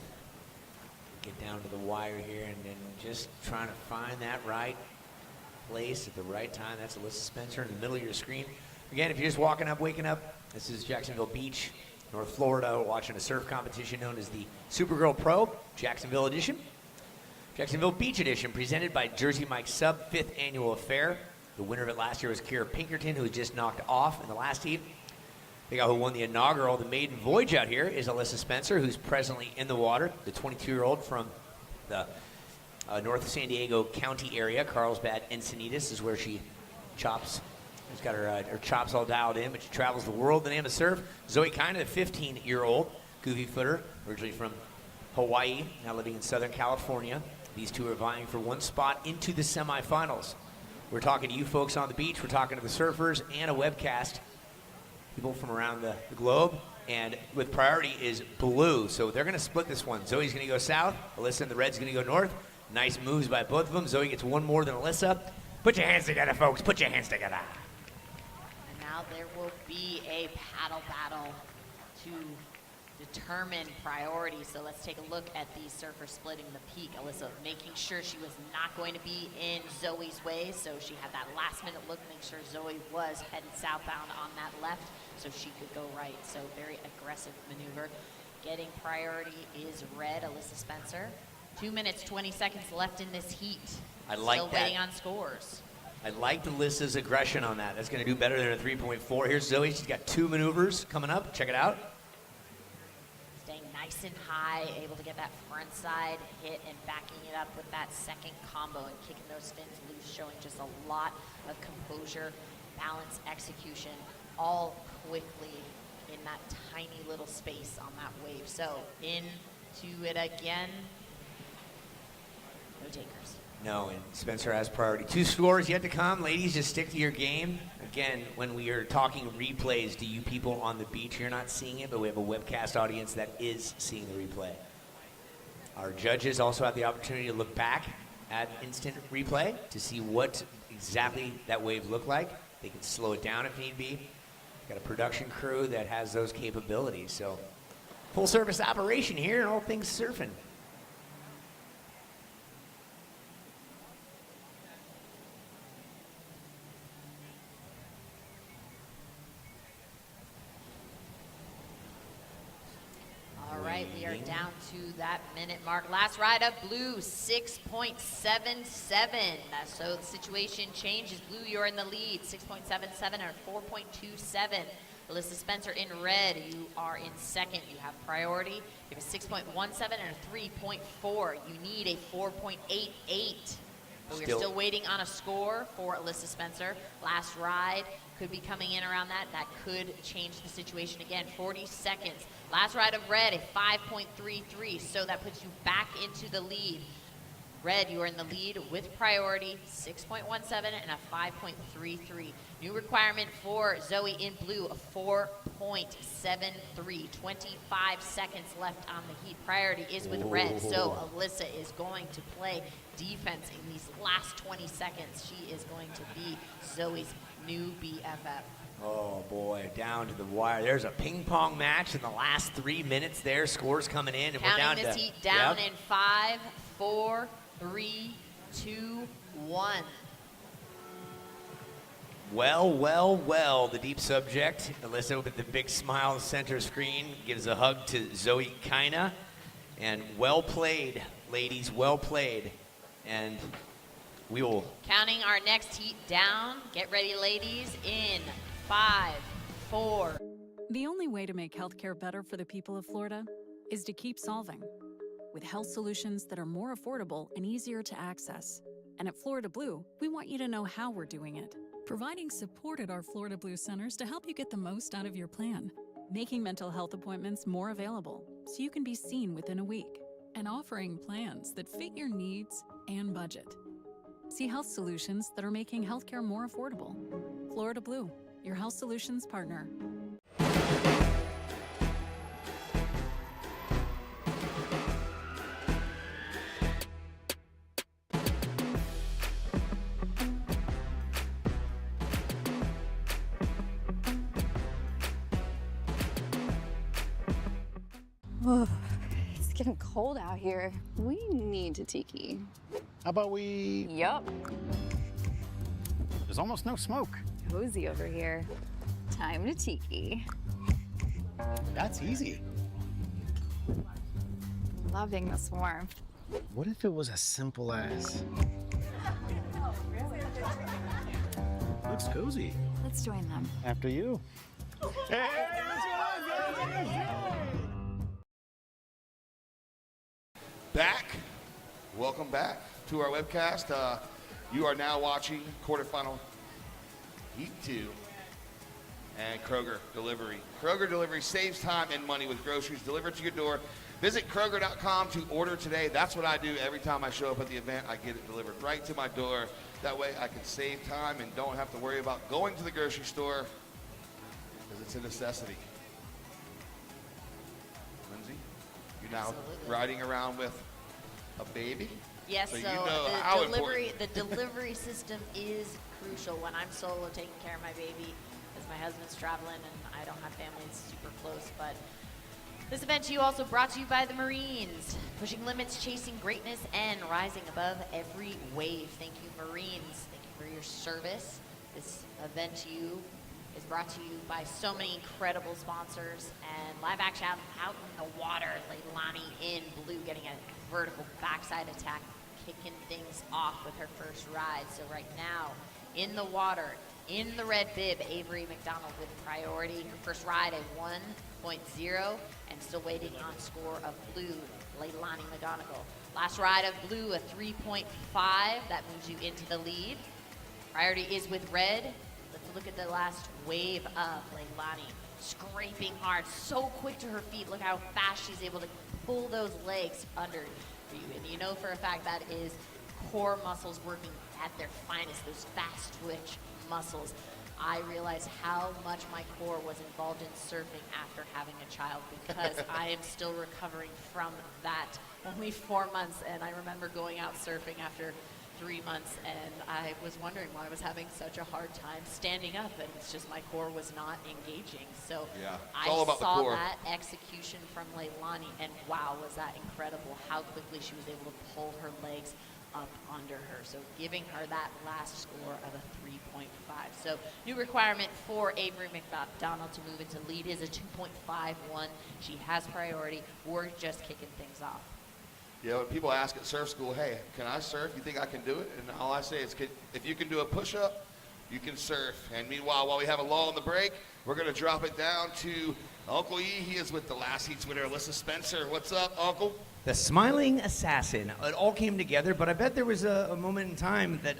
S9: Get down to the wire here and then just trying to find that right place at the right time. That's Alyssa Spencer in the middle of your screen. Again, if you're just waking up, this is Jacksonville Beach, North Florida. We're watching a surf competition known as the Supergirl Pro Jacksonville Edition. Jacksonville Beach Edition, presented by Jersey Mike's Sub, 5th annual affair. The winner of it last year was Kira Pinkerton, who was just knocked off in the last heat. The guy who won the inaugural, the maiden voyage out here, is Alyssa Spencer, who's presently in the water, the 22-year-old from the North San Diego County area. Carlsbad, Encinitas is where she chops. She's got her chops all dialed in, but she travels the world in the name of surf. Zoe Kina, the 15-year-old goofy footer, originally from Hawaii, now living in Southern California. These two are vying for one spot into the semifinals. We're talking to you folks on the beach. We're talking to the surfers and a webcast. People from around the globe, and with priority is blue, so they're going to split this one. Zoe's going to go south, Alyssa and the red's going to go north. Nice moves by both of them. Zoe gets one more than Alyssa. Put your hands together, folks. Put your hands together.
S4: And now there will be a paddle battle to determine priority. So let's take a look at the surfer splitting the peak. Alyssa making sure she was not going to be in Zoe's way, so she had that last minute look, make sure Zoe was headed southbound on that left so she could go right. So very aggressive maneuver. Getting priority is red, Alyssa Spencer. 2 minutes, 20 seconds left in this heat.
S2: I like
S4: Still
S2: that.
S4: waiting on scores.
S2: I liked Alyssa's aggression on that. That's going to do better than a 3.4. Here's Zoe. She's got 2 maneuvers coming up. Check it out.
S4: Staying nice and high, able to get that front side hit and backing it up with that second combo and kicking those fins loose, showing just a lot of composure, balance, execution, all quickly in that tiny little space on that wave. So into it again. No takers.
S2: No, and Spencer has priority. 2 scores yet to come. Ladies, just stick to your game. Again, when we are talking replays to you people on the beach, you're not seeing it, but we have a webcast audience that is seeing the replay. Our judges also have the opportunity to look back at instant replay to see what exactly that wave looked like. They can slow it down if need be. Got a production crew that has those capabilities. So, full service operation here and all things surfing.
S4: All right, we are down to that minute mark. Last ride of blue, 6.77. So the situation changes. Blue, you're in the lead, 6.77 or 4.27. Alyssa Spencer in red, you are in second. You have priority. You have a 6.17 and a 3.4. You need a 4.88. But we're still waiting on a score for Alyssa Spencer. Last ride could be coming in around that. That could change the situation again. 40 seconds. Last ride of red, a 5.33. So that puts you back into the lead. Red, you are in the lead with priority, 6.17 and a 5.33. New requirement for Zoe in blue, a 4.73. 25 seconds left on the heat. Priority is with red, so Alyssa is going to play defense in these last 20 seconds. She is going to be Zoe's new BFF.
S2: Oh boy, down to the wire. There's a ping pong match in the last 3 minutes there. Scores coming in, and
S4: Counting
S2: we're down
S4: this
S2: to
S4: heat down in 5, 4, 3, 2, 1.
S2: Well, the deep subject. Alyssa with the big smile on the center screen gives a hug to Zoe Kina. And well played, ladies, well played. And we will...
S4: Counting our next heat down. Get ready, ladies, in 5, 4.
S15: The only way to make healthcare better for the people of Florida is to keep solving with health solutions that are more affordable and easier to access. And at Florida Blue, we want you to know how we're doing it. Providing support at our Florida Blue centers to help you get the most out of your plan. Making mental health appointments more available so you can be seen within a week. And offering plans that fit your needs and budget. See health solutions that are making healthcare more affordable. Florida Blue, your health solutions partner.
S6: Oh, it's getting cold out here. We need to tiki.
S17: How about we...
S6: Yup.
S17: There's almost no smoke.
S6: Cozy over here. Time to tiki.
S17: That's easy.
S6: Loving this warmth.
S17: What if it was as simple as... Looks cozy.
S6: Let's join them.
S17: After you. Hey,
S11: Back. Welcome back to our webcast. You are now watching quarterfinal Heat 2 and Kroger Delivery. Kroger Delivery saves time and money with groceries delivered to your door. Visit Kroger.com to order today. That's what I do every time I show up at the event. I get it delivered right to my door. That way I can save time and don't have to worry about going to the grocery store because it's a necessity. Lindsay, you're now riding around with a baby?
S4: Yes, so
S11: you know how
S4: the delivery system is crucial when I'm solo taking care of my baby, as my husband's traveling and I don't have family super close. But this event to you also brought to you by the Marines, pushing limits, chasing greatness, and rising above every wave. Thank you, Marines. Thank you for your service. This event to you is brought to you by so many incredible sponsors and live action out in the water. Leilani in blue getting a vertical backside attack, kicking things off with her first ride. So right now, in the water, in the red bib, Avery McDonald with priority. Her first ride a 1.0 and still waiting on score of blue, Leilani McGonigal. Last ride of blue, a 3.5. That moves you into the lead. Priority is with red. Let's look at the last wave of Leilani. Scraping hard, so quick to her feet. Look how fast she's able to pull those legs under for you. And you know for a fact that is core muscles working at their finest, those fast twitch muscles. I realized how much my core was involved in surfing after having a child because I am still recovering from that. Only 4 months, and I remember going out surfing after 3 months, and I was wondering why I was having such a hard time standing up, and it's just my core was not engaging. So
S11: yeah,
S4: I saw that execution from Leilani, and wow, was that incredible how quickly she was able to pull her legs up under her. So giving her that last score of a 3.5. So new requirement for Avery McDonald to move into lead is a 2.51. She has priority. We're just kicking things off.
S11: Yeah, when people ask at surf school, hey, can I surf? You think I can do it? And all I say is, if you can do a push-up, you can surf. And meanwhile, while we have a lull in the break, we're going to drop it down to Uncle E. He is with the last heats winner, Alyssa Spencer. What's up, Uncle?
S2: The smiling assassin. It all came together, but I bet there was a moment in time that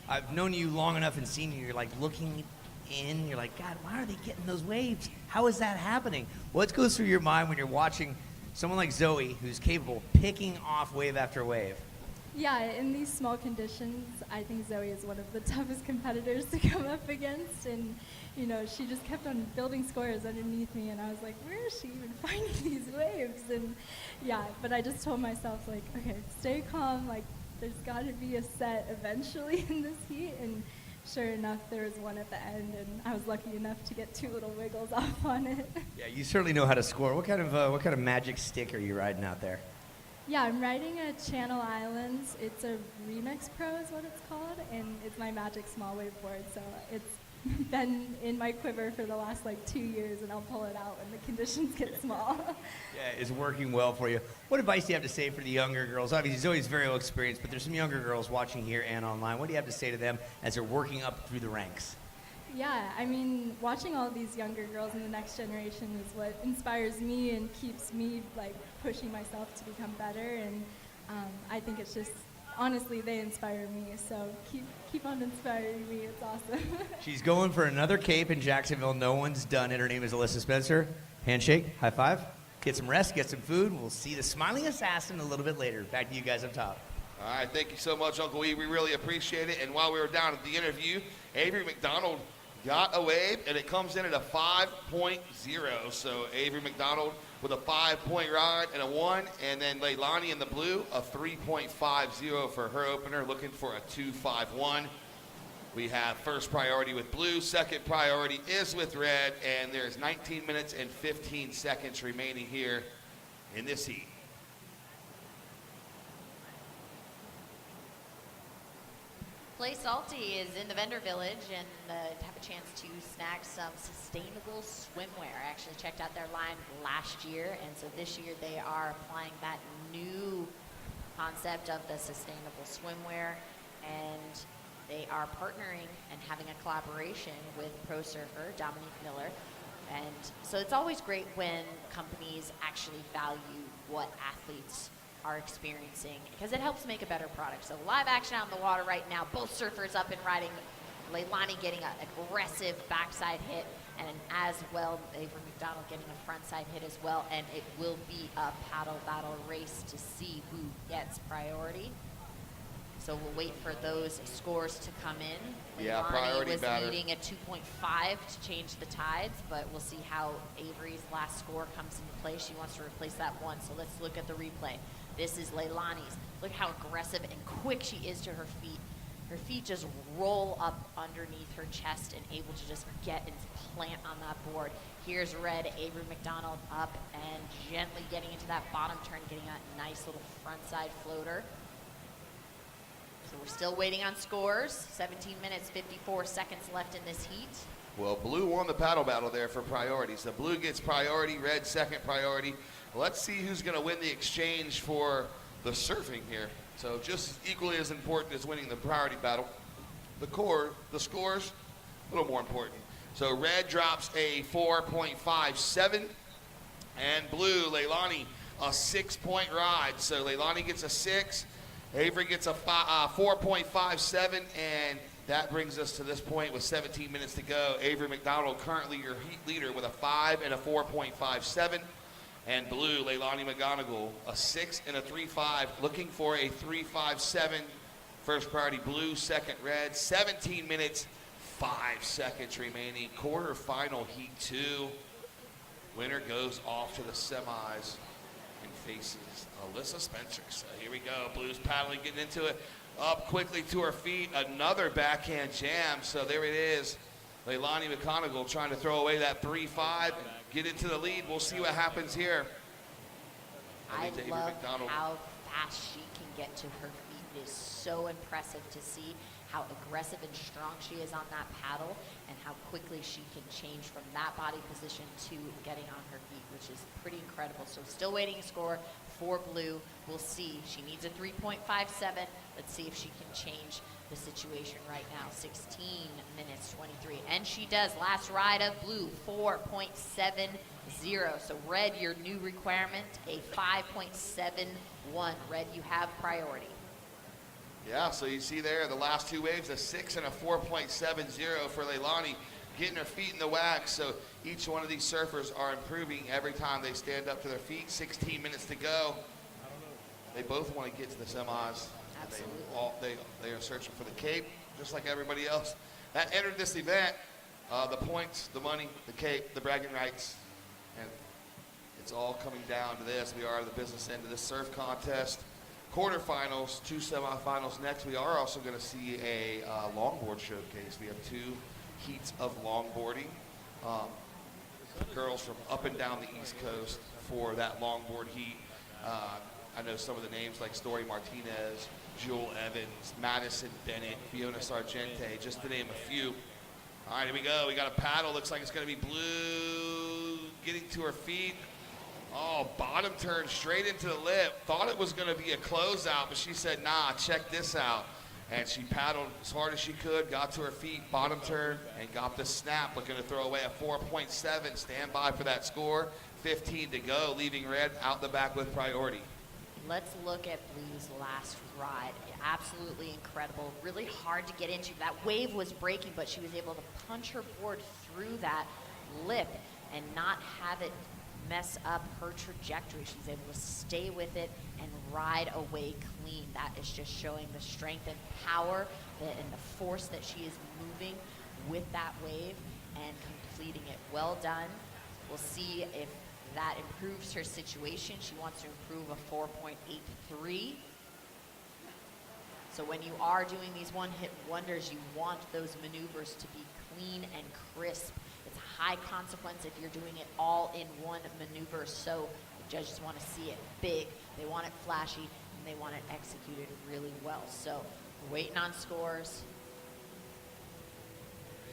S2: I've known you long enough and seen you. You're like looking in. You're like, God, why are they getting those waves? How is that happening? What goes through your mind when you're watching someone like Zoe, who's capable of picking off wave after wave?
S12: Yeah, in these small conditions, I think Zoe is one of the toughest competitors to come up against. And, you know, she just kept on building scores underneath me. And I was like, where is she even finding these waves? And, yeah, but I just told myself, like, okay, stay calm. Like, there's got to be a set eventually in this heat. And sure enough, there was one at the end. And I was lucky enough to get 2 little wiggles off on it.
S2: Yeah, you certainly know how to score. What kind of magic stick are you riding out there?
S12: Yeah, I'm riding a Channel Islands. It's a Remix Pro is what it's called, and it's my magic small wave board. So it's been in my quiver for the last 2 years, and I'll pull it out when the conditions get small.
S2: Yeah, it's working well for you. What advice do you have to say for the younger girls? Obviously, Zoe's very well experienced, but there's some younger girls watching here and online. What do you have to say to them as they're working up through the ranks?
S12: Yeah, I mean, watching all these younger girls in the next generation is what inspires me and keeps me pushing myself to become better. And I think it's just honestly, they inspire me. So keep on inspiring me. It's awesome.
S2: She's going for another cape in Jacksonville. No one's done it. Her name is Alyssa Spencer. Handshake, high five. Get some rest, get some food. We'll see the smiling assassin a little bit later. Back to you guys up top.
S11: All right, thank you so much, Uncle E. We really appreciate it. And while we were down at the interview, Avery McDonald got a wave, and it comes in at a 5.0. So Avery McDonald with a 5-point ride and a 1. And then Leilani in the blue, a 3.50 for her opener, looking for a 2.51. We have first priority with blue, second priority is with red, and there's 19 minutes and 15 seconds remaining here in this heat.
S4: Play Salty is in the vendor village and have a chance to snag some sustainable swimwear. I actually checked out their line last year, and so this year they are applying that new concept of the sustainable swimwear, and they are partnering and having a collaboration with pro surfer Dominique Miller. And so it's always great when companies actually value what athletes are experiencing, because it helps make a better product. So live action out in the water right now, both surfers up and riding. Leilani getting an aggressive backside hit, and as well, Avery McDonald getting a frontside hit as well, and it will be a paddle battle race to see who gets priority. So we'll wait for those scores to come in.
S11: Yeah,
S4: Leilani
S11: priority
S4: was
S11: batter.
S4: needing a 2.5 to change the tides, but we'll see how Avery's last score comes into play. She wants to replace that 1, so let's look at the replay. This is Leilani's. Look how aggressive and quick she is to her feet. Her feet just roll up underneath her chest and able to just get and plant on that board. Here's red, Avery McDonald up and gently getting into that bottom turn, getting a nice little frontside floater. So we're still waiting on scores. 17 minutes, 54 seconds left in this heat.
S11: Well, blue won the paddle battle there for priority. So blue gets priority, red second priority. Let's see who's going to win the exchange for the surfing here. So just equally as important as winning the priority battle, the scores, a little more important. So red drops a 4.57, and blue, Leilani, a 6-point ride. So Leilani gets a 6, Avery gets a 4.57, and that brings us to this point with 17 minutes to go. Avery McDonald currently your heat leader with a 5 and a 4.57. And blue, Leilani McGonigal, a 6 and a 3.5, looking for a 3.57. First priority blue, second red. 17 minutes, 5 seconds remaining. Quarterfinal heat 2. Winner goes off to the semis and faces Alyssa Spencer. So here we go. Blue's paddling, getting into it. Up quickly to her feet. Another backhand jam. So there it is. Leilani McGonigal trying to throw away that 3.5 and get into the lead. We'll see what happens here.
S4: I love how fast she can get to her feet. It is so impressive to see how aggressive and strong she is on that paddle and how quickly she can change from that body position to getting on her feet, which is pretty incredible. So still waiting a score for blue. We'll see. She needs a 3.57. Let's see if she can change the situation right now. 16 minutes 23, and she does. Last ride of blue, 4.70. So red, your new requirement, a 5.71. Red, you have priority.
S11: Yeah, so you see there the last two waves, a 6 and a 4.70 for Leilani, getting her feet in the wax. So each one of these surfers are improving every time they stand up to their feet. 16 minutes to go. They both want to get to the semis.
S4: Absolutely.
S11: They are searching for the cape, just like everybody else that entered this event. The points, the money, the cape, the bragging rights, and it's all coming down to this. We are at the business end of this surf contest. Quarterfinals, 2 semifinals next. We are also going to see a longboard showcase. We have 2 heats of longboarding. Girls from up and down the East Coast for that longboard heat. I know some of the names like Story Martinez, Jewel Evans, Madison Bennett, Fiona Sargente, just to name a few. All right, here we go. We got a paddle. Looks like it's going to be blue getting to her feet. Oh, bottom turn straight into the lip. Thought it was going to be a closeout, but she said, nah, check this out. And she paddled as hard as she could, got to her feet, bottom turn, and got the snap. Looking to throw away a 4.7. Stand by for that score. 15 to go, leaving red out the back with priority.
S4: Let's look at Blue's last ride. Absolutely incredible. Really hard to get into. That wave was breaking, but she was able to punch her board through that lip and not have it mess up her trajectory. She's able to stay with it and ride away clean. That is just showing the strength and power and the force that she is moving with that wave and completing it. Well done. We'll see if that improves her situation. She wants to improve a 4.83. So when you are doing these one-hit wonders, you want those maneuvers to be clean and crisp. It's a high consequence if you're doing it all in one maneuver, so the judges want to see it big. They want it flashy, and they want it executed really well. So we're waiting on scores.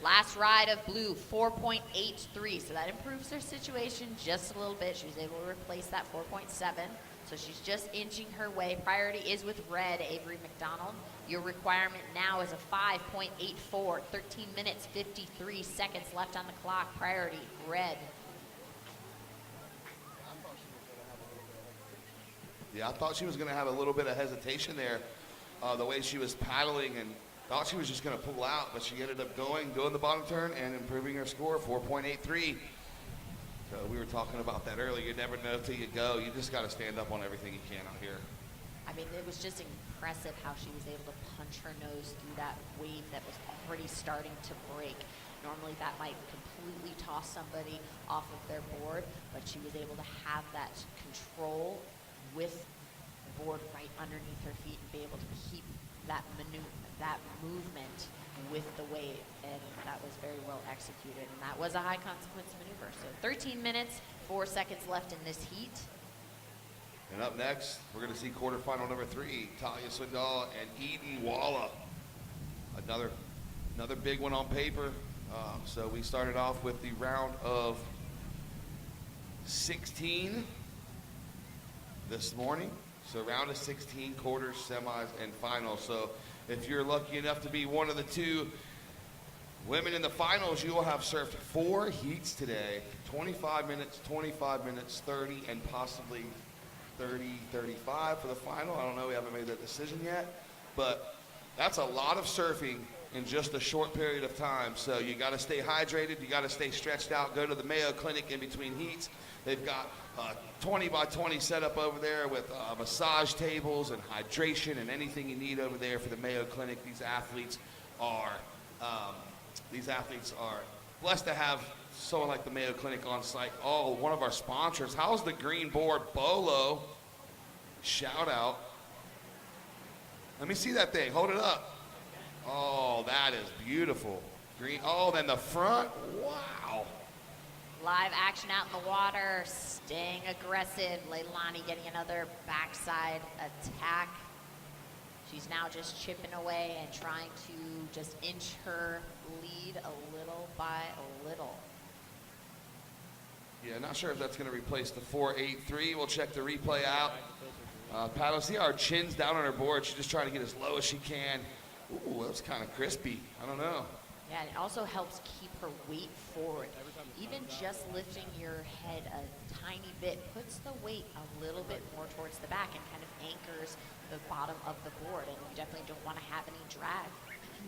S4: Last ride of Blue, 4.83, so that improves her situation just a little bit. She was able to replace that 4.7, so she's just inching her way. Priority is with Red, Avery McDonald. Your requirement now is a 5.84, 13 minutes, 53 seconds left on the clock. Priority, Red.
S11: Yeah, I thought she was going to have a little bit of hesitation there, the way she was paddling, and thought she was just going to pull out, but she ended up doing the bottom turn and improving her score, 4.83. So we were talking about that earlier. You never know till you go. You just got to stand up on everything you can out here.
S4: I mean, it was just impressive how she was able to punch her nose through that wave that was already starting to break. Normally that might completely toss somebody off of their board, but she was able to have that control with the board right underneath her feet and be able to keep that movement with the wave, and that was very well executed, and that was a high consequence maneuver. So 13 minutes, 4 seconds left in this heat.
S11: And up next, we're going to see quarterfinal number 3, Talia Swindoll and Eden Walla. Another big one on paper. So we started off with the round of 16 this morning. So round of 16, quarters, semis, and finals. So if you're lucky enough to be one of the 2 women in the finals, you will have surfed 4 heats today. 25 minutes, 30, and possibly 30, 35 for the final. I don't know, we haven't made that decision yet. But that's a lot of surfing in just a short period of time. So you got to stay hydrated, you got to stay stretched out. Go to the Mayo Clinic in between heats. They've got 20 by 20 set up over there with massage tables and hydration and anything you need over there for the Mayo Clinic. These athletes are blessed to have someone like the Mayo Clinic on site. Oh, one of our sponsors. How's the green board? Bolo. Shout out. Let me see that thing. Hold it up. Oh, that is beautiful. Green. Oh, then the front. Wow.
S4: Live action out in the water, staying aggressive. Leilani getting another backside attack. She's now just chipping away and trying to just inch her lead a little by a little.
S11: Yeah, not sure if that's going to replace the 4.83. We'll check the replay out. Paddle, see our chin's down on her board. She's just trying to get as low as she can. Ooh, that's kind of crispy. I don't know.
S4: Yeah, and it also helps keep her weight forward. Even just lifting your head a tiny bit puts the weight a little bit more towards the back and kind of anchors the bottom of the board, and you definitely don't want to have any drag.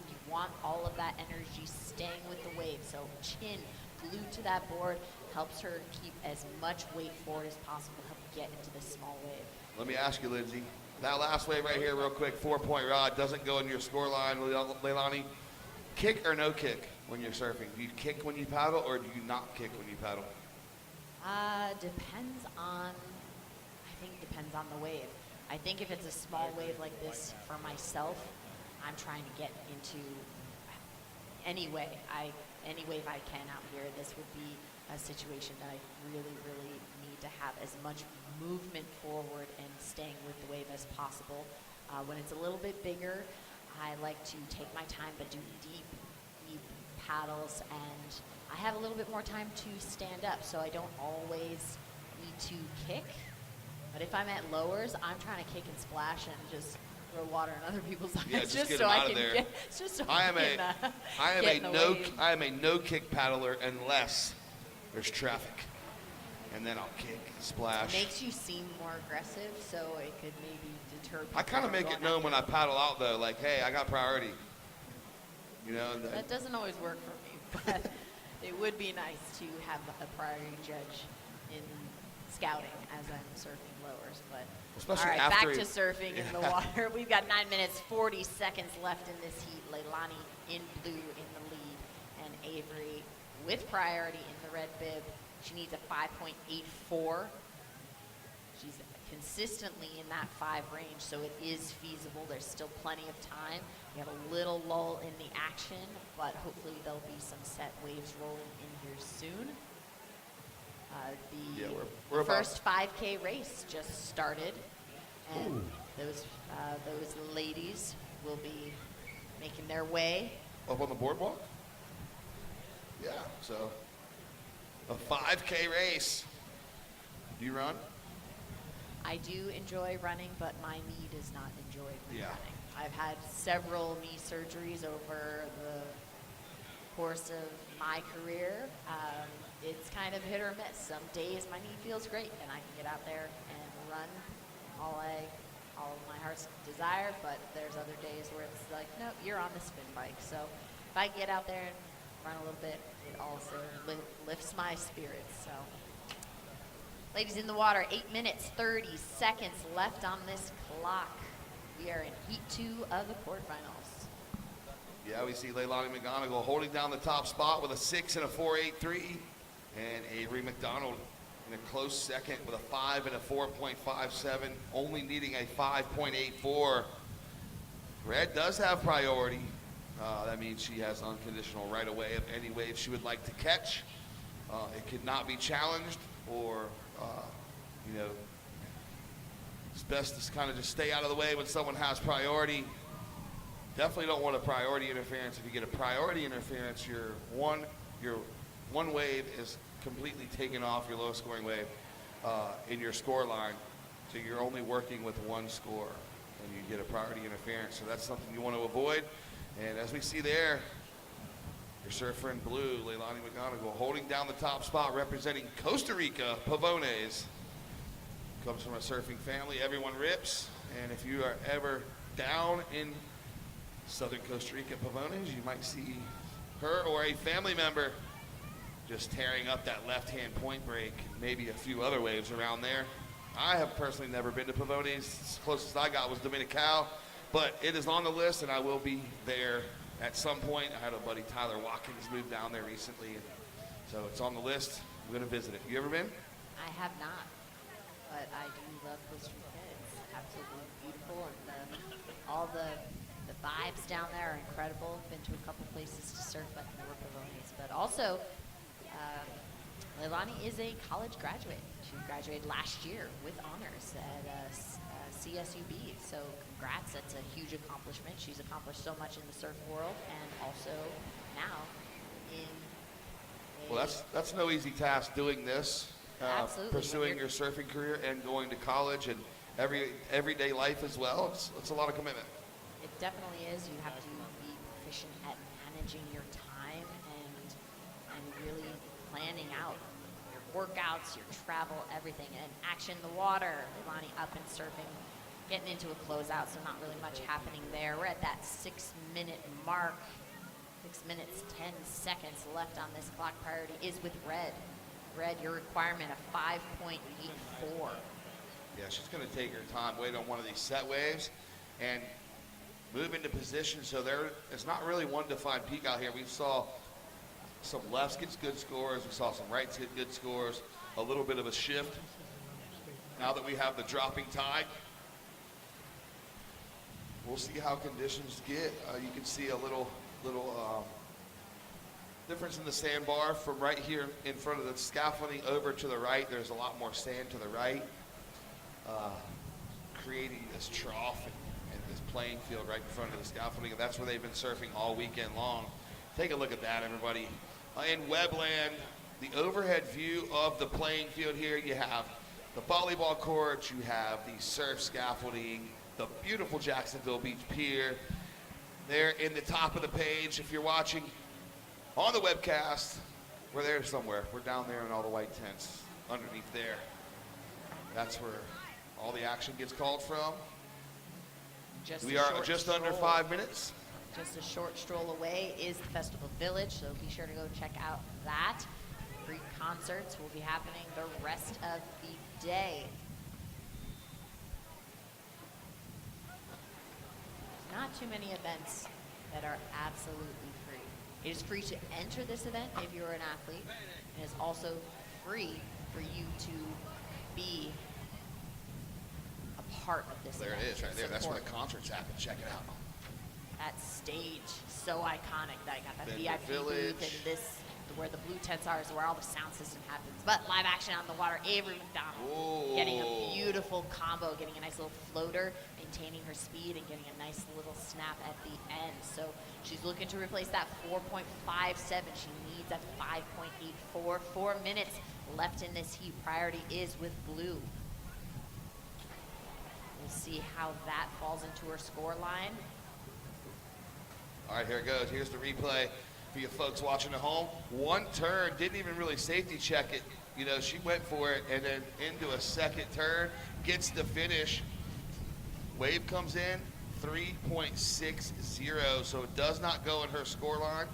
S4: You want all of that energy staying with the wave, so chin glued to that board helps her keep as much weight forward as possible, help get into this small wave.
S11: Let me ask you, Lindsay, that last wave right here real quick, 4-point rod, doesn't go in your score line, Leilani. Kick or no kick when you're surfing? Do you kick when you paddle, or do you not kick when you paddle?
S4: Depends on the wave. I think if it's a small wave like this for myself, I'm trying to get into any wave I can out here. This would be a situation that I really, really need to have as much movement forward and staying with the wave as possible. When it's a little bit bigger, I like to take my time but do deep paddles, and I have a little bit more time to stand up, so I don't always need to kick. But if I'm at lowers, I'm trying to kick and splash and just throw water in other people's eyes.
S11: Yeah, just get
S4: so
S11: them
S4: I
S11: out
S4: can
S11: of there.
S4: Get, just so
S11: I am
S4: get in the wave.
S11: a no kick paddler unless there's traffic. and then I'll kick, splash.
S4: It makes you seem more aggressive, so it could maybe deter people.
S11: I kind of
S4: from
S11: make
S4: going
S11: it known
S4: after
S11: when I paddle out, though, like, hey, I got priority. You know,
S4: That doesn't always work for me, but it would be nice to have a priority judge in scouting as I'm surfing lowers. But
S11: especially
S4: all right,
S11: after
S4: back to surfing in the water. We've got 9 minutes, 40 seconds left in this heat. Leilani in blue in the lead, and Avery with priority in the red bib. She needs a 5.84. She's consistently in that 5 range, so it is feasible. There's still plenty of time. We have a little lull in the action, but hopefully there'll be some set waves rolling in here soon. The first 5K race just started, and those ladies will be making their way
S11: up on the boardwalk? Yeah, so a 5K race. Do you run?
S4: I do enjoy running, but my knee does not enjoy running.
S11: Yeah.
S4: I've had several knee surgeries over the course of my career. It's kind of hit or miss. Some days my knee feels great and I can get out there and run all my heart's desire, but there's other days where it's like, nope, you're on the spin bike. So if I get out there and run a little bit, it also lifts my spirits. So, ladies in the water, 8 minutes, 30 seconds left on this clock. We are in heat 2 of the quarterfinals.
S11: Yeah, we see Leilani McGonigal holding down the top spot with a 6 and a 4.83, and Avery McDonald in a close second with a 5 and a 4.57, only needing a 5.84. Red does have priority. That means she has unconditional right of way of any wave she would like to catch. It could not be challenged, or it's best to kind of just stay out of the way when someone has priority. Definitely don't want a priority interference. If you get a priority interference, your one wave is completely taken off your lowest scoring wave in your score line. So you're only working with one score and you get a priority interference. So that's something you want to avoid. And as we see there, your surfer in blue, Leilani McGonigal, holding down the top spot, representing Costa Rica, Pavones. Comes from a surfing family. Everyone rips. And if you are ever down in southern Costa Rica, Pavones, you might see her or a family member just tearing up that left-hand point break, maybe a few other waves around there. I have personally never been to Pavones. As closest I got was Dominical, but it is on the list, and I will be there at some point. I had a buddy, Tyler Watkins, move down there recently, and so it's on the list. I'm going to visit it. You ever been?
S4: I have not, but I do love Costa Rica. It's absolutely beautiful, and all the vibes down there are incredible. Been to a couple places to surf, but never Pavones. But also, Leilani is a college graduate. She graduated last year with honors at CSUB. So congrats, that's a huge accomplishment. She's accomplished so much in the surf world, and also now in
S11: Well, that's no easy task doing this, pursuing your surfing career and going to college and everyday life as well. It's a lot of commitment.
S4: It definitely is. You have to be proficient at managing your time and really planning out your workouts, your travel, everything. And action in the water, Leilani up and surfing, getting into a closeout, so not really much happening there. We're at that 6-minute mark. 6 minutes, 10 seconds left on this clock. Priority is with Red. Red, your requirement of 5.84.
S11: Yeah, she's going to take her time, wait on one of these set waves, and move into position. So it's not really one defined peak out here. We saw some lefts get good scores. We saw some rights get good scores. A little bit of a shift. Now that we have the dropping tide, we'll see how conditions get. You can see a little difference in the sandbar from right here in front of the scaffolding over to the right. There's a lot more sand to the right, creating this trough and this playing field right in front of the scaffolding. And that's where they've been surfing all weekend long. Take a look at that, everybody. In Webland, the overhead view of the playing field here, you have the volleyball courts, you have the surf scaffolding, the beautiful Jacksonville Beach Pier. There in the top of the page, if you're watching on the webcast, we're there somewhere. We're down there in all the white tents. underneath there. That's where all the action gets called from. We are just under 5 minutes.
S4: Just a short stroll away is the Festival Village, so be sure to go check out that. Free concerts will be happening the rest of the day. There's not too many events that are absolutely free. It is free to enter this event if you're an athlete, and it's also free for you to be a part of this
S11: There
S4: event.
S11: it is right there. That's where the
S4: Support.
S11: concerts happen. Check it out.
S4: That stage, so iconic. That got that
S11: Then the
S4: VIP
S11: Village.
S4: booth, and this, where the blue tents are, is where all the sound system happens. But live action on the water, Avery McDonald getting a beautiful combo, getting a nice little floater, maintaining her speed, and getting a nice little snap at the end. So she's looking to replace that 4.57. She needs a 5.84. 4 minutes left in this heat. Priority is with blue. We'll see how that falls into her score line.
S11: All right, here it goes. Here's the replay for you folks watching at home. One turn, didn't even really safety check it. You know, she went for it and then into a second turn, gets the finish. Wave comes in, 3.60, so it does not go in her score line.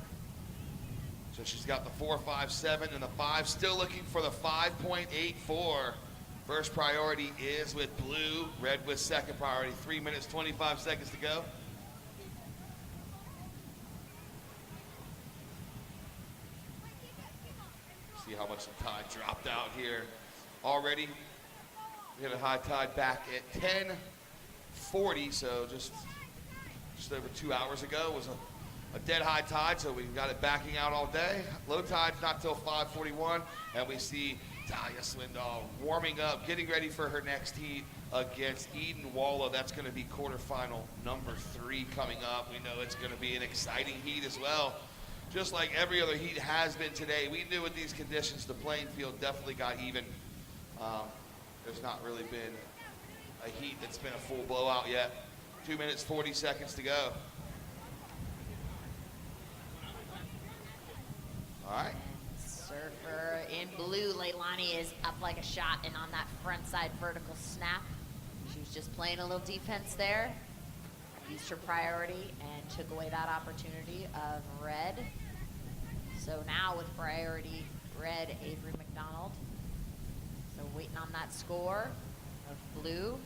S11: So she's got the 4.57 and the 5, still looking for the 5.84. First priority is with blue, red with second priority. 3 minutes, 25 seconds to go. See how much the tide dropped out here already. We had a high tide back at 10:40, so just over 2 hours ago was a dead high tide, so we got it backing out all day. Low tide's not till 5:41, and we see Talia Swindoll warming up, getting ready for her next heat against Eden Walla. That's going to be quarterfinal number 3 coming up. We know it's going to be an exciting heat as well. Just like every other heat has been today, we knew with these conditions the playing field definitely got even. There's not really been a heat that's been a full blowout yet. 2 minutes, 40 seconds to go. All right.
S4: Surfer in blue, Leilani is up like a shot and on that front side vertical snap. She was just playing a little defense there. Used her priority and took away that opportunity of red. So now with priority red, Avery McDonald. So waiting on that score of blue.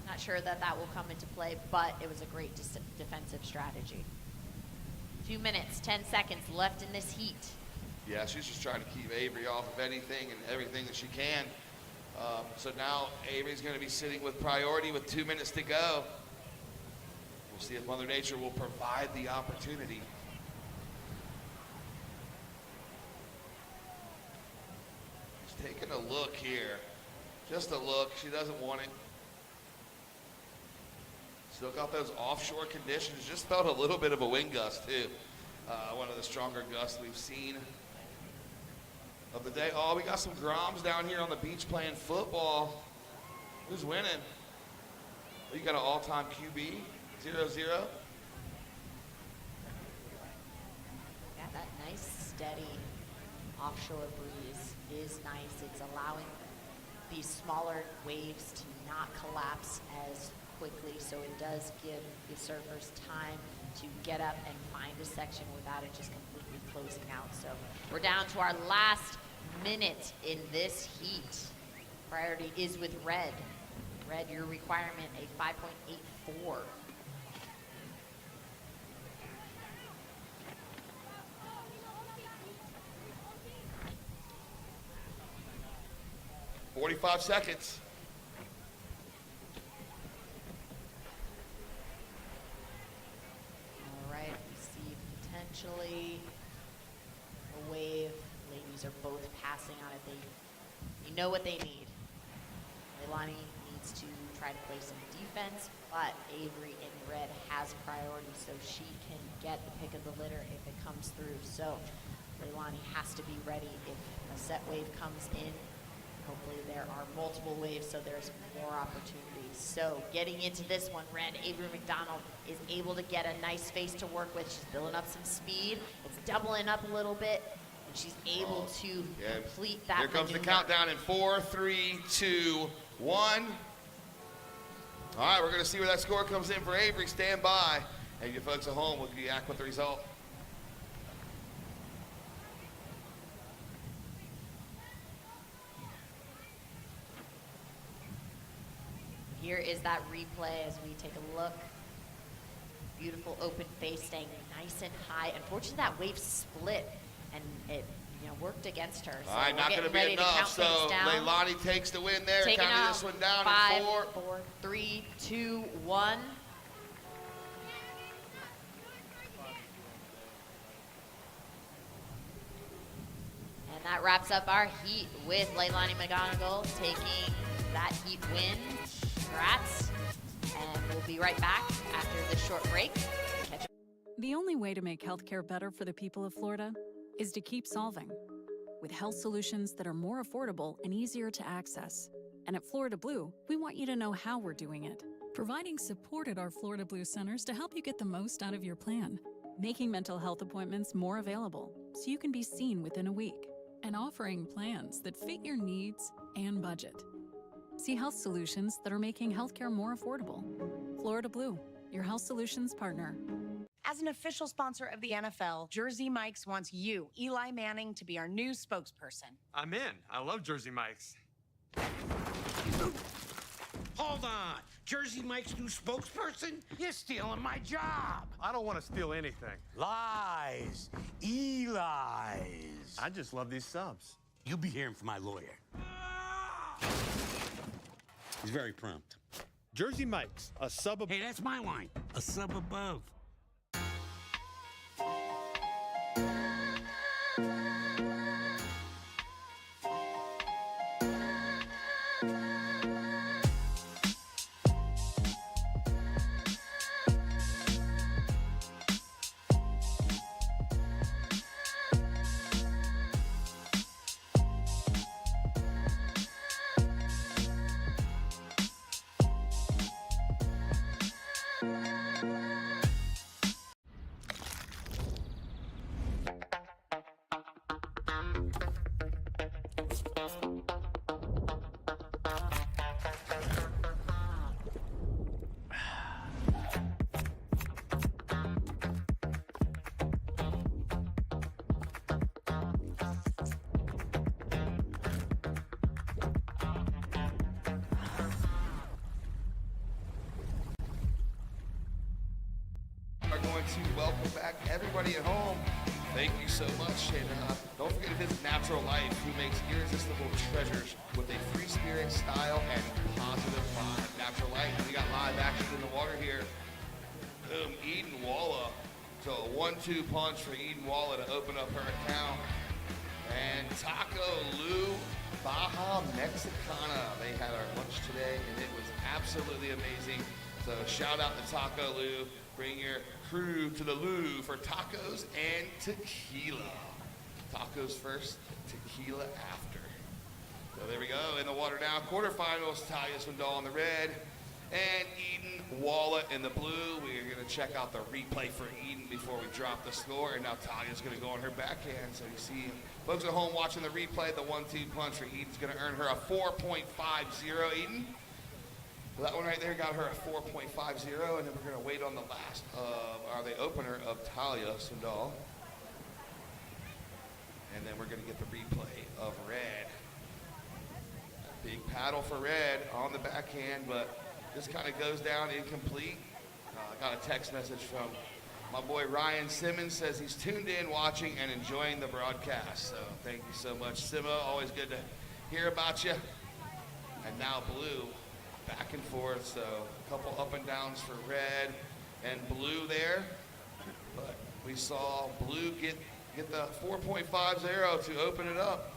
S4: Not sure that that will come into play, but it was a great defensive strategy. 2 minutes, 10 seconds left in this heat.
S11: Yeah, she's just trying to keep Avery off of anything and everything that she can. So now Avery's going to be sitting with priority with 2 minutes to go. We'll see if Mother Nature will provide the opportunity. Just taking a look here. Just a look. She doesn't want it. Still got those offshore conditions. Just felt a little bit of a wind gust, too. One of the stronger gusts we've seen of the day. Oh, we got some Groms down here on the beach playing football. Who's winning? Oh, you got an all-time QB, 0-0.
S4: Yeah, that nice, steady offshore breeze is nice. It's allowing these smaller waves to not collapse as quickly, so it does give the surfers time to get up and find a section without it just completely closing out. So we're down to our last minute in this heat. Priority is with red. Red, your requirement, a 5.84.
S11: $45 seconds.
S4: All right, we see potentially a wave. Ladies are both passing on it. You know what they need. Leilani needs to try to play some defense, but Avery in red has priority, so she can get the pick of the litter if it comes through. So Leilani has to be ready if a set wave comes in. Hopefully there are multiple waves, so there's more opportunities. So getting into this one, red, Avery McDonald is able to get a nice face to work with. She's building up some speed. It's doubling up a little bit. and she's able to complete that
S11: Here comes the
S4: maneuver.
S11: countdown in 4, 3, 2, 1. All right, we're going to see where that score comes in for Avery. Stand by. And you folks at home will be back with the result.
S4: Here is that replay as we take a look. Beautiful open face staying nice and high. Unfortunately, that wave split and it worked against her. So
S11: All right,
S4: we're
S11: not
S4: getting
S11: going to
S4: ready
S11: be enough.
S4: count things
S11: So
S4: down.
S11: Leilani takes the win there.
S4: Taking
S11: Counting
S4: out
S11: this one down
S4: 5,
S11: in 4.
S4: 4, 3, 2, 1. And that wraps up our heat with Leilani McGonigal taking that heat win. Congrats. And we'll be right back after this short break. Catch
S15: The only way to make healthcare better for the people of Florida is to keep solving with health solutions that are more affordable and easier to access. And at Florida Blue, we want you to know how we're doing it. Providing support at our Florida Blue centers to help you get the most out of your plan. Making mental health appointments more available so you can be seen within a week. And offering plans that fit your needs and budget. See health solutions that are making healthcare more affordable. Florida Blue, your health solutions partner.
S7: As an official sponsor of the NFL, Jersey Mike's wants you, Eli Manning, to be our new spokesperson.
S8: I'm in. I love Jersey Mike's.
S20: Hold on. Jersey Mike's new spokesperson? You're stealing my job.
S8: I don't want to steal anything.
S20: Lies. Eli's.
S8: I just love these subs.
S20: You'll be hearing from my lawyer. He's very prompt.
S8: Jersey Mike's, a sub.
S20: Hey, that's my line. A sub above.
S11: Going to welcome back everybody at home. Thank you so much. And don't forget to visit Natural Life, who makes irresistible treasures with a free spirit, style, and positive vibe. Natural Life, we got live action in the water here. Boom, Eden Walla. So a 1-2 punch for Eden Walla to open up her account. And Taco Lou Baja Mexicana. They had our lunch today, and it was absolutely amazing. So shout out to Taco Lou. Bring your crew to the Lou for tacos and tequila. Tacos first, tequila after. So there we go, in the water now. Quarterfinals, Talia Swindoll in the red and Eden Walla in the blue. We are going to check out the replay for Eden before we drop the score. And now Talia's going to go on her backhand. So you see folks at home watching the replay, the 1-2 punch for Eden's going to earn her a 4.50, Eden. So that one right there got her a 4.50, and then we're going to wait on the last the opener of Talia Swindoll. And then we're going to get the replay of Red. Big paddle for Red on the backhand, but this kind of goes down incomplete. I got a text message from my boy Ryan Simmons, says he's tuned in, watching, and enjoying the broadcast. So thank you so much, Sima. Always good to hear about you. And now Blue. Back and forth, so a couple up and downs for Red and Blue there. But we saw Blue get the 4.50 to open it up.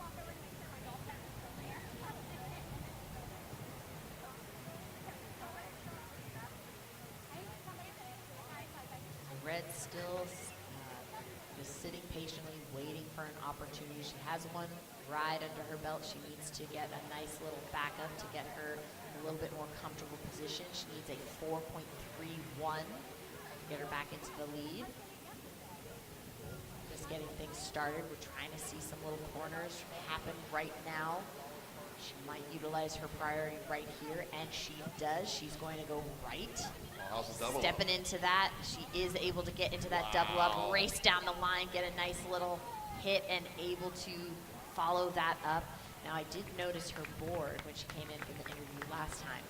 S4: Red still just sitting patiently, waiting for an opportunity. She has one right under her belt. She needs to get a nice little backup to get her a little bit more comfortable position. She needs a 4.31 to get her back into the lead. Just just getting things started. We're trying to see some little corners happen right now. She might utilize her priority right here, and she does. She's going to go right.
S11: How's the double
S4: Stepping into that, she is able to get into that double up, race down the line, get a nice little hit, and able to follow that up. Now, I did notice her board when she came in for the interview last time.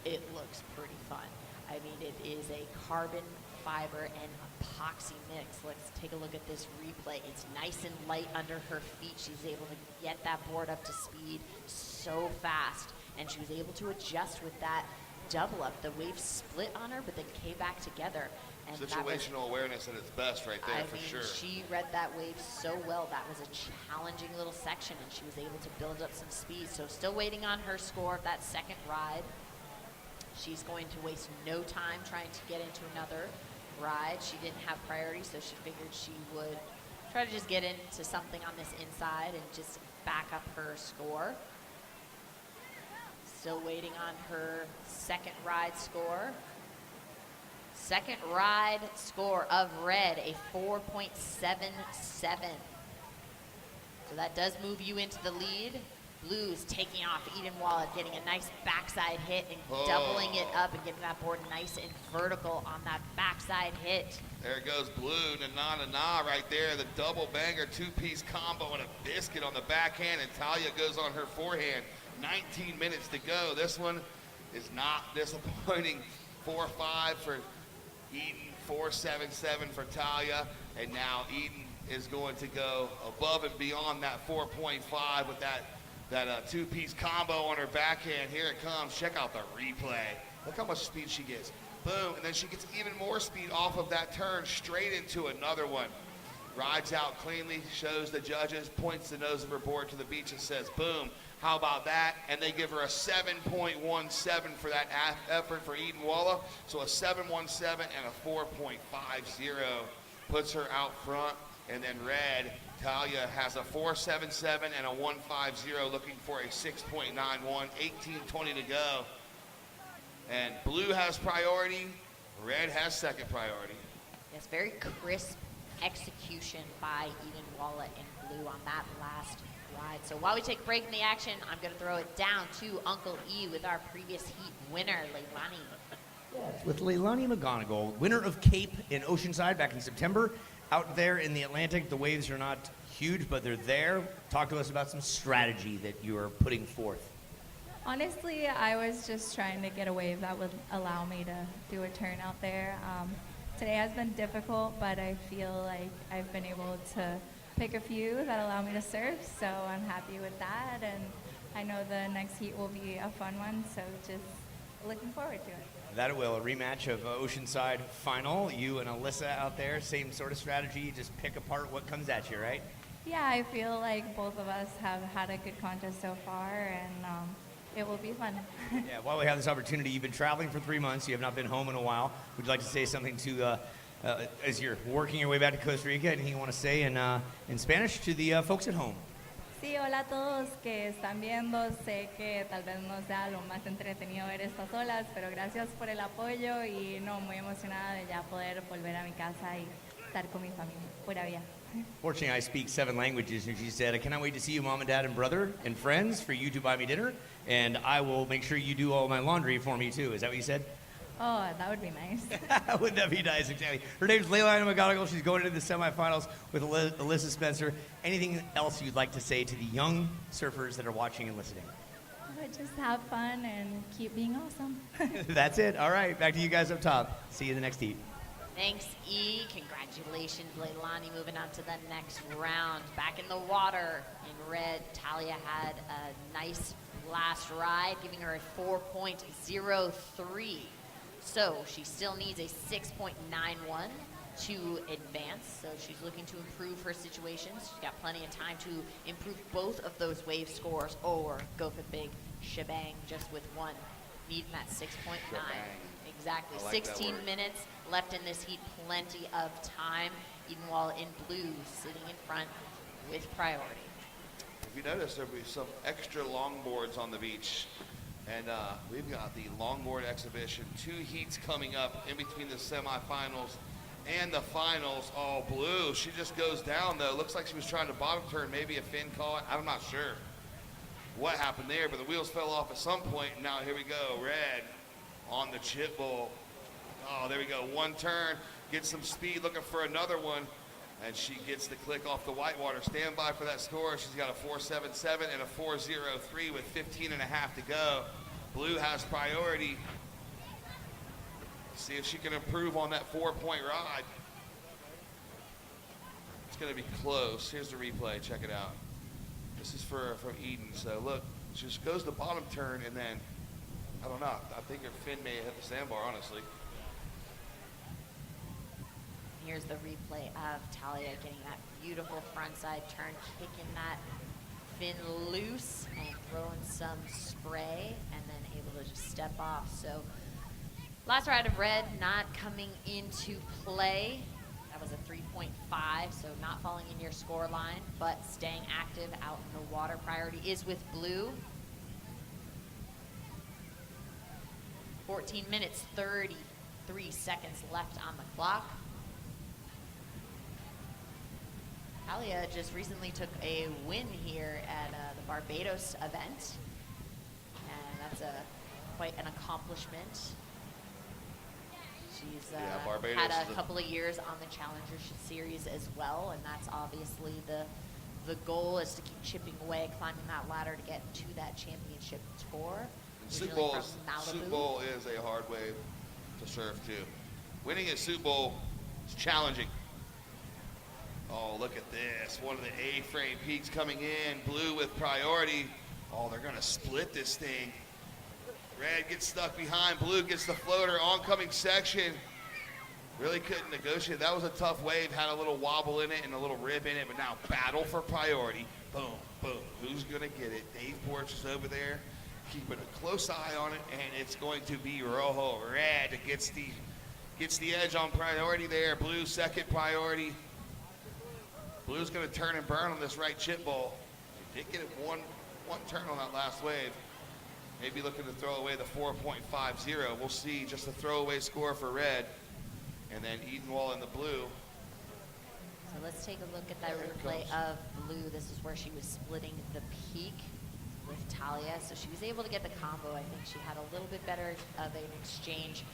S4: It looks pretty fun. I mean, it is a carbon fiber and epoxy mix. Let's take a look at this replay. It's nice and light under her feet. She's able to get that board up to speed so fast, and she was able to adjust with that double up. The wave split on her, but then came back together. And
S11: Situational awareness at its best right there, for sure.
S4: She read that wave so well. That was a challenging little section, and she was able to build up some speed. So still waiting on her score of that second ride. She's going to waste no time trying to get into another ride. She didn't have priority, so she figured she would try to just get into something on this inside and just back up her score. Still waiting on her second ride score. Second ride score of red, a 4.77. So that does move you into the lead. Blues taking off Eden Wallet, getting a nice backside hit and doubling it up and getting that board nice and vertical on that backside hit.
S11: There goes Blue, na-na-na right there. The double banger, two-piece combo and a biscuit on the backhand, and Talia goes on her forehand. 19 minutes to go. This one is not disappointing. 4-5 for Eden, 4-7-7 for Talia, and now Eden is going to go above and beyond that 4.5 with that two-piece combo on her backhand. Here it comes. Check out the replay. Look how much speed she gets. Boom, and then she gets even more speed off of that turn straight into another one. Rides out cleanly, shows the judges, points the nose of her board to the beach and says, boom, how about that? And they give her a 7.17 for that effort for Eden Walla. So a 7.17 and a 4.50 puts her out front. And then red, Talia has a 4.77 and a 1.50, looking for a 6.91, 18:20 to go. And blue has priority, red has second priority.
S4: Yes, very crisp execution by Eden Walla and blue on that last ride. So while we take a break in the action, I'm going to throw it down to Uncle E with our previous heat winner, Leilani.
S2: With Leilani McGonigal, winner of Cape in Oceanside back in September. Out there in the Atlantic, the waves are not huge, but they're there. Talk to us about some strategy that you are putting forth.
S12: Honestly, I was just trying to get a wave that would allow me to do a turn out there. Today has been difficult, but I feel like I've been able to pick a few that allow me to surf, so I'm happy with that. And I know the next heat will be a fun one, so just looking forward to it.
S2: That it will. A rematch of Oceanside final. You and Alyssa out there, same sort of strategy. Just pick apart what comes at you, right?
S12: Yeah, I feel like both of us have had a good contest so far, and it will be fun.
S2: Yeah, while we have this opportunity, you've been traveling for 3 months. You have not been home in a while. Would you like to say something to, as you're working your way back to Costa Rica, anything you want to say in Spanish to the folks at home?
S12: Sí, hola a todos que están viendo. Sé que tal vez no sea lo más entretenido ver estas olas, pero gracias por el apoyo y no, muy emocionada de ya poder volver a mi casa y estar con mi familia. Pura vida.
S2: Fortunately, I speak 7 languages, and she said, I cannot wait to see you, Mom and Dad and brother and friends, for you to buy me dinner, and I will make sure you do all my laundry for me, too. Is that what you said?
S12: Oh, that would be nice.
S2: Wouldn't that be nice, exactly. Her name's Leilani McGonigal. She's going into the semifinals with Alyssa Spencer. Anything else you'd like to say to the young surfers that are watching and listening?
S12: But just have fun and keep being awesome.
S2: That's it. All right, back to you guys up top. See you in the next heat.
S4: Thanks, E. Congratulations, Leilani, moving on to the next round. Back in the water in red, Talia had a nice last ride, giving her a 4.03. So she still needs a 6.91 to advance. So she's looking to improve her situations. She's got plenty of time to improve both of those wave scores or go for the big shebang just with one. Needing that 6.9. Exactly.
S11: Like
S4: 16 minutes left in this heat. Plenty of time. Edenwall in blue sitting in front with priority.
S11: If you notice, there'll be some extra longboards on the beach. And we've got the longboard exhibition, 2 heats coming up in between the semifinals And the finals, all blue. She just goes down, though. Looks like she was trying to bottom turn, maybe a fin caught. I'm not sure what happened there, but the wheels fell off at some point. And now here we go, red on the chip bowl. Oh, there we go. One turn, gets some speed, looking for another one. And she gets the click off the whitewater. Stand by for that score. She's got a 4.77 and a 4.03 with 15 and a half to go. Blue has priority. See if she can improve on that 4-point ride. It's going to be close. Here's the replay. Check it out. This is from Eden. So look, she just goes to bottom turn and then, I don't know. I think her fin may have hit the sandbar, honestly.
S4: Here's the replay of Talia getting that beautiful frontside turn, kicking that fin loose and throwing some spray and then able to just step off. So last ride of red not coming into play. That was a 3.5, so not falling in your score line, but staying active out in the water. Priority is with blue. 14 minutes, 33 seconds left on the clock. Talia just recently took a win here at the Barbados event, and that's quite an accomplishment. She's had a couple of years on the Challenger Series as well, and that's obviously the goal is to keep chipping away, climbing that ladder to get to that championship tour.
S11: Soup Bowl is a hard wave to surf too. Winning at Soup Bowl is challenging. Oh, look at this. One of the A-frame peaks coming in. Blue with priority. Oh, they're going to split this thing. Red gets stuck behind. Blue gets the floater. Oncoming section. Really couldn't negotiate. That was a tough wave. Had a little wobble in it and a little rip in it, but now battle for priority. Boom, boom. Who's going to get it? Dave Porch is over there, keeping a close eye on it, and it's going to be Rojo. Red gets the edge on priority there. Blue second priority. Blue's going to turn and burn on this right chip bowl. Did get it one turn on that last wave. Maybe looking to throw away the 4.50. We'll see. Just a throwaway score for red. And then Edenwall in the blue.
S4: So let's take a look at that replay of blue. This is where she was splitting the peak with Talia. So she was able to get the combo. I think she had a little bit better of an exchange.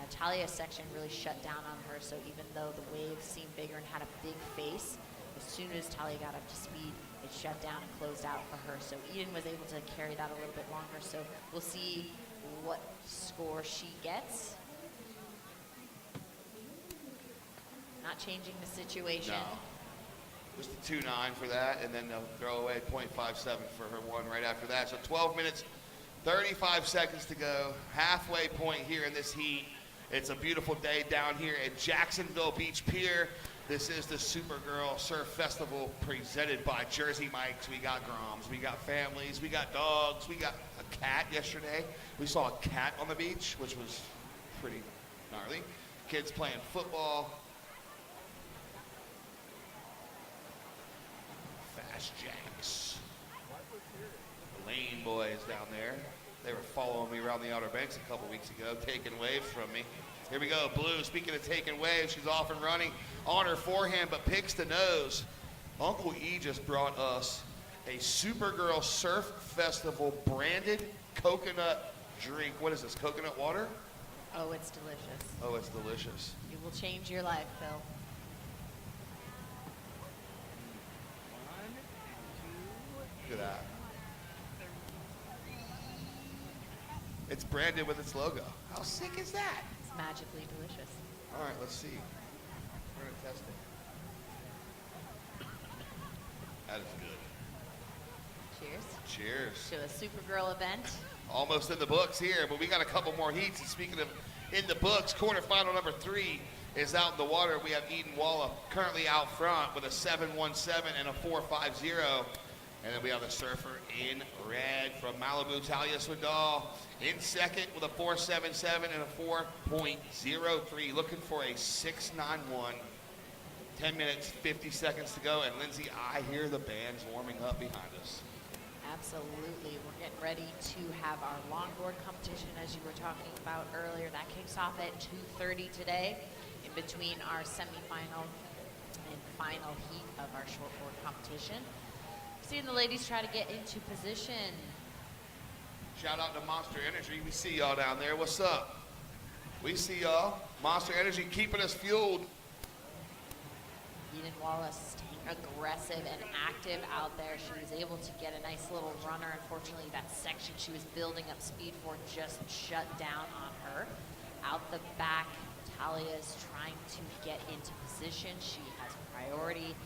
S4: Talia's section really shut down on her. So even though the wave seemed bigger and had a big face, as soon as Talia got up to speed, it shut down and closed out for her. So Eden was able to carry that a little bit longer. So we'll see what score she gets. Not changing the situation.
S11: No. Just a 2.9 for that, and then they'll throw away 0.57 for her one right after that. So 12 minutes, 35 seconds to go. Halfway point here in this heat. It's a beautiful day down here at Jacksonville Beach Pier. This is the Supergirl Surf Festival presented by Jersey Mike's. We got groms, we got families, we got dogs, we got a cat yesterday. We saw a cat on the beach, which was pretty gnarly. Kids playing football. Fast Jacks. The Lane boys down there. They were following me around the Outer Banks a couple weeks ago, taking waves from me. Here we go, Blue. Speaking of taking waves, she's off and running on her forehand, but picks the nose. Uncle E just brought us a Supergirl Surf Festival branded coconut drink. What is this, coconut water?
S4: Oh, it's delicious.
S11: Oh, it's delicious.
S4: It will change your life, Phil.
S11: Look at that. It's branded with its logo. How sick is that?
S4: It's magically delicious.
S11: All right, let's see. We're going to test it. That is good.
S4: Cheers.
S11: Cheers.
S4: To a Supergirl event.
S11: Almost in the books here, but we got a couple more heats. And speaking of in the books, quarterfinal number 3 is out in the water. We have Eden Walla currently out front with a 7.17 and a 4.50. And then we have the surfer in red from Malibu, Talia Swindoll. In second with a 4.77 and a 4.03. Looking for a 6.91. 10 minutes, 50 seconds to go. And Lindsay, I hear the bands warming up behind us.
S4: Absolutely. We're getting ready to have our longboard competition, as you were talking about earlier. That kicks off at 2:30 today. in between our semifinal and final heat of our shortboard competition. Seeing the ladies try to get into position.
S11: Shout out to Monster Energy. We see y'all down there. What's up? We see y'all. Monster Energy keeping us fueled.
S4: Eden Wallace staying aggressive and active out there. She was able to get a nice little runner. Unfortunately, that section she was building up speed for just shut down on her. Out the back, Talia is trying to get into position. She has priority.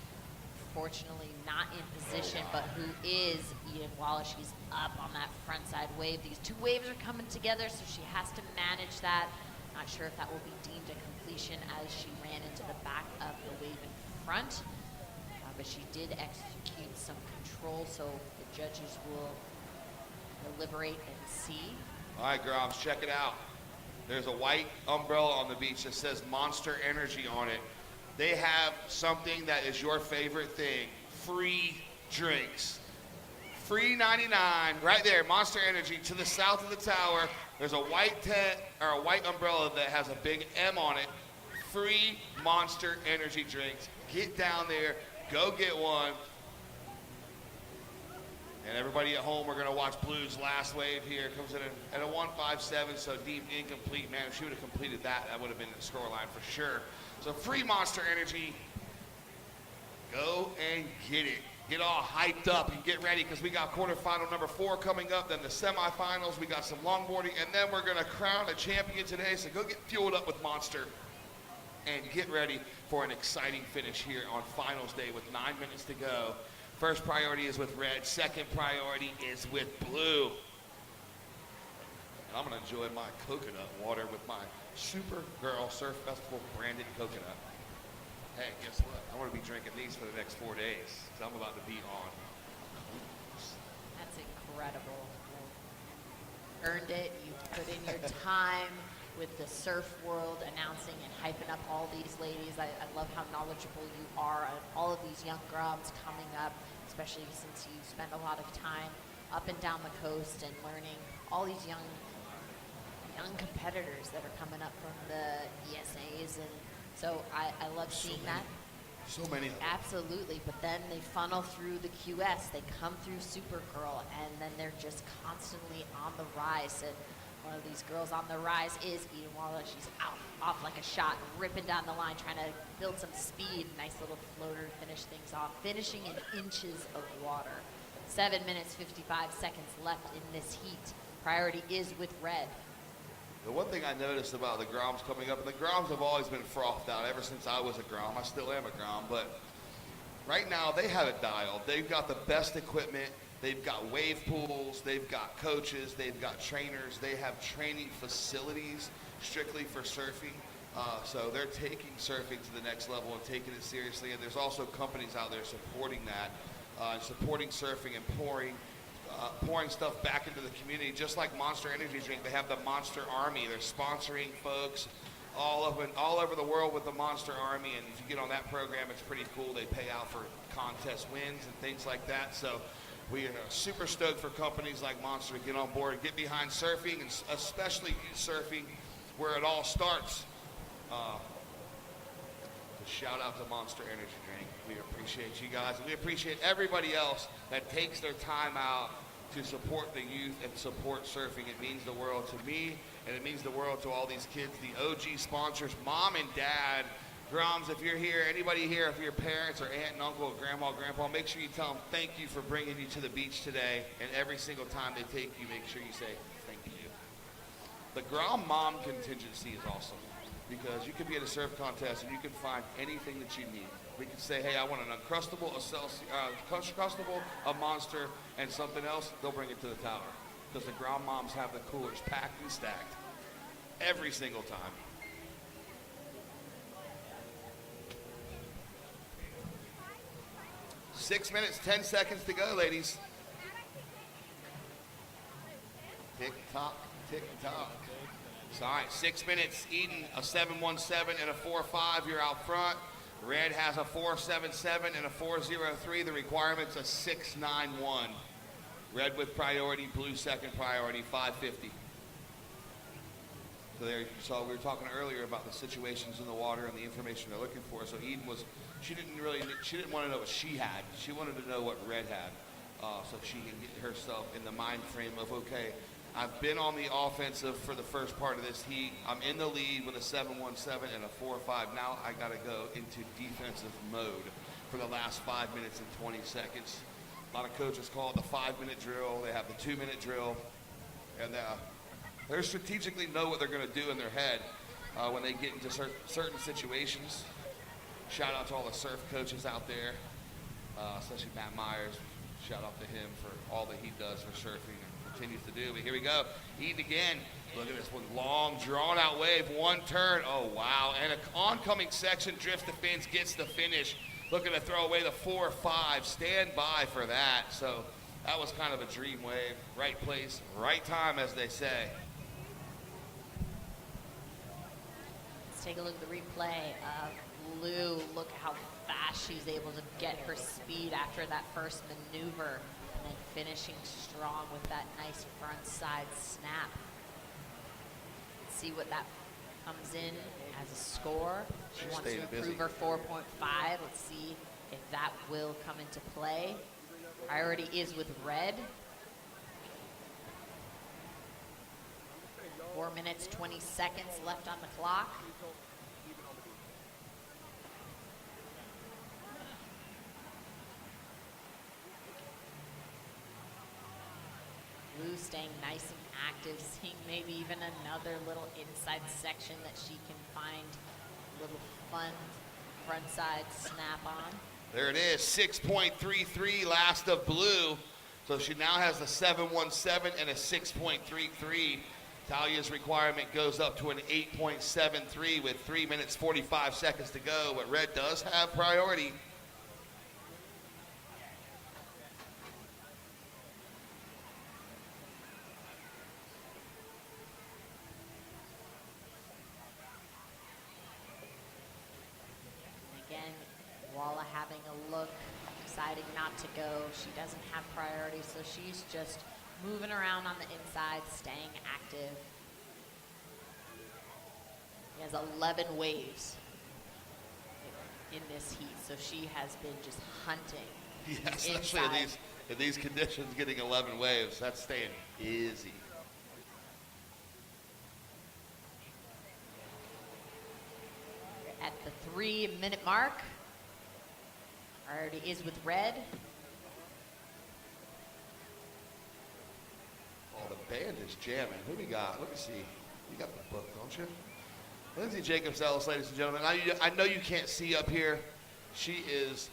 S4: Fortunately, not in position, but who is Eden Wallace? She's up on that front side wave. These two waves are coming together, so she has to manage that. Not sure if that will be deemed a completion as she ran into the back of the wave in front, but she did execute some control, so the judges will deliberate and see.
S11: All right, Groms, check it out. There's a white umbrella on the beach that says Monster Energy on it. They have something that is your favorite thing, free drinks. Free 99, right there, Monster Energy to the south of the tower. There's a white tent or a white umbrella that has a big M on it. Free Monster Energy drinks. Get down there, go get one. And everybody at home, we're gonna watch Blue's last wave here. Comes in at a 157, so deemed incomplete. Man, if she would have completed that, that would have been the scoreline for sure. So free Monster Energy. Go and get it. Get all hyped up and get ready because we got quarterfinal number 4 coming up, then the semifinals. We got some longboarding, and then we're gonna crown a champion today. So go get fueled up with Monster and get ready for an exciting finish here on finals day with 9 minutes to go. First priority is with red, second priority is with blue. And I'm gonna enjoy my coconut water with my Supergirl Surf Festival branded coconut. Hey, guess what? I'm gonna be drinking these for the next 4 days, because I'm about to be on.
S4: That's incredible. Earned it, you put in your time with the surf world, announcing and hyping up all these ladies. I love how knowledgeable you are on all of these young grubs coming up, especially since you spend a lot of time up and down the coast and learning all these young competitors that are coming up from the ESAs. And so I love seeing that.
S11: So many of them.
S4: Absolutely, but then they funnel through the QS, they come through Supergirl, and then they're just constantly on the rise. And one of these girls on the rise is Eden Wallace. She's off like a shot, ripping down the line, trying to build some speed. Nice little floater to finish things off, finishing in inches of water. 7 minutes, 55 seconds left in this heat. Priority is with red.
S11: The one thing I noticed about the Groms coming up, and the Groms have always been frothed out ever since I was a Grom. I still am a Grom, but right now they have it dialed. They've got the best equipment. They've got wave pools. They've got coaches. They've got trainers. They have training facilities strictly for surfing. So they're taking surfing to the next level and taking it seriously. And there's also companies out there supporting that, and supporting surfing and pouring stuff back into the community, just like Monster Energy Drink. They have the Monster Army. They're sponsoring folks all over the world with the Monster Army, and if you get on that program, it's pretty cool. They pay out for contest wins and things like that. So we are super stoked for companies like Monster to get on board and get behind surfing, and especially youth surfing, where it all starts. Shout out to Monster Energy Drink. We appreciate you guys, and we appreciate everybody else that takes their time out to support the youth and support surfing. It means the world to me, and it means the world to all these kids, the OG sponsors, mom and dad. Groms, if you're here, anybody here, if your parents or aunt and uncle or grandma, grandpa, make sure you tell them thank you for bringing you to the beach today, and every single time they take you, make sure you say thank you. The Grom Mom contingency is awesome, because you could be at a surf contest and you can find anything that you need. We could say, hey, I want an Uncrustable, Uncrustable, a Monster, and something else. They'll bring it to the tower, because the Grom Moms have the coolers packed and stacked every single time. Six minutes, 10 seconds to go, ladies. Tick tock, tick tock. All right, 6 minutes. Eden, a 717 and a 45. You're out front. Red has a 477 and a 403. The requirement's a 691. Red with priority, blue second priority, 550. So there you saw we were talking earlier about the situations in the water and the information they're looking for. So Eden she didn't want to know what she had. She wanted to know what Red had, so she can get herself in the mind frame of, okay, I've been on the offensive for the first part of this heat. I'm in the lead with a 7-1-7 and a 4-5. Now I got to go into defensive mode for the last 5 minutes and 20 seconds. A lot of coaches call it the 5-minute drill. They have the 2-minute drill, and they strategically know what they're going to do in their head when they get into certain situations. Shout out to all the surf coaches out there, especially Matt Myers. Shout out to him for all that he does for surfing and continues to do. But here we go. Eden again. Look at this one. Long, drawn-out wave. One turn. Oh, wow. And an oncoming section drifts the fins, gets the finish. Looking to throw away the 4-5. Stand by for that. So that was kind of a dream wave. Right place, right time, as they say.
S4: Let's take a look at the replay of Lou. Look how fast she's able to get her speed after that first maneuver, and then finishing strong with that nice front side snap. Let's see what that comes in as a score. She wants to improve her 4.5. Let's see if that will come into play. Priority is with Red. 4 minutes, 20 seconds left on the clock. Lou staying nice and active, seeing maybe even another little inside section that she can find a little fun front side snap on.
S11: There it is, 6.33 last of Blue. So she now has a 7.17 and a 6.33. Talia's requirement goes up to an 8.73 with 3 minutes, 45 seconds to go, but Red does have priority.
S4: Walla having a look, deciding not to go. She doesn't have priority, so she's just moving around on the inside, staying active. He has 11 waves in this heat, so she has been just hunting.
S11: Yeah, especially in these conditions, getting 11 waves, that's staying busy.
S4: At the 3-minute mark. Priority is with Red.
S11: Oh, the band is jamming. Who we got? Let me see. You got the book, don't you? Lindsay Jacobs-Ellis, ladies and gentlemen. I know you can't see up here. She is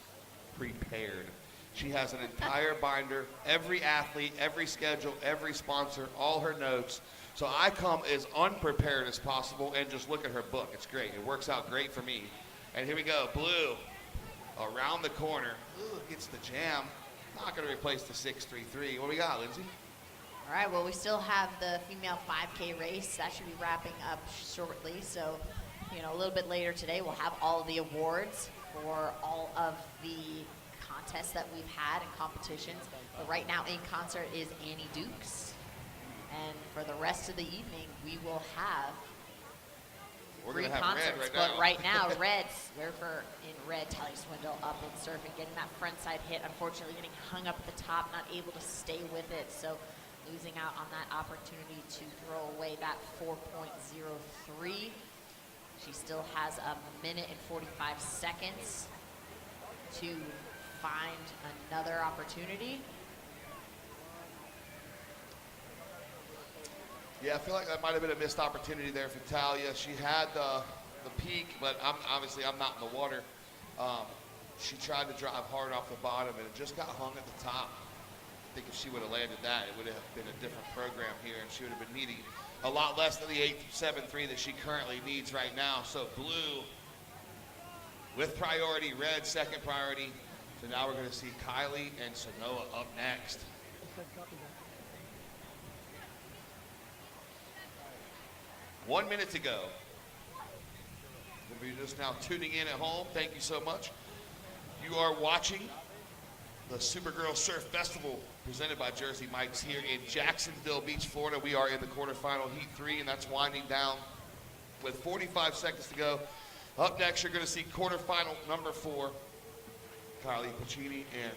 S11: prepared. She has an entire binder, every athlete, every schedule, every sponsor, all her notes. So I come as unprepared as possible and just look at her book. It's great. It works out great for me. And here we go. Blue. Around the corner, gets the jam. Not going to replace the 6.33. What do we got, Lindsay?
S4: All right, well, we still have the female 5K race. That should be wrapping up shortly. So, a little bit later today, we'll have all the awards for all of the contests that we've had and competitions. But right now in concert is Annie Dukes. And for the rest of the evening, we will have three concerts, but right now, Red's, in Red, Talia Swindle up in surfing, getting that front side hit, unfortunately getting hung up at the top, not able to stay with it, so losing out on that opportunity to throw away that 4.03. She still has a minute and 45 seconds to find another opportunity.
S11: Yeah, I feel like that might have been a missed opportunity there for Talia. She had the peak, but I'm not in the water. She tried to drive hard off the bottom, and it just got hung at the top. I think if she would have landed that, it would have been a different program here, and she would have been needing a lot less than the 8.73 that she currently needs right now. So Blue with priority, Red second priority. So now we're going to see Kylie and Sanoa up next. 1 minute to go. If you're just now tuning in at home, thank you so much. You are watching the Supergirl Surf Festival presented by Jersey Mike's here in Jacksonville Beach, Florida. We are in the quarterfinal heat 3, and that's winding down with 45 seconds to go. Up next, you're going to see quarterfinal number 4, Kylie Puccini and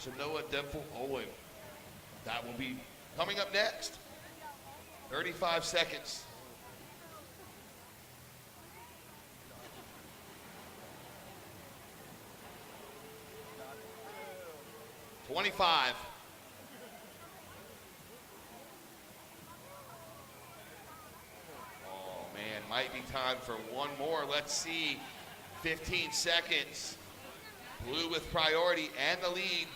S11: Sanoa Demple-Owen. That will be coming up next. 35 seconds. $25. Oh man, might be time for one more. Let's see. 15 seconds. Blue with priority and the lead.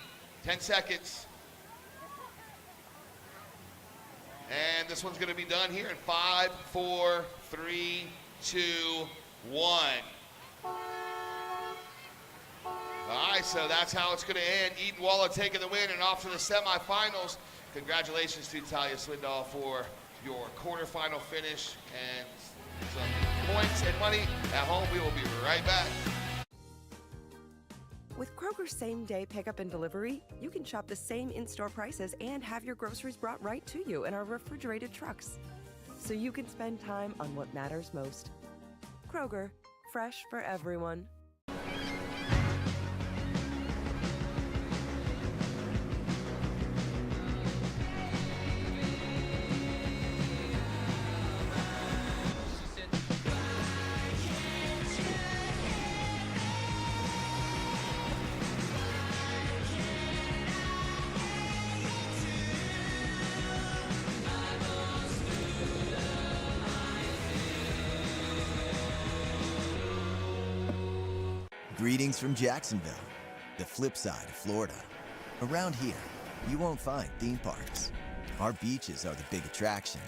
S11: 10 seconds. And this one's going to be done here in 5, 4, 3, 2, 1. All right, so that's how it's going to end. Eden Waller taking the win and off to the semifinals. Congratulations to Talia Swindoll for your quarterfinal finish and some points and money at home. We will be right back.
S13: With Kroger's same-day pickup and delivery, you can shop the same in-store prices and have your groceries brought right to you in our refrigerated trucks. So you can spend time on what matters most. Kroger, fresh for everyone.
S14: Greetings from Jacksonville, the flip side of Florida. Around here, you won't find theme parks. Our beaches are the big attraction.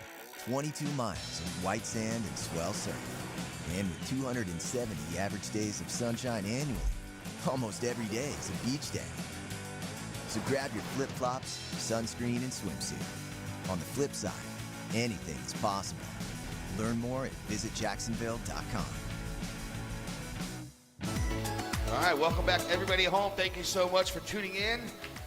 S14: 22 miles of white sand and swell surf. And with 270 average days of sunshine annually, almost every day is a beach day. So grab your flip-flops, sunscreen, and swimsuit. On the flip side, anything is possible. Learn more at visitjacksonville.com.
S11: All right, welcome back, everybody at home. Thank you so much for tuning in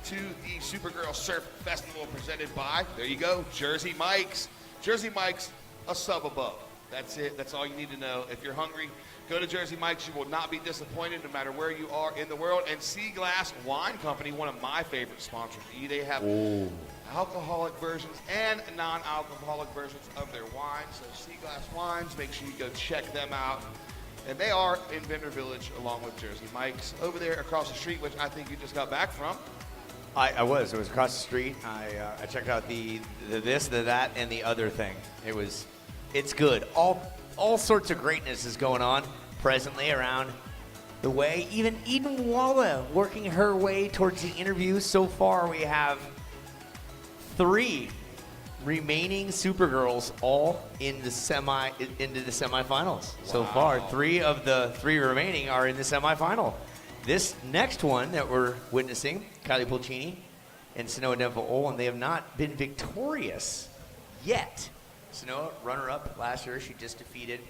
S11: to the Supergirl Surf Festival presented by, there you go, Jersey Mike's. Jersey Mike's, a sub above. That's it. That's all you need to know. If you're hungry, go to Jersey Mike's. You will not be disappointed no matter where you are in the world. And Sea Glass Wine Company, one of my favorite sponsors. They have alcoholic versions and non-alcoholic versions of their wine. So Sea Glass Wines, make sure you go check them out. And they are in Vendor Village along with Jersey Mike's over there across the street, which I think you just got back from.
S2: I was. It was across the street. I checked out the this, the that, and the other thing. It's good. All sorts of greatness is going on presently around the way. Even Eden Waller working her way towards the interview. So far, we have 3 remaining Supergirls all in the into the semifinals. Wow. So far, 3 of the 3 remaining are in the semifinal. This next one that we're witnessing, Kylie Puccini and Sanoa Demple-Owen, they have not been victorious yet. Sanoa, runner-up last year, she just defeated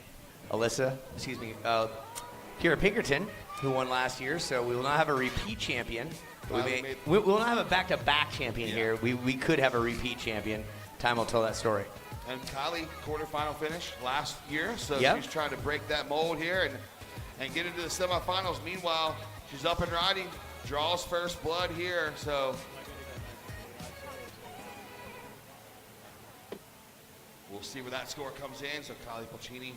S2: Kira Pinkerton, who won last year. So we will not have a repeat champion. We will not have a back-to-back champion here. We could have a repeat champion. Time will tell that story.
S11: And Kylie, quarterfinal finish last year, so she's trying to break that mold here and get into the semifinals. Meanwhile, she's up and riding, draws first blood here, so we'll see where that score comes in. So Kylie Puccini.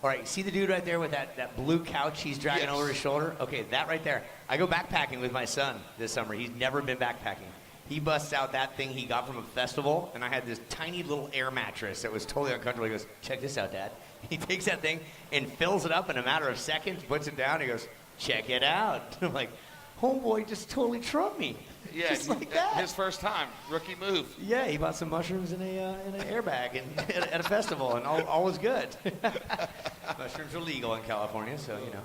S2: All right, see the dude right there with that blue couch he's dragging over his shoulder? Okay, that right there. I go backpacking with my son this summer. He's never been backpacking. He busts out that thing he got from a festival, and I had this tiny little air mattress that was totally uncomfortable. He goes, check this out, Dad. He takes that thing and fills it up in a matter of seconds, puts it down, he goes, check it out. I'm like, homeboy just totally trumped me.
S11: Yeah,
S2: just like that.
S11: His first time, rookie move.
S2: Yeah, he bought some mushrooms in an airbag at a festival, and all was good. Mushrooms are legal in California, so, you know.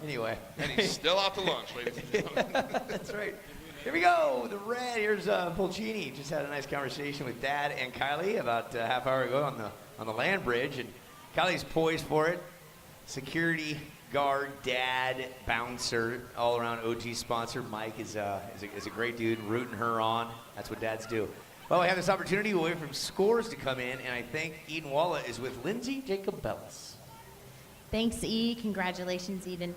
S2: Anyway.
S11: And he's still out to lunch, ladies and gentlemen.
S2: That's right. Here we go, the red. Here's Puccini. Just had a nice conversation with Dad and Kylie about a half hour ago on the land bridge, and Kylie's poised for it. security guard, dad, bouncer, all-around OG sponsor. Mike is a great dude, rooting her on. That's what dads do. Well, we have this opportunity. We'll wait for scores to come in, and I think Eden Walla is with Lindsay Jacobellis.
S21: Thanks, E. Congratulations, Eden.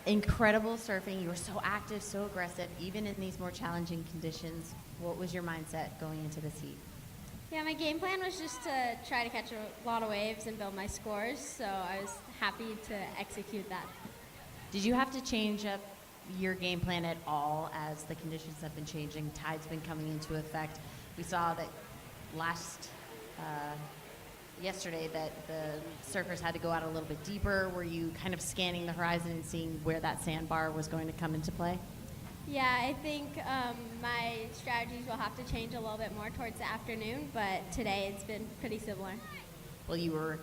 S21: Incredible surfing. You were so active, so aggressive, even in these more challenging conditions. What was your mindset going into this heat?
S3: Yeah, my game plan was just to try to catch a lot of waves and build my scores, so I was happy to execute that.
S21: Did you have to change up your game plan at all as the conditions have been changing? Tide's been coming into effect. We saw that yesterday that the surfers had to go out a little bit deeper. Were you kind of scanning the horizon and seeing where that sandbar was going to come into play?
S3: Yeah, I think my strategies will have to change a little bit more towards the afternoon, but today it's been pretty similar.
S21: Well, you were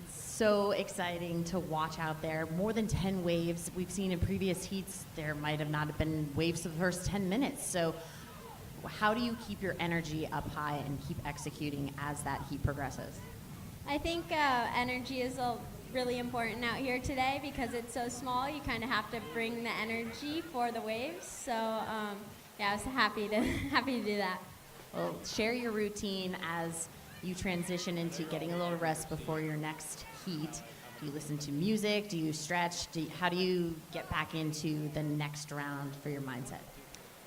S21: so exciting to watch out there. More than 10 waves. We've seen in previous heats there might have not been waves for the first 10 minutes. So how do you keep your energy up high and keep executing as that heat progresses?
S3: I think energy is really important out here today because it's so small. You kind of have to bring the energy for the waves. So yeah, I was happy to do that.
S21: Well, share your routine as you transition into getting a little rest before your next heat. Do you listen to music? Do you stretch? How do you get back into the next round for your mindset?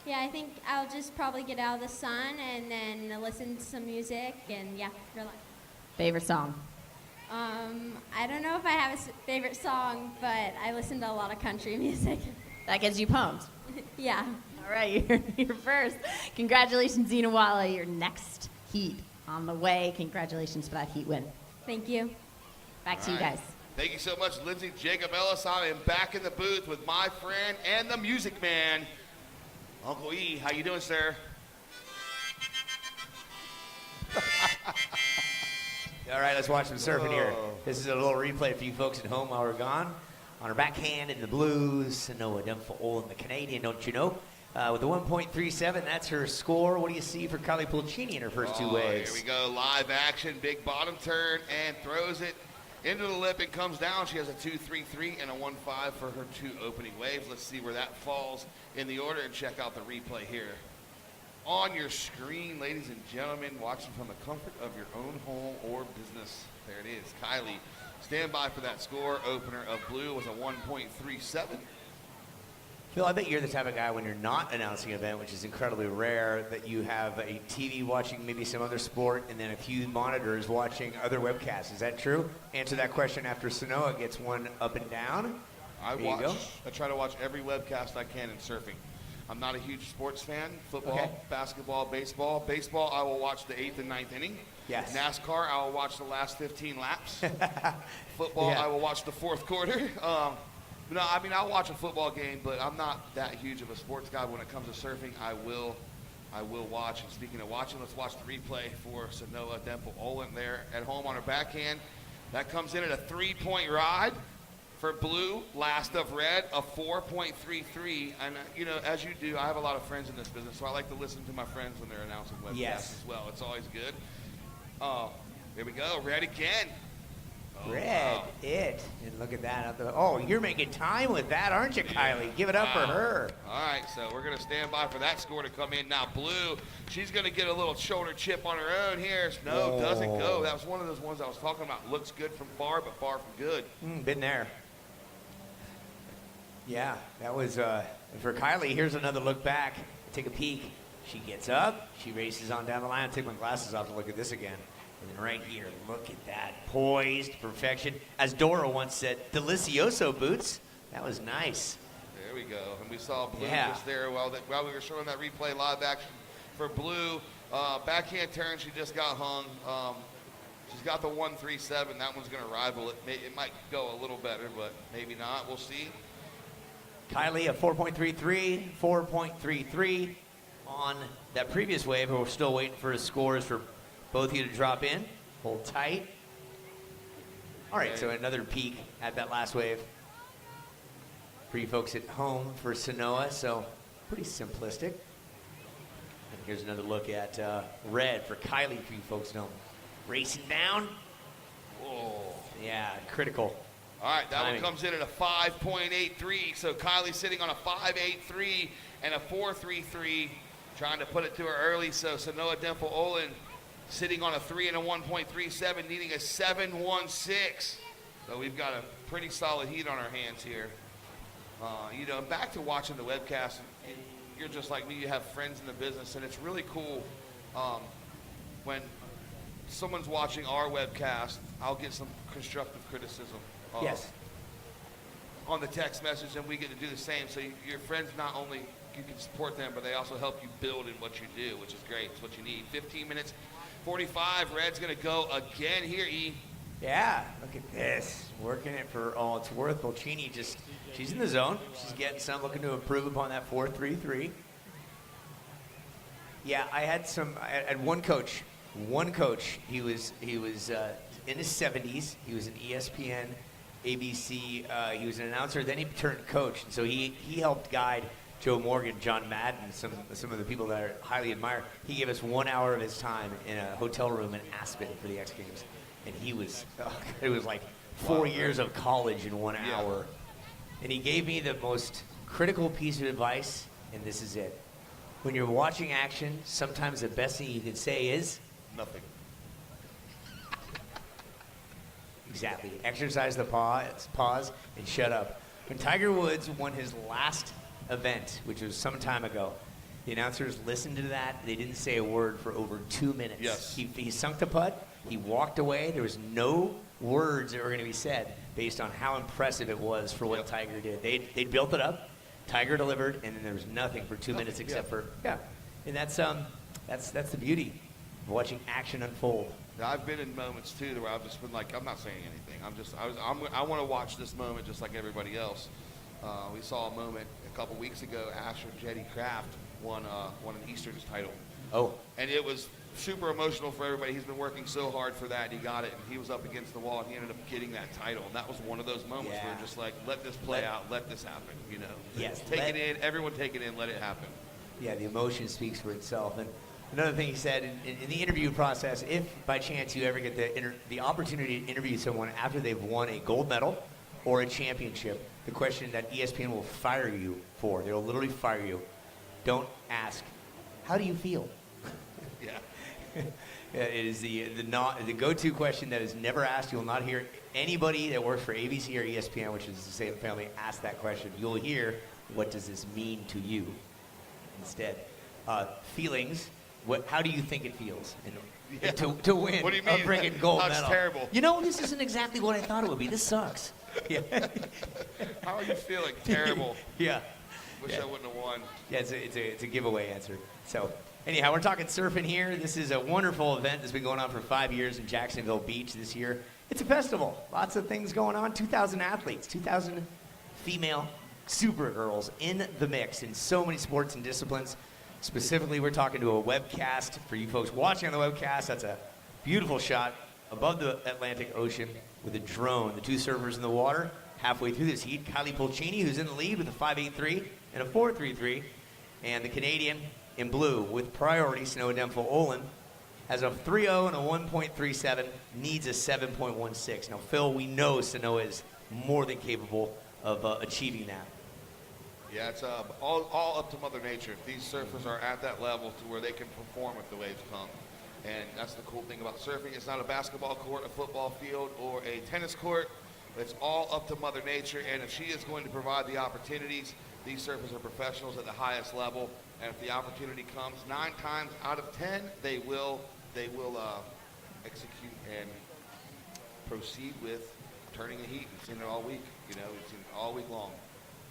S3: Yeah, I think I'll just probably get out of the sun and then listen to some music and yeah, relax.
S21: Favorite song?
S3: I don't know if I have a favorite song, but I listen to a lot of country music.
S21: That gets you pumped.
S3: Yeah.
S21: All right, you're first. Congratulations, Eden Walla, your next heat on the way. Congratulations for that heat win.
S3: Thank you.
S21: Back to you guys.
S11: Thank you so much, Lindsay Jacobellis. I am back in the booth with my friend and the music man, Uncle E. How you doing, sir?
S2: All right, let's watch some surfing here. This is a little replay for you folks at home while we're gone. On her backhand in the blues, Sanoa Dunfall in the Canadian, don't you know? With a 1.37, that's her score. What do you see for Kylie Pulcini in her first two waves?
S11: Here we go, live action, big bottom turn, and throws it into the lip and comes down. She has a 2.33 and a 1.5 for her two opening waves. Let's see where that falls in the order and check out the replay here. On your screen, ladies and gentlemen, watching from the comfort of your own home or business. There it is. Kylie, stand by for that score. Opener of blue was a 1.37.
S2: Phil, I bet you're the type of guy when you're not announcing an event, which is incredibly rare, that you have a TV watching maybe some other sport and then a few monitors watching other webcasts. Is that true? Answer that question after Sanoa gets one up and down.
S11: I try to watch every webcast I can in surfing. I'm not a huge sports fan. Football, basketball, baseball. Baseball, I will watch the 8th and 9th inning.
S2: Yes.
S11: NASCAR, I will watch the last 15 laps. Football, I will watch the fourth quarter. No, I mean, I'll watch a football game, but I'm not that huge of a sports guy. When it comes to surfing, I will watch. And speaking of watching, let's watch the replay for Sanoa Dunfall there at home on her backhand. That comes in at a 3-point ride. For blue, last of red, a 4.33. And, you know, as you do, I have a lot of friends in this business, so I like to listen to my friends when they're announcing webcasts as well. It's always good. Here we go. Red again. Oh,
S2: Red, it. And look at that. Oh, you're making time with that, aren't you, Kylie? Give it up for her.
S11: All right, so we're going to stand by for that score to come in. Now, blue, she's going to get a little shoulder chip on her own here. No, doesn't go. That was one of those ones I was talking about. Looks good from far, but far from good.
S2: Been there. Yeah, that was, for Kylie, here's another look back. Take a peek. She gets up. She races on down the line. I'll take my glasses off to look at this again. And then right here, look at that. Poised, perfection. As Dora once said, delicioso boots. That was nice.
S11: There we go. And we saw blue just there while we were showing that replay live action for blue. Backhand turn, she just got hung. She's got the 1.37. That one's going to rival it. It might go a little better, but maybe not. We'll see.
S2: Kylie, a 4.33, 4.33 on that previous wave. We're still waiting for his scores for both of you to drop in. Hold tight. All right, so another peek at that last wave for you folks at home for Sanoa. So pretty simplistic. And here's another look at red for Kylie for you folks at home. Racing down. Oh, yeah, critical.
S11: All right, that
S2: Timing.
S11: one comes in at a 5.83. So Kylie sitting on a 5.83 and a 4.33, trying to put it to her early. So Sanoa Dimple Olin sitting on a 3 and a 1.37, needing a 7.16. So we've got a pretty solid heat on our hands here. You know, back to watching the webcast, and you're just like me, you have friends in the business, and it's really cool when someone's watching our webcast, I'll get some constructive criticism
S2: Yes.
S11: on the text message, and we get to do the same. So your friends, not only you can support them, but they also help you build in what you do, which is great. It's what you need. 15 minutes, 45. Red's going to go again here, E.
S2: Yeah, look at this. Working it for all it's worth. Bolcini she's in the zone. She's getting some, looking to improve upon that 4.33. Yeah, I had one coach. He was in his 70s. He was an ESPN, ABC. He was an announcer. Then he turned coach. And so he helped guide Joe Morgan, John Madden, some of the people that I highly admire. He gave us 1 hour of his time in a hotel room in Aspen for the X Games. And it was like 4 years of college in 1 hour. And he gave me the most critical piece of advice, and this is it. When you're watching action, sometimes the best thing you can say is
S11: nothing.
S2: Exactly. Exercise the pause, and shut up. When Tiger Woods won his last event, which was some time ago, the announcers listened to that. They didn't say a word for over 2 minutes.
S11: Yes.
S2: He sunk the putt. He walked away. There was no words that were going to be said based on how impressive it was for what Tiger did. They built it up. Tiger delivered, and then there was nothing for 2 minutes except for And that's the beauty of watching action unfold.
S11: Now, I've been in moments too where I've just been like, I'm not saying anything. I want to watch this moment just like everybody else. We saw a moment a couple weeks ago. Asher Jetty Kraft won an Eastern's title.
S2: Oh.
S11: And it was super emotional for everybody. He's been working so hard for that. He got it, and he was up against the wall, and he ended up getting that title. And that was one of those moments where just like, let this play out, let this happen. You know.
S2: Yes.
S11: Take it in. Everyone take it in. Let it happen.
S2: Yeah, the emotion speaks for itself. And another thing he said in the interview process, if by chance you ever get the opportunity to interview someone after they've won a gold medal or a championship, the question that ESPN will fire you for, they'll literally fire you. Don't ask, how do you feel?
S11: Yeah.
S2: It is the go-to question that is never asked. You'll not hear anybody that works for ABC or ESPN, which is the same family, ask that question. You'll hear, what does this mean to you? Instead, feelings. How do you think it feels? And to win
S11: What do you
S2: a
S11: mean?
S2: freaking gold
S11: That's
S2: medal.
S11: terrible.
S2: You know, this isn't exactly what I thought it would be. This sucks. Yeah.
S11: How are you feeling? Terrible.
S2: Yeah.
S11: Wish I wouldn't have won.
S2: Yeah, it's a giveaway answer. So anyhow, we're talking surfing here. This is a wonderful event that's been going on for 5 years in Jacksonville Beach this year. It's a festival. Lots of things going on. 2,000 athletes, 2,000 female supergirls in the mix in so many sports and disciplines. Specifically, we're talking to a webcast. For you folks watching on the webcast, that's a beautiful shot above the Atlantic Ocean with a drone. The two surfers in the water halfway through this heat. Kylie Bolcini, who's in the lead with a 5.83 and a 4.33. And the Canadian in blue with priority, Sanoa Dimple Olin, has a 3.0 and a 1.37, needs a 7.16. Now, Phil, we know Sanoa is more than capable of achieving that.
S11: Yeah, it's all up to Mother Nature. These surfers are at that level to where they can perform if the waves come. And that's the cool thing about surfing. It's not a basketball court, a football field, or a tennis court. It's all up to Mother Nature. And if she is going to provide the opportunities, these surfers are professionals at the highest level. And if the opportunity comes, 9 times out of 10, they will execute and proceed with turning the heat. We've seen it all week. We've seen it all week long.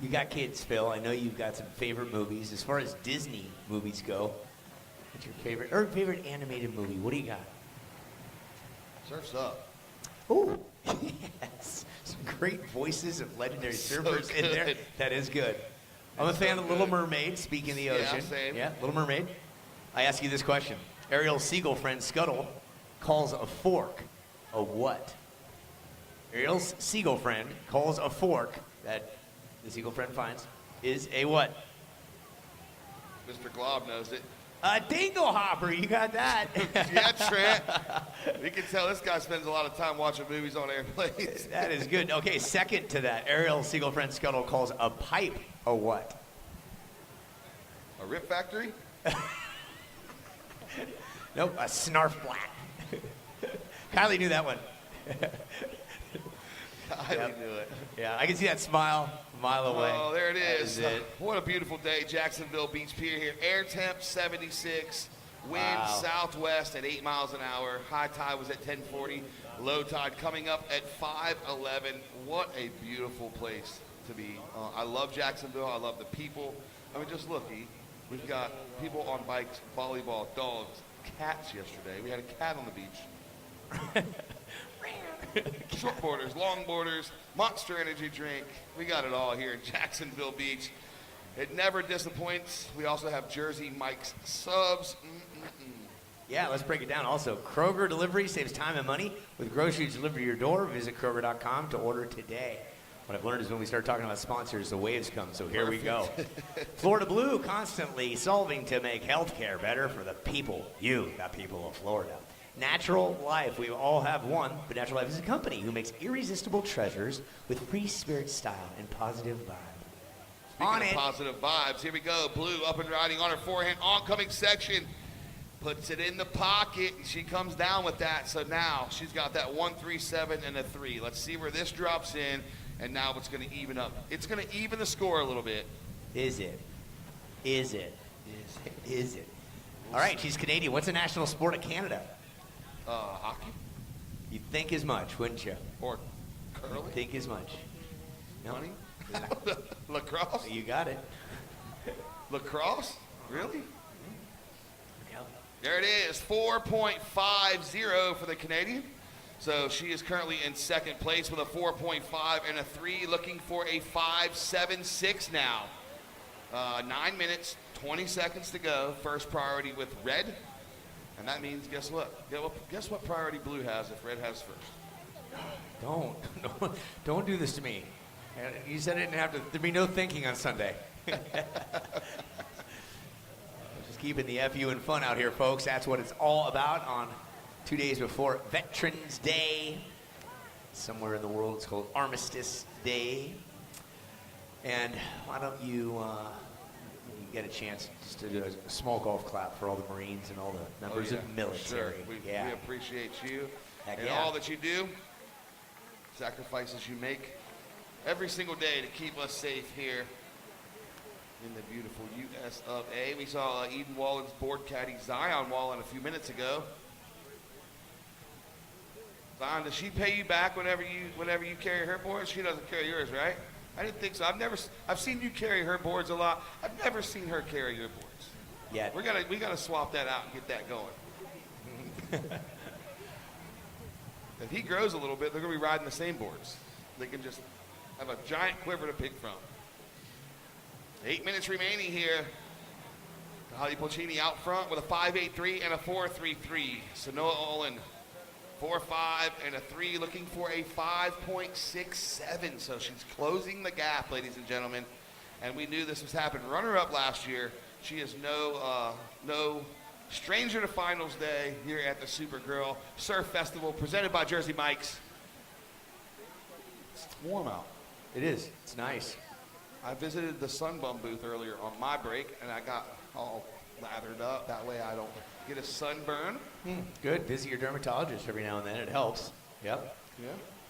S2: You got kids, Phil. I know you've got some favorite movies. As far as Disney movies go, what's your favorite animated movie? What do you got?
S11: Surf's Up.
S2: Oh, yes. Some great voices of legendary surfers in there. That is good. I'm a fan of Little Mermaid, speaking of the ocean.
S11: Yeah, same.
S2: Yeah, Little Mermaid. I ask you this question. Ariel's seagull friend, Scuttle, calls a fork a what? Ariel's seagull friend calls a fork that the seagull friend finds is a what?
S11: Mr. Glob knows it.
S2: A dingle hopper, you got that.
S11: Yeah, Trent. We can tell this guy spends a lot of time watching movies on airplanes.
S2: That is good. Okay, second to that, Ariel Siegel Friend Scuttle calls a pipe a what?
S11: A rip factory?
S2: Nope, a snarf flat. Kylie knew that one.
S11: Kylie knew it.
S2: Yeah, I can see that smile a mile away.
S11: Oh, there it
S2: That
S11: is.
S2: it.
S11: What a beautiful day, Jacksonville Beach Pier here. Air temp 76, wind
S2: Wow.
S11: southwest at 8 miles an hour. High tide was at 10:40. Low tide coming up at 5:11. What a beautiful place to be. I love Jacksonville. I love the people. I mean, just look, E. We've got people on bikes, volleyball, dogs, cats yesterday. We had a cat on the beach. Shortboarders, longboarders, Monster Energy drink. We got it all here in Jacksonville Beach. It never disappoints. We also have Jersey Mike's subs.
S2: Yeah, let's break it down. Also, Kroger delivery saves time and money with groceries delivered to your door. Visit Kroger.com to order today. What I've learned is when we start talking about sponsors, the waves come, so here we go. Florida Blue, constantly solving to make healthcare better for the people, the people of Florida. Natural Life, we all have one, but Natural Life is a company who makes irresistible treasures with free spirit style and positive vibe.
S11: Speaking of positive vibes, here we go. Blue up and riding on her forehand, oncoming section. Puts it in the pocket, and she comes down with that. So now she's got that 1-3-7 and a 3. Let's see where this drops in, and now it's going to even up. It's going to even the score a little bit.
S2: Is it? Is it? Is it? All right, she's Canadian. What's the national sport of Canada?
S11: Hockey.
S2: You'd think as much, wouldn't you?
S11: Or curling.
S2: You'd think as much. No?
S11: Money? Lacrosse?
S2: You got it.
S11: Lacrosse? Really?
S2: Yep.
S11: There it is, 4.50 for the Canadian. So she is currently in second place with a 4.5 and a 3, looking for a 5.76 now. 9 minutes, 20 seconds to go. First priority with red. And that means, guess what? Guess what priority blue has if red has first?
S2: Don't do this to me. You said it didn't have to, there'd be no thinking on Sunday. Just keeping the FU and fun out here, folks. That's what it's all about on 2 days before Veterans Day. Somewhere in the world it's called Armistice Day. And why don't you get a chance just to do a small golf clap for all the Marines and all the members of the military.
S11: Sure.
S2: Yeah.
S11: We appreciate you
S2: Heck
S11: and
S2: yeah.
S11: all that you do, sacrifices you make every single day to keep us safe here in the beautiful US of A. We saw Eden Wallen's board caddy Zion Wallen a few minutes ago. Zion, does she pay you back whenever you carry her boards? She doesn't carry yours, right? I didn't think so. I've seen you carry her boards a lot. I've never seen her carry your boards.
S2: Yeah.
S11: We gotta swap that out and get that going. If he grows a little bit, they're gonna be riding the same boards. They can just have a giant quiver to pick from. 8 minutes remaining here. Holly Pulcini out front with a 5.83 and a 4.33. So Noah Olin 4.5 and a 3, looking for a 5.67. So she's closing the gap, ladies and gentlemen. And we knew this was happening. Runner-up last year. She is no stranger to finals day here at the Supergirl Surf Festival, presented by Jersey Mike's. It's warm out.
S2: It is. It's nice.
S11: I visited the Sunbum booth earlier on my break, and I got all lathered up. That way I don't get a sunburn.
S2: Good. Visit your dermatologist every now and then. It helps. Yep.
S11: Yeah.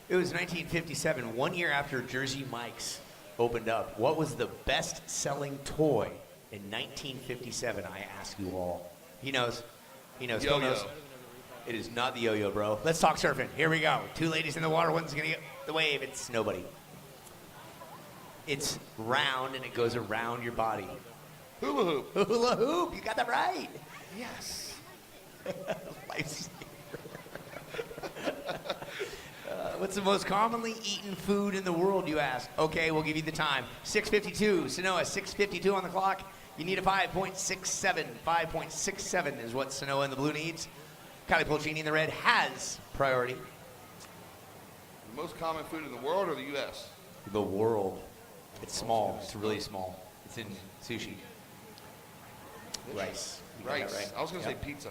S2: It was 1957, 1 year after Jersey Mike's opened up. What was the best-selling toy in 1957? I ask you all. He knows. He knows. Phil knows. It is not the yo-yo, bro. Let's talk surfing. Here we go. Two ladies in the water. One's going to get the wave. It's nobody. It's round, and it goes around your body.
S11: Hula hoop.
S2: Hula hoop. You got that right.
S11: Yes.
S2: Lifesaver. What's the most commonly eaten food in the world, you ask? Okay, we'll give you the time. 6:52. Sanoa, 6:52 on the clock. You need a 5.67. 5.67 is what Sanoa in the blue needs. Kylie Pulcini in the red has priority.
S11: The most common food in the world or the U.S.?
S2: The world. It's small. It's really small. It's in sushi. Rice. You got
S11: Rice.
S2: that right.
S11: I was going to
S2: Yep.
S11: say pizza.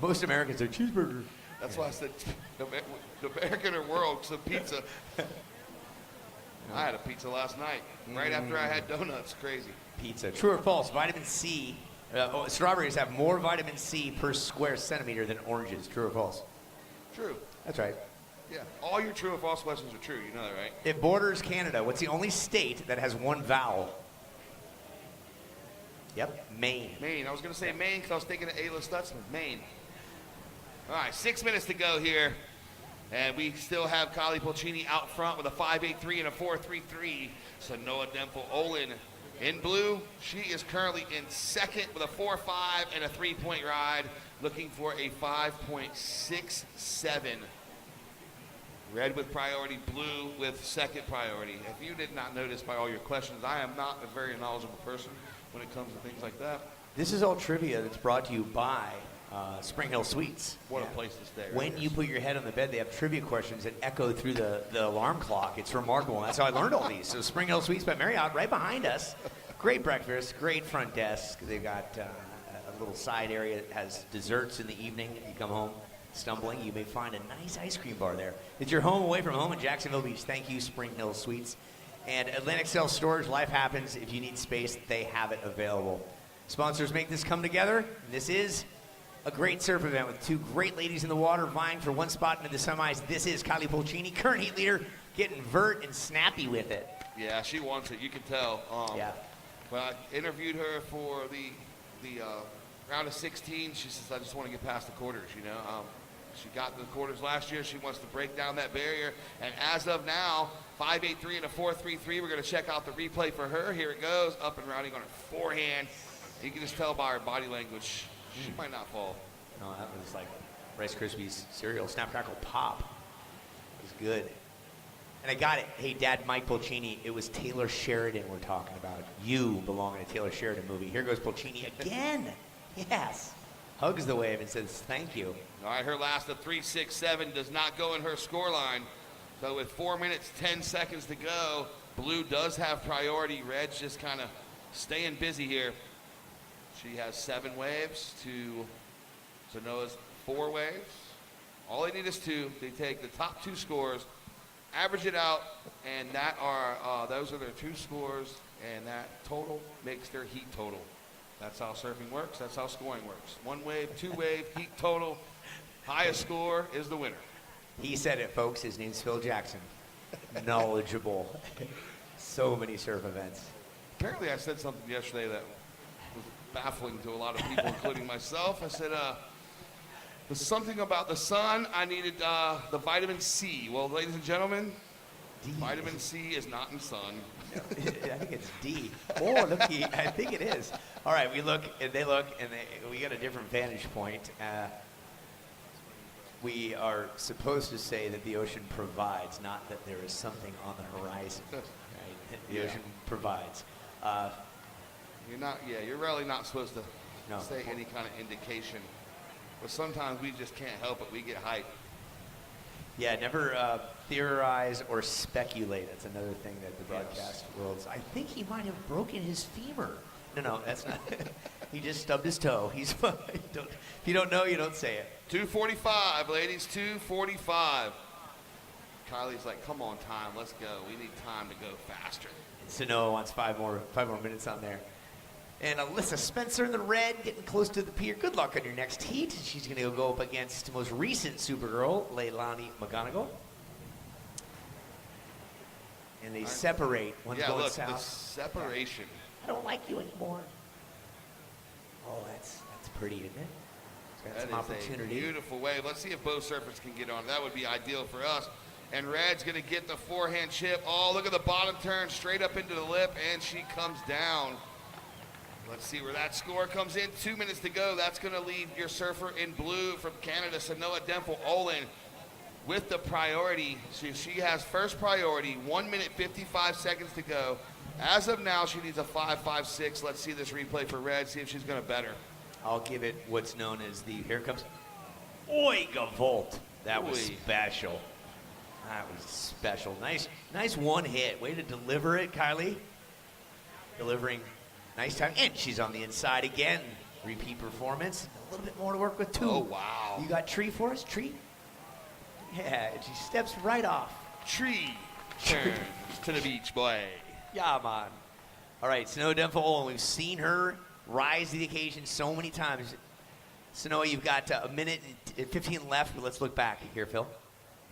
S2: Most Americans are cheeseburger.
S11: That's why I said the American or world said pizza. I had a pizza last night, right after I had donuts. Crazy.
S2: Pizza. True or false? Vitamin C. Strawberries have more vitamin C per square centimeter than oranges. True or false?
S11: True.
S2: That's right.
S11: Yeah. All your true or false questions are true. You know that, right?
S2: It borders Canada. What's the only state that has one vowel? Yep, Maine.
S11: Maine. I was going to say Maine because I was thinking of Ayla Stutzman. Maine. All right, 6 minutes to go here. And we still have Kylie Pulcini out front with a 5.83 and a 4.33. So Noah Dempel-Olin in blue. She is currently in second with a 4.5 and a 3-point ride, looking for a 5.67. Red with priority, blue with second priority. If you did not notice by all your questions, I am not a very knowledgeable person when it comes to things like that.
S2: This is all trivia that's brought to you by Spring Hill Suites.
S11: What a place to stay.
S2: When you put your head on the bed, they have trivia questions that echo through the alarm clock. It's remarkable. And that's how I learned all these. So Spring Hill Suites by Marriott, right behind us. Great breakfast, great front desk. They've got a little side area that has desserts in the evening. If you come home stumbling, you may find a nice ice cream bar there. It's your home away from home in Jacksonville Beach. Thank you, Spring Hill Suites. And Atlantic Self Storage, life happens. If you need space, they have it available. Sponsors make this come together. This is a great surf event with two great ladies in the water vying for one spot into the semis. This is Kylie Pulcini, current heat leader, getting vert and snappy with it.
S11: Yeah, she wants it. You can tell.
S2: Yeah.
S11: When I interviewed her for the round of 16, she says, I just want to get past the quarters, you know. She got the quarters last year. She wants to break down that barrier. And as of now, 5.83 and a 4.33. We're going to check out the replay for her. Here it goes, up and rounding on her forehand. You can just tell by her body language, she might not fall.
S2: No, that was like Rice Krispies cereal, Snap Crackle Pop. It was good. And I got it. Hey, Dad, Mike Pulcini, it was Taylor Sheridan we're talking about. You belong in a Taylor Sheridan movie. Here goes Pulcini again. Yes. Hugs the wave and says, thank you.
S11: All right, her last of 3.67 does not go in her scoreline. So with 4 minutes, 10 seconds to go, blue does have priority. Red's just kind of staying busy here. She has 7 waves to Noah's 4 waves. All they need is 2. They take the top 2 scores, average it out, and that are those are their 2 scores, and that total makes their heat total. That's how surfing works. That's how scoring works. 1 wave, 2 wave, heat total. Highest score is the winner.
S2: He said it, folks. His name's Phil Jackson. Knowledgeable. So many surf events.
S11: Apparently I said something yesterday that was baffling to a lot of people, including myself. I said, there's something about the sun. I needed the vitamin C. Well, ladies and gentlemen, vitamin C is not in sun.
S2: I think it's D. Oh, looky. I think it is. All right, we look, and they look, and we got a different vantage point. We are supposed to say that the ocean provides, not that there is something on the horizon. Right? The ocean provides.
S11: You're really not supposed to
S2: No.
S11: say any kind of indication. But sometimes we just can't help it. We get hyped.
S2: Yeah, never theorize or speculate. That's another thing that the broadcast world's. I think he might have broken his femur. No, that's not. He just stubbed his toe. He's fine. If you don't know, you don't say it.
S11: 2:45, ladies, 2:45. Kylie's like, come on, time, let's go. We need time to go faster.
S2: And Sanoa wants 5 more minutes on there. And Alyssa Spencer in the red, getting close to the pier. Good luck on your next heat. She's going to go up against the most recent Supergirl, Leilani McGonigal. And they separate. One's going
S11: look,
S2: south.
S11: the separation.
S2: I don't like you anymore. Oh, that's pretty, isn't it? It's got
S11: That
S2: some
S11: is
S2: opportunity.
S11: a beautiful wave. Let's see if both surfers can get on. That would be ideal for us. And Red's going to get the forehand chip. Oh, look at the bottom turn, straight up into the lip, and she comes down. Let's see where that score comes in. 2 minutes to go. That's going to leave your surfer in blue from Canada, Sanoa Dempel-Olin, with the priority. She has first priority, 1 minute, 55 seconds to go. As of now, she needs a 5.56. Let's see this replay for Red, see if she's going to better.
S2: I'll give it what's known as the, here comes, Oiga Volt. That was special. That was special. Nice one hit. Way to deliver it, Kylie. Delivering Nice time. And she's on the inside again. Repeat performance. A little bit more to work with, too.
S11: Oh, wow.
S2: You got Tree for us? Tree? Yeah, she steps right off.
S11: Tree turns to the beach, boy.
S2: Yeah, man. All right, Snow Denful, we've seen her rise to the occasion so many times. Snow, you've got a minute and 15 left, but let's look back here, Phil.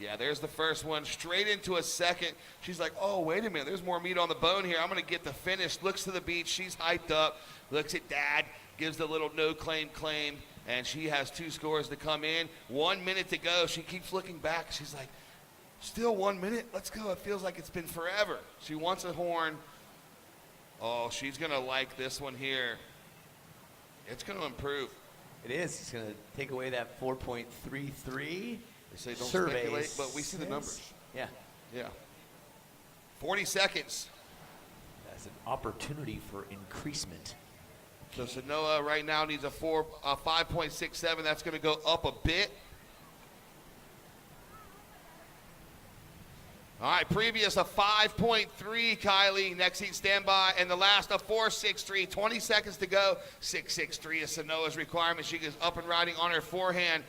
S11: Yeah, there's the first one, straight into a second. She's like, oh, wait a minute, there's more meat on the bone here. I'm going to get the finish. Looks to the beach, she's hyped up, looks at Dad, gives the little no claim, and she has 2 scores to come in. 1 minute to go. She keeps looking back. She's like, still 1 minute? Let's go. It feels like it's been forever. She wants a horn. Oh, she's going to like this one here. It's going to improve.
S2: It is. It's going to take away that 4.33.
S11: They say don't
S2: Surveys
S11: speculate, but we see the numbers.
S2: Yeah.
S11: Yeah. 40 seconds.
S2: That's an opportunity for increasement.
S11: So Sanoa right now needs a 5.67. That's going to go up a bit. All right, previous a 5.3, Kylie. Next heat standby. And the last a 4.63. 20 seconds to go. 6.63 is Sanoa's requirement. She gets up and riding on her forehand.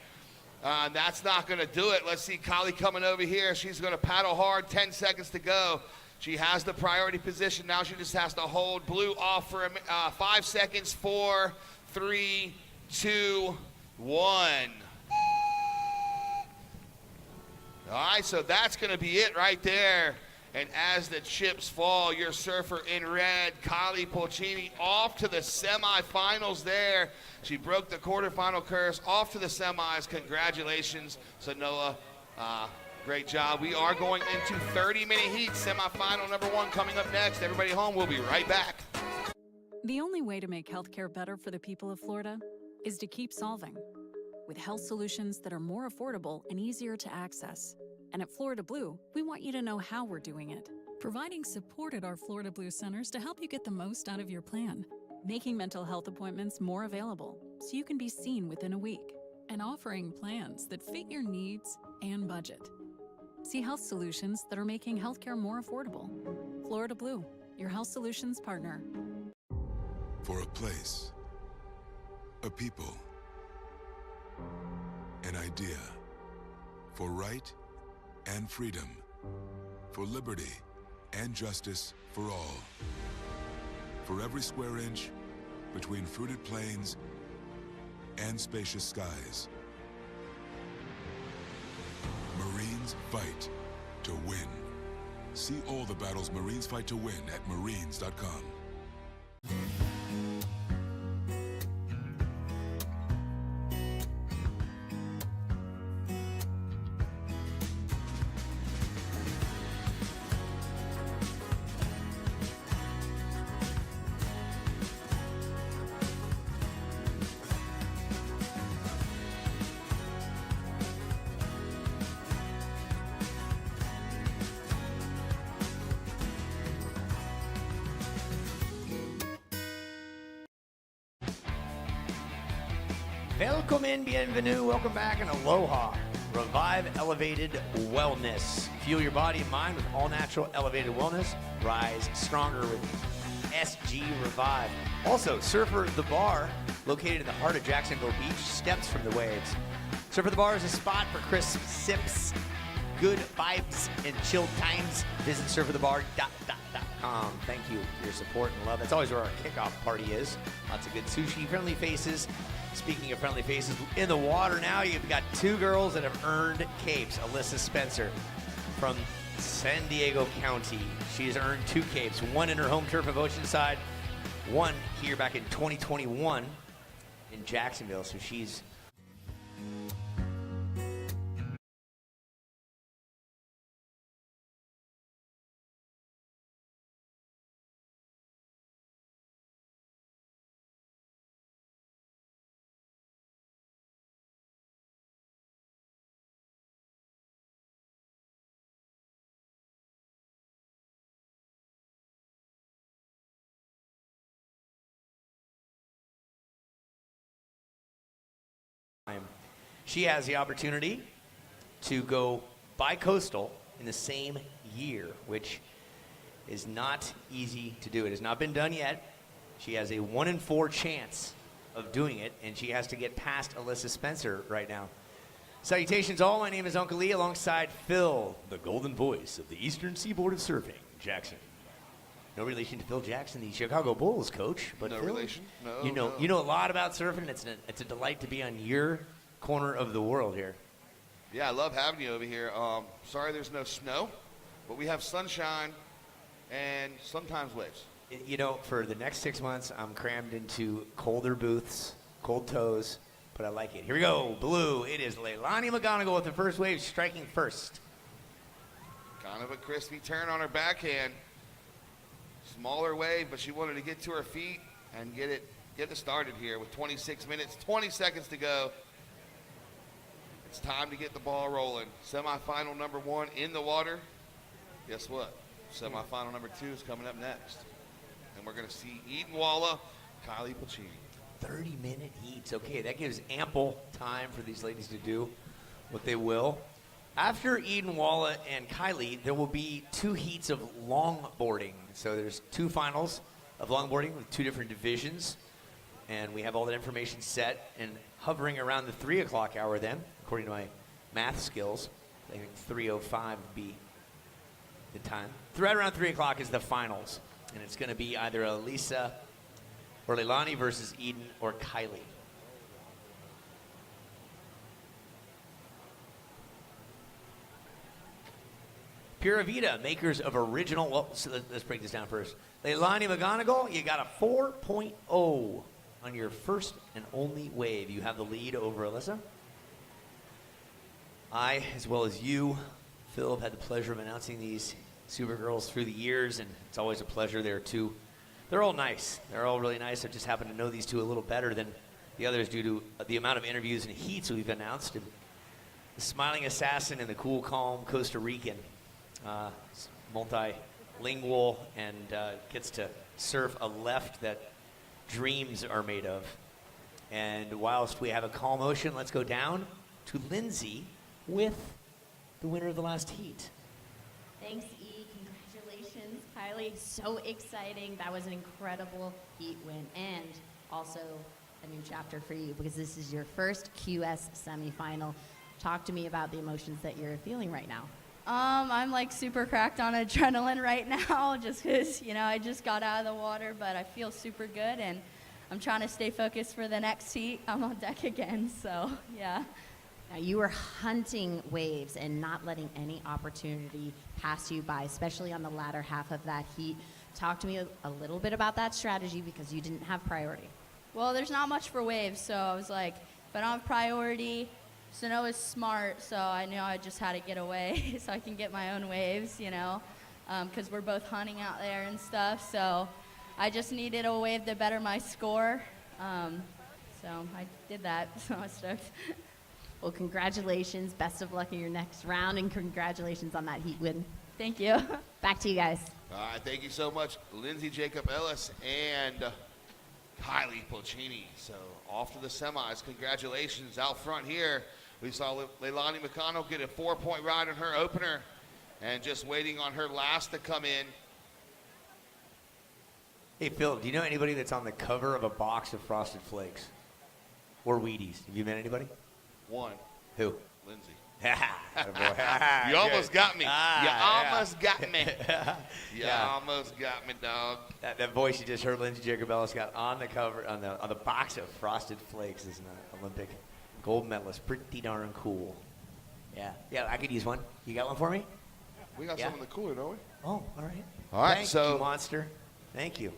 S11: That's not going to do it. Let's see Kylie coming over here. She's going to paddle hard. 10 seconds to go. She has the priority position. Now she just has to hold blue off for 5 seconds. 4, 3, 2, 1. All right, so that's going to be it right there. And as the chips fall, your surfer in red, Kylie Polcini, off to the semifinals there. She broke the quarterfinal curse, off to the semis. Congratulations, Sanoa. Great job. We are going into 30-minute heat, semifinal number 1 coming up next. Everybody home, we'll be right back.
S15: The only way to make healthcare better for the people of Florida is to keep solving, with health solutions that are more affordable and easier to access. And at Florida Blue, we want you to know how we're doing it. Providing support at our Florida Blue centers to help you get the most out of your plan. Making mental health appointments more available so you can be seen within a week. And offering plans that fit your needs and budget. See health solutions that are making healthcare more affordable. Florida Blue, your health solutions partner.
S16: For a place, a people, an idea, for right and freedom, for liberty and justice for all. For every square inch between fruited plains and spacious skies. Marines fight to win. See all the battles Marines fight to win at marines.com.
S2: Welcome, bienvenue, welcome back, and aloha. Revive Elevated Wellness. Fuel your body and mind with all-natural elevated wellness. Rise stronger with SG Revive. Also, Surfer the Bar, located in the heart of Jacksonville Beach, steps from the waves. Surfer the Bar is a spot for crisp sips, good vibes, and chilled times. Visit surferthebar.com. Thank you for your support and love. That's always where our kickoff party is. Lots of good sushi, friendly faces. Speaking of friendly faces, in the water now, you've got 2 girls that have earned capes. Alyssa Spencer from San Diego County. She's earned 2 capes, 1 in her home turf of Oceanside, 1 here back in 2021 in Jacksonville. So she's she has the opportunity to go bi-coastal in the same year, which is not easy to do. It has not been done yet. She has a 1 in 4 chance of doing it, and she has to get past Alyssa Spencer right now. Salutations all, my name is Uncle Lee alongside Phil, the golden voice of the Eastern Seaboard of Surfing, Jackson. No relation to Phil Jackson, the Chicago Bulls coach, but
S11: No
S2: Phil,
S11: relation. No,
S2: you know a lot about surfing. It's a delight to be on your corner of the world here.
S11: Yeah, I love having you over here. Sorry there's no snow, but we have sunshine and sometimes waves.
S2: You know, for the next 6 months, I'm crammed into colder booths, cold toes, but I like it. Here we go, blue. It is Leilani McGonigal with the first wave, striking first.
S11: Kind of a crispy turn on her backhand. Smaller wave, but she wanted to get to her feet and get it started here with 26 minutes, 20 seconds to go. It's time to get the ball rolling. Semifinal number 1 in the water. Guess what? Semifinal number 2 is coming up next. And we're going to see Eden Walla, Kylie Pulcini.
S2: 30-minute heats. Okay, that gives ample time for these ladies to do what they will. After Eden Walla and Kylie, there will be 2 heats of longboarding. So there's 2 finals of longboarding with 2 different divisions. And we have all that information set and hovering around the 3 o'clock hour then, according to my math skills. I think 3:05 would be the time. Right around 3 o'clock is the finals. And it's going to be either Elisa or Leilani versus Eden or Kylie. Pura Vida, makers of original, well, so let's break this down first. Leilani McGonigal, you got a 4.0 on your first and only wave. You have the lead over Alyssa. I, as well as you, Phil, have had the pleasure of announcing these Supergirls through the years, and it's always a pleasure. They're all nice. They're all really nice. I just happen to know these 2 a little better than the others due to the amount of interviews and heats we've announced. And the smiling assassin and the cool, calm Costa Rican, multilingual, and gets to surf a left that dreams are made of. And whilst we have a calm ocean, let's go down to Lindsay with the winner of the last heat.
S21: Thanks, E. Congratulations, Kylie. So exciting. That was an incredible heat win. And also a new chapter for you because this is your first QS semifinal. Talk to me about the emotions that you're feeling right now.
S12: I'm like super cracked on adrenaline right now just because, I just got out of the water, but I feel super good and I'm trying to stay focused for the next heat. I'm on deck again, so yeah.
S21: Now, you were hunting waves and not letting any opportunity pass you by, especially on the latter half of that heat. Talk to me a little bit about that strategy because you didn't have priority.
S12: Well, there's not much for waves, so I was like, if I don't have priority, Sano is smart, so I knew I just had to get away so I can get my own waves, because we're both hunting out there and stuff. So I just needed a wave to better my score. So I did that, so I was stoked.
S21: Well, congratulations. Best of luck in your next round, and congratulations on that heat win.
S12: Thank you.
S21: Back to you guys.
S11: All right, thank you so much, Lindsay Jacob Ellis and Kylie Pulcini. So off to the semis. Congratulations out front here. We saw Leilani McConnell get a 4-point ride in her opener and just waiting on her last to come in.
S2: Hey, Phil, do you know anybody that's on the cover of a box of Frosted Flakes or Wheaties? Have you met anybody?
S11: One.
S2: Who?
S11: Lindsay.
S2: You
S11: You almost got me. You almost got me. You
S2: Yeah.
S11: almost got me, dog.
S2: That voice you just heard, Lindsay Jacob Ellis, got on the cover on the box of Frosted Flakes as an Olympic gold medalist. Pretty darn cool. Yeah, I could use one. You got one for me?
S11: We got some in the cooler, don't we?
S2: Oh, all right.
S11: All right,
S2: Thank
S11: so
S2: you, Monster. Thank you.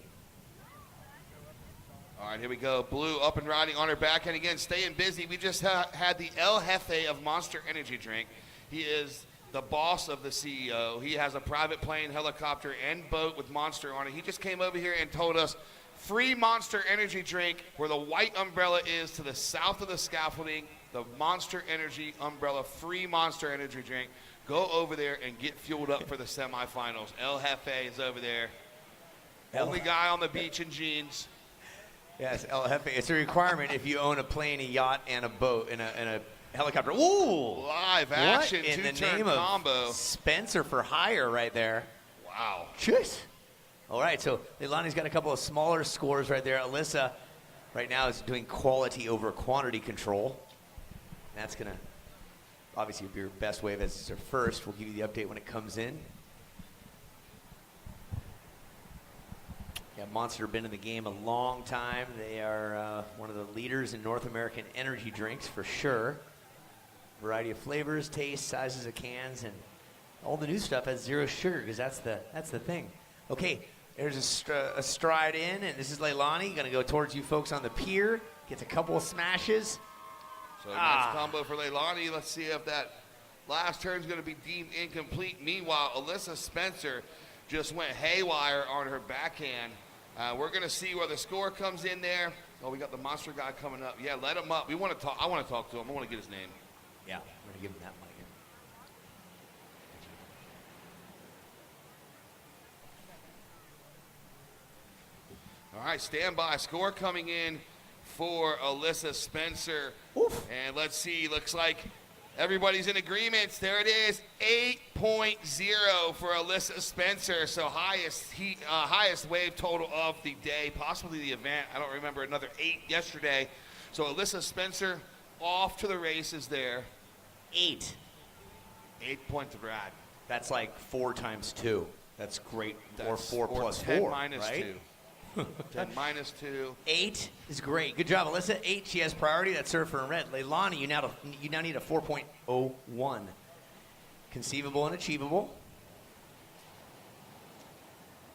S11: All right, here we go. Blue up and riding on her backhand again, staying busy. We just had the El Jefe of Monster Energy Drink. He is the boss of the CEO. He has a private plane, helicopter, and boat with Monster on it. He just came over here and told us free Monster Energy Drink where the white umbrella is to the south of the scaffolding. The Monster Energy umbrella, free Monster Energy Drink. Go over there and get fueled up for the semifinals. El Jefe is over there. Only guy on the beach in jeans.
S2: Yes, El Jefe. It's a requirement if you own a plane, a yacht, and a boat, and a helicopter. Ooh!
S11: Live action,
S2: what in the
S11: two-turn
S2: name
S11: combo.
S2: of Spencer for hire right there.
S11: Wow.
S2: Jeez. All right, so Leilani's got a couple of smaller scores right there. Alyssa right now is doing quality over quantity control. That's going to obviously be your best wave as it's her first. We'll give you the update when it comes in. Yeah, Monster been in the game a long time. They are one of the leaders in North American energy drinks for sure. Variety of flavors, tastes, sizes of cans, and all the new stuff has zero sugar because that's the thing. Okay, there's a stride in, and this is Leilani. Going to go towards you folks on the pier. Gets a couple of smashes.
S11: So nice combo for Leilani. Let's see if that last turn is going to be deemed incomplete. Meanwhile, Alyssa Spencer just went haywire on her backhand. We're going to see where the score comes in there. Oh, we got the Monster guy coming up. Yeah, let him up. We want to talk. I want to talk to him. I want to get his name.
S2: Yeah, we're going to give him that mic.
S11: All right, stand by. Score coming in for Alyssa Spencer.
S2: Oof.
S11: And let's see. Looks like everybody's in agreement. There it is, 8.0 for Alyssa Spencer. So highest wave total of the day, possibly the event. I don't remember, another 8 yesterday. So Alyssa Spencer off to the races there.
S2: 8.
S11: 8 points of rad.
S2: That's like 4 times 2. That's great. Or 4 plus
S11: 10
S2: 4,
S11: minus
S2: right?
S11: 2. 10 minus 2.
S2: 8 is great. Good job, Alyssa. 8, she has priority. That's Surfer in red. Leilani, you now need a 4.01. Conceivable and achievable.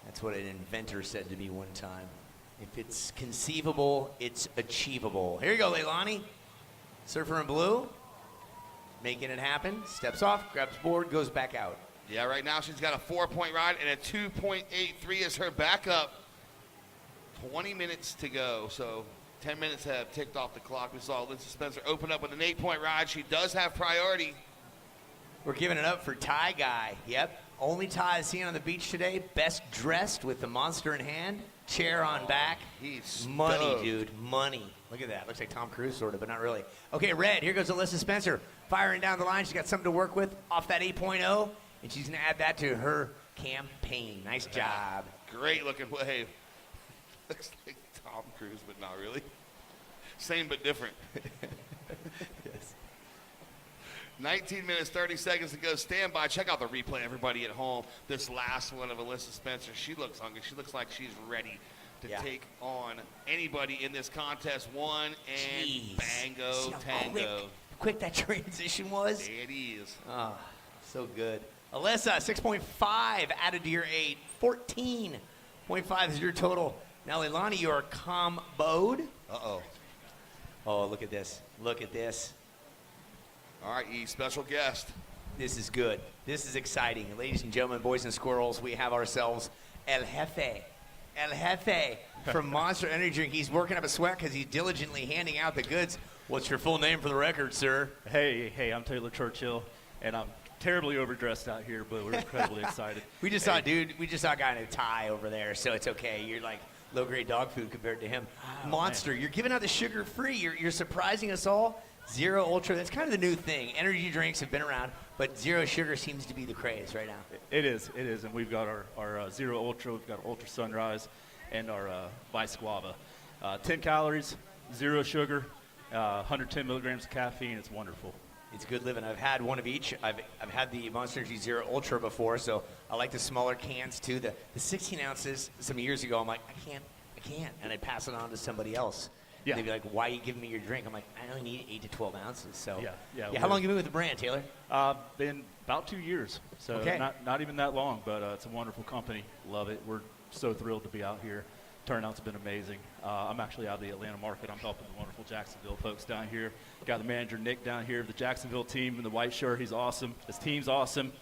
S2: That's what an inventor said to me one time. If it's conceivable, it's achievable. Here you go, Leilani. Surfer in blue. Making it happen. Steps off, grabs board, goes back out.
S11: Yeah, right now she's got a 4-point ride and a 2.83 is her backup. 20 minutes to go, so 10 minutes have ticked off the clock. We saw Alyssa Spencer open up with an 8-point ride. She does have priority.
S2: We're giving it up for Ty Guy. Yep, only Ty is seen on the beach today. Best dressed with the Monster in hand, chair on back.
S11: He's
S2: money,
S11: stoked.
S2: dude, money. Look at that. Looks like Tom Cruise sort of, but not really. Okay, red. Here goes Alyssa Spencer, firing down the line. She's got something to work with off that 8.0, and she's gonna add that to her campaign. Nice job.
S11: Great looking wave. Looks like Tom Cruise, but not really. Same but different.
S2: Yes.
S11: 19 minutes, 30 seconds to go. Stand by. Check out the replay, everybody at home. This last one of Alyssa Spencer. She looks hungry. She looks like she's ready to take on anybody in this contest. One and
S2: Jeez.
S11: bango,
S2: See how
S11: tango.
S2: Quick that transition was.
S11: There it is.
S2: Oh, so good. Alyssa, 6.5 added to your 8. 14.5 is your total. Now, Leilani, you are comboed.
S11: Uh-oh.
S2: Oh, look at this. Look at this.
S11: All right, E, special guest.
S2: This is good. This is exciting. Ladies and gentlemen, boys and squirrels, we have ourselves El Jefe. El Jefe from Monster Energy Drink. He's working up a sweat because he's diligently handing out the goods. What's your full name for the record, sir?
S5: Hey, I'm Taylor Churchill, and I'm terribly overdressed out here, but we're incredibly excited.
S2: We just saw a guy in a tie over there, so it's okay. You're like low-grade dog food compared to him.
S5: Oh,
S2: Monster, you're giving out the sugar-free. You're surprising us all. Zero Ultra, that's kind of the new thing. Energy drinks have been around, but zero sugar seems to be the craze right now.
S5: It is, and we've got our Zero Ultra, we've got Ultra Sunrise, and our Vice Guava. 10 calories, zero sugar, 110 milligrams of caffeine. It's wonderful.
S2: It's good living. I've had one of each. I've had the Monster Energy Zero Ultra before, so I like the smaller cans too. The 16 ounces some years ago, I'm like, I can't, and I'd pass it on to somebody else.
S5: Yeah.
S2: They'd be like, why are you giving me your drink? I'm like, I only need 8 to 12 ounces. So
S5: Yeah.
S2: How long have you been with the brand, Taylor?
S5: Been about 2 years, so
S2: Okay.
S5: not even that long, but it's a wonderful company. Love it. We're so thrilled to be out here. Turnout's been amazing. I'm actually out of the Atlanta market. I'm helping the wonderful Jacksonville folks down here. Got the manager, Nick, down here, the Jacksonville team in the white shirt. He's awesome. His team's awesome.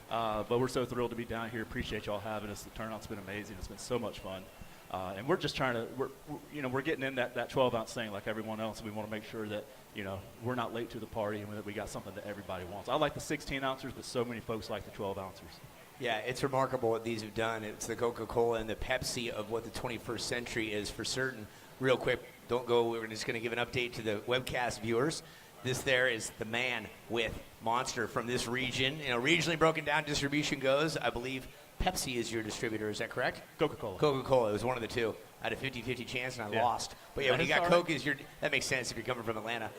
S5: But we're so thrilled to be down here. Appreciate y'all having us. The turnout's been amazing. It's been so much fun. And we're just trying to, we're getting in that 12-ounce thing like everyone else. We want to make sure that, we're not late to the party and that we got something that everybody wants. I like the 16-ouncers, but so many folks like the 12-ouncers.
S2: Yeah, it's remarkable what these have done. It's the Coca-Cola and the Pepsi of what the 21st century is for certain. Real quick, don't go. We're just going to give an update to the webcast viewers. This there is the man with Monster from this region. Regionally broken down distribution goes, I believe, Pepsi is your distributor. Is that correct?
S5: Coca-Cola.
S2: Coca-Cola. It was one of the two. I had a 50-50 chance, and I
S5: Yeah.
S2: lost. But, yeah, when you
S5: That's
S2: got
S5: all
S2: Coke, that makes sense if you're coming from Atlanta.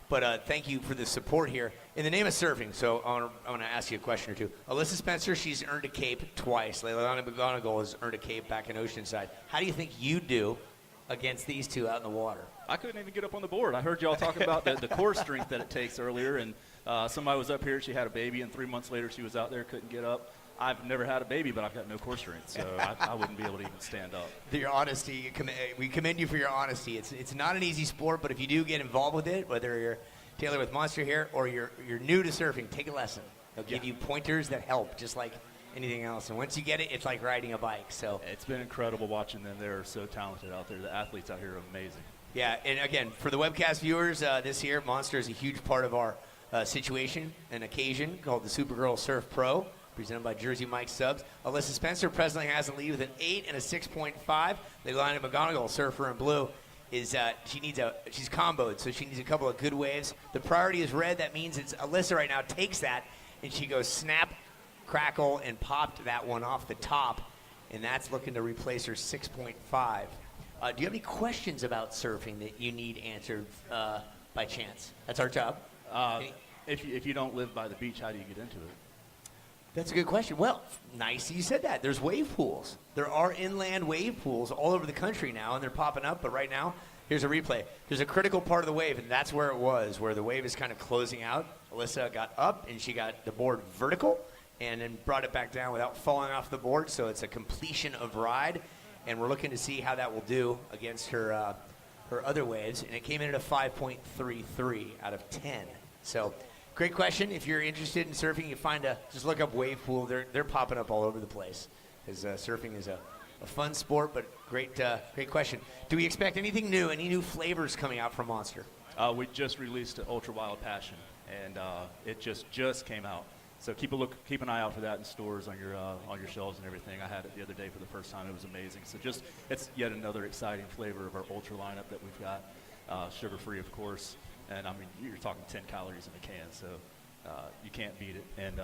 S2: But thank you for the support here. In the name of surfing, so I want to ask you a question or two. Alyssa Spencer, she's earned a cape twice. Leilani McGonigal has earned a cape back in Oceanside. How do you think you do against these two out in the water?
S5: I couldn't even get up on the board. I heard y'all talking about the core strength that it takes earlier, and somebody was up here, she had a baby, and 3 months later she was out there, couldn't get up. I've never had a baby, but I've got no core strength, so I wouldn't be able to even stand up.
S2: Your honesty, we commend you for your honesty. It's not an easy sport, but if you do get involved with it, whether you're Taylor with Monster here or you're new to surfing, take a lesson. They'll give you pointers that help, just like anything else. And once you get it, it's like riding a bike. So
S5: it's been incredible watching them. They're so talented out there. The athletes out here are amazing.
S2: Yeah, and again, for the webcast viewers, this year, Monster is a huge part of our situation and occasion called the Supergirl Surf Pro, presented by Jersey Mike Subs. Alyssa Spencer presently has the lead with an 8 and a 6.5. Leilani McGonigal, surfer in blue, she's comboed, so she needs a couple of good waves. The priority is red. That means it's Alyssa right now takes that, and she goes snap, crackle, and popped that one off the top, and that's looking to replace her 6.5. Do you have any questions about surfing that you need answered by chance? That's our job.
S5: If you don't live by the beach, how do you get into it?
S2: That's a good question. Well, nice you said that. There's wave pools. There are inland wave pools all over the country now, and they're popping up. But right now, here's a replay. There's a critical part of the wave, and that's where it was, where the wave is kind of closing out. Alyssa got up, and she got the board vertical and then brought it back down without falling off the board. So it's a completion of ride, and we're looking to see how that will do against her other waves. And it came in at a 5.33 out of 10. So great question. If you're interested in surfing, just look up wave pool. They're popping up all over the place. Because surfing is a fun sport, but great question. Do we expect anything new? Any new flavors coming out from Monster?
S5: We just released Ultra Wild Passion, and it just came out. So keep an eye out for that in stores on your shelves and everything. I had it the other day for the first time. It was amazing. So it's yet another exciting flavor of our Ultra lineup that we've got, sugar-free, of course. And I mean, you're talking 10 calories in a can, so you can't beat it. And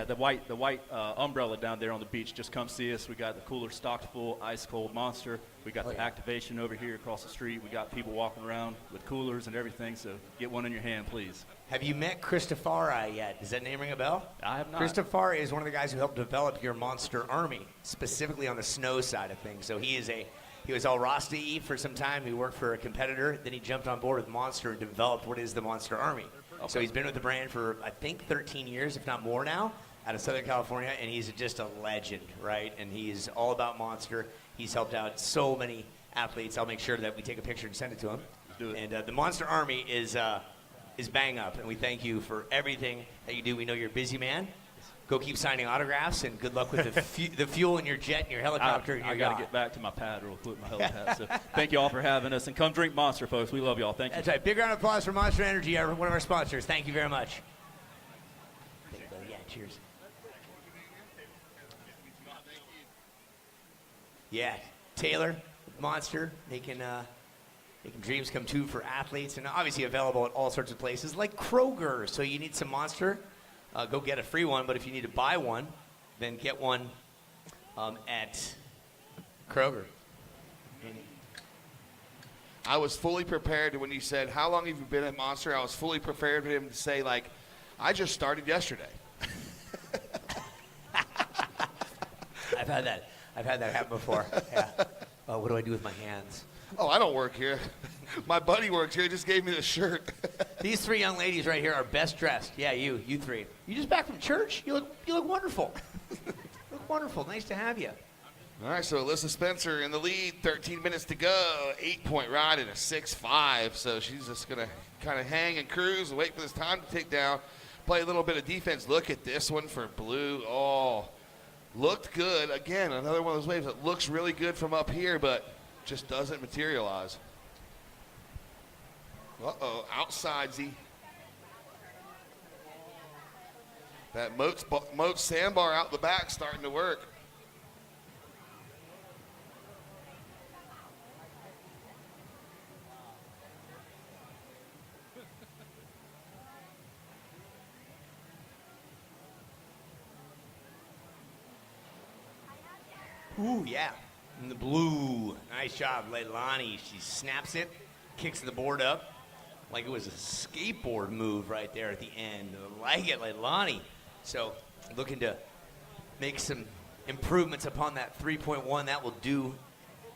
S5: the white umbrella down there on the beach. Just come see us. We got the cooler stocked full, ice cold Monster. We got the activation over here across the street. We got people walking around with coolers and everything. So get one in your hand, please.
S2: Have you met Christofari yet? Does that name ring a bell?
S5: I have not.
S2: Christofari is one of the guys who helped develop your Monster Army, specifically on the snow side of things. So he was all Rasta-y for some time. He worked for a competitor. Then he jumped on board with Monster and developed what is the Monster Army. Okay. So he's been with the brand for, I think, 13 years, if not more now, out of Southern California. And he's just a legend, right? And he's all about Monster. He's helped out so many athletes. I'll make sure that we take a picture and send it to him.
S5: Do it.
S2: And the Monster Army is bang up. And we thank you for everything that you do. We know you're a busy man. Go keep signing autographs, and good luck with the fuel in your jet and your helicopter and your
S5: I got to
S2: yacht.
S5: get back to my pad real quick, my helipad. So thank you all for having us, and come drink Monster, folks. We love y'all. Thank you.
S2: That's right. Big round of applause for Monster Energy, one of our sponsors. Thank you very much. Yeah, cheers. Yeah, Taylor, Monster, making dreams come true for athletes, and obviously available at all sorts of places like Kroger. So you need some Monster. Go get a free one, but if you need to buy one, then get one at Kroger.
S11: I was fully prepared when you said, how long have you been at Monster? I was fully prepared for him to say, like, I just started yesterday.
S2: I've had that happen before. Yeah. What do I do with my hands?
S11: Oh, I don't work here. My buddy works here. He just gave me the shirt.
S2: These three young ladies right here are best dressed. Yeah, you three. You just back from church? You look wonderful. You look wonderful. Nice to have you.
S11: All right, so Alyssa Spencer in the lead, 13 minutes to go, 8-point ride and a 6.5. So she's just going to kind of hang and cruise and wait for this time to tick down, play a little bit of defense. Look at this one for blue. Oh, looked good. Again, another one of those waves that looks really good from up here, but just doesn't materialize. Uh-oh, outside Z. That Moat sandbar out the back starting to work.
S2: Ooh, yeah. In the blue. Nice job, Leilani. She snaps it, kicks the board up like it was a skateboard move right there at the end. I like it, Leilani. So looking to make some improvements upon that 3.1. That will do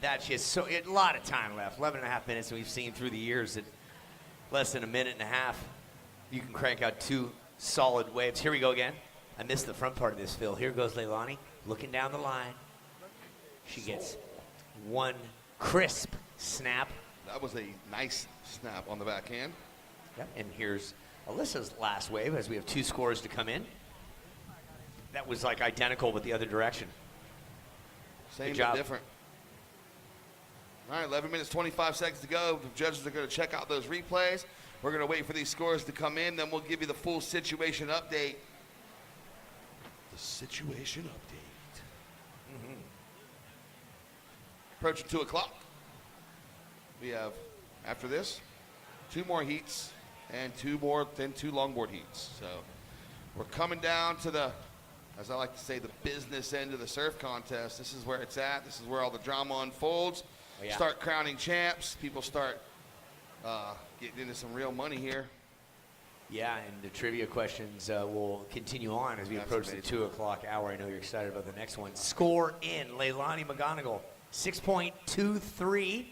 S2: that. She has a lot of time left, 11 and a half minutes, and we've seen through the years that less than a minute and a half, you can crank out 2 solid waves. Here we go again. I missed the front part of this, Phil. Here goes Leilani, looking down the line. She gets 1 crisp snap.
S11: That was a nice snap on the backhand.
S2: Yep. And here's Alyssa's last wave as we have 2 scores to come in. That was like identical but the other direction.
S11: Same
S2: Good job.
S11: but different. All right, 11 minutes, 25 seconds to go. The judges are going to check out those replays. We're going to wait for these scores to come in. Then we'll give you the full situation update. The situation update. Approaching 2 o'clock. We have, after this, 2 more heats and 2 longboard heats. So we're coming down to the, as I like to say, the business end of the surf contest. This is where it's at. This is where all the drama unfolds.
S2: Oh, yeah.
S11: Start crowning champs. People start getting into some real money here.
S2: Yeah, and the trivia questions will continue on as we approach the 2 o'clock hour. I know you're excited about the next one. Score in, Leilani McGonigal, 6.23,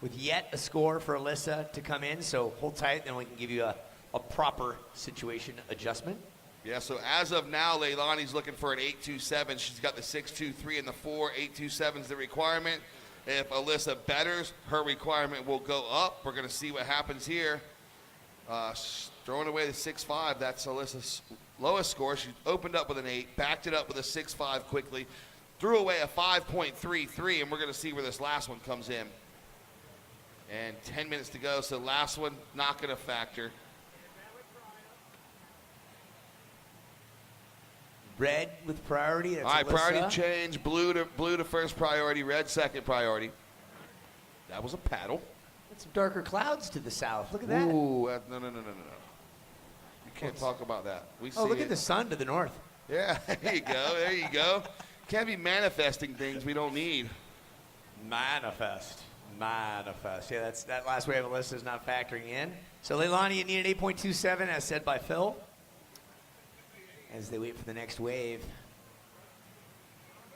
S2: with yet a score for Alyssa to come in. So hold tight, then we can give you a proper situation adjustment.
S11: Yeah, so as of now, Leilani's looking for an 8.27. She's got the 6.23 and the 4. 8.27 is the requirement. If Alyssa betters, her requirement will go up. We're going to see what happens here. Throwing away the 6.5, that's Alyssa's lowest score. She opened up with an 8, backed it up with a 6.5 quickly, threw away a 5.33, and we're going to see where this last one comes in. And 10 minutes to go, so last one not going to factor.
S2: Red with priority. That's
S11: All right,
S2: Alyssa.
S11: priority change. Blue to first priority. Red second priority. That was a paddle.
S2: Got some darker clouds to the south. Look at that.
S11: Ooh, no. You can't talk about that. We see
S2: look
S11: it.
S2: at the sun to the north.
S11: Yeah, there you go. There you go. Can't be manifesting things we don't need.
S2: Manifest. Yeah, that last wave of Alyssa is not factoring in. So Leilani, you need an 8.27, as said by Phil. As they wait for the next wave.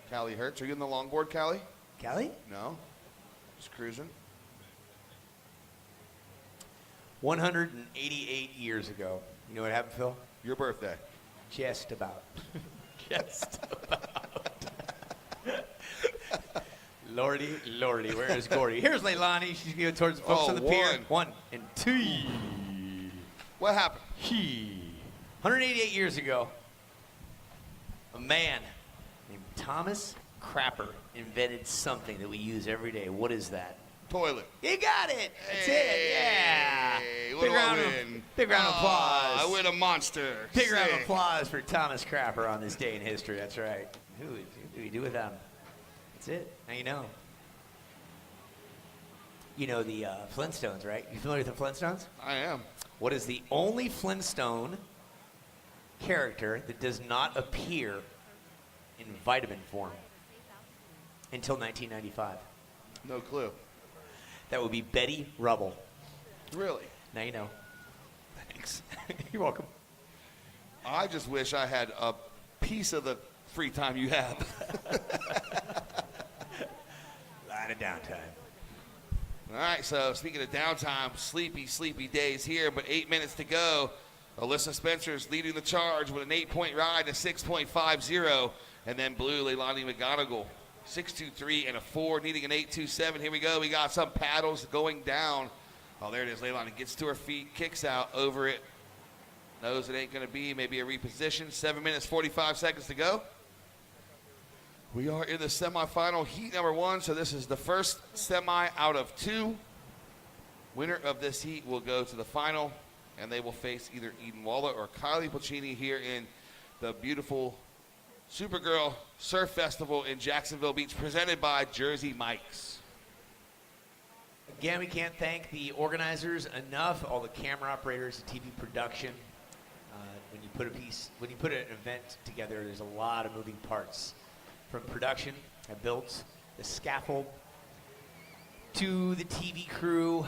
S11: Callie Hertz, are you in the longboard, Callie?
S2: Callie?
S11: No. Just cruising.
S2: 188 years ago. You know what happened, Phil?
S11: Your birthday.
S2: Just about. Just about. Lordy, where is Gordy? Here's Leilani. She's going towards the folks on the pier. 1 and 2.
S11: What happened?
S2: 188 years ago, a man named Thomas Crapper invented something that we use every day. What is that?
S11: Toilet.
S2: You got it. That's it. Yeah.
S11: What
S2: Big
S11: do I
S2: round
S11: win?
S2: Big round of applause.
S11: I win a monster.
S2: Big round of
S11: Sick.
S2: applause for Thomas Crapper on this day in history. That's right. Who do we do without him? That's it. Now you know. You know the Flintstones, right? You familiar with the Flintstones?
S11: I am.
S2: What is the only Flintstone character that does not appear in vitamin form until 1995?
S11: No clue.
S2: That would be Betty Rubble.
S11: Really?
S2: Now you know. Thanks. You're welcome.
S11: I just wish I had a piece of the free time you have.
S2: Lot of downtime.
S11: All right, so speaking of downtime, sleepy days here, but 8 minutes to go. Alyssa Spencer's leading the charge with an 8-point ride to 6.50. And then blue, Leilani McGonigal, 6.23 and a 4, needing an 8.27. Here we go. We got some paddles going down. Oh, there it is. Leilani gets to her feet, kicks out over it. Knows it ain't going to be. Maybe a reposition. 7 minutes, 45 seconds to go. We are in the semifinal heat number 1, so this is the first semi out of 2. Winner of this heat will go to the final, and they will face either Eden Waller or Kylie Pulcini here in the beautiful Supergirl Surf Festival in Jacksonville Beach, presented by Jersey Mike's.
S2: Again, we can't thank the organizers enough, all the camera operators, the TV production. When you put an event together, there's a lot of moving parts. from production that builds the scaffold to the TV crew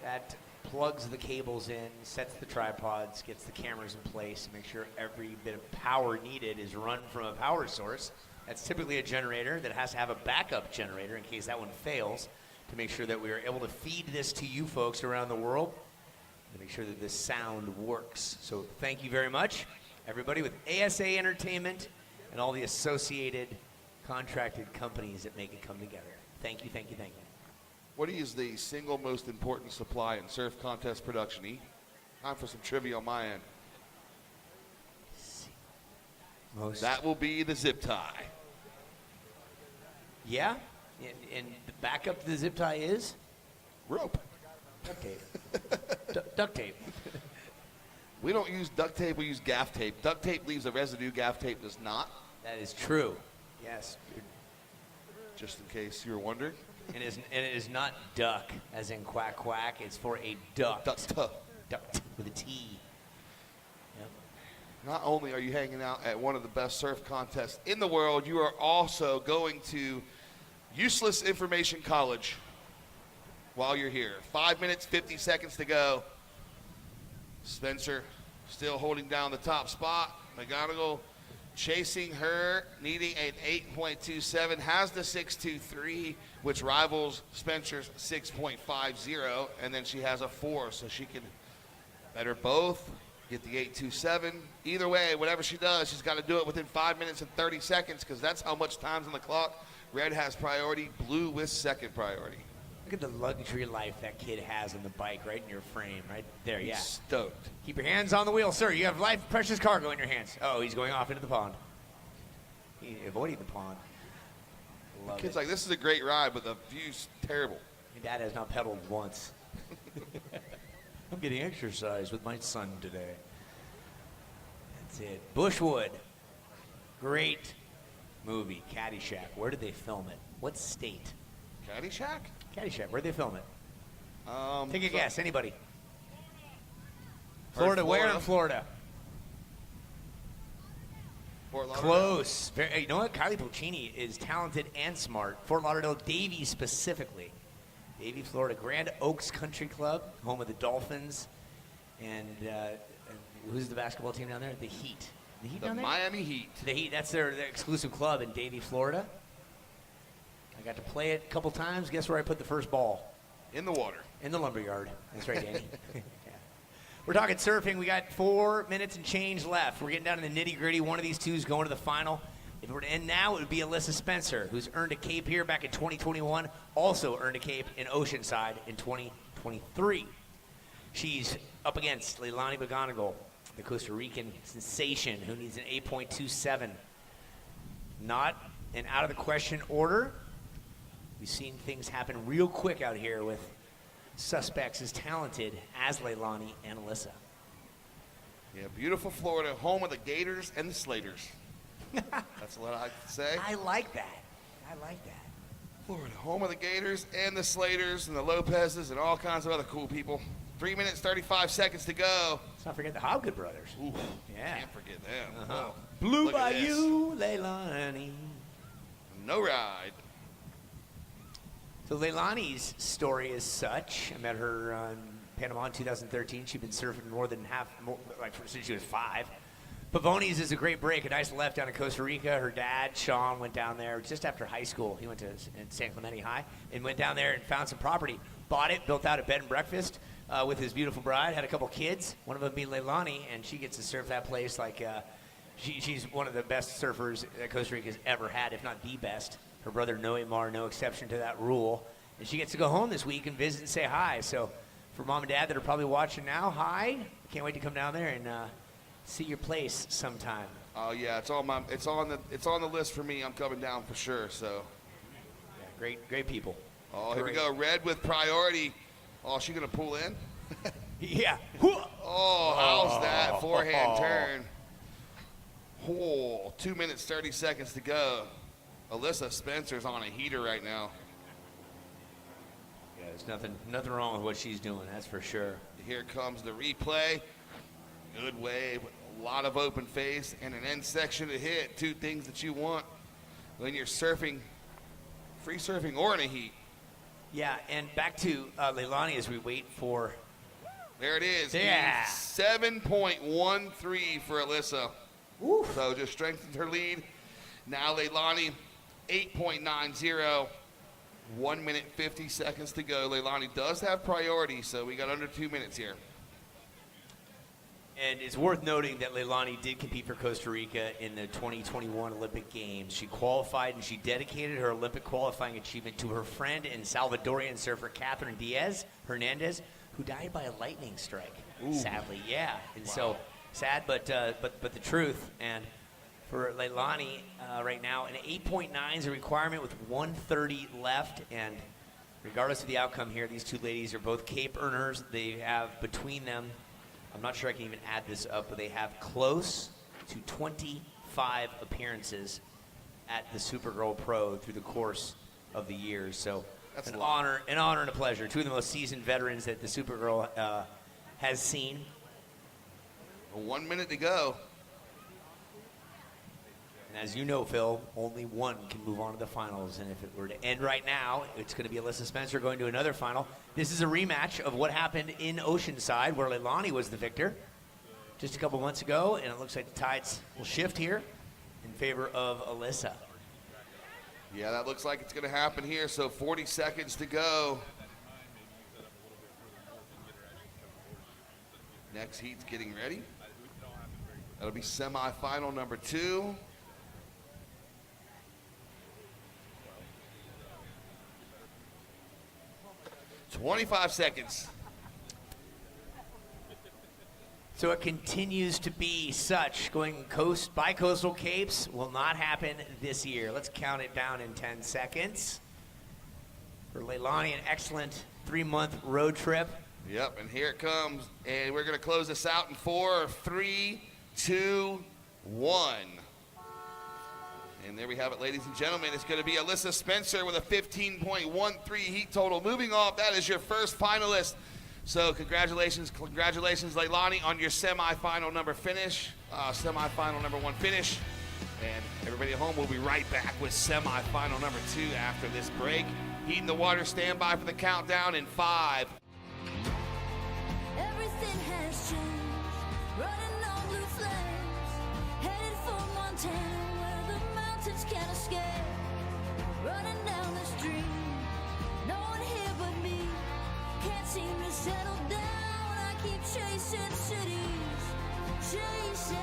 S2: that plugs the cables in, sets the tripods, gets the cameras in place, make sure every bit of power needed is run from a power source. That's typically a generator that has to have a backup generator in case that one fails, to make sure that we are able to feed this to you folks around the world, to make sure that this sound works. So thank you very much, everybody with ASA Entertainment and all the associated contracted companies that make it come together. Thank you, thank you, thank you.
S11: What is the single most important supply in surf contest production, E? Time for some trivia on my end. That will be the zip tie.
S2: Yeah, and the backup to the zip tie is?
S11: Rope.
S2: Duct tape. Duct tape.
S11: We don't use duct tape, we use gaff tape. Duct tape leaves a residue, gaff tape does not.
S2: That is true. Yes.
S11: Just in case you were wondering.
S2: And it is not duck, as in quack quack. It's for a duct. Duct with a T. Yep.
S11: Not only are you hanging out at one of the best surf contests in the world, you are also going to Useless Information College while you're here. 5 minutes, 50 seconds to go. Spencer still holding down the top spot. McGonigal chasing her, needing an 8.27, has the 6.23, which rivals Spencer's 6.50, and then she has a 4, so she can better both, get the 8.27. Either way, whatever she does, she's got to do it within 5 minutes and 30 seconds, because that's how much time's on the clock. Red has priority, blue with second priority.
S2: Look at the luxury life that kid has on the bike right in your frame, right there, yeah.
S11: He's stoked.
S2: Keep your hands on the wheel, sir. You have life, precious cargo in your hands. Oh, he's going off into the pond. He's avoiding the pond. Love
S11: Kid's
S2: it.
S11: like, this is a great ride, but the view's terrible.
S2: Your dad has not pedaled once. I'm getting exercise with my son today. That's it. Bushwood. Great movie, Caddyshack. Where did they film it? What state?
S11: Caddyshack?
S2: Caddyshack. Where'd they film it? Take a
S11: so-
S2: guess. Anybody? Florida. Where in Florida?
S11: Fort Lauderdale.
S2: Close. Very, you know what? Kylie Pulcini is talented and smart. Fort Lauderdale, Davie specifically. Davie, Florida. Grand Oaks Country Club, home of the Dolphins. And who's the basketball team down there? The Heat. The Heat down there?
S11: Miami Heat.
S2: The Heat. That's their exclusive club in Davie, Florida. I got to play it a couple times. Guess where I put the first ball?
S11: In the water.
S2: In the lumberyard. That's right, Danny. Yeah. We're talking surfing. We got 4 minutes and change left. We're getting down to the nitty-gritty. One of these two is going to the final. If it were to end now, it would be Alyssa Spencer, who's earned a cape here back in 2021, also earned a cape in Oceanside in 2023. She's up against Leilani McGonigal, the Costa Rican sensation, who needs an 8.27. Not an out-of-the-question order. We've seen things happen real quick out here with suspects as talented as Leilani and Alyssa.
S11: Yeah, beautiful Florida, home of the Gators and the Slaters. That's what I like to say.
S2: I like that. I like that.
S11: Florida, home of the Gators and the Slaters and the Lopezes and all kinds of other cool people. 3 minutes, 35 seconds to go.
S2: Let's not forget the Hobgood brothers.
S11: Ooh,
S2: yeah.
S11: Can't forget them.
S2: Uh-huh.
S11: Oh,
S2: Blue
S11: look at this.
S2: Bayou, Leilani.
S11: No ride.
S2: So Leilani's story is such. I met her in Panama in 2013. She'd been surfing since she was 5. Pavones is a great break, a nice left down in Costa Rica. Her dad, Sean, went down there just after high school. He went to San Clemente High and went down there and found some property. Bought it, built out a bed and breakfast with his beautiful bride, had a couple kids, one of them being Leilani, and she gets to surf that place like she's one of the best surfers that Costa Rica's ever had, if not the best. Her brother Noemar, no exception to that rule. And she gets to go home this week and visit and say hi. So for mom and dad that are probably watching now, hi. Can't wait to come down there and see your place sometime.
S11: Oh yeah, it's on the list for me. I'm coming down for sure. So
S2: yeah, great people.
S11: Oh, here we go. Red with priority. Oh, she gonna pull in?
S2: Yeah.
S11: Oh, how's that forehand turn? Oh, 2 minutes 30 seconds to go. Alyssa Spencer's on a heater right now.
S2: Yeah, there's nothing wrong with what she's doing, that's for sure.
S11: Here comes the replay. Good wave, a lot of open face, and an end section to hit. Two things that you want when you're surfing, free surfing or in a heat.
S2: Yeah, and back to Leilani as we wait for.
S11: There it is.
S2: Yeah.
S11: 7.13 for Alyssa. So just strengthened her lead. Now Leilani, 8.90. 1 minute 50 seconds to go. Leilani does have priority, so we got under 2 minutes here.
S2: And it's worth noting that Leilani did compete for Costa Rica in the 2021 Olympic Games. She qualified and she dedicated her Olympic qualifying achievement to her friend and Salvadorian surfer Catherine Diaz Hernandez, who died by a lightning strike. Sadly, yeah. And so sad, but the truth. And for Leilani right now, an 8.9 is a requirement with 1:30 left. And regardless of the outcome here, these two ladies are both Cape earners. They have between them, I'm not sure I can even add this up, but they have close to 25 appearances at the Supergirl Pro through the course of the years. So
S11: that's
S2: an honor and a pleasure. Two of the most seasoned veterans that the Supergirl has seen.
S11: 1 minute to go.
S2: And as you know, Phil, only one can move on to the finals. And if it were to end right now, it's going to be Alyssa Spencer going to another final. This is a rematch of what happened in Oceanside, where Leilani was the victor just a couple months ago. And it looks like the tides will shift here in favor of Alyssa.
S11: Yeah, that looks like it's going to happen here. So 40 seconds to go. Next heat's getting ready. That'll be semifinal number 2. $25 seconds.
S2: So it continues to be such. Going coast by coastal capes will not happen this year. Let's count it down in 10 seconds. For Leilani, an excellent 3-month road trip.
S11: Yep, and here it comes. And we're going to close this out in 4, 3, 2, 1. And there we have it, ladies and gentlemen. It's going to be Alyssa Spencer with a 15.13 heat total. Moving off, that is your first finalist. So congratulations, Leilani, on your semifinal number 1 finish. And everybody at home, we'll be right back with semifinal number 2 after this break. Heat in the water, stand by for the countdown in 5.
S10: Everything has changed, running on blue flames, headed for Montana where the mountains can't escape, running down the street, no one here but me, can't seem to settle down, I keep chasing cities, chasing.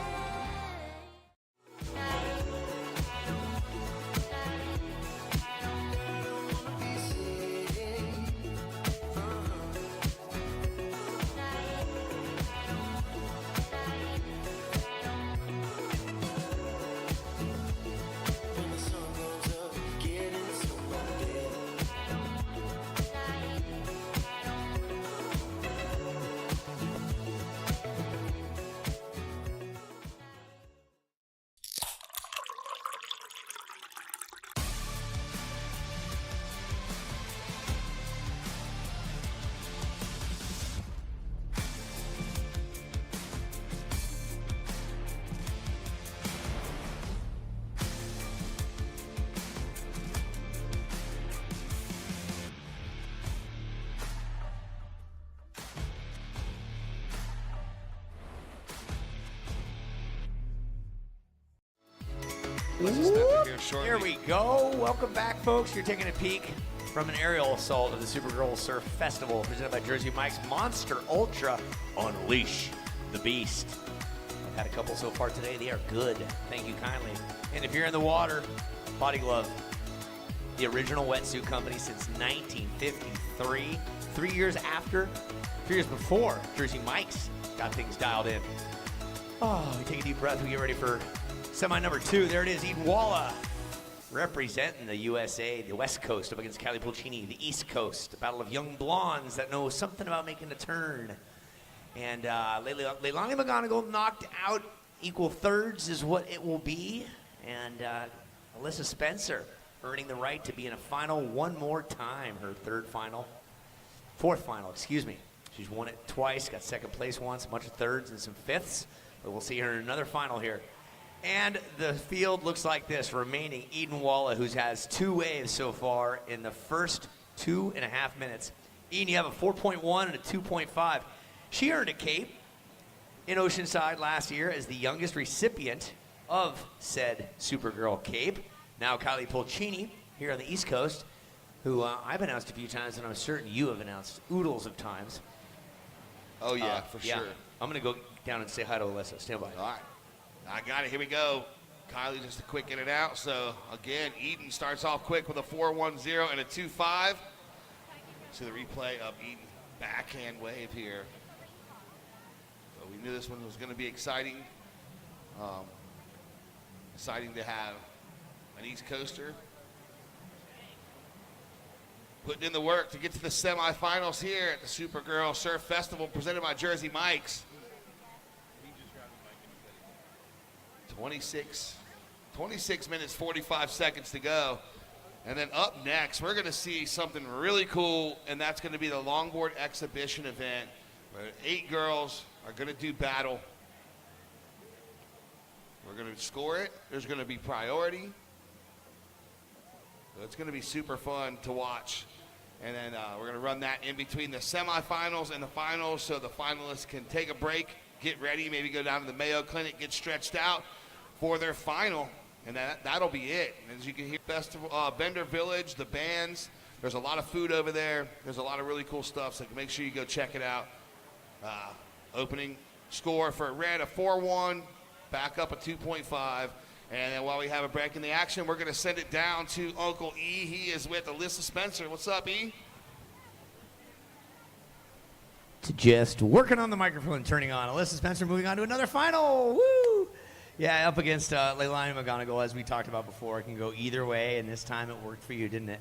S2: There we go. Welcome back, folks. You're taking a peek from an aerial assault of the Supergirl Surf Festival presented by Jersey Mike's Monster Ultra. Unleash the Beast. I've had a couple so far today. They are good. Thank you kindly. And if you're in the water, Body Glove, the original wetsuit company since 1953. 3 years before Jersey Mike's got things dialed in. Oh, we take a deep breath. We get ready for semi number 2. There it is, Eden Walla, representing the USA, the West Coast, up against Kylie Pulcini, the East Coast. A battle of young blondes that know something about making a turn. And Leilani McGonigal knocked out. Equal thirds is what it will be. And Alyssa Spencer earning the right to be in a final one more time. Her fourth final, excuse me. She's won it twice, got second place once, a bunch of thirds and some fifths. But we'll see her in another final here And the field looks like this, remaining Eden Walla, who has 2 waves so far in the first 2.5 minutes. Eden, you have a 4.1 and a 2.5. She earned a cape in Oceanside last year as the youngest recipient of said Supergirl cape. Now Kylie Pulcini here on the East Coast, who I've announced a few times, and I'm certain you have announced oodles of times.
S11: Oh, yeah, for sure.
S2: I'm going to go down and say hi to Alyssa. Stand by.
S11: All right. I got it. Here we go. Kylie just a quick in and out. So, again, Eden starts off quick with a 4-1-0 and a 2-5. See the replay of Eden backhand wave here. So we knew this one was going to be exciting. Exciting to have an East Coaster putting in the work to get to the semifinals here at the Supergirl Surf Festival presented by Jersey Mike's. 26 minutes, 45 seconds to go. And then up next, we're going to see something really cool, and that's going to be the longboard exhibition event where 8 girls are going to do battle. We're going to score it. There's going to be priority. So it's going to be super fun to watch. And then we're going to run that in between the semifinals and the finals so the finalists can take a break, get ready, maybe go down to the Mayo Clinic, get stretched out for their final. And that'll be it. And as you can hear, Festival, Bender Village, the bands, there's a lot of food over there. There's a lot of really cool stuff, so make sure you go check it out. Opening score for Red, a 4-1, back up a 2.5. And then while we have a break in the action, we're going to send it down to Uncle E. He is with Alyssa Spencer. What's up, E?
S2: Just working on the microphone, turning on. Alyssa Spencer moving on to another final. Woo! Yeah, up against Leilani McGonigal, as we talked about before. It can go either way, and this time it worked for you, didn't it?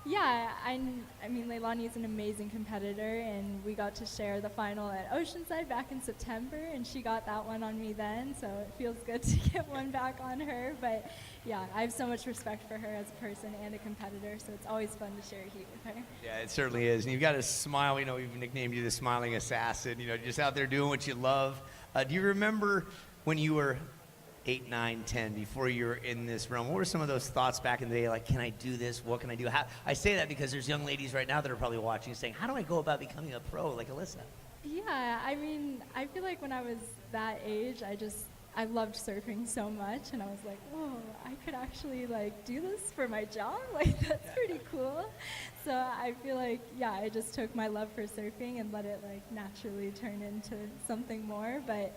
S12: Yeah, I mean, Leilani is an amazing competitor, and we got to share the final at Oceanside back in September, and she got that one on me then, so it feels good to get one back on her. But yeah, I have so much respect for her as a person and a competitor, so it's always fun to share a heat with her. Yeah,
S2: it certainly is. And you've got a smile, we've nicknamed you the Smiling Assassin, just out there doing what you love. Do you remember when you were 8, 9, 10, before you were in this realm? What were some of those thoughts back in the day? Like, can I do this? What can I do? I say that because there's young ladies right now that are probably watching saying, how do I go about becoming a pro like Alyssa?
S12: Yeah, I mean, I feel like when I was that age, I loved surfing so much, and I was like, whoa, I could actually, do this for my job? That's pretty cool. So I feel like, I just took my love for surfing and let it, naturally turn into something more. But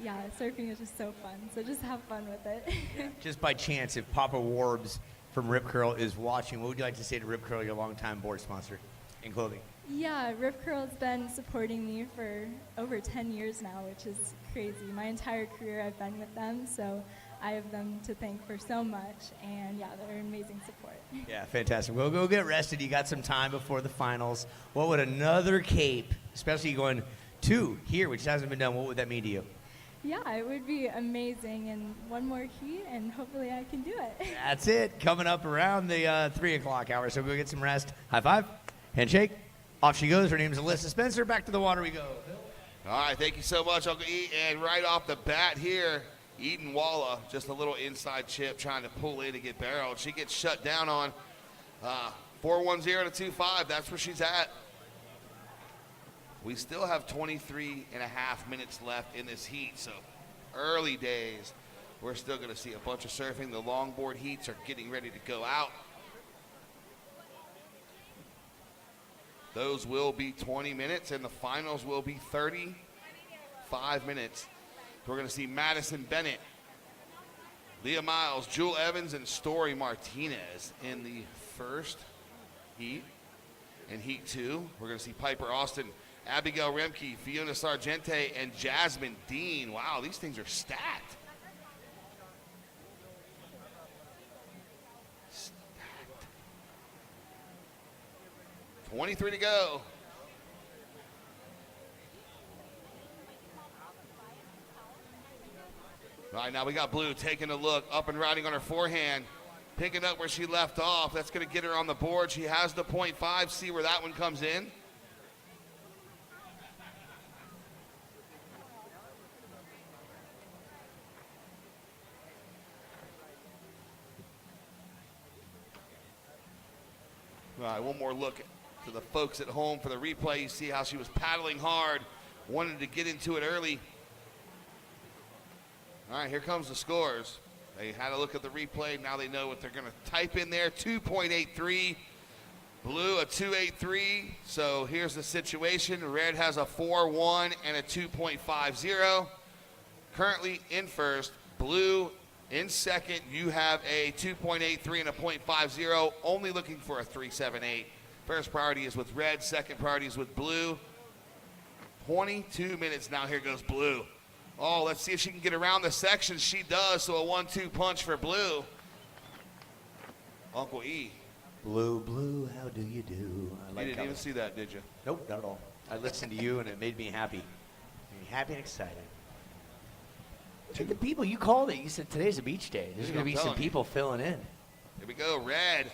S12: yeah, surfing is just so fun, so just have fun with it.
S2: Just by chance, if Papa Warbs from Rip Curl is watching, what would you like to say to Rip Curl, your longtime board sponsor in clothing?
S12: Yeah, Rip Curl's been supporting me for over 10 years now, which is crazy. My entire career I've been with them, so I have them to thank for so much, and yeah, they're an amazing support.
S2: Yeah, fantastic. Well, go get rested. You got some time before the finals. What would another cape, especially going 2 here, which hasn't been done, what would that mean to you?
S12: Yeah, it would be amazing, and one more heat, and hopefully I can do it.
S2: That's it. Coming up around the 3 o'clock hour, so go get some rest. High five, handshake. Off she goes. Her name is Alyssa Spencer. Back to the water we go.
S11: All right, thank you so much, Uncle E. And right off the bat here, Eden Walla, just a little inside chip trying to pull in to get barreled. She gets shut down on 4-1-0 to 2-5. That's where she's at. We still have 23 and a half minutes left in this heat, so early days. We're still going to see a bunch of surfing. The longboard heats are getting ready to go out. Those will be 20 minutes, and the finals will be 35 minutes. We're going to see Madison Bennett, Leah Miles, Jewel Evans, and Story Martinez in the first heat. In heat 2, we're going to see Piper Austin, Abigail Remke, Fiona Sargente, and Jasmine Dean. Wow, these things are stacked. 23 to go. All right, now we got Blue taking a look, up and riding on her forehand, picking up where she left off. That's going to get her on the board. She has the .5. See where that one comes in. All right, one more look to the folks at home for the replay. You see how she was paddling hard, wanted to get into it early. All right, here comes the scores. They had a look at the replay. Now they know what they're going to type in there. 2.83. Blue a 2.83. So here's the situation. Red has a 4.1 and a 2.50. Currently in first. Blue in second. You have a 2.83 and a 0.50. Only looking for a 3.78. First priority is with red. Second priority is with blue. 22 minutes now. Here goes blue. Oh, let's see if she can get around the section. She does, so a 1-2 punch for blue. Uncle E.
S2: Blue, blue, how do you do? I like
S11: You didn't even see that, did you?
S2: Nope, not at all. I listened to you, and it made me happy. Made me happy and excited. To the people, you called it. You said today's a beach day. There's going to be some people filling in.
S11: Here we go, red.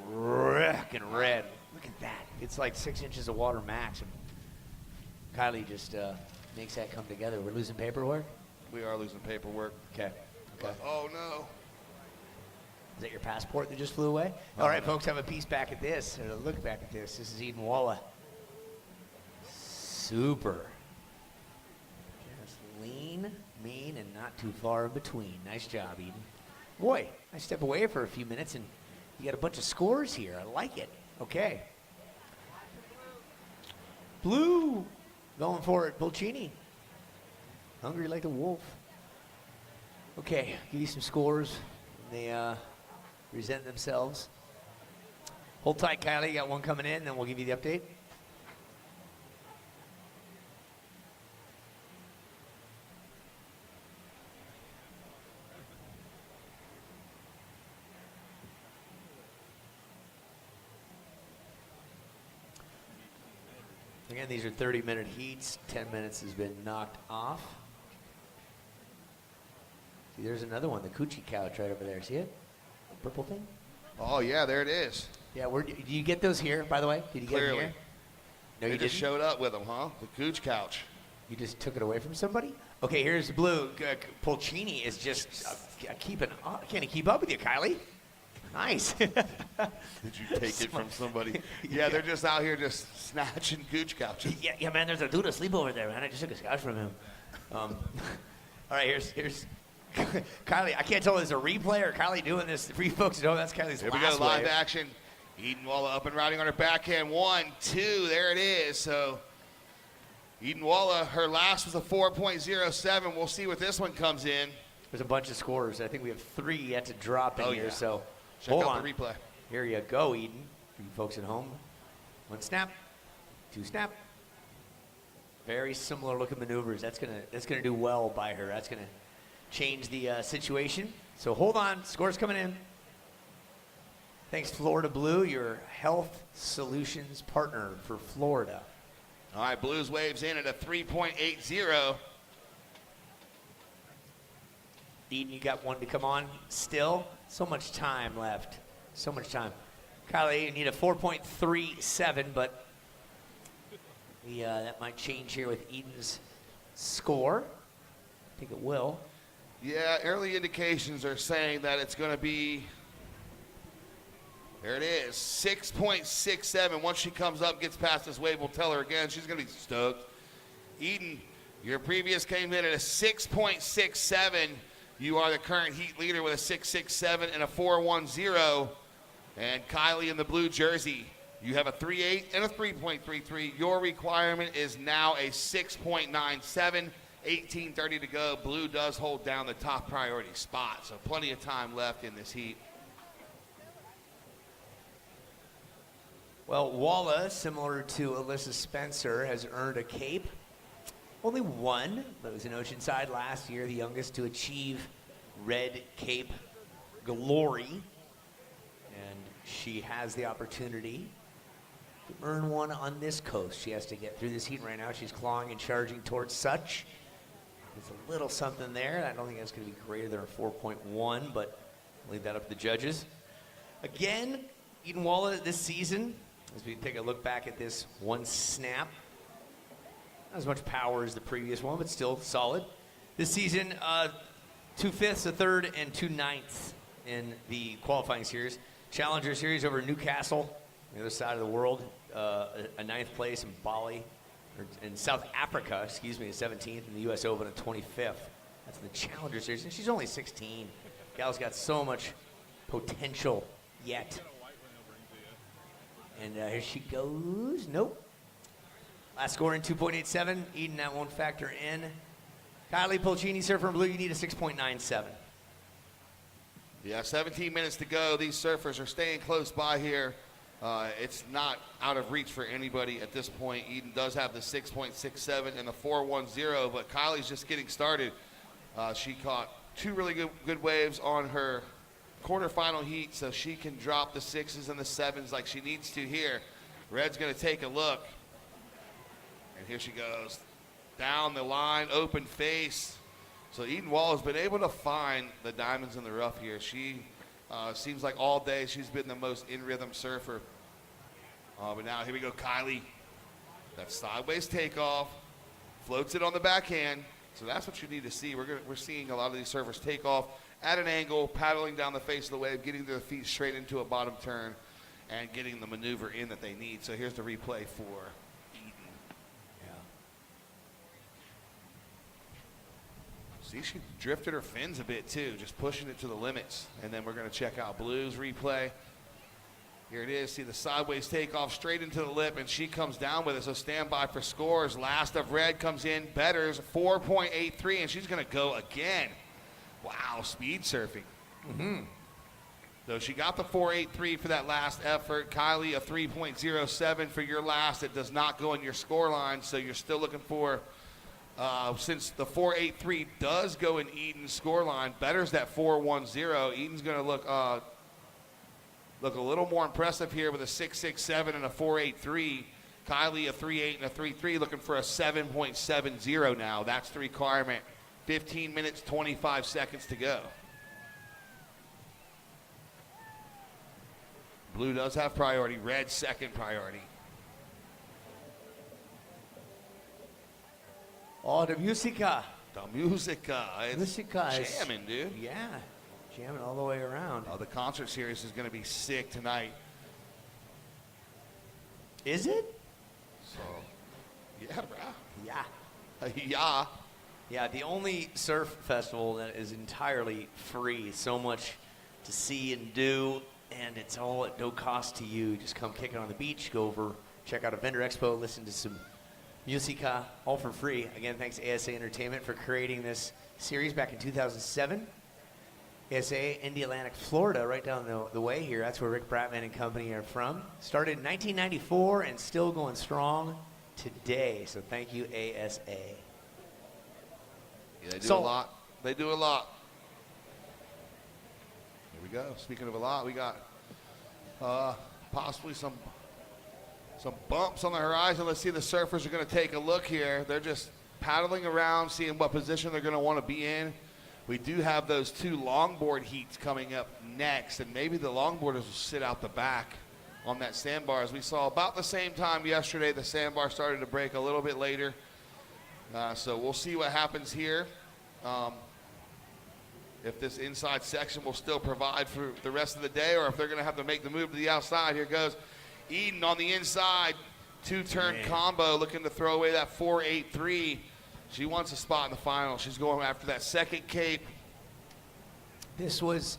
S2: Wrecking red. Look at that. It's like 6 inches of water max. And Kylie just makes that come together. We're losing paperwork?
S11: We are losing paperwork.
S2: Okay.
S11: Oh, no.
S2: Is that your passport that just flew away? All right, folks, have a piece back at this, or a look back at this. This is Eden Walla. Super. Just lean, mean, and not too far in between. Nice job, Eden. Boy, I step away for a few minutes, and you got a bunch of scores here. I like it. Okay. Blue. Going for it, Pulcini. Hungry like a wolf. Okay, give you some scores. They present themselves. Hold tight, Kylie. You got one coming in, then we'll give you the update. Again, these are 30-minute heats. 10 minutes has been knocked off. See, there's another one, the coochie couch right over there. See it? The purple thing?
S11: Oh, yeah, there it is.
S2: Yeah, do you get those here, by the way? Did you get them
S11: Clearly.
S2: here? No,
S11: They
S2: you
S11: just
S2: didn't?
S11: showed up with them, huh? The cooch couch.
S2: You just took it away from somebody? Okay, here's the blue. Pulcini is just keeping up. Can't he keep up with you, Kylie? Nice.
S11: Did you take it from somebody? Yeah, they're just out here just snatching cooch couches.
S9: Yeah, man, there's a dude asleep over there, man. I just took his couch from him.
S2: All right, here's Kylie. I can't tell if it's a replay or Kylie doing this. For you folks who know, that's Kylie's
S11: Here we
S2: last
S11: go, live
S2: wave.
S11: action. Eden Walla up and riding on her backhand. 1, 2, there it is. So Eden Walla, her last was a 4.07. We'll see what this one comes in.
S2: There's a bunch of scores. I think we have 3 yet to drop in here,
S11: yeah.
S2: so
S11: Check
S2: hold
S11: out
S2: on.
S11: the replay.
S2: Here you go, Eden. For you folks at home. 1 snap, 2 snap. Very similar looking maneuvers. That's gonna do well by her. That's gonna change the situation. So hold on, scores coming in. Thanks, Florida Blue, your health solutions partner for Florida.
S11: All right, Blues waves in at a 3.80.
S2: Eden, you got one to come on still. So much time left. So much time. Kylie, you need a 4.37, but that might change here with Eden's score. I think it will.
S11: Yeah, early indications are saying that it's going to be, there it is, 6.67. Once she comes up, gets past this wave, we'll tell her again. She's going to be stoked. Eden, your previous came in at a 6.67. You are the current heat leader with a 6.67 and a 4.10. And Kylie in the blue jersey, you have a 3.8 and a 3.33. Your requirement is now a 6.97. 18:30 to go. Blue does hold down the top priority spot, so plenty of time left in this heat.
S2: Well, Walla, similar to Alyssa Spencer, has earned a cape. Only one, but it was in Oceanside last year, the youngest to achieve red cape glory. And she has the opportunity to earn one on this coast. She has to get through this heat right now. She's clawing and charging towards Such. There's a little something there. I don't think that's going to be greater than a 4.1, but I'll leave that up to the judges. Again, Eden Walla this season, as we take a look back at this one snap, not as much power as the previous one, but still solid. This season, 2/5, a third, and 2/9 in the qualifying series. Challenger Series over Newcastle, the other side of the world, a ninth place in Bali, or in South Africa, excuse me, 17th, in the U.S. Open at 25th. That's the Challenger Series, and she's only 16. Gal's got so much potential yet. And here she goes. Nope. Last score in 2.87. Eden, that won't factor in. Kylie Pulcini, surfer in blue, you need a 6.97.
S11: Yeah, 17 minutes to go. These surfers are staying close by here. It's not out of reach for anybody at this point. Eden does have the 6.67 and the 4.10, but Kylie's just getting started. She caught two really good waves on her quarterfinal heat, so she can drop the 6s and the 7s like she needs to here. Red's going to take a look. And here she goes. Down the line, open face. So Eden Wall has been able to find the diamonds in the rough here. She seems like all day she's been the most in-rhythm surfer. But now here we go, Kylie. That sideways takeoff, floats it on the backhand. So that's what you need to see. We're seeing a lot of these surfers take off at an angle, paddling down the face of the wave, getting their feet straight into a bottom turn, and getting the maneuver in that they need. So here's the replay for Eden. See, she drifted her fins a bit too, just pushing it to the limits. And then we're going to check out Blue's replay. Here it is. See the sideways takeoff straight into the lip, and she comes down with it. So stand by for scores. Last of Red comes in. Betters 4.83, and she's going to go again. Wow, speed surfing. So she got the 4.83 for that last effort. Kylie, a 3.07 for your last. It does not go in your score line, so you're still looking for, since the 4.83 does go in Eden's score line, Better's that 4.10. Eden's going to look a little more impressive here with a 6.67 and a 4.83. Kylie, a 3.8 and a 3.3, looking for a 7.70 now. That's the requirement. 15 minutes, 25 seconds to go. Blue does have priority. Red, second priority.
S2: Oh, the musica.
S11: The musica. It's
S2: Musica is
S11: jamming, dude.
S2: Yeah, jamming all the way around.
S11: Oh, the concert series is going to be sick tonight.
S2: Is it?
S11: So, yeah, bro.
S2: Yeah.
S11: Yeah.
S2: Yeah, the only surf festival that is entirely free. So much to see and do, and it's all at no cost to you. Just come kick it on the beach, go over, check out a vendor expo, listen to some musica, all for free. Again, thanks to ASA Entertainment for creating this series back in 2007. ASA, Indialantic, Florida, right down the way here. That's where Rick Bratman and company are from. Started in 1994 and still going strong today. So thank you, ASA.
S11: Yeah, they do a lot. They do a lot. Here we go. Speaking of a lot, we got possibly some bumps on the horizon. Let's see, the surfers are going to take a look here. They're just paddling around, seeing what position they're going to want to be in. We do have those two longboard heats coming up next, and maybe the longboarders will sit out the back on that sandbar. As we saw about the same time yesterday, the sandbar started to break a little bit later. So we'll see what happens here. If this inside section will still provide for the rest of the day, or if they're going to have to make the move to the outside. Here goes Eden on the inside. Two-turn combo, looking to throw away that 4.83. She wants a spot in the final. She's going after that second cape.
S2: This is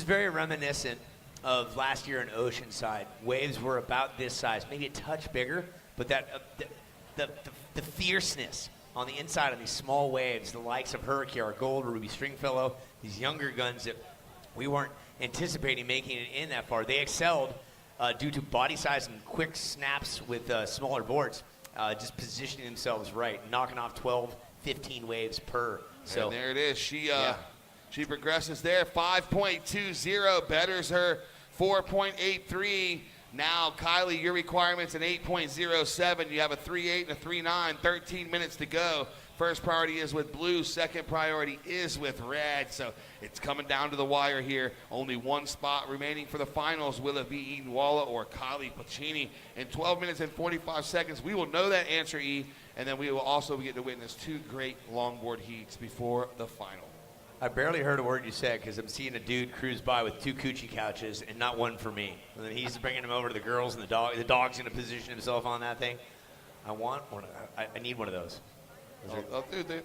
S2: very reminiscent of last year in Oceanside. Waves were about this size, maybe a touch bigger, but that the fierceness on the inside of these small waves, the likes of Hurricane, Gold, Ruby Stringfellow, these younger guns that we weren't anticipating making it in that far. They excelled due to body size and quick snaps with smaller boards, just positioning themselves right, knocking off 12, 15 waves per. So
S11: and there it is. She progresses there. 5.20 betters her 4.83. Now, Kylie, your requirement's an 8.07. You have a 3.8 and a 3.9. 13 minutes to go. First priority is with Blue. Second priority is with Red. So it's coming down to the wire here. Only one spot remaining for the finals. Will it be Eden Walla or Kylie Pacini? In 12 minutes and 45 seconds, we will know that answer, E. And then we will also get to witness two great longboard heats before the final.
S2: I barely heard a word you said because I'm seeing a dude cruise by with 2 coochie couches and not one for me. And then he's bringing them over to the girls and the dog. The dog's going to position himself on that thing. I want one. I need one of those.
S11: Dude,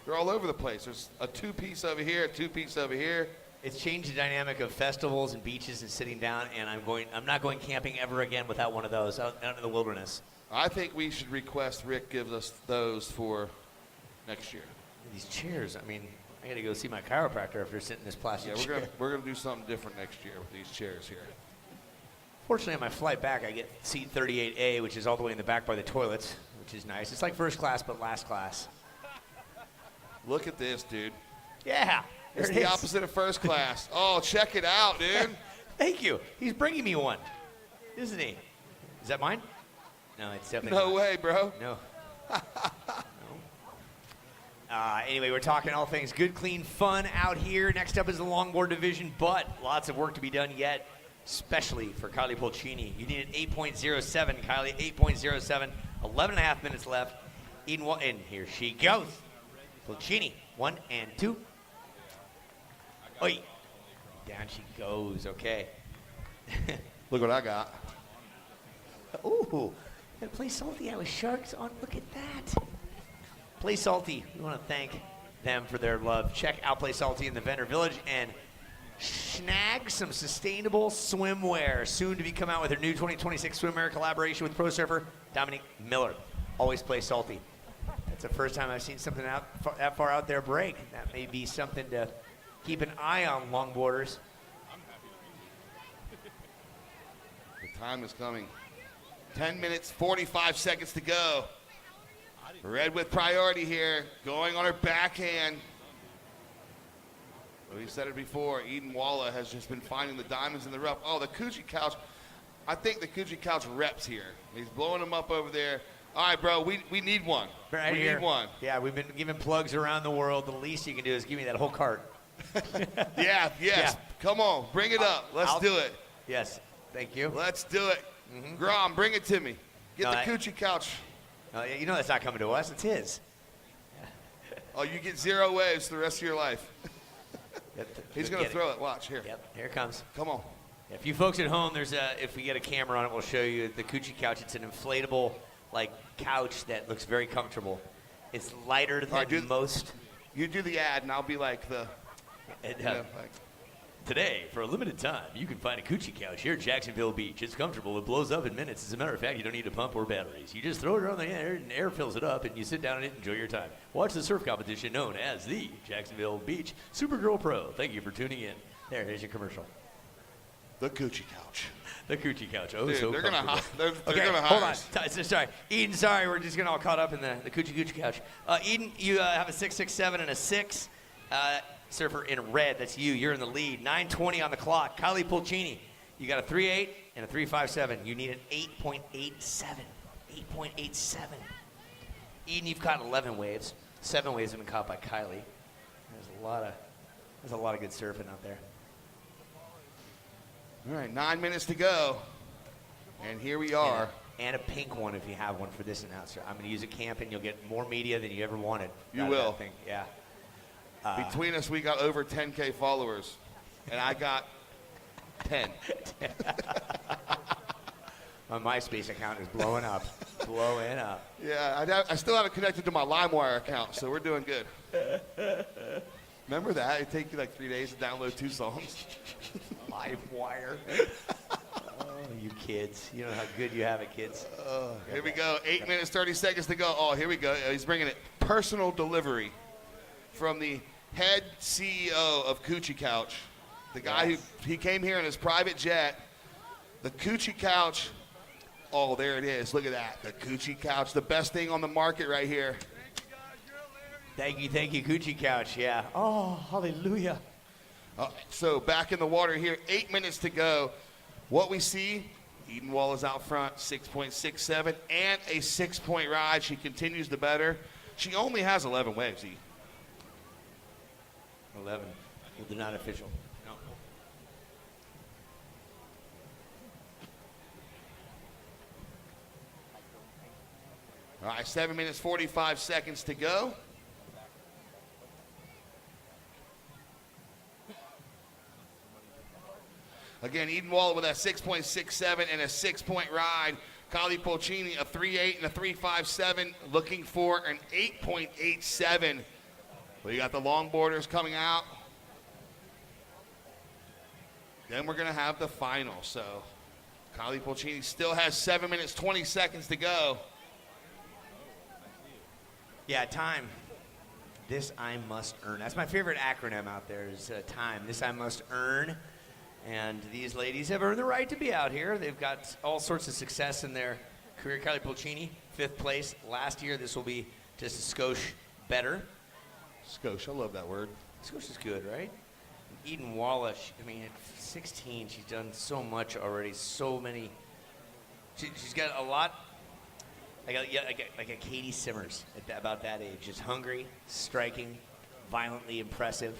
S11: they're all over the place. There's a 2-piece over here, a 2-piece over here.
S2: It's changed the dynamic of festivals and beaches and sitting down, and I'm not going camping ever again without one of those out in the wilderness.
S11: I think we should request Rick gives us those for next year.
S2: These chairs, I mean, I got to go see my chiropractor after sitting in this plastic chair.
S11: We're gonna do something different next year with these chairs here.
S2: Fortunately, on my flight back, I get seat 38A, which is all the way in the back by the toilets, which is nice. It's like first class, but last class.
S11: Look at this, dude.
S2: Yeah.
S11: It's the opposite of first class. Oh, check it out, dude.
S2: Thank you. He's bringing me one, isn't he? Is that mine? No, it's definitely
S11: No
S2: not.
S11: way, bro.
S2: No. Anyway, we're talking all things good, clean, fun out here. Next up is the longboard division, but lots of work to be done yet, especially for Kylie Pulcini. You need an 8.07, Kylie, 8.07. 11 and a half minutes left. And here she goes. Pulcini, 1 and 2. Oi. Down she goes, okay.
S11: Look what I got.
S2: Ooh, gotta play salty out with sharks on. Look at that. Play Salty. We want to thank them for their love. Check out Play Salty in the Vendor Village and snag some sustainable swimwear. Soon to be come out with their new 2026 swimwear collaboration with pro surfer Dominic Miller. Always Play Salty. That's the first time I've seen something that far out there break. That may be something to keep an eye on, longboarders.
S11: The time is coming. 10 minutes, 45 seconds to go. Red with priority here, going on her backhand. We said it before, Eden Walla has just been finding the diamonds in the rough. Oh, the Coochie Couch. I think the Coochie Couch reps here. He's blowing them up over there. All right, bro, we need one.
S2: Right
S11: we
S2: here.
S11: need one.
S2: Yeah, we've been giving plugs around the world. The least you can do is give me that whole cart.
S11: Yes.
S2: Yeah.
S11: Come on, bring it up. Let's do it.
S2: Yes, thank you.
S11: Let's do it. Grom, bring it to me. Get
S2: No,
S11: the
S2: I-
S11: Coochie Couch.
S2: You know that's not coming to us. It's his.
S11: Oh, you get 0 waves the rest of your life. He's going to
S2: Get
S11: throw it. Watch, here.
S2: Yep, here it comes.
S11: Come on.
S2: If you folks at home, if we get a camera on it, we'll show you the Coochie Couch. It's an inflatable, couch that looks very comfortable. It's lighter than most.
S11: You do the ad, and I'll be like the...
S2: Today, for a limited time, you can find a Coochie Couch here at Jacksonville Beach. It's comfortable. It blows up in minutes. As a matter of fact, you don't need a pump or batteries. You just throw it around the air, and air fills it up, and you sit down in it and enjoy your time. Watch the surf competition known as the Jacksonville Beach Supergirl Pro. Thank you for tuning in. There's your commercial.
S11: The Coochie Couch.
S2: The Coochie Couch. Oh,
S11: Dude,
S2: so
S11: they're gonna
S2: comfortable.
S11: they're
S2: Okay,
S11: gonna
S2: hold
S11: hire
S2: on.
S11: us.
S2: Sorry. Eden, sorry. We're just getting all caught up in the Coochie Couch. Eden, you have a 6.67 and a 6. Surfer in red, that's you. You're in the lead. 9:20 on the clock. Kylie Pulcini, you got a 3.8 and a 3.57. You need an 8.87. 8.87. Eden, you've caught 11 waves. 7 waves have been caught by Kylie. There's a lot of good surfing out there.
S11: All right, 9 minutes to go. And here we are.
S2: And a pink one if you have one for this announcer. I'm going to use a camp, and you'll get more media than you ever wanted.
S11: You
S2: out of
S11: will.
S2: that thing. Yeah.
S11: Between us, we got over 10K followers. And I got 10.
S2: My MySpace account is blowing up. Blowing up.
S11: Yeah, I still haven't connected to my LimeWire account, so we're doing good. Remember that? It'd take you like 3 days to download 2 songs.
S2: LimeWire. Oh, you kids. You know how good you have it, kids.
S11: Here we go. 8 minutes, 30 seconds to go. Oh, here we go. He's bringing it. Personal delivery from the head CEO of Coochie Couch. The guy he came here in his private jet. The Coochie Couch. Oh, there it is. Look at that. The Coochie Couch. The best thing on the market right here.
S2: Thank you, Coochie Couch. Yeah. Oh, hallelujah.
S11: So back in the water here. 8 minutes to go. What we see, Eden Wall is out front, 6.67 and a 6-point ride. She continues to better. She only has 11 waves, E.
S2: 11. Well, they're not official. No.
S11: All right, 7 minutes, 45 seconds to go. Again, Eden Waller with a 6.67 and a 6-point ride. Kylie Polcini, a 3.8 and a 3.57, looking for an 8.87. We got the longboarders coming out. Then we're going to have the final. So Kylie Polcini still has 7 minutes, 20 seconds to go.
S2: Yeah, time. This I must earn. That's my favorite acronym out there is time. This I must earn. And these ladies have earned the right to be out here. They've got all sorts of success in their career. Kylie Polcini, 5th place last year. This will be just a skosh better.
S11: Skosh, I love that word.
S2: Skosh is good, right? Eden Wallace, I mean, at 16, she's done so much already. So many. She's got a lot. Like a Katie Simmers about that age. Just hungry, striking, violently impressive.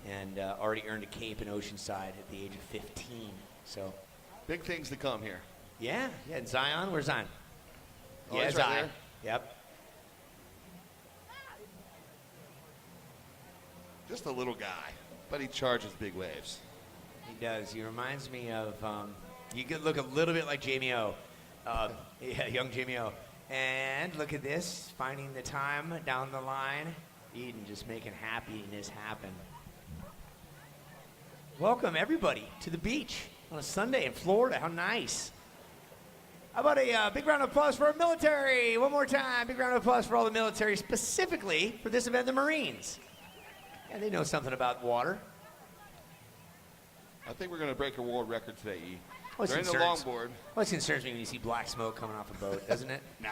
S2: And already earned a cape in Oceanside at the age of 15. So,
S11: big things to come here.
S2: Yeah. And Zion, where's Zion?
S11: Oh,
S2: yeah,
S11: he's
S2: Zion.
S11: right there.
S2: Yep.
S11: Just a little guy, but he charges big waves.
S2: He does. He reminds me of, you could look a little bit like Jamie O. Yeah, young Jamie O. And look at this, finding the time down the line. Eden just making happiness happen. Welcome, everybody, to the beach on a Sunday in Florida. How nice. How about a big round of applause for our military? One more time. Big round of applause for all the military, specifically for this event, the Marines. Yeah, they know something about water.
S11: I think we're going to break a world record today, E.
S2: What's
S11: They're in the longboard.
S2: What concerns me when you see black smoke coming off a boat, doesn't it?
S11: Nah.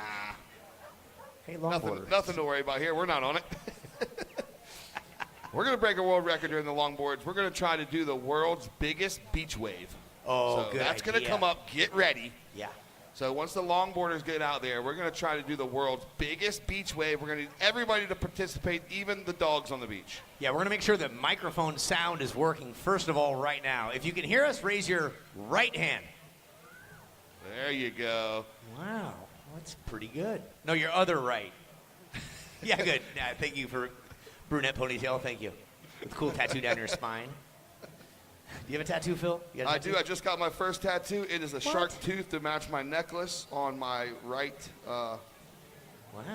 S2: Hey, longboarders.
S11: Nothing to worry about here. We're not on it. We're going to break a world record during the longboards. We're going to try to do the world's biggest beach wave.
S2: Oh,
S11: so
S2: good
S11: that's going to come up. Get ready.
S2: Yeah.
S11: So once the longboarders get out there, we're going to try to do the world's biggest beach wave. We're going to need everybody to participate, even the dogs on the beach.
S2: Yeah, we're going to make sure the microphone sound is working, first of all, right now. If you can hear us, raise your right hand.
S11: There you go.
S2: Wow, that's pretty good. No, your other right. Yeah, good. Yeah, thank you for brunette ponytail. Thank you. With a cool tattoo down your spine. Do you have a tattoo, Phil? You got a
S11: I
S2: tattoo?
S11: do. I just got my first tattoo. It is a shark tooth to match my necklace on my right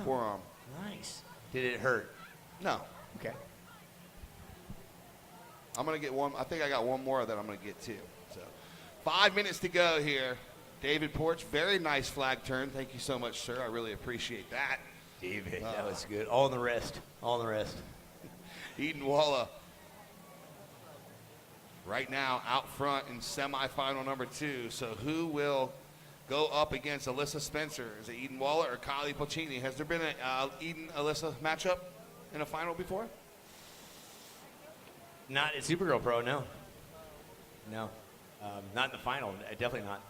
S11: forearm.
S2: Nice. Did it hurt?
S11: No.
S2: Okay.
S11: I'm going to get one. I think I got one more that I'm going to get too. So 5 minutes to go here. David Porch, very nice flag turn. Thank you so much, sir. I really appreciate that.
S2: David, that was good. All in the wrist. All in the wrist.
S11: Eden Walla right now out front in semifinal number 2. So who will go up against Alyssa Spencer? Is it Eden Walla or Kylie Polcini? Has there been an Eden-Alyssa matchup in a final before?
S2: Not at Supergirl Pro, no. No. Not in the final. Definitely not.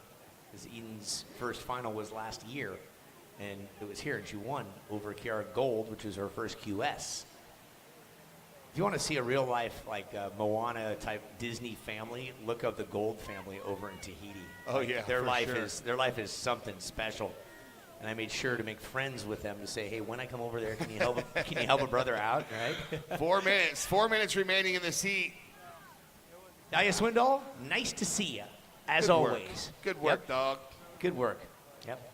S2: Because Eden's first final was last year. And it was here, and she won over Kiara Gold, which was her first QS. If you want to see a real life, like Moana type Disney family, look up the Gold family over in Tahiti.
S11: Oh, yeah,
S2: their
S11: for
S2: life
S11: sure.
S2: is their life is something special. And I made sure to make friends with them to say, hey, when I come over there, can you help a brother out, right?
S11: 4 minutes. 4 minutes remaining in this heat.
S2: Aya Swindoll, nice to see you, as
S11: Good work.
S2: always.
S11: Good work, dog.
S2: Good work. Yep.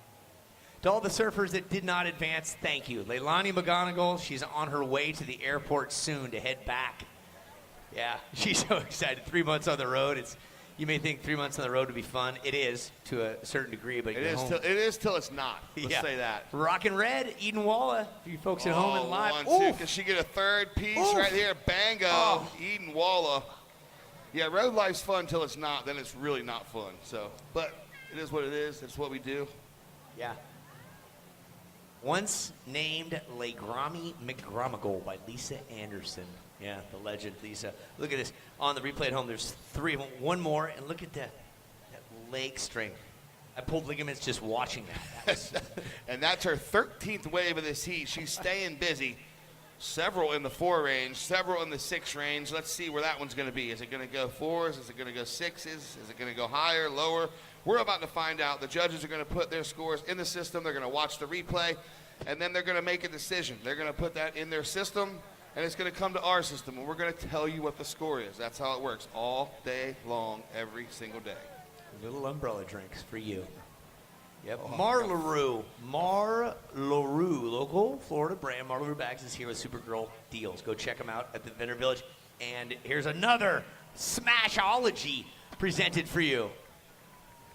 S2: To all the surfers that did not advance, thank you. Leilani McGonigal, she's on her way to the airport soon to head back. Yeah, she's so excited. 3 months on the road. You may think 3 months on the road would be fun. It is to a certain degree, but
S11: It
S2: you're
S11: is,
S2: home.
S11: till, it is till it's not. Let's say that.
S2: Rockin' Red, Eden Walla, for you folks at home and live.
S11: 1, 2. Can she get a third piece right here? Bango.
S2: Oh.
S11: Eden Walla. Yeah, road life's fun till it's not. Then it's really not fun. So, but it is what it is. It's what we do.
S2: Yeah. Once named Legrami McGromigal by Lisa Anderson. Yeah, the legend, Lisa. Look at this. On the replay at home, there's 3 of them. One more, and look at that leg strength. I pulled ligaments just watching that.
S11: And that's her 13th wave of this heat. She's staying busy. Several in the 4 range, several in the 6 range. Let's see where that one's going to be. Is it going to go 4s? Is it going to go 6s? Is it going to go higher, lower? We're about to find out. The judges are going to put their scores in the system. They're going to watch the replay, and then they're going to make a decision. They're going to put that in their system, and it's going to come to our system, and we're going to tell you what the score is. That's how it works all day long, every single day.
S2: Little umbrella drinks for you. Yep. Marlaroo, local Florida brand. Marlaroo Bags is here with Supergirl deals. Go check them out at the Vendor Village. And here's another Smashology presented for you.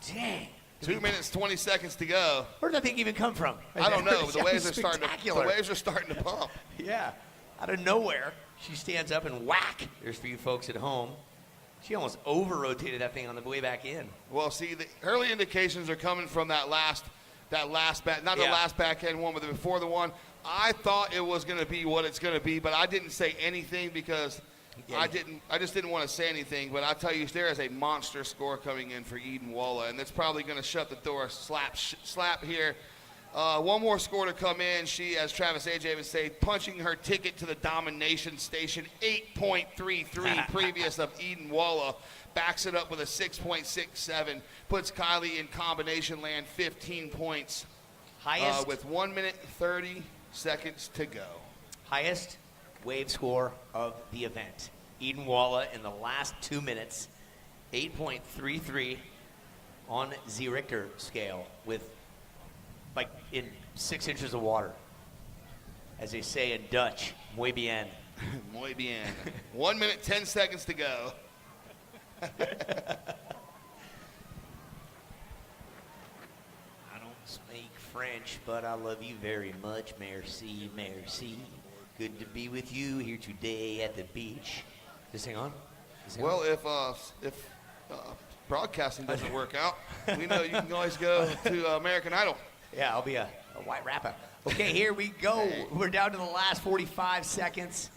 S2: Dang.
S11: 2 minutes, 20 seconds to go.
S2: Where did that thing even come from?
S11: I don't know. But the waves
S2: Spectacular.
S11: are starting to pump.
S2: Yeah. Out of nowhere, she stands up and whack. There's for you folks at home. She almost over-rotated that thing on the way back in.
S11: Well, see, the early indications are coming from that last back, not the last backhand one, but before the one. I thought it was going to be what it's going to be, but I didn't say anything because I just didn't want to say anything. But I tell you, there is a monster score coming in for Eden Walla, and that's probably going to shut the door. Slap here. One more score to come in. She, as Travis AJ would say, punching her ticket to the domination station, 8.33 previous of Eden Walla. Backs it up with a 6.67. Puts Kylie in combination land, 15 points.
S2: Highest.
S11: With 1 minute, 30 seconds to go.
S2: Highest wave score of the event. Eden Walla in the last 2 minutes, 8.33 on the Richter scale with like in 6 inches of water. As they say in Dutch, muy bien.
S11: Muy bien. 1 minute, 10 seconds to go.
S2: I don't speak French, but I love you very much. Merci, merci. Good to be with you here today at the beach. This thing on?
S11: Well, if broadcasting doesn't work out, we know you can always go to American Idol.
S2: Yeah, I'll be a white rapper. Okay, here we go. We're down to the last 45 seconds,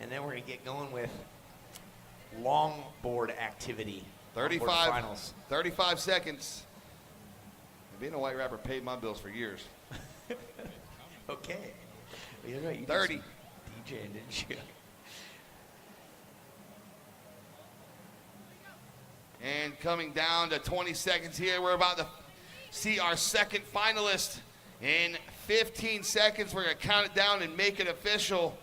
S2: and then we're going to get going with longboard activity.
S11: 35 seconds. Being a white rapper paid my bills for years.
S2: Okay. You're right. You
S11: 30.
S2: DJing, didn't you?
S11: And coming down to 20 seconds here, we're about to see our second finalist. In 15 seconds, we're going to count it down and make it official.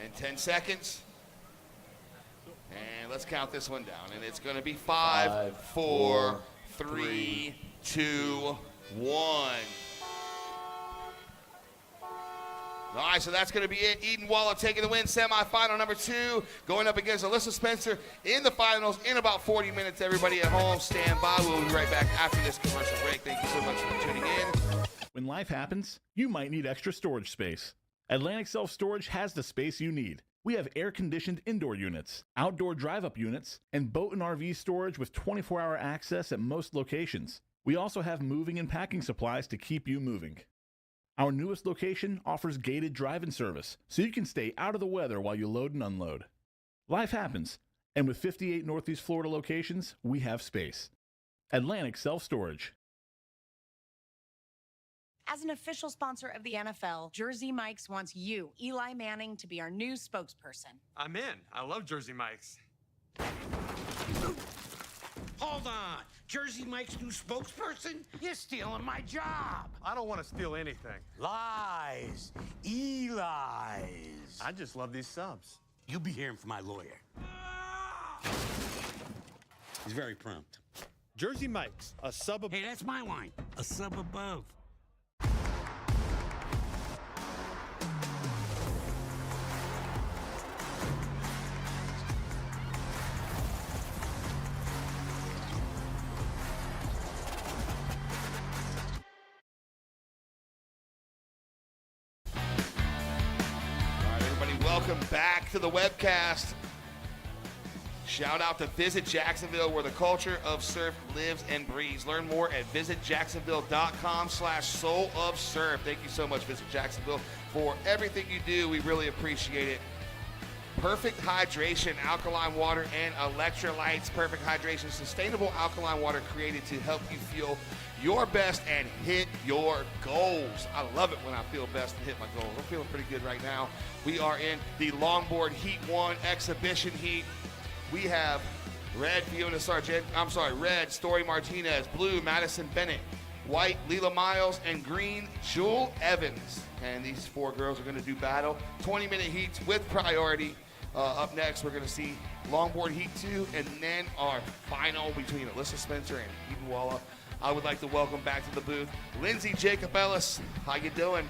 S11: And 10 seconds. And let's count this one down. And it's going to be 5, 4, 3, 2, 1. All right, so that's going to be it. Eden Walla taking the win, semifinal number 2, going up against Alyssa Spencer in the finals in about 40 minutes. Everybody at home, stand by. We'll be right back after this commercial break. Thank you so much for tuning in.
S18: When life happens, you might need extra storage space. Atlantic Self Storage has the space you need. We have air-conditioned indoor units, outdoor drive-up units, and boat and RV storage with 24-hour access at most locations. We also have moving and packing supplies to keep you moving. Our newest location offers gated drive-in service, so you can stay out of the weather while you load and unload. Life happens, and with 58 Northeast Florida locations, we have space. Atlantic Self Storage.
S7: As an official sponsor of the NFL, Jersey Mike's wants you, Eli Manning, to be our new spokesperson.
S8: I'm in. I love Jersey Mike's.
S20: Hold on. Jersey Mike's new spokesperson? You're stealing my job.
S8: I don't want to steal anything.
S20: Lies. Eli's.
S8: I just love these subs.
S20: You'll be hearing from my lawyer. He's very prompt.
S8: Jersey Mike's, a sub above.
S20: Hey, that's my line. A sub above.
S11: Welcome back to the webcast. Shout out to Visit Jacksonville, where the culture of surf lives and breathes. Learn more at visitjacksonville.com/soulofsurf. Thank you so much, Visit Jacksonville, for everything you do. We really appreciate it. Perfect hydration, alkaline water, and electrolytes. Perfect hydration, sustainable alkaline water created to help you feel your best and hit your goals. I love it when I feel best and hit my goals. I'm feeling pretty good right now. We are in the longboard Heat 1 exhibition heat. We have red, Story Martinez, blue, Madison Bennett, white, Leela Miles, and green, Jewel Evans. And these 4 girls are going to do battle. 20-minute heats with priority. Up next, we're going to see longboard heat 2, and then our final between Alyssa Spencer and Eden Walla. I would like to welcome back to the booth Lindsay Jacob Ellis. How you doing?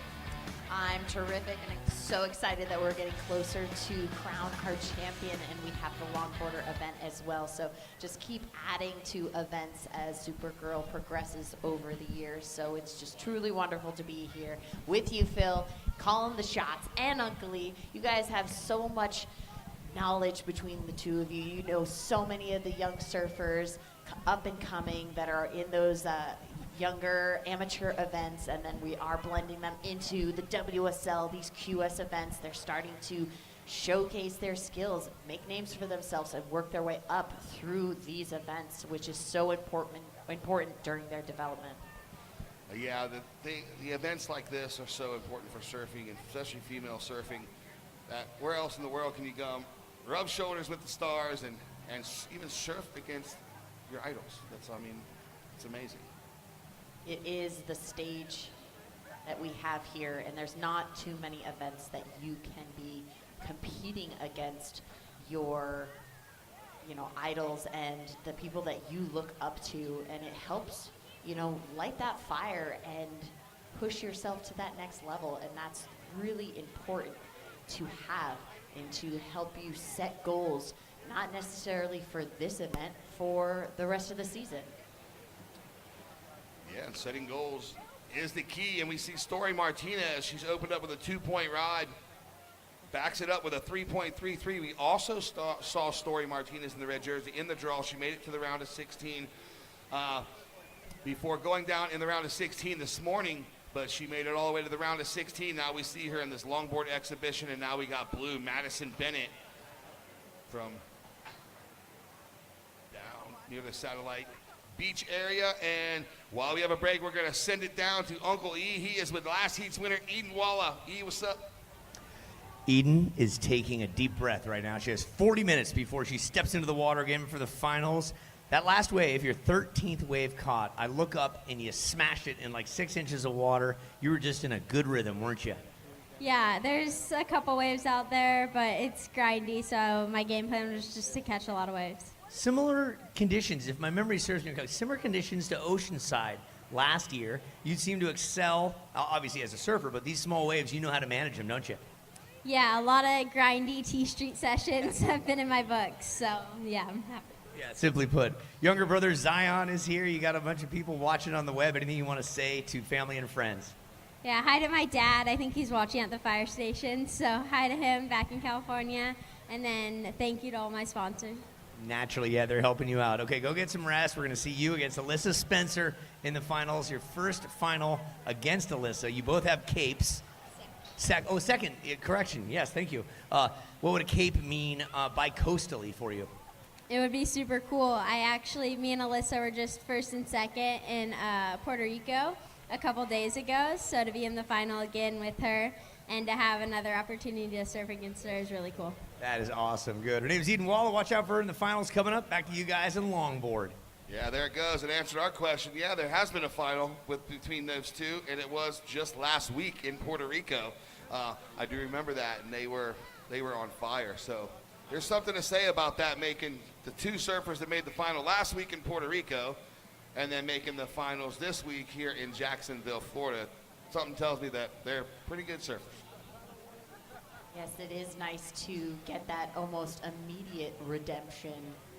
S4: I'm terrific, and I'm so excited that we're getting closer to crown our champion, and we have the longboarder event as well. So just keep adding to events as Supergirl progresses over the years. So it's just truly wonderful to be here with you, Phil, calling the shots, and Uncle Lee. You guys have so much knowledge between the two of you. You know so many of the young surfers up and coming that are in those younger amateur events, and then we are blending them into the WSL, these QS events. They're starting to showcase their skills, make names for themselves, and work their way up through these events, which is so important during their development.
S11: Yeah, the events like this are so important for surfing, and especially female surfing. Where else in the world can you go rub shoulders with the stars and even surf against your idols? It's amazing.
S4: It is the stage that we have here, and there's not too many events that you can be competing against your, idols and the people that you look up to, and it helps, light that fire and push yourself to that next level, and that's really important to have and to help you set goals, not necessarily for this event, for the rest of the season.
S11: Yeah, and setting goals is the key, and we see Story Martinez. She's opened up with a 2-point ride, backs it up with a 3.33. We also saw Story Martinez in the red jersey in the draw. She made it to the round of 16 before going down in the round of 16 this morning, but she made it all the way to the round of 16. Now we see her in this longboard exhibition, and now we got blue Madison Bennett from down near the satellite beach area. And while we have a break, we're going to send it down to Uncle E. He is with last heat's winner, Eden Walla. E, what's up?
S2: Eden is taking a deep breath right now. She has 40 minutes before she steps into the water again for the finals. That last wave, your 13th wave caught, I look up and you smashed it in like 6 inches of water. You were just in a good rhythm, weren't you?
S3: Yeah, there's a couple waves out there, but it's grindy, so my game plan was just to catch a lot of waves.
S2: Similar conditions, if my memory serves me, similar conditions to Oceanside last year. You seem to excel, obviously as a surfer, but these small waves, you know how to manage them, don't you?
S3: Yeah, a lot of grindy T Street sessions have been in my books, so yeah, I'm happy.
S2: Yeah, simply put. Younger brother Zion is here. You got a bunch of people watching on the web. Anything you want to say to family and friends?
S3: Yeah, hi to my dad. I think he's watching at the fire station, so hi to him back in California, and then thank you to all my sponsors.
S2: Naturally, yeah, they're helping you out. Okay, go get some rest. We're going to see you against Alyssa Spencer in the finals. Your first final against Alyssa. You both have capes. Second. Correction. Yes, thank you. What would a cape mean bi-coastally for you?
S3: It would be super cool. Me and Alyssa were just first and second in Puerto Rico a couple days ago, so to be in the final again with her and to have another opportunity to surf against her is really cool.
S2: That is awesome. Good. Her name is Eden Walla. Watch out for her in the finals coming up. Back to you guys in longboard.
S11: Yeah, there it goes. It answered our question. Yeah, there has been a final between those two, and it was just last week in Puerto Rico. I do remember that, and they were on fire. So there's something to say about that, making the two surfers that made the final last week in Puerto Rico and then making the finals this week here in Jacksonville, Florida. Something tells me that they're pretty good surfers.
S4: Yes, it is nice to get that almost immediate redemption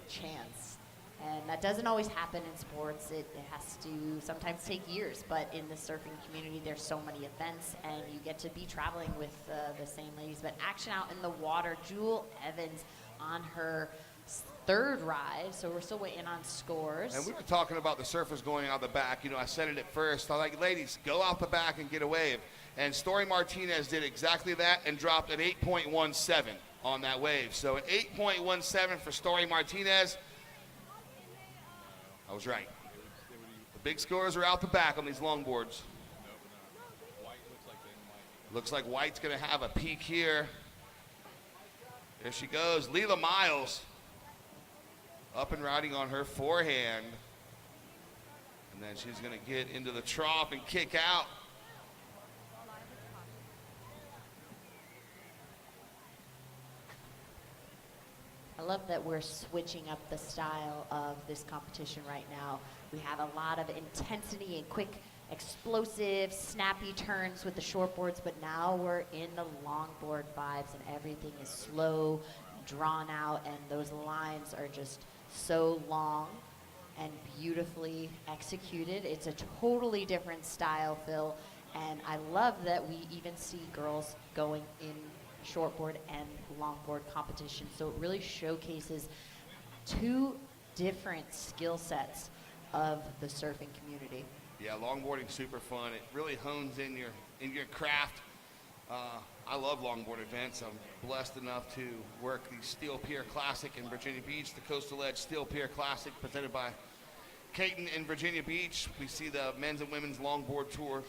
S4: chance. And that doesn't always happen in sports. It has to sometimes take years, but in the surfing community, there's so many events, and you get to be traveling with the same ladies. But action out in the water, Jewel Evans on her third ride, so we're still waiting on scores.
S11: And we were talking about the surfers going out the back. I said it at first. I'm like, ladies, go out the back and get a wave. And Story Martinez did exactly that and dropped an 8.17 on that wave. So an 8.17 for Story Martinez. I was right. The big scores are out the back on these longboards. Looks like White's going to have a peek here. There she goes. Leela Miles up and riding on her forehand. And then she's going to get into the trough and kick out.
S4: I love that we're switching up the style of this competition right now. We have a lot of intensity and quick, explosive, snappy turns with the shortboards, but now we're in the longboard vibes and everything is slow, drawn out, and those lines are just so long and beautifully executed. It's a totally different style, Phil, and I love that we even see girls going in shortboard and longboard competition. So it really showcases two different skill sets of the surfing community.
S11: Yeah, longboarding's super fun. It really hones in your craft. I love longboard events. I'm blessed enough to work the Steel Pier Classic in Virginia Beach, the Coastal Edge Steel Pier Classic presented by Caton in Virginia Beach. We see the men's and women's longboard tour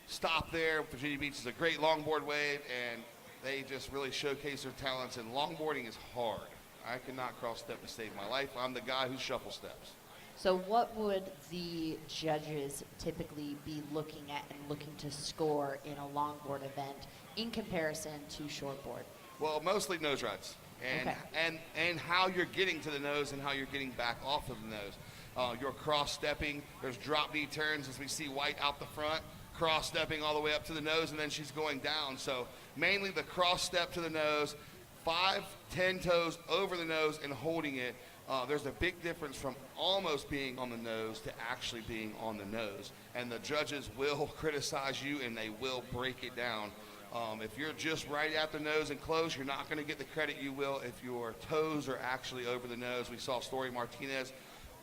S11: stop there. Virginia Beach is a great longboard wave, and they just really showcase their talents, and longboarding is hard. I cannot cross step to save my life. I'm the guy who shuffle steps.
S4: So what would the judges typically be looking at and looking to score in a longboard event in comparison to shortboard?
S11: Well, mostly nose rides, and how you're getting to the nose and how you're getting back off of the nose. You're cross-stepping. There's drop knee turns, as we see White out the front, cross-stepping all the way up to the nose, and then she's going down. So mainly the cross-step to the nose, 5, 10 toes over the nose and holding it. There's a big difference from almost being on the nose to actually being on the nose. And the judges will criticize you, and they will break it down. If you're just right at the nose and close, you're not going to get the credit you will if your toes are actually over the nose. We saw Story Martinez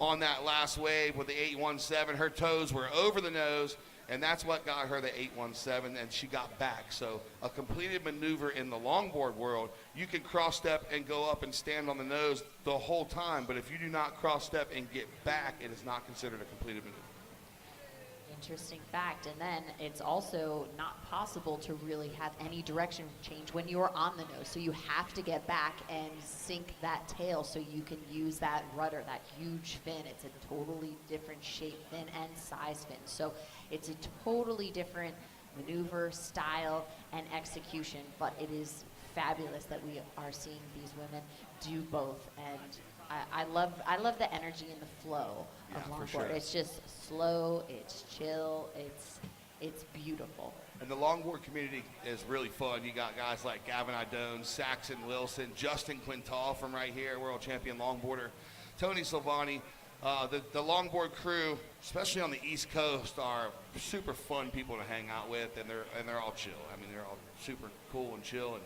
S11: on that last wave with the 817. Her toes were over the nose, and that's what got her the 817, and she got back. So a completed maneuver in the longboard world, you can cross step and go up and stand on the nose the whole time, but if you do not cross step and get back, it is not considered a completed maneuver.
S4: Interesting fact. And then it's also not possible to really have any direction change when you're on the nose. So you have to get back and sink that tail so you can use that rudder, that huge fin. It's a totally different shape fin and size fin. So it's a totally different maneuver, style, and execution. But it is fabulous that we are seeing these women do both. And I love the energy and the flow of longboard.
S11: For sure.
S4: It's just slow, it's chill, it's beautiful.
S11: And the longboard community is really fun. You got guys like Gavin Idone, Saxon Wilson, Justin Quintal from right here, world champion longboarder, Tony Silvani. The longboard crew, especially on the East Coast, are super fun people to hang out with, and they're all chill. I mean, they're all super cool and chill, and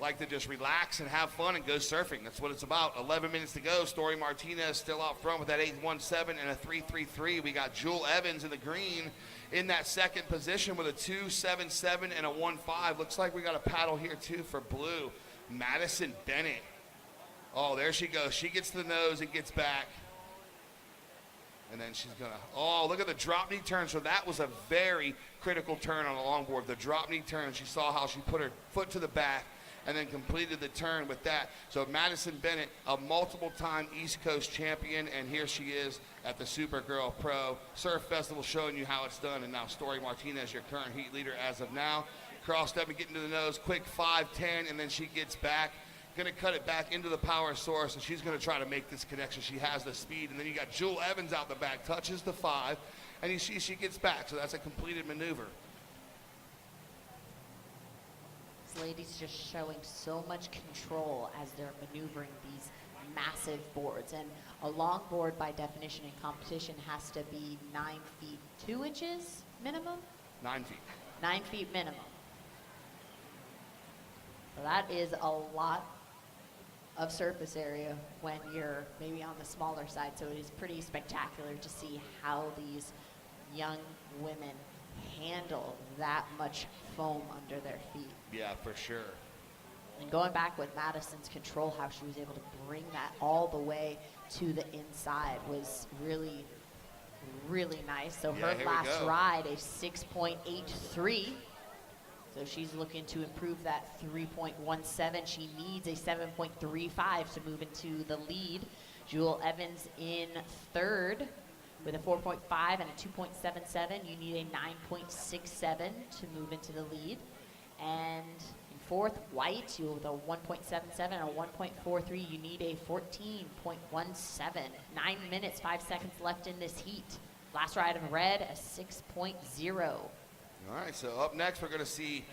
S11: like to just relax and have fun and go surfing. That's what it's about. 11 minutes to go. Story Martinez still out front with that 817 and a 333. We got Jewel Evans in the green in that second position with a 277 and a 15. Looks like we got a paddle here too for blue. Madison Bennett. Oh, there she goes. She gets to the nose and gets back. And then she's gonna, oh, look at the drop knee turn. So that was a very critical turn on a longboard. The drop knee turn, she saw how she put her foot to the back and then completed the turn with that. So Madison Bennett, a multiple-time East Coast champion, and here she is at the Supergirl Pro Surf Festival showing you how it's done. And now Story Martinez, your current heat leader as of now. Cross step and getting to the nose, quick 5-10, and then she gets back. Gonna cut it back into the power source, and she's gonna try to make this connection. She has the speed, and then you got Jewel Evans out the back, touches the 5, and she gets back. So that's a completed maneuver.
S4: These ladies just showing so much control as they're maneuvering these massive boards. And a longboard, by definition in competition, has to be 9 feet 2 inches minimum?
S11: 9 feet.
S4: 9 feet minimum. So that is a lot of surface area when you're maybe on the smaller side. So it is pretty spectacular to see how these young women handle that much foam under their feet.
S11: Yeah, for sure.
S4: And going back with Madison's control, how she was able to bring that all the way to the inside was really, really nice. So
S11: Yeah,
S4: her last ride, a 6.83. So she's looking to improve that 3.17. She needs a 7.35 to move into the lead. Jewel Evans in third With a 4.5 and a 2.77, you need a 9.67 to move into the lead. And in fourth, white, you with a 1.77 and a 1.43, you need a 14.17. 9 minutes, 5 seconds left in this heat. Last ride of red, a 6.0.
S11: All right, so up next we're going to see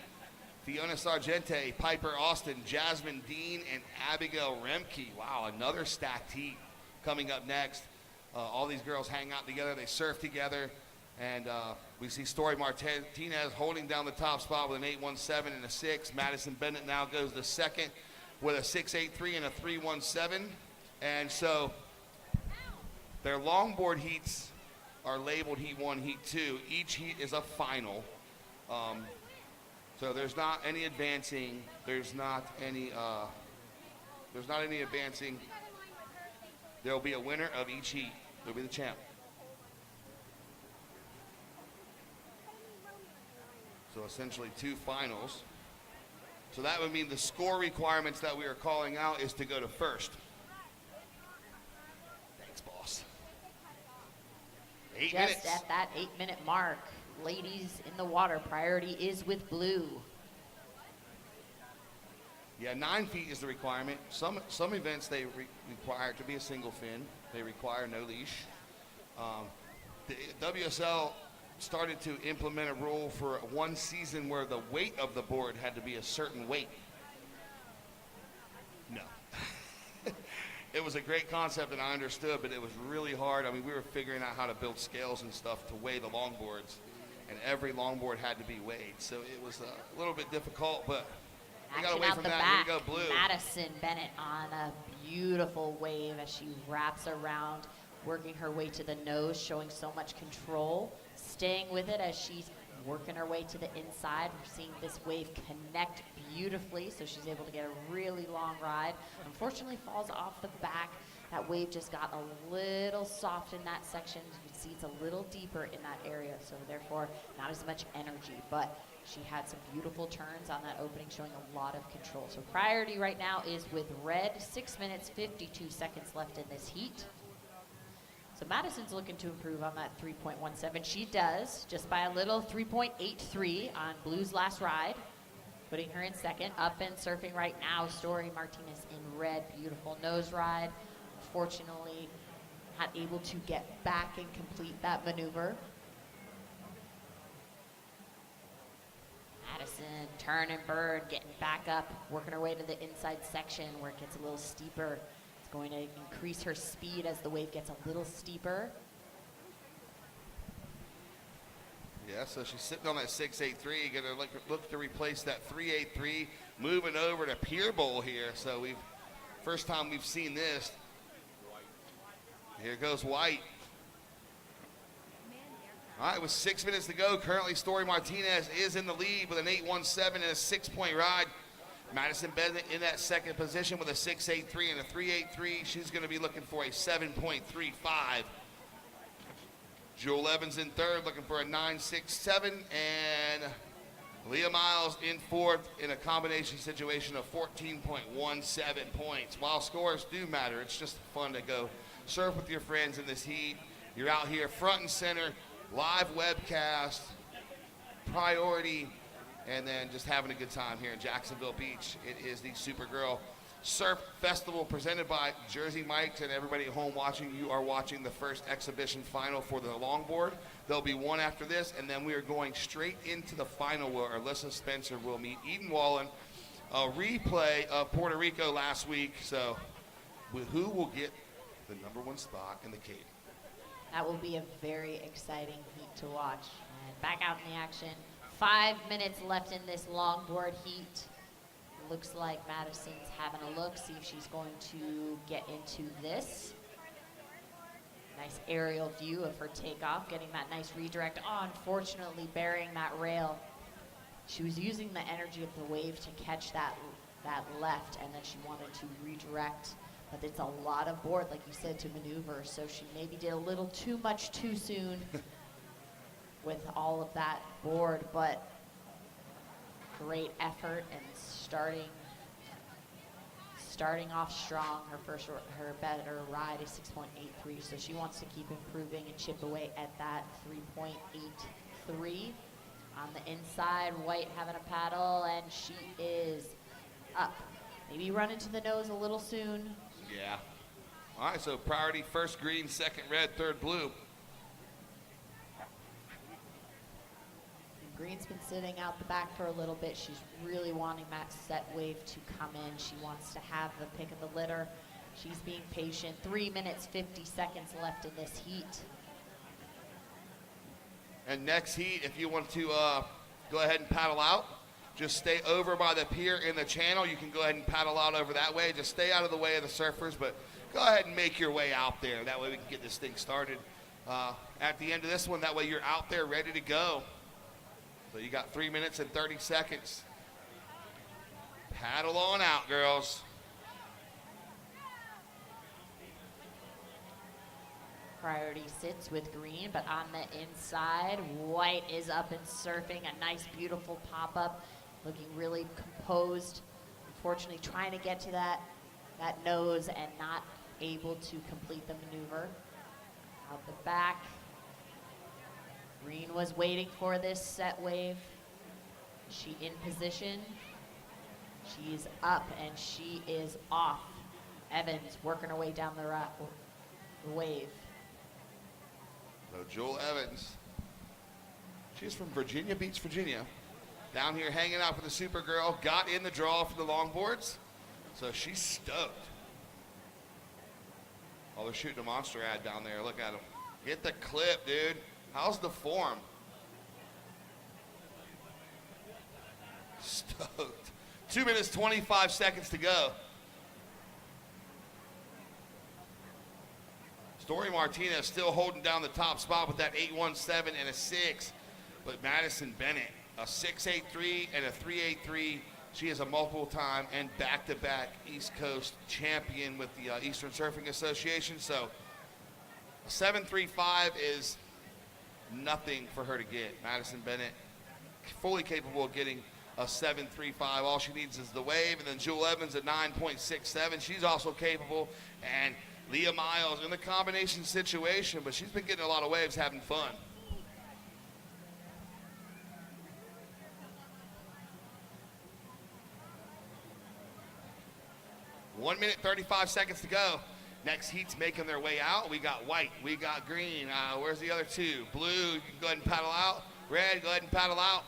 S11: Fiona Sargente, Piper Austin, Jasmine Dean, and Abigail Remke. Wow, another stacked heat coming up next. All these girls hang out together, they surf together, and we see Story Martinez holding down the top spot with an 8.17 and a 6. Madison Bennett now goes to second with a 6.83 and a 3.17. And so their longboard heats are labeled Heat 1, Heat 2. Each heat is a final. So there's not any advancing. There's not any advancing. There will be a winner of each heat. There'll be the champ. So essentially 2 finals. So that would mean the score requirements that we are calling out is to go to first. Thanks, boss. 8 minutes.
S4: Just at that 8-minute mark. Ladies in the water, priority is with blue.
S11: Yeah, 9 feet is the requirement. Some events they require it to be a single fin. They require no leash. The WSL started to implement a rule for one season where the weight of the board had to be a certain weight. No. It was a great concept and I understood, but it was really hard. I mean, we were figuring out how to build scales and stuff to weigh the longboards, and every longboard had to be weighed. So it was a little bit difficult, but we got
S4: Action
S11: away
S4: out
S11: from
S4: the
S11: that.
S4: back.
S11: Here we go, blue.
S4: Madison Bennett on a beautiful wave as she wraps around, working her way to the nose, showing so much control, staying with it as she's working her way to the inside. We're seeing this wave connect beautifully, so she's able to get a really long ride. Unfortunately, falls off the back. That wave just got a little soft in that section. You can see it's a little deeper in that area, so therefore not as much energy, but she had some beautiful turns on that opening, showing a lot of control. So priority right now is with red. 6 minutes, 52 seconds left in this heat. So Madison's looking to improve on that 3.17. She does, just by a little, 3.83 on Blue's last ride, putting her in second. Up and surfing right now, Story Martinez in red. Beautiful nose ride. Unfortunately, not able to get back and complete that maneuver. Madison, turn and burn, getting back up, working her way to the inside section where it gets a little steeper. It's going to increase her speed as the wave gets a little steeper.
S11: Yeah, so she's sitting on that 6.83. Gonna look to replace that 3.83. Moving over to Pier Bowl here. So first time we've seen this. Here goes White. All right, with 6 minutes to go, currently Story Martinez is in the lead with an 8.17 and a 6-point ride. Madison Bennett in that second position with a 6.83 and a 3.83. She's going to be looking for a 7.35. Jewel Evans in third, looking for a 9.67, and Leah Miles in fourth in a combination situation of 14.17 points. While scores do matter, it's just fun to go surf with your friends in this heat. You're out here front and center, live webcast, priority, and then just having a good time here in Jacksonville Beach. It is the Supergirl Surf Festival presented by Jersey Mike's, and everybody at home watching, you are watching the first exhibition final for the longboard. There'll be one after this, and then we are going straight into the final where Alyssa Spencer will meet Eden Wallen. A replay of Puerto Rico last week, so who will get the #1 spot in the Cape?
S4: That will be a very exciting heat to watch. And back out in the action. 5 minutes left in this longboard heat. Looks like Madison's having a look, see if she's going to get into this. Nice aerial view of her takeoff, getting that nice redirect. Oh, unfortunately, burying that rail. She was using the energy of the wave to catch that left, and then she wanted to redirect. But it's a lot of board, like you said, to maneuver, so she maybe did a little too much too soon with all of that board, but starting off strong. Her better ride is 6.83, so she wants to keep improving and chip away at that 3.83. On the inside, White having a paddle, and she is up. Maybe run into the nose a little soon.
S11: Yeah. All right, so priority first green, second red, third blue.
S4: Green's been sitting out the back for a little bit. She's really wanting that set wave to come in. She wants to have the pick of the litter. She's being patient. 3 minutes, 50 seconds left in this heat.
S11: And next heat, if you want to go ahead and paddle out, just stay over by the pier in the channel. You can go ahead and paddle out over that way. Just stay out of the way of the surfers, but go ahead and make your way out there. That way we can get this thing started at the end of this one. That way you're out there ready to go. So you got 3 minutes and 30 seconds. Paddle on out, girls.
S4: Priority sits with Green, but on the inside, White is up and surfing. A nice, beautiful pop-up, looking really composed. Unfortunately, trying to get to that nose and not able to complete the maneuver. Out the back. Green was waiting for this set wave. She in position. She's up and she is off. Evans working her way down the wave.
S11: So Jewel Evans, she's from Virginia Beach, Virginia. Down here hanging out with the Supergirl, got in the draw for the longboards. So she's stoked. Oh, they're shooting a monster ad down there. Look at them. Get the clip, dude. How's the form? Stoked. 2 minutes, 25 seconds to go. Story Martinez still holding down the top spot with that 817 and a 6. But Madison Bennett, a 683 and a 383. She is a multiple-time and back-to-back East Coast champion with the Eastern Surfing Association. So a 735 is nothing for her to get. Madison Bennett, fully capable of getting a 735. All she needs is the wave. And then Jewel Evans at 9.67. She's also capable. And Leah Miles in the combination situation, but she's been getting a lot of waves, having fun. One minute, 35 seconds to go. Next heat's making their way out. We got White, we got Green. Where's the other two? Blue, you can go ahead and paddle out. Red, go ahead and paddle out.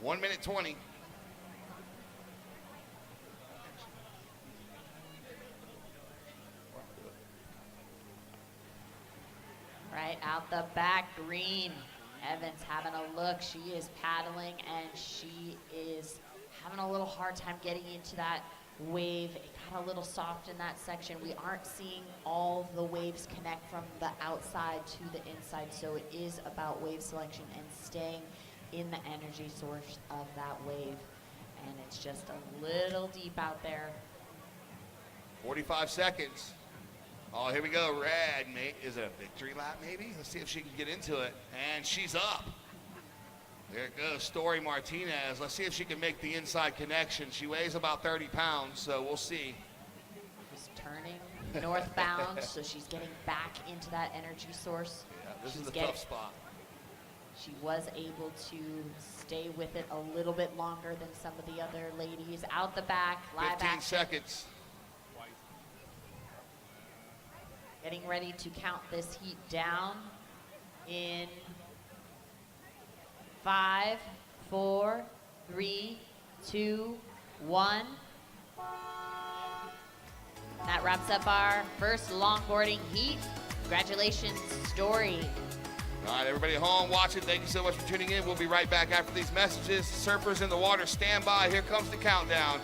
S11: One minute 20.
S4: Right out the back, Green. Evans having a look. She is paddling and she is having a little hard time getting into that wave. It got a little soft in that section. We aren't seeing all the waves connect from the outside to the inside, so it is about wave selection and staying in the energy source of that wave. And it's just a little deep out there.
S11: 45 seconds. Oh, here we go. Red, mate. Is it a victory lap, maybe? Let's see if she can get into it. And she's up. There it goes, Story Martinez. Let's see if she can make the inside connection. She weighs about 30 pounds, so we'll see.
S4: She's turning northbound, so she's getting back into that energy source.
S11: Yeah, this is the tough spot.
S4: She was able to stay with it a little bit longer than some of the other ladies. Out the back, live
S11: 15
S4: action.
S11: seconds.
S4: Getting ready to count this heat down in 5, 4, 3, 2, 1. That wraps up our first longboarding heat. Congratulations, Story.
S11: All right, everybody at home watching, thank you so much for tuning in. We'll be right back after these messages. Surfers in the water, stand by. Here comes the countdown.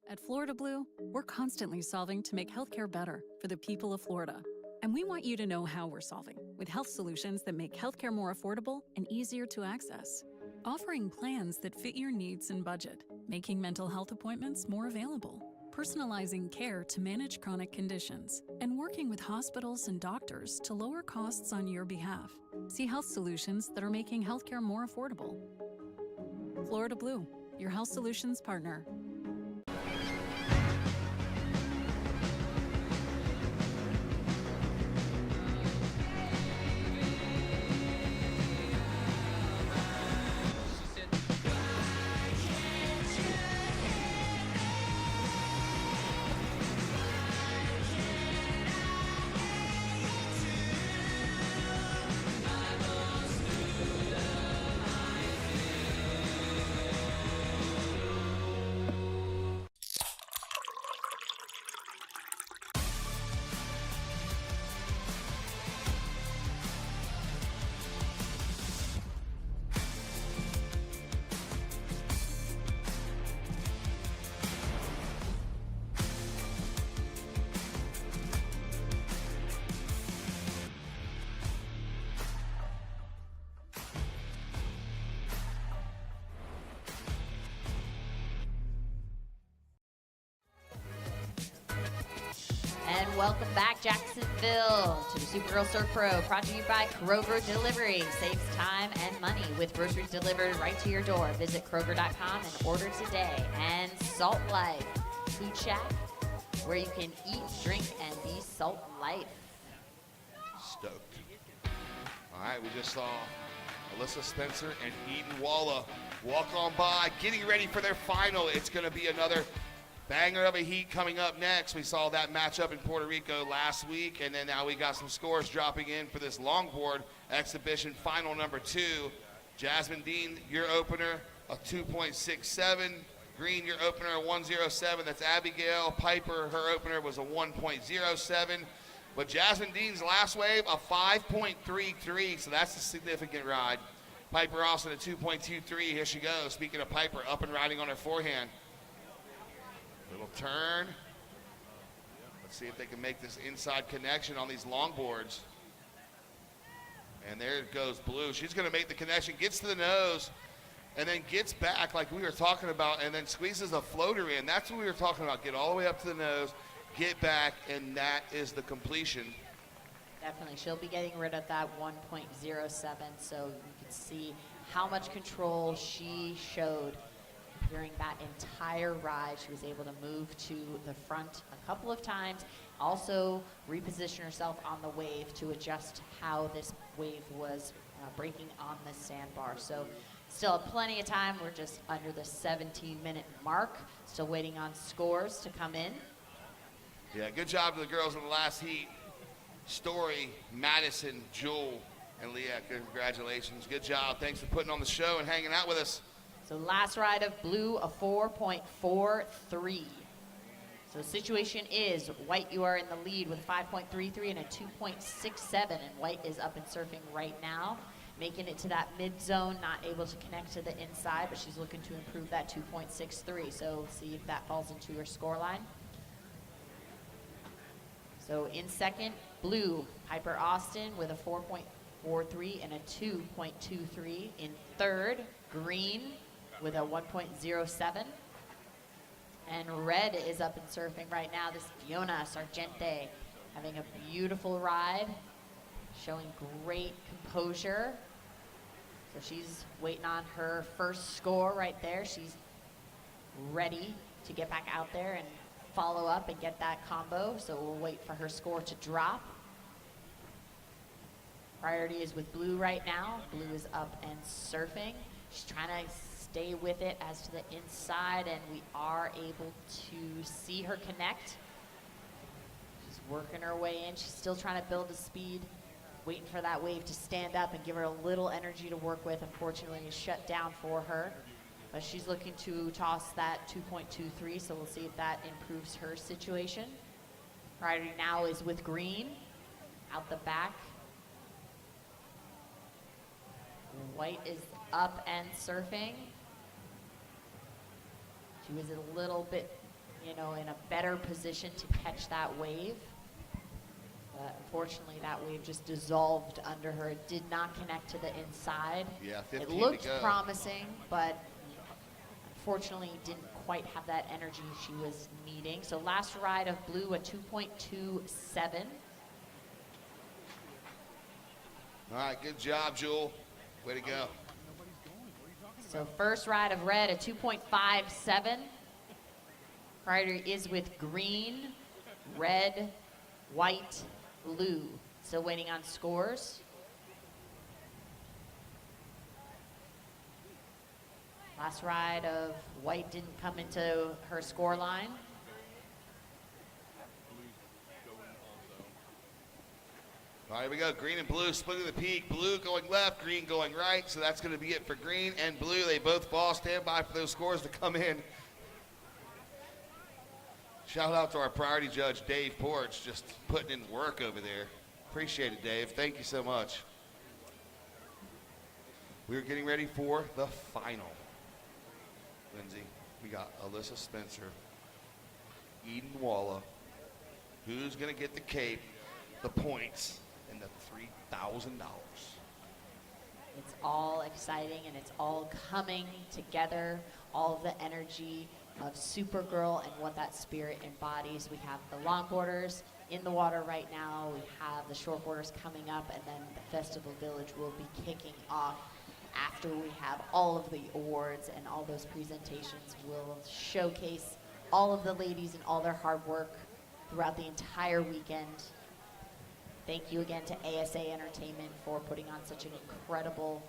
S15: At Florida Blue, we're constantly solving to make healthcare better for the people of Florida. And we want you to know how we're solving, with health solutions that make healthcare more affordable and easier to access. Offering plans that fit your needs and budget, making mental health appointments more available, personalizing care to manage chronic conditions, and working with hospitals and doctors to lower costs on your behalf. See health solutions that are making healthcare more affordable. Florida Blue, your health solutions partner.
S21: And welcome back, Jacksonville, to the Supergirl Surf Pro, brought to you by Kroger Delivery. Saves time and money with groceries delivered right to your door. Visit Kroger.com and order today. And Salt Life Food Shack, where you can eat, drink, and be Salt Life.
S11: Stoked. All right, we just saw Alyssa Spencer and Eden Walla walk on by, getting ready for their final. It's going to be another banger of a heat coming up next. We saw that matchup in Puerto Rico last week, and then now we got some scores dropping in for this longboard exhibition final number 2. Jasmine Dean, your opener, a 2.67. Green, your opener, a 1.07. That's Abigail. Piper, her opener was a 1.07. But Jasmine Dean's last wave, a 5.33, so that's a significant ride. Piper Austin, a 2.23. Here she goes. Speaking of Piper, up and riding on her forehand. Little turn. Let's see if they can make this inside connection on these longboards. And there it goes, Blue. She's going to make the connection, gets to the nose, and then gets back like we were talking about, and then squeezes a floater in. That's what we were talking about. Get all the way up to the nose, get back, and that is the completion.
S21: Definitely. She'll be getting rid of that 1.07, so you can see how much control she showed during that entire ride. She was able to move to the front a couple of times, also reposition herself on the wave to adjust how this wave was breaking on the sandbar. So still plenty of time. We're just under the 17-minute mark. Still waiting on scores to come in.
S11: Yeah, good job to the girls in the last heat. Story, Madison, Jewel, and Leah, congratulations. Good job. Thanks for putting on the show and hanging out with us.
S21: So last ride of Blue, a 4.43. So the situation is White, you are in the lead with 5.33 and a 2.67, and White is up and surfing right now, making it to that mid zone, not able to connect to the inside, but she's looking to improve that 2.63. So see if that falls into her score line. So in second, Blue, Piper Austin with a 4.43 and a 2.23. In third, Green with a 1.07. And Red is up and surfing right now. This Fiona Sargente having a beautiful ride, showing great composure. So she's waiting on her first score right there. She's ready to get back out there and follow up and get that combo. So we'll wait for her score to drop. Priority is with Blue right now. Blue is up and surfing. She's trying to stay with it as to the inside, and we are able to see her connect. She's working her way in. She's still trying to build the speed, waiting for that wave to stand up and give her a little energy to work with. Unfortunately, it's shut down for her, but she's looking to toss that 2.23, so we'll see if that improves her situation. Priority now is with Green, out the back. White is up and surfing. She was a little bit, in a better position to catch that wave. But unfortunately, that wave just dissolved under her. It did not connect to the inside.
S11: Yeah, 15
S21: It looked
S11: to go.
S21: promising, but unfortunately didn't
S4: quite have that energy she was needing. So last ride of Blue, a 2.27.
S11: All right, good job, Jewel. Way to go.
S4: So first ride of Red, a 2.57. Priority is with green, red, white, blue. Still waiting on scores. Last ride of white didn't come into her score line.
S11: All right, here we go. Green and blue splitting the peak. Blue going left, green going right. So that's going to be it for green and blue. They both fall. Stand by for those scores to come in. Shout out to our priority judge, Dave Porch, just putting in work over there. Appreciate it, Dave. Thank you so much. We're getting ready for the final. Lindsay, we got Alyssa Spencer, Eden Walla. Who's going to get the cape, the points, and the $3,000?
S4: It's all exciting and it's all coming together. All of the energy of Supergirl and what that spirit embodies. We have the longboarders in the water right now. We have the shortboarders coming up, and then the Festival Village will be kicking off after we have all of the awards and all those presentations. Will showcase all of the ladies and all their hard work throughout the entire weekend. Thank you again to ASA Entertainment for putting on such an incredible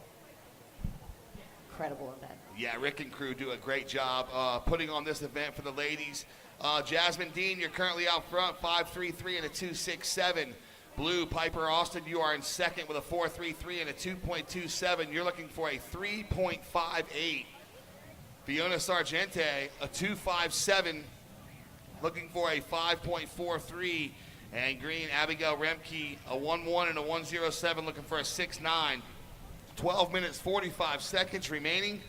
S4: event.
S11: Yeah, Rick and crew do a great job putting on this event for the ladies. Jasmine Dean, you're currently out front, 5.33 and a 2.67. Blue, Piper Austin, you are in second with a 4.33 and a 2.27. You're looking for a 3.58. Fiona Sargente, a 2.57, looking for a 5.43. And green, Abigail Remke, a 1.1 and a 1.07, looking for a 6.9. 12 minutes, 45 seconds remaining.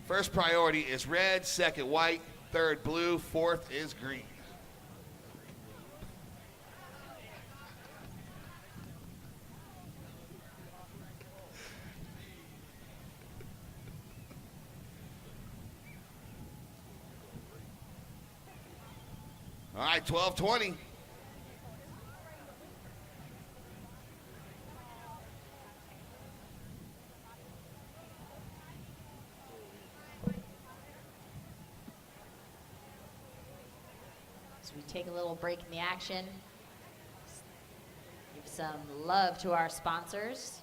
S11: First priority is red, second white, third blue, fourth is green. All right, 12:20.
S4: So we take a little break in the action. Give some love to our sponsors.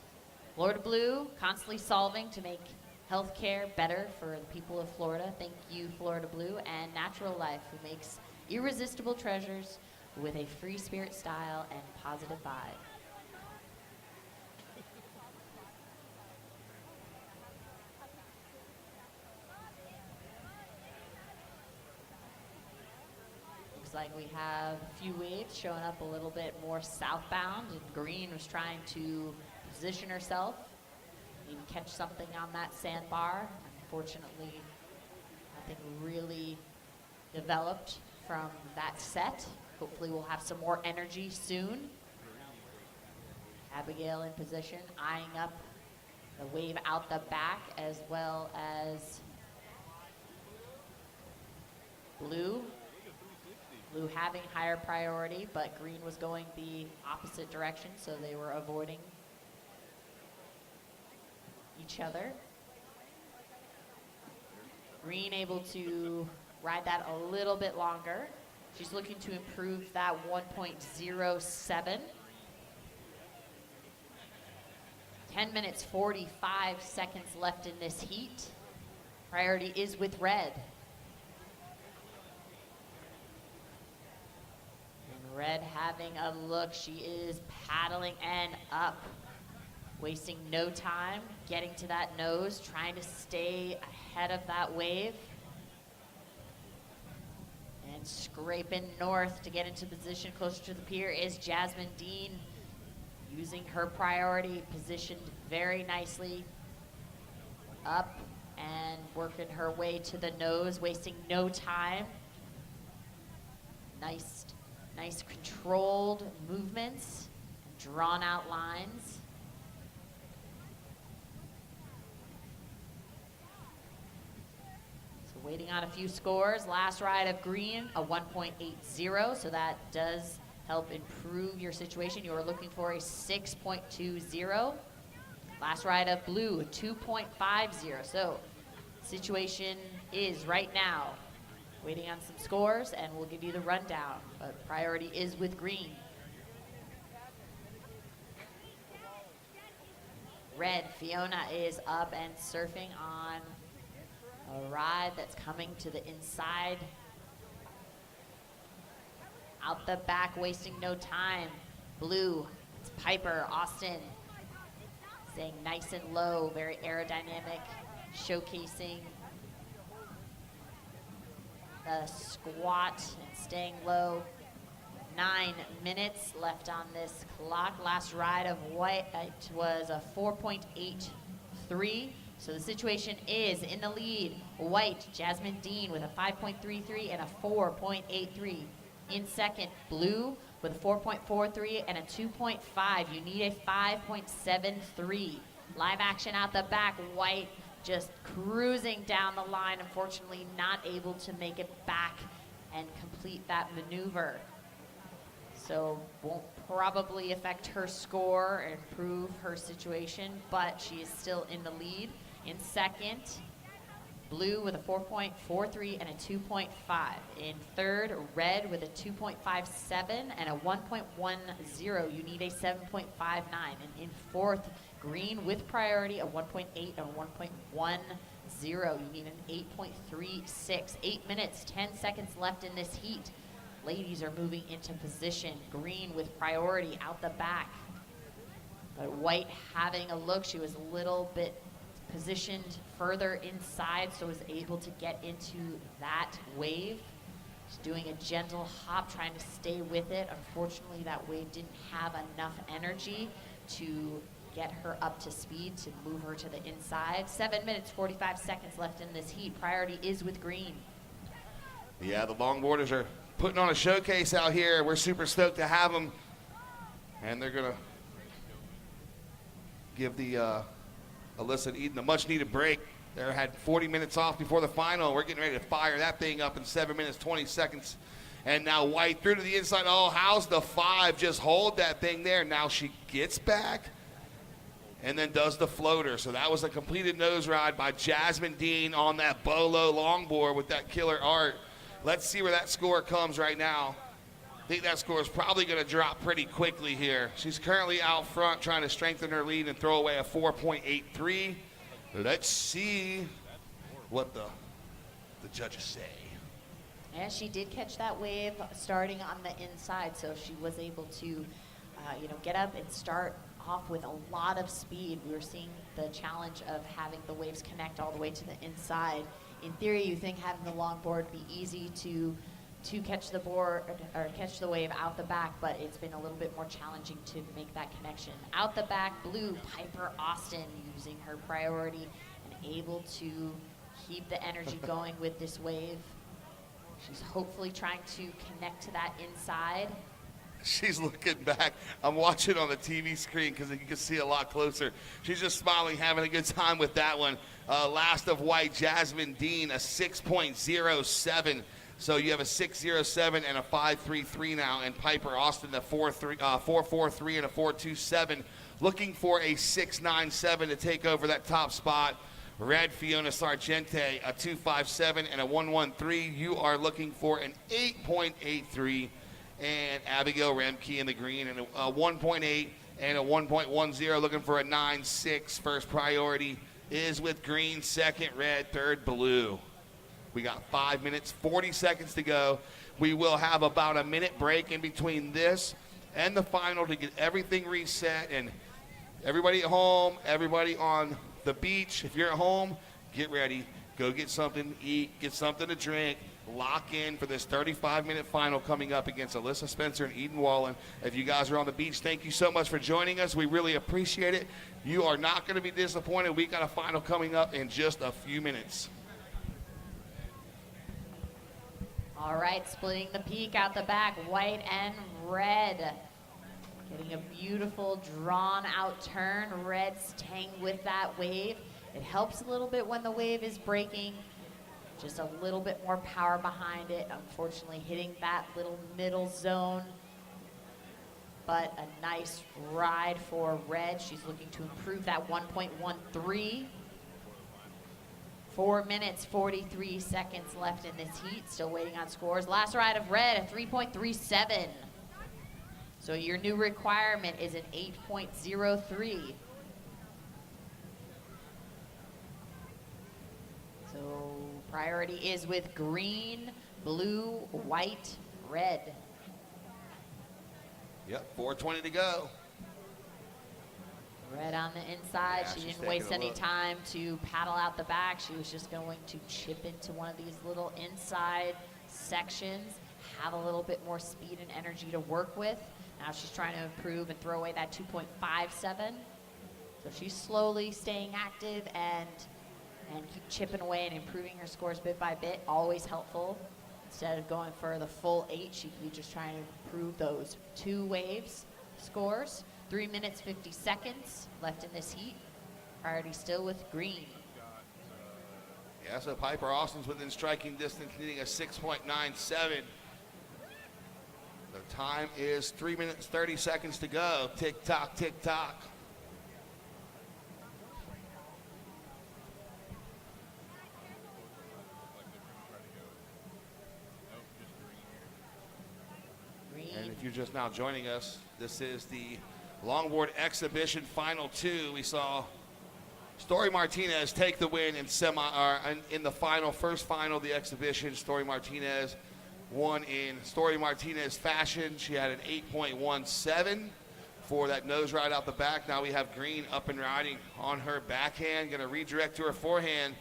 S4: Florida Blue, constantly solving to make healthcare better for the people of Florida. Thank you, Florida Blue. And Natural Life, who makes irresistible treasures with a free spirit style and positive vibe. Looks like we have a few waves showing up a little bit more southbound, and Green was trying to position herself, maybe catch something on that sandbar. Unfortunately, nothing really developed from that set. Hopefully we'll have some more energy soon. Abigail in position, eyeing up the wave out the back, as well as Blue. Blue having higher priority, but Green was going the opposite direction, so they were avoiding each other. Green able to ride that a little bit longer. She's looking to improve that 1.07. 10 minutes, 45 seconds left in this heat. Priority is with red. And red having a look. She is paddling and up. Wasting no time, getting to that nose, trying to stay ahead of that wave. And scraping north to get into position closer to the pier is Jasmine Dean, using her priority, positioned very nicely up and working her way to the nose, wasting no time. Nice controlled movements, drawn out lines. Waiting on a few scores. Last ride of green, a 1.80, so that does help improve your situation. You are looking for a 6.20. Last ride of blue, a 2.50. So situation is right now waiting on some scores, and we'll give you the rundown, but priority is with green. Red, Fiona is up and surfing on a ride that's coming to the inside. Out the back, wasting no time. Blue, it's Piper Austin. Staying nice and low, very aerodynamic, showcasing the squat and staying low. 9 minutes left on this clock. Last ride of white was a 4.83. So the situation is in the lead. White, Jasmine Dean with a 5.33 and a 4.83. In second, blue with a 4.43 and a 2.5. You need a 5.73. Live action out the back. White just cruising down the line. Unfortunately, not able to make it back and complete that maneuver. So won't probably affect her score or improve her situation, but she is still in the lead. In second, blue with a 4.43 and a 2.5. In third, red with a 2.57 and a 1.10. You need a 7.59. And in fourth, green with priority, a 1.8 and a 1.10. You need an 8.36. 8 minutes, 10 seconds left in this heat. Ladies are moving into position. Green with priority out the back. But white having a look. She was a little bit positioned further inside, so was able to get into that wave. She's doing a gentle hop, trying to stay with it. Unfortunately, that wave didn't have enough energy to get her up to speed to move her to the inside. 7 minutes, 45 seconds left in this heat. Priority is with green.
S11: Yeah, the longboarders are putting on a showcase out here. We're super stoked to have them. And they're going to give the Alyssa and Eden a much-needed break. They had 40 minutes off before the final. We're getting ready to fire that thing up in 7 minutes, 20 seconds. And now White through to the inside. Oh, how's the 5 just hold that thing there? Now she gets back and then does the floater. So that was a completed nose ride by Jasmine Dean on that Bolo longboard with that killer art. Let's see where that score comes right now. I think that score is probably going to drop pretty quickly here. She's currently out front trying to strengthen her lead and throw away a 4.83. Let's see what the judges say.
S4: Yeah, she did catch that wave starting on the inside, so she was able to get up and start off with a lot of speed. We were seeing the challenge of having the waves connect all the way to the inside. In theory, you think having the longboard be easy to catch the board or catch the wave out the back, but it's been a little bit more challenging to make that connection. Out the back, blue, Piper Austin using her priority and able to keep the energy going with this wave. She's hopefully trying to connect to that inside.
S11: She's looking back. I'm watching on the TV screen because you can see a lot closer. She's just smiling, having a good time with that one. Last of white, Jasmine Dean, a 6.07. So you have a 6.07 and a 5.33 now, and Piper Austin, a 4.43 and a 4.27. Looking for a 6.97 to take over that top spot. Red, Fiona Sargente, a 2.57 and a 1.13. You are looking for an 8.83. And Abigail Remke in the green, and a 1.8 and a 1.10, looking for a 9.6. First priority is with green, second red, third blue. We got 5 minutes, 40 seconds to go. We will have about a minute break in between this and the final to get everything reset. And everybody at home, everybody on the beach, if you're at home, get ready. Go get something to eat, get something to drink. Lock in for this 35-minute final coming up against Alyssa Spencer and Eden Wallen. If you guys are on the beach, thank you so much for joining us. We really appreciate it. You are not going to be disappointed. We got a final coming up in just a few minutes.
S4: All right, splitting the peak out the back, white and red. Getting a beautiful drawn out turn. Red staying with that wave. It helps a little bit when the wave is breaking. Just a little bit more power behind it. Unfortunately, hitting that little middle zone. But a nice ride for Red. She's looking to improve that 1.13. 4 minutes, 43 seconds left in this heat. Still waiting on scores. Last ride of Red, a 3.37. So your new requirement is an 8.03. So priority is with green, blue, white, red.
S11: Yep, 4:20 to go.
S4: Red on the inside.
S11: Yeah,
S4: She
S11: she's
S4: didn't waste
S11: taking a
S4: any
S11: look.
S4: time to paddle out the back. She was just going to chip into one of these little inside sections, have a little bit more speed and energy to work with. Now she's trying to improve and throw away that 2.57. So she's slowly staying active and keep chipping away and improving her scores bit by bit. Always helpful. Instead of going for the full 8, she could be just trying to improve those 2 waves scores. 3 minutes, 50 seconds left in this heat. Priority still with green.
S11: Yeah, so Piper Austin's within striking distance, needing a 6.97. The time is 3 minutes, 30 seconds to go. Tick tock, tick tock. And if you're just now joining us, this is the longboard exhibition final 2. We saw Story Martinez take the win in the first final of the exhibition. Story Martinez won in Story Martinez fashion. She had an 8.17 for that nose ride out the back. Now we have green up and riding on her backhand, gonna redirect to her forehand.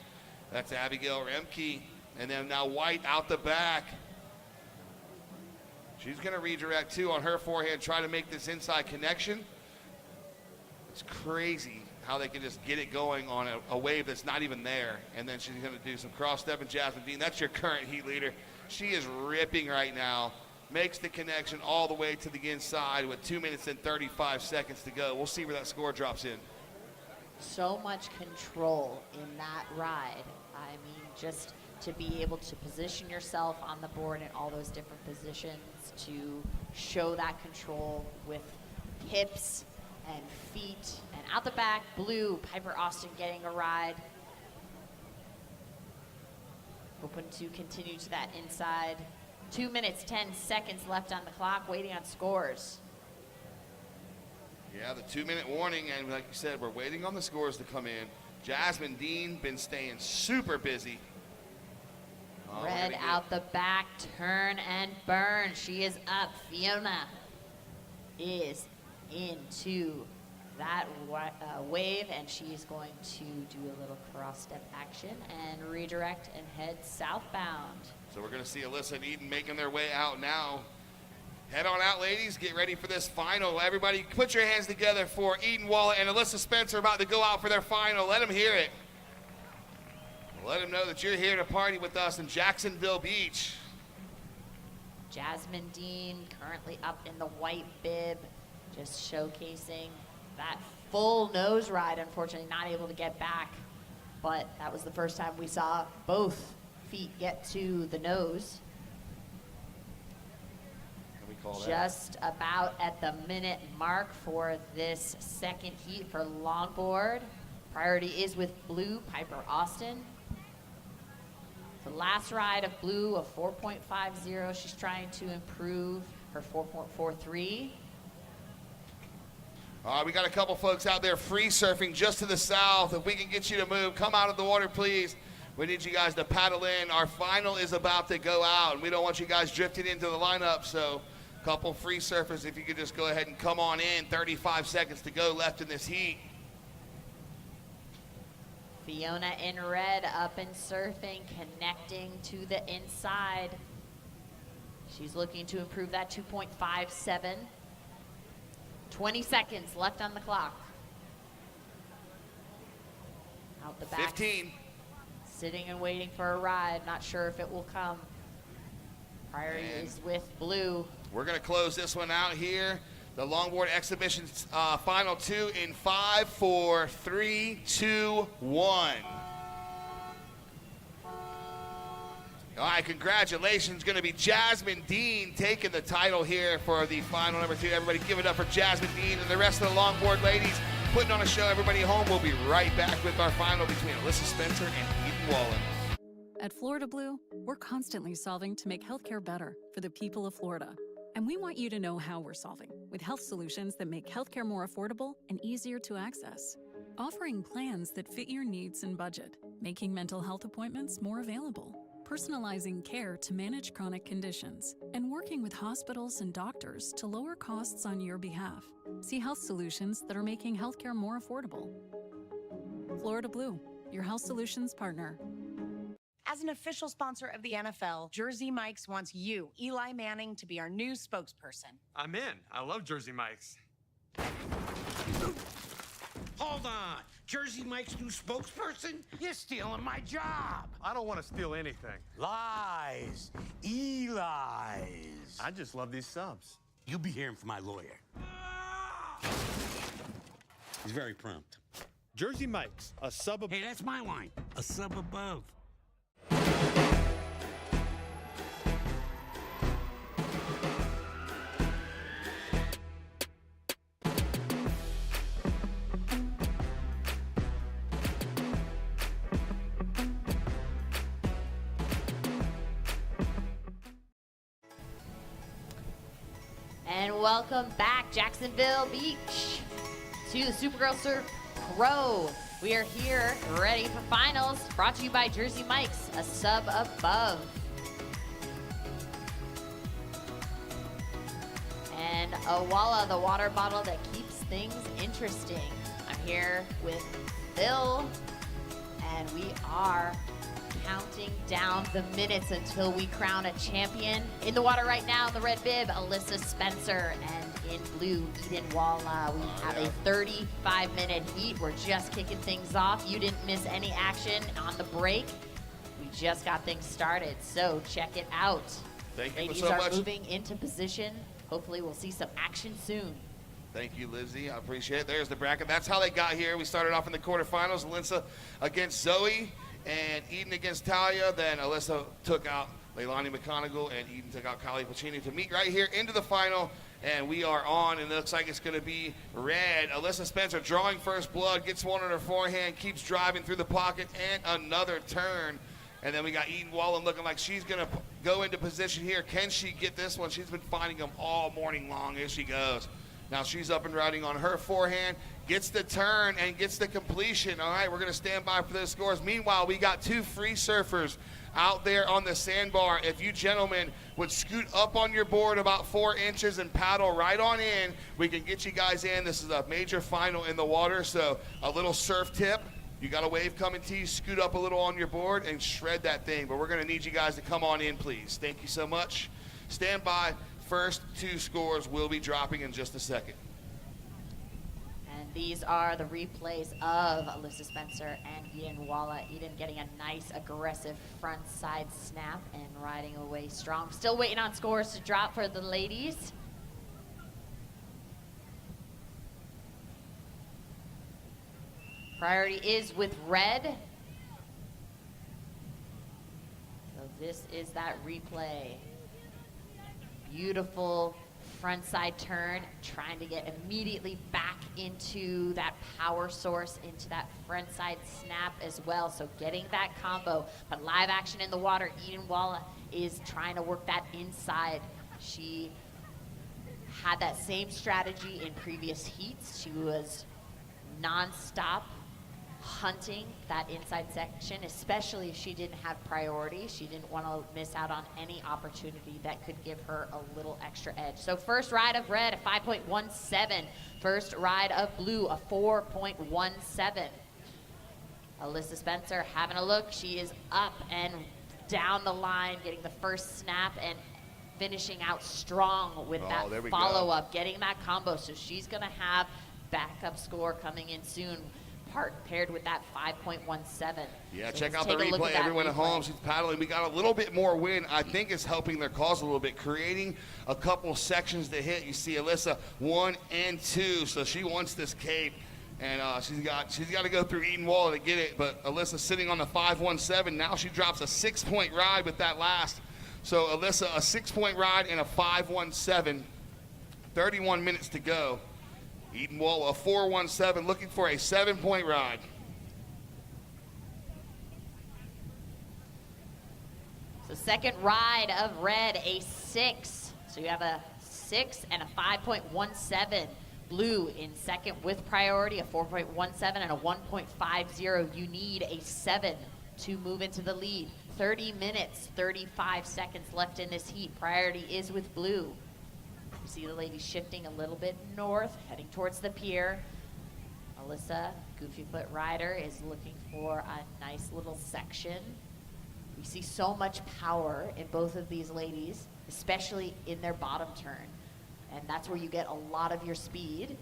S11: That's Abigail Remke. And then now white out the back. She's going to redirect too on her forehand, try to make this inside connection. It's crazy how they can just get it going on a wave that's not even there. And then she's going to do some cross step and Jasmine Dean. That's your current heat leader. She is ripping right now. Makes the connection all the way to the inside with 2 minutes and 35 seconds to go. We'll see where that score drops in.
S4: So much control in that ride. I mean, just to be able to position yourself on the board in all those different positions, to show that control with hips and feet. And out the back, blue, Piper Austin getting a ride. Hoping to continue to that inside. 2 minutes, 10 seconds left on the clock, waiting on scores.
S11: Yeah, the 2 minute warning, and like you said, we're waiting on the scores to come in. Jasmine Dean been staying super busy.
S4: Red out the back, turn and burn. She is up. Fiona is into that wave, and she's going to do a little cross step action and redirect and head southbound.
S11: So we're going to see Alyssa and Eden making their way out now. Head on out, ladies. Get ready for this final. Everybody put your hands together for Eden Wallet and Alyssa Spencer about to go out for their final. Let them hear it. Let them know that you're here to party with us in Jacksonville Beach.
S4: Jasmine Dean currently up in the white bib, just showcasing that full nose ride. Unfortunately, not able to get back, but that was the first time we saw both feet get to the nose.
S11: Can we call that?
S4: Just about at the minute mark for this second heat for longboard. Priority is with blue, Piper Austin. The last ride of blue, a 4.50. She's trying to improve her 4.43.
S11: All right, we got a couple folks out there free surfing just to the south. If we can get you to move, come out of the water, please. We need you guys to paddle in. Our final is about to go out, and we don't want you guys drifting into the lineup. So a couple free surfers, if you could just go ahead and come on in. 35 seconds to go left in this heat.
S4: Fiona in red, up and surfing, connecting to the inside. She's looking to improve that 2.57. 20 seconds left on the clock. Out the back.
S11: 15.
S4: Sitting and waiting for a ride. Not sure if it will come. Priority is with blue.
S11: We're going to close this one out here. The longboard exhibition final 2 in 5, 4, 3, 2, 1. right, congratulations. Going to be Jasmine Dean taking the title here for the final number 2. Everybody give it up for Jasmine Dean and the rest of the longboard ladies putting on a show. Everybody home. We'll be right back with our final between Alyssa Spencer and Eden Wallen.
S15: At Florida Blue, we're constantly solving to make healthcare better for the people of Florida. And we want you to know how we're solving with health solutions that make healthcare more affordable and easier to access. Offering plans that fit your needs and budget, making mental health appointments more available, personalizing care to manage chronic conditions, and working with hospitals and doctors to lower costs on your behalf. See health solutions that are making healthcare more affordable. Florida Blue, your health solutions partner.
S7: As an official sponsor of the NFL, Jersey Mike's wants you, Eli Manning, to be our new spokesperson.
S8: I'm in. I love Jersey Mike's.
S20: Hold on. Jersey Mike's new spokesperson? You're stealing my job.
S8: I don't want to steal anything.
S20: Lies. Eli's.
S8: I just love these subs.
S20: You'll be hearing from my lawyer. He's very prompt.
S8: Jersey Mike's, a sub.
S20: Hey, that's my line. A sub above.
S4: And welcome back, Jacksonville Beach, to the Supergirl Surf Pro. We are here, ready for finals, brought to you by Jersey Mike's, a sub above. And Awala, the water bottle that keeps things interesting. I'm here with Phil, and we are counting down the minutes until we crown a champion. In the water right now, in the red bib, Alyssa Spencer, and in blue, Eden Walla. We have a 35-minute heat. We're just kicking things off. You didn't miss any action on the break. We just got things started, so check it out.
S11: Thank you
S4: Ladies
S11: so
S4: are
S11: much.
S4: moving into position. Hopefully we'll see some action soon.
S11: Thank you, Lizzie. I appreciate it. There's the bracket. That's how they got here. We started off in the quarterfinals. Alyssa against Zoe and Eden against Talia. Then Alyssa took out Leilani McConaughey and Eden took out Kylie Pacini to meet right here into the final. And we are on, and it looks like it's going to be red. Alyssa Spencer drawing first blood, gets one on her forehand, keeps driving through the pocket, and another turn. And then we got Eden Wallen looking like she's going to go into position here. Can she get this one? She's been finding them all morning long. Here she goes. Now she's up and riding on her forehand, gets the turn and gets the completion. All right, we're going to stand by for those scores. Meanwhile, we got two free surfers out there on the sandbar. If you gentlemen would scoot up on your board about 4 inches and paddle right on in, we can get you guys in. This is a major final in the water, so a little surf tip. You got a wave coming to you, scoot up a little on your board and shred that thing. But we're going to need you guys to come on in, please. Thank you so much. Stand by. First 2 scores will be dropping in just a second.
S4: And these are the replays of Alyssa Spencer and Eden Walla. Eden getting a nice aggressive front side snap and riding away strong. Still waiting on scores to drop for the ladies. Priority is with red. So this is that replay. Beautiful front side turn, trying to get immediately back into that power source, into that front side snap as well. So getting that combo, but live action in the water. Eden Walla is trying to work that inside. She had that same strategy in previous heats. She was non-stop hunting that inside section, especially if she didn't have priority. She didn't want to miss out on any opportunity that could give her a little extra edge. So first ride of red, a 5.17. First ride of blue, a 4.17. Alyssa Spencer having a look. She is up and down the line, getting the first snap and finishing out strong with that follow-up, getting that combo. So she's going to have backup score coming in soon, paired with that 5.17.
S11: Yeah,
S4: so
S11: check out the replay. Everyone at home, she's paddling. We got a little bit more wind. I think it's helping their cause a little bit, creating a couple sections to hit. You see Alyssa 1 and 2, so she wants this cape. And she's got to go through Eden Waller to get it, but Alyssa sitting on the 5.17. Now she drops a 6-point ride with that last. So Alyssa, a 6-point ride and a 5.17. 31 minutes to go. Eden Waller, a 4.17, looking for a 7-point ride.
S4: So second ride of red, a 6. So you have a 6 and a 5.17. Blue in second with priority, a 4.17 and a 1.50. You need a 7 to move into the lead. 30 minutes, 35 seconds left in this heat. Priority is with blue. You see the ladies shifting a little bit north, heading towards the pier. Alyssa, Goofy Foot Rider, is looking for a nice little section. We see so much power in both of these ladies, especially in their bottom turn. And that's where you get a lot of your speed.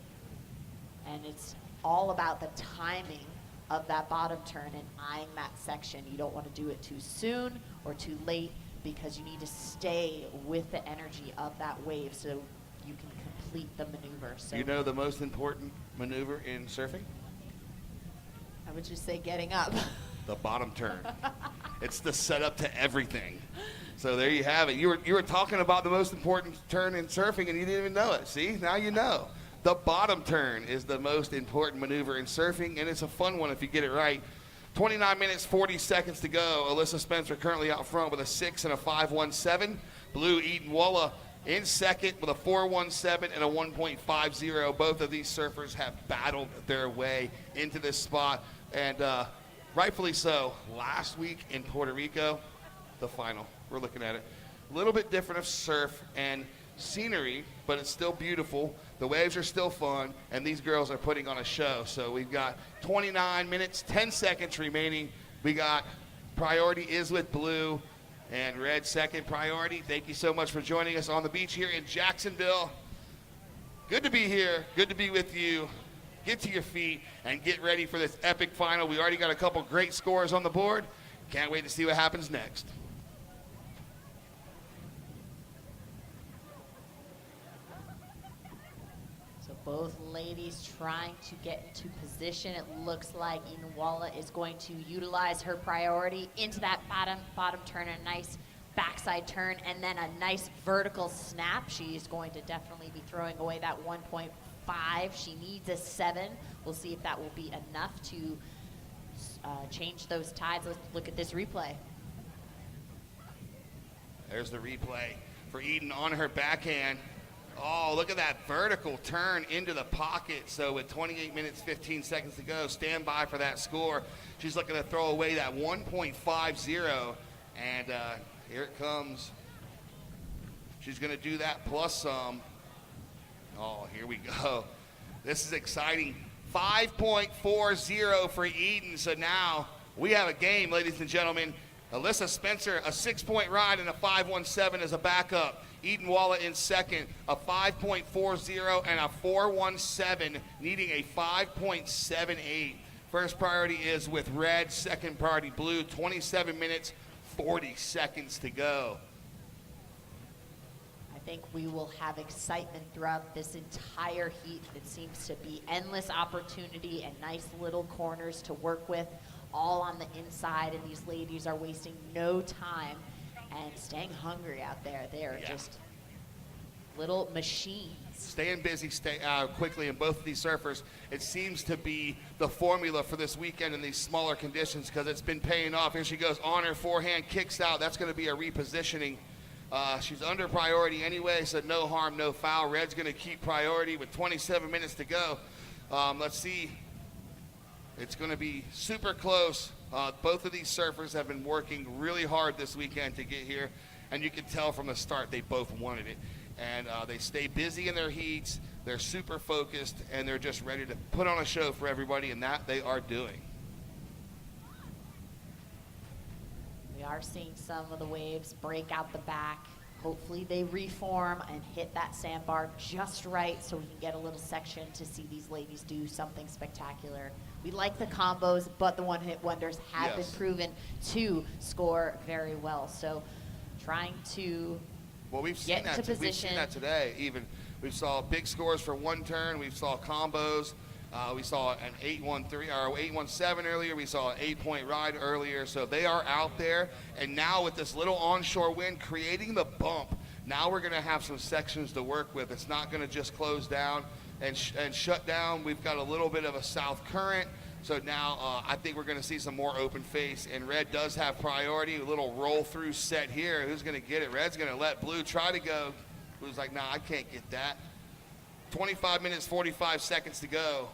S4: And it's all about the timing of that bottom turn and eyeing that section. You don't want to do it too soon or too late because you need to stay with the energy of that wave so you can complete the maneuver. So
S11: You know the most important maneuver in surfing?
S4: I would just say getting up.
S11: The bottom turn. It's the setup to everything. So there you have it. You were talking about the most important turn in surfing and you didn't even know it. See, now you know. The bottom turn is the most important maneuver in surfing, and it's a fun one if you get it right. 29 minutes, 40 seconds to go. Alyssa Spencer currently out front with a 6 and a 5.17. Blue Eden Walla in second with a 4.17 and a 1.50. Both of these surfers have battled their way into this spot, and rightfully so. Last week in Puerto Rico, the final. We're looking at it. A little bit different of surf and scenery, but it's still beautiful. The waves are still fun, and these girls are putting on a show. So we've got 29 minutes, 10 seconds remaining. We got priority is with blue and red second priority. Thank you so much for joining us on the beach here in Jacksonville. Good to be here. Good to be with you. Get to your feet and get ready for this epic final. We already got a couple great scores on the board. Can't wait to see what happens next.
S4: Both ladies trying to get into position. It looks like Eden Walla is going to utilize her priority into that bottom turn, a nice backside turn, and then a nice vertical snap. She's going to definitely be throwing away that 1.5. She needs a 7. We'll see if that will be enough to change those tides. Let's look at this replay.
S11: There's the replay for Eden on her backhand. Oh, look at that vertical turn into the pocket. So with 28 minutes, 15 seconds to go, stand by for that score. She's looking to throw away that 1.50. And here it comes. She's going to do that plus some. Oh, here we go. This is exciting. 5.40 for Eden. So now we have a game, ladies and gentlemen. Alyssa Spencer, a 6-point ride and a 5.17 as a backup. Eden Walla in second, a 5.40 and a 4.17, needing a 5.78. First priority is with red, second priority blue, 27 minutes, 40 seconds to go.
S4: I think we will have excitement throughout this entire heat. It seems to be endless opportunity and nice little corners to work with, all on the inside, and these ladies are wasting no time and staying hungry out there. They are just little machines.
S11: Staying busy quickly, and both of these surfers, it seems to be the formula for this weekend in these smaller conditions because it's been paying off. Here she goes on her forehand, kicks out. That's going to be a repositioning. She's under priority anyway, so no harm, no foul. Red's going to keep priority with 27 minutes to go. Let's see. It's going to be super close. Both of these surfers have been working really hard this weekend to get here, and you can tell from the start they both wanted it. And they stay busy in their heats. They're super focused, and they're just ready to put on a show for everybody, and that they are doing.
S4: We are seeing some of the waves break out the back. Hopefully they reform and hit that sandbar just right so we can get a little section to see these ladies do something spectacular. We like the combos, but the one-hit wonders have been proven to score very well. So trying to
S11: we've seen
S4: get into position.
S11: We've seen that today. Even we saw big scores for one turn. We saw combos. We saw an 813 or 817 earlier. We saw an 8-point ride earlier. So they are out there. And now with this little onshore wind creating the bump, now we're going to have some sections to work with. It's not going to just close down and shut down. We've got a little bit of a south current. So now I think we're going to see some more open face. And red does have priority. A little roll through set here. Who's going to get it? Red's going to let blue try to go. Blue's like, nah, I can't get that. 25 minutes, 45 seconds to go.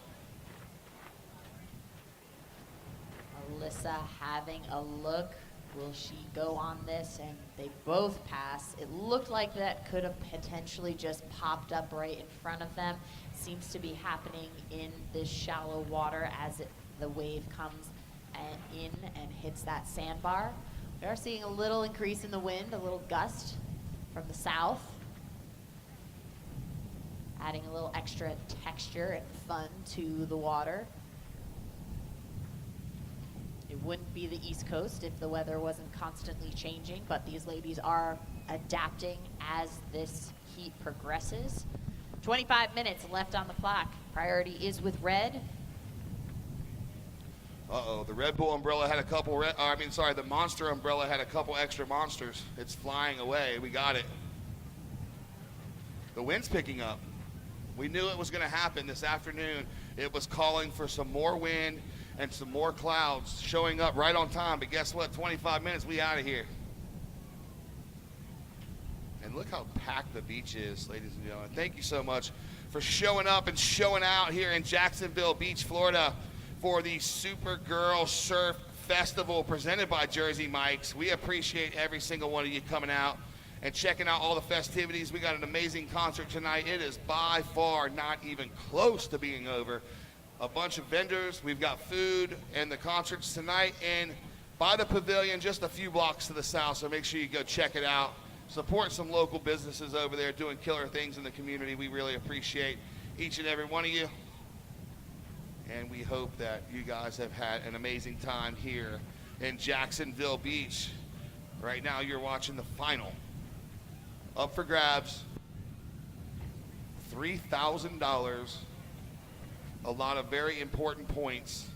S4: Alyssa having a look. Will she go on this? And they both pass. It looked like that could have potentially just popped up right in front of them. Seems to be happening in this shallow water as the wave comes in and hits that sandbar. We are seeing a little increase in the wind, a little gust from the south, adding a little extra texture and fun to the water. It wouldn't be the East Coast if the weather wasn't constantly changing, but these ladies are adapting as this heat progresses. 25 minutes left on the clock. Priority is with red.
S11: Uh-oh, the Red Bull umbrella had a couple, the Monster umbrella had a couple extra monsters. It's flying away. We got it. The wind's picking up. We knew it was going to happen this afternoon. It was calling for some more wind and some more clouds showing up right on time. But guess what? 25 minutes, we out of here. And look how packed the beach is, ladies and gentlemen. Thank you so much for showing up and showing out here in Jacksonville Beach, Florida for the Supergirl Surf Festival presented by Jersey Mike's. We appreciate every single one of you coming out and checking out all the festivities. We got an amazing concert tonight. It is by far not even close to being over. A bunch of vendors. We've got food and the concerts tonight and by the pavilion just a few blocks to the south, so make sure you go check it out. Support some local businesses over there doing killer things in the community. We really appreciate each and every one of you. And we hope that you guys have had an amazing time here in Jacksonville Beach. Right now you're watching the final. Up for grabs, $3,000, a lot of very important points,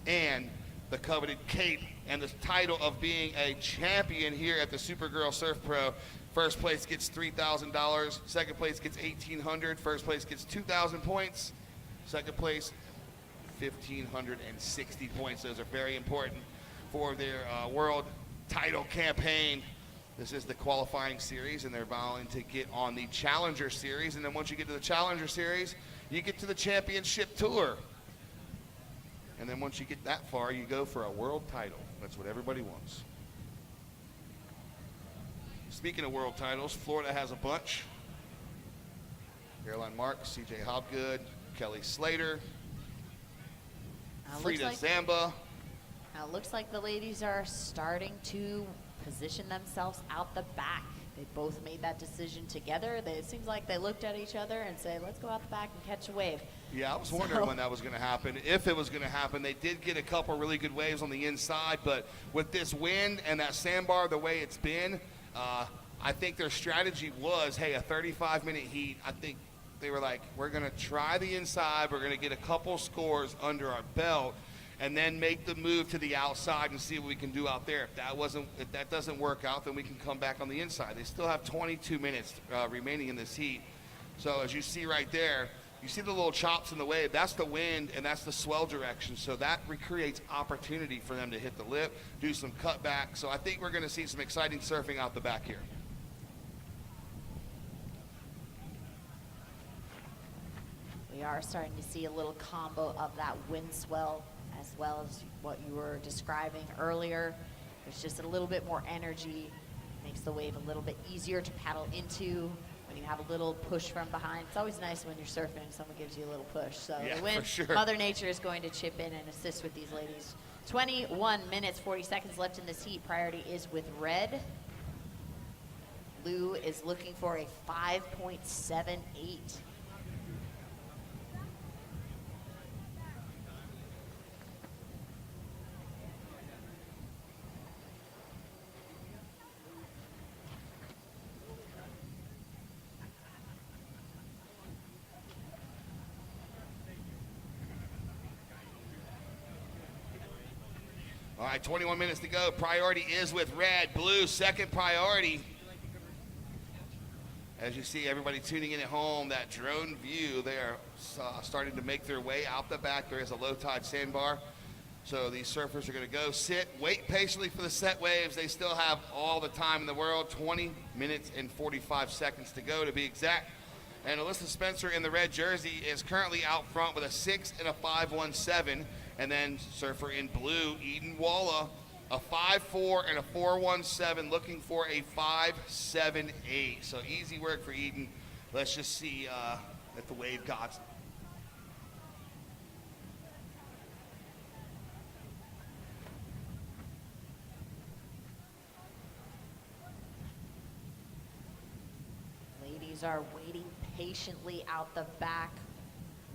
S11: and the coveted cape and the title of being a champion here at the Supergirl Surf Pro. First place gets $3,000, second place gets $1,800, first place gets 2,000 points, second place 1,560 points. Those are very important for their world title campaign. This is the qualifying series, and they're vowing to get on the Challenger Series. And then once you get to the Challenger Series, you get to the Championship Tour. And then once you get that far, you go for a world title. That's what everybody wants. Speaking of world titles, Florida has a bunch. Caroline Marks, C.J. Hobgood, Kelly Slater, Frida Zamba.
S4: Now it looks like the ladies are starting to position themselves out the back. They both made that decision together. It seems like they looked at each other and said, let's go out the back and catch a wave.
S11: Yeah, I was wondering when that was going to happen, if it was going to happen. They did get a couple really good waves on the inside, but with this wind and that sandbar the way it's been, I think their strategy was, hey, a 35-minute heat. I think they were like, we're going to try the inside. We're going to get a couple scores under our belt and then make the move to the outside and see what we can do out there. If that doesn't work out, then we can come back on the inside. They still have 22 minutes remaining in this heat. So as you see right there, you see the little chops in the wave. That's the wind and that's the swell direction. So that recreates opportunity for them to hit the lip, do some cutback. So I think we're going to see some exciting surfing out the back here.
S4: We are starting to see a little combo of that wind swell as well as what you were describing earlier. There's just a little bit more energy, makes the wave a little bit easier to paddle into when you have a little push from behind. It's always nice when you're surfing and someone gives you a little push. So
S11: yeah,
S4: the wind,
S11: for sure.
S4: Mother Nature is going to chip in and assist with these ladies. 21 minutes, 40 seconds left in this heat. Priority is with red. Blue is looking for a 5.78.
S11: All right, 21 minutes to go. Priority is with red. Blue, second priority. As you see, everybody tuning in at home, that drone view, they are starting to make their way out the back. There is a low tide sandbar. So these surfers are going to go sit, wait patiently for the set waves. They still have all the time in the world, 20 minutes and 45 seconds to go to be exact. And Alyssa Spencer in the red jersey is currently out front with a 6 and a 5.17. And then surfer in blue, Eden Walla, a 5.4 and a 4.17, looking for a 5.78. So easy work for Eden. Let's just see if the wave gods.
S4: Ladies are waiting patiently out the back.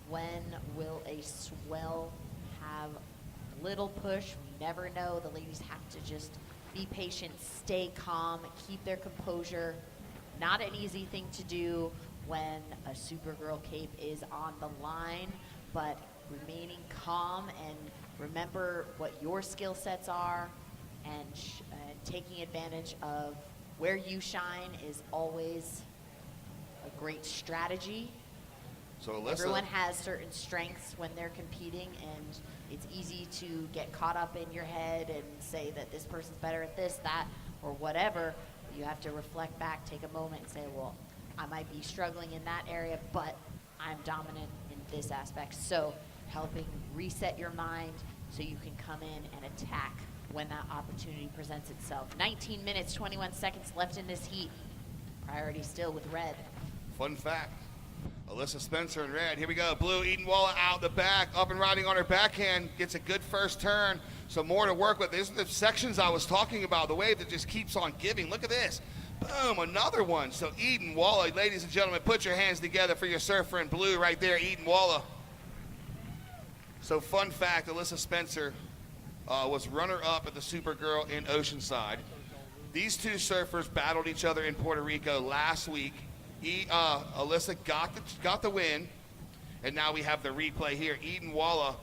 S4: When will a swell have a little push? We never know. The ladies have to just be patient, stay calm, keep their composure. Not an easy thing to do when a Supergirl cape is on the line, but remaining calm and remember what your skill sets are, and taking advantage of where you shine is always a great strategy.
S11: So Alyssa,
S4: everyone has certain strengths when they're competing, and it's easy to get caught up in your head and say that this person's better at this, that, or whatever. You have to reflect back, take a moment and say, well, I might be struggling in that area, but I'm dominant in this aspect. So helping reset your mind so you can come in and attack when that opportunity presents itself. 19 minutes, 21 seconds left in this heat. Priority still with red.
S11: fun fact. Alyssa Spencer in red. Here we go. Blue, Eden Walla out the back, up and riding on her backhand. Gets a good first turn. So more to work with. These are the sections I was talking about, the wave that just keeps on giving. Look at this. Boom, another one. So Eden Walla, ladies and gentlemen, put your hands together for your surfer in blue right there, Eden Walla. So fun fact, Alyssa Spencer was runner-up at the Supergirl in Oceanside. These two surfers battled each other in Puerto Rico last week. Alyssa got the win, and now we have the replay here. Eden Walla,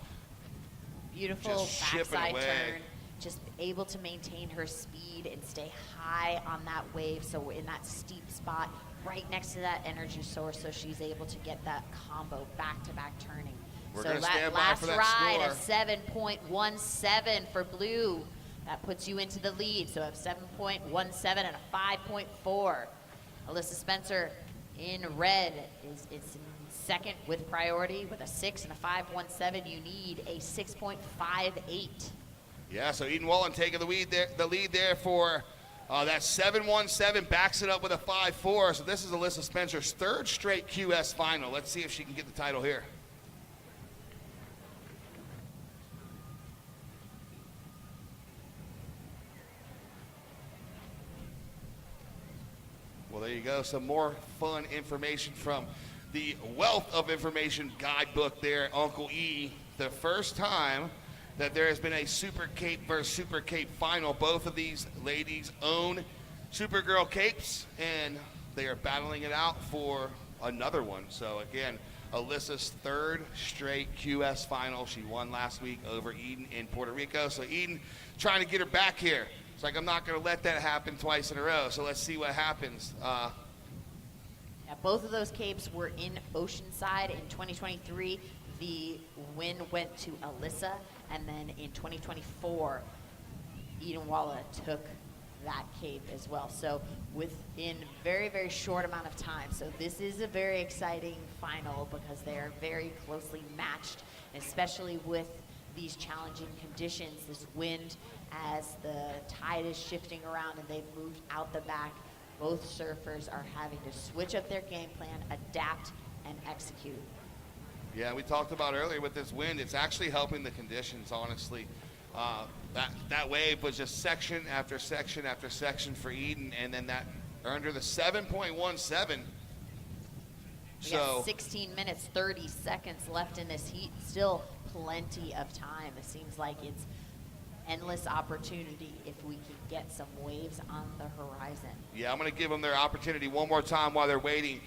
S4: beautiful
S11: just
S4: backside
S11: away.
S4: turn, just able to maintain her speed and stay high on that wave. So we're in that steep spot right next to that energy source, so she's able to get that combo back-to-back turning.
S11: We're
S4: so
S11: gonna
S4: that
S11: stand by
S4: last
S11: for that
S4: ride,
S11: score.
S4: a 7.17 for blue. That puts you into the lead. So a 7.17 and a 5.4. Alyssa Spencer in red is in second with priority with a 6 and a 5.17. You need a 6.58.
S11: Yeah, so Eden Wallen taking the lead there for that 7.17, backs it up with a 5.4. So this is Alyssa Spencer's third straight QS final. Let's see if she can get the title here. Well, there you go. Some more fun information from the Wealth of Information guidebook there, Uncle E. The first time that there has been a Super Cape versus Super Cape final. Both of these ladies own Supergirl capes, and they are battling it out for another one. So again, Alyssa's third straight QS final. She won last week over Eden in Puerto Rico. So Eden trying to get her back here. It's like, I'm not going to let that happen twice in a row. So let's see what happens.
S4: Yeah, both of those capes were in Oceanside in 2023. The win went to Alyssa, and then in 2024, Eden Walla took that cape as well. So within very, very short amount of time. So this is a very exciting final because they are very closely matched, especially with these challenging conditions, this wind as the tide is shifting around and they've moved out the back. Both surfers are having to switch up their game plan, adapt, and execute.
S11: Yeah, we talked about earlier with this wind, it's actually helping the conditions, honestly. That wave was just section after section after section for Eden, and then that earned her the 7.17.
S4: We got 16 minutes, 30 seconds left in this heat. Still plenty of time. It seems like it's endless opportunity if we can get some waves on the horizon.
S11: Yeah, I'm going to give them their opportunity one more time while they're waiting.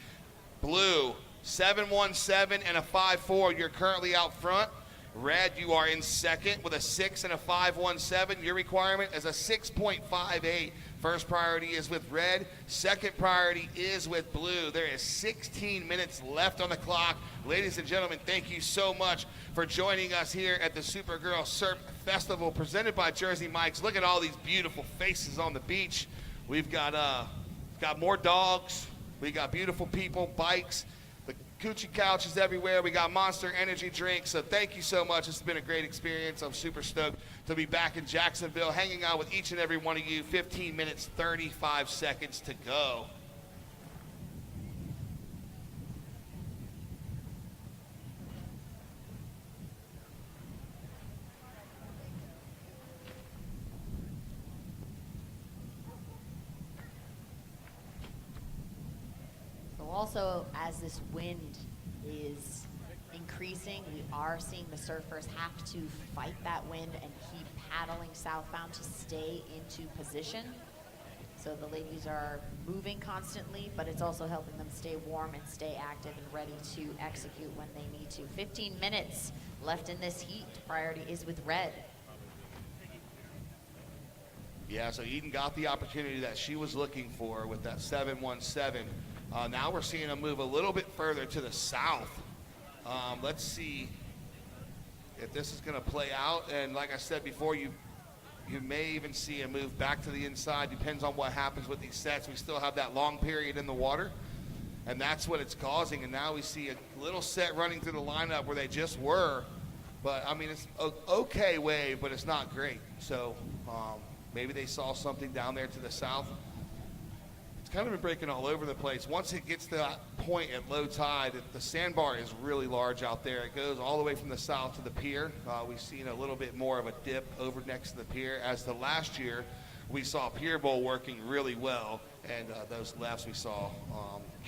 S11: Blue, 7.17 and a 5.4. You're currently out front. Red, you are in second with a 6 and a 5.17. Your requirement is a 6.58. First priority is with red. Second priority is with blue. There is 16 minutes left on the clock. Ladies and gentlemen, thank you so much for joining us here at the Supergirl Surf Festival presented by Jersey Mike's. Look at all these beautiful faces on the beach. We've got more dogs. We got beautiful people, bikes. The coochie couches everywhere. We got Monster Energy drinks. So thank you so much. It's been a great experience. I'm super stoked to be back in Jacksonville, hanging out with each and every one of you. 15 minutes, 35 seconds to go.
S4: Also, as this wind is increasing, we are seeing the surfers have to fight that wind and keep paddling southbound to stay into position. So the ladies are moving constantly, but it's also helping them stay warm and stay active and ready to execute when they need to. 15 minutes left in this heat. Priority is with red.
S11: Yeah, so Eden got the opportunity that she was looking for with that 7.17. Now we're seeing them move a little bit further to the south. Let's see if this is going to play out. And like I said before, you may even see a move back to the inside. Depends on what happens with these sets. We still have that long period in the water, and that's what it's causing. And now we see a little set running through the lineup where they just were. But, I mean, it's an okay wave, but it's not great. So maybe they saw something down there to the south. It's kind of been breaking all over the place. Once it gets to that point at low tide, the sandbar is really large out there. It goes all the way from the south to the pier. We've seen a little bit more of a dip over next to the pier. As the last year, we saw Pier Bowl working really well, and those lefts we saw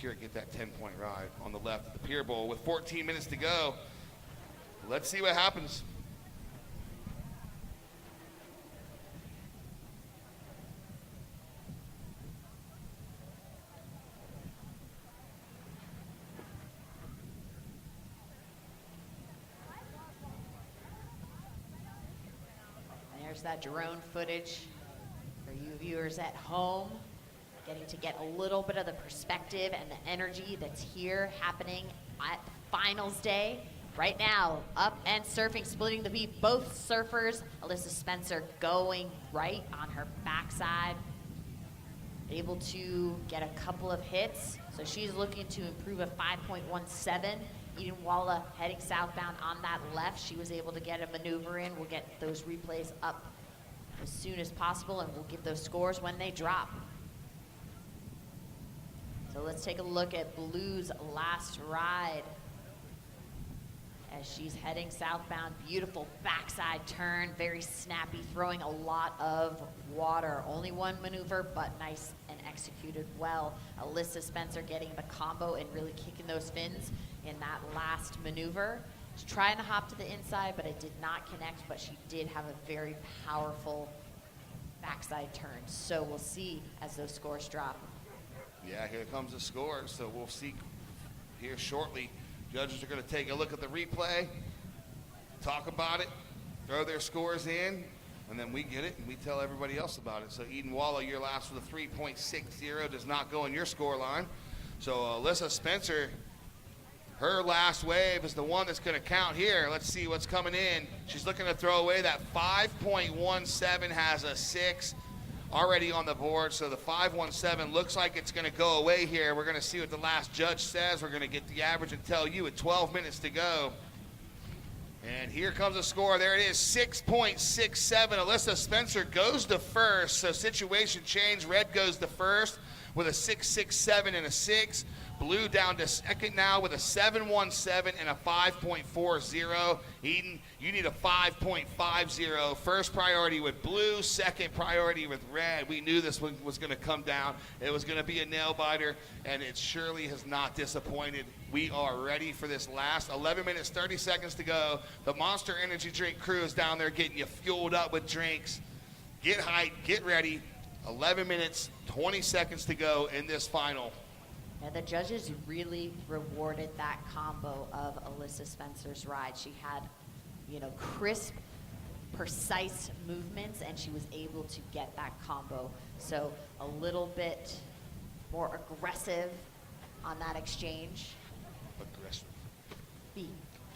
S11: Kira get that 10-point ride on the left of the Pier Bowl. With 14 minutes to go, let's see what happens.
S4: There's that drone footage for you viewers at home, getting to get a little bit of the perspective and the energy that's here happening at finals day. Right now, up and surfing, splitting the beat, both surfers. Alyssa Spencer going right on her backside, able to get a couple of hits. So she's looking to improve a 5.17. Eden Walla heading southbound on that left. She was able to get a maneuver in. We'll get those replays up as soon as possible, and we'll give those scores when they drop. So let's take a look at Blue's last ride as she's heading southbound. Beautiful backside turn, very snappy, throwing a lot of water. Only one maneuver, but nice and executed well. Alyssa Spencer getting the combo and really kicking those fins in that last maneuver. She's trying to hop to the inside, but it did not connect, but she did have a very powerful backside turn. So we'll see as those scores drop.
S11: Yeah, here comes the score. So we'll see here shortly. Judges are going to take a look at the replay, talk about it, throw their scores in, and then we get it and we tell everybody else about it. So Eden Walla, your last with a 3.60 does not go in your score line. So Alyssa Spencer, her last wave is the one that's going to count here. Let's see what's coming in. She's looking to throw away that 5.17, has a 6 already on the board. So the 5.17 looks like it's going to go away here. We're going to see what the last judge says. We're going to get the average and tell you at 12 minutes to go. And here comes the score. There it is, 6.67. Alyssa Spencer goes to first. So situation change. Red goes to first with a 6.67 and a 6. Blue down to second now with a 7.17 and a 5.40. Eden, you need a 5.50. First priority with blue, second priority with red. We knew this one was going to come down. It was going to be a nail biter, and it surely has not disappointed. We are ready for this last 11 minutes, 30 seconds to go. The Monster Energy drink crew is down there getting you fueled up with drinks. Get hyped, get ready. 11 minutes, 20 seconds to go in this final.
S4: And the judges really rewarded that combo of Alyssa Spencer's ride. She had crisp, precise movements, and she was able to get that combo. So a little bit more aggressive on that exchange.
S11: Aggressive.
S4: Be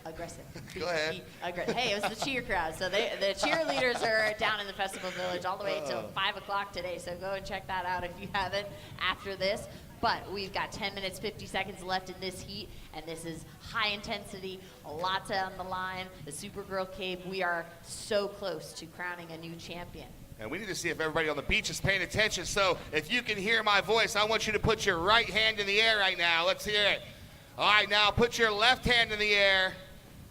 S4: aggressive.
S11: Go ahead.
S4: Hey, it was the cheer crowd. So the cheerleaders are down in the Festival Village all the way till 5 o'clock today. So go and check that out if you haven't after this. But we've got 10 minutes, 50 seconds left in this heat, and this is high intensity, lots on the line. The Supergirl Cape, we are so close to crowning a new champion.
S11: And we need to see if everybody on the beach is paying attention. So if you can hear my voice, I want you to put your right hand in the air right now. Let's hear it. All right, now put your left hand in the air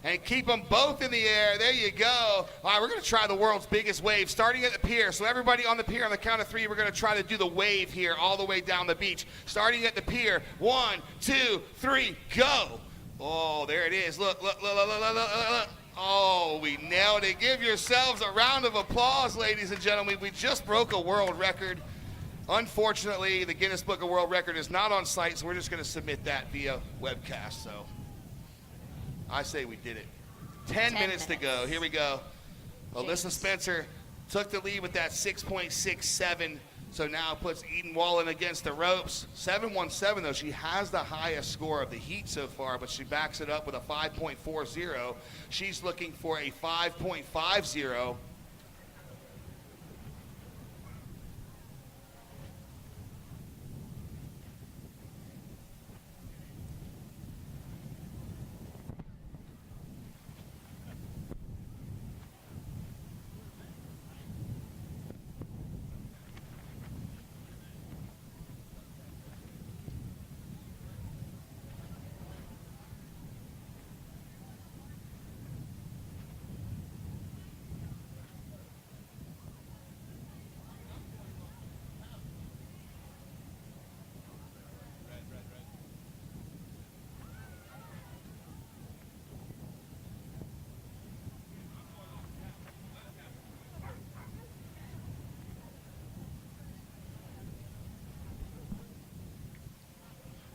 S11: and keep them both in the air. There you go. All right, we're going to try the world's biggest wave starting at the pier. So everybody on the pier, on the count of 3, we're going to try to do the wave here all the way down the beach. Starting at the pier. 1, 2, 3, go. Oh, there it is. Look, look, look, look, look, look, look, look. Oh, we nailed it. Give yourselves a round of applause, ladies and gentlemen. We just broke a world record. Unfortunately, the Guinness Book of World Record is not on site, so we're just going to submit that via webcast. So I say we did it. 10 minutes to go. Here we go. Alyssa Spencer took the lead with that 6.67. So now puts Eden Wallen against the ropes. 7.17, though. She has the highest score of the heat so far, but she backs it up with a 5.40. She's looking for a 5.50.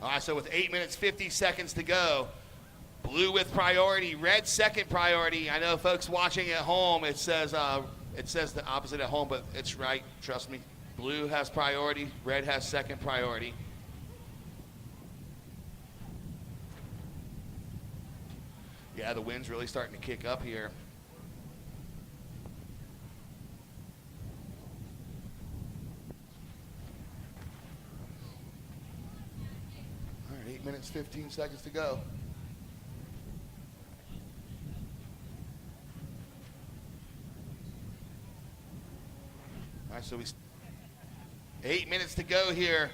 S11: All right, so with 8 minutes, 50 seconds to go, blue with priority, red second priority. I know folks watching at home, it says the opposite at home, but it's right, trust me. Blue has priority, red has second priority. Yeah, the wind's really starting to kick up here. All right, 8 minutes, 15 seconds to go. All right, so 8 minutes to go here.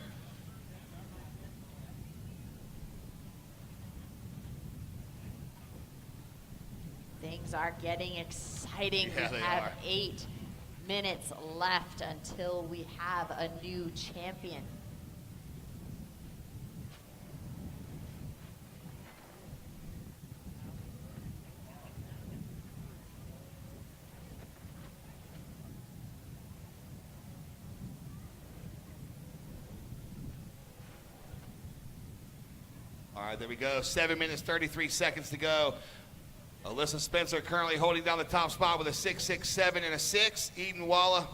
S4: Things are getting exciting.
S11: Yeah,
S4: we
S11: they
S4: have
S11: are.
S4: 8 minutes left until we have a new champion.
S11: All right, there we go. 7 minutes, 33 seconds to go. Alyssa Spencer currently holding down the top spot with a 6.67 and a 6. Eden Walla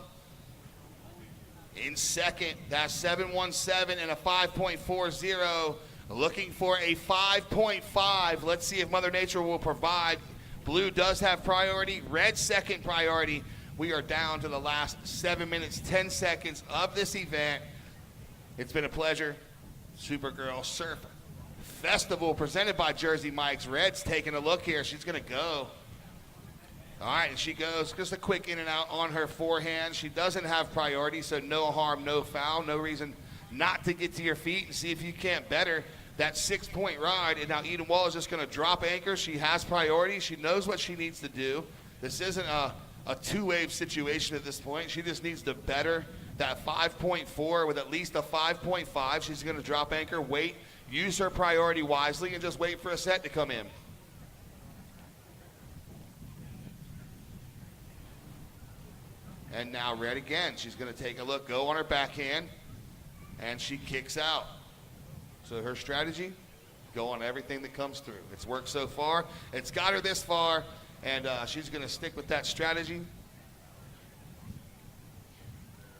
S11: in second. That's 7.17 and a 5.40. Looking for a 5.5. Let's see if Mother Nature will provide. Blue does have priority. Red second priority. We are down to the last 7 minutes, 10 seconds of this event. It's been a pleasure. Supergirl Surf Festival presented by Jersey Mike's. Red's taking a look here. She's going to go. All right, and she goes. Just a quick in and out on her forehand. She doesn't have priority, so no harm, no foul. No reason not to get to your feet and see if you can't better that 6-point ride. And now Eden Wall is just going to drop anchor. She has priority. She knows what she needs to do. This isn't a two-wave situation at this point. She just needs to better that 5.4 with at least a 5.5. She's going to drop anchor, wait, use her priority wisely, and just wait for a set to come in. And now Red again. She's going to take a look, go on her backhand, and she kicks out. So her strategy, go on everything that comes through. It's worked so far. It's got her this far. and she's going to stick with that strategy.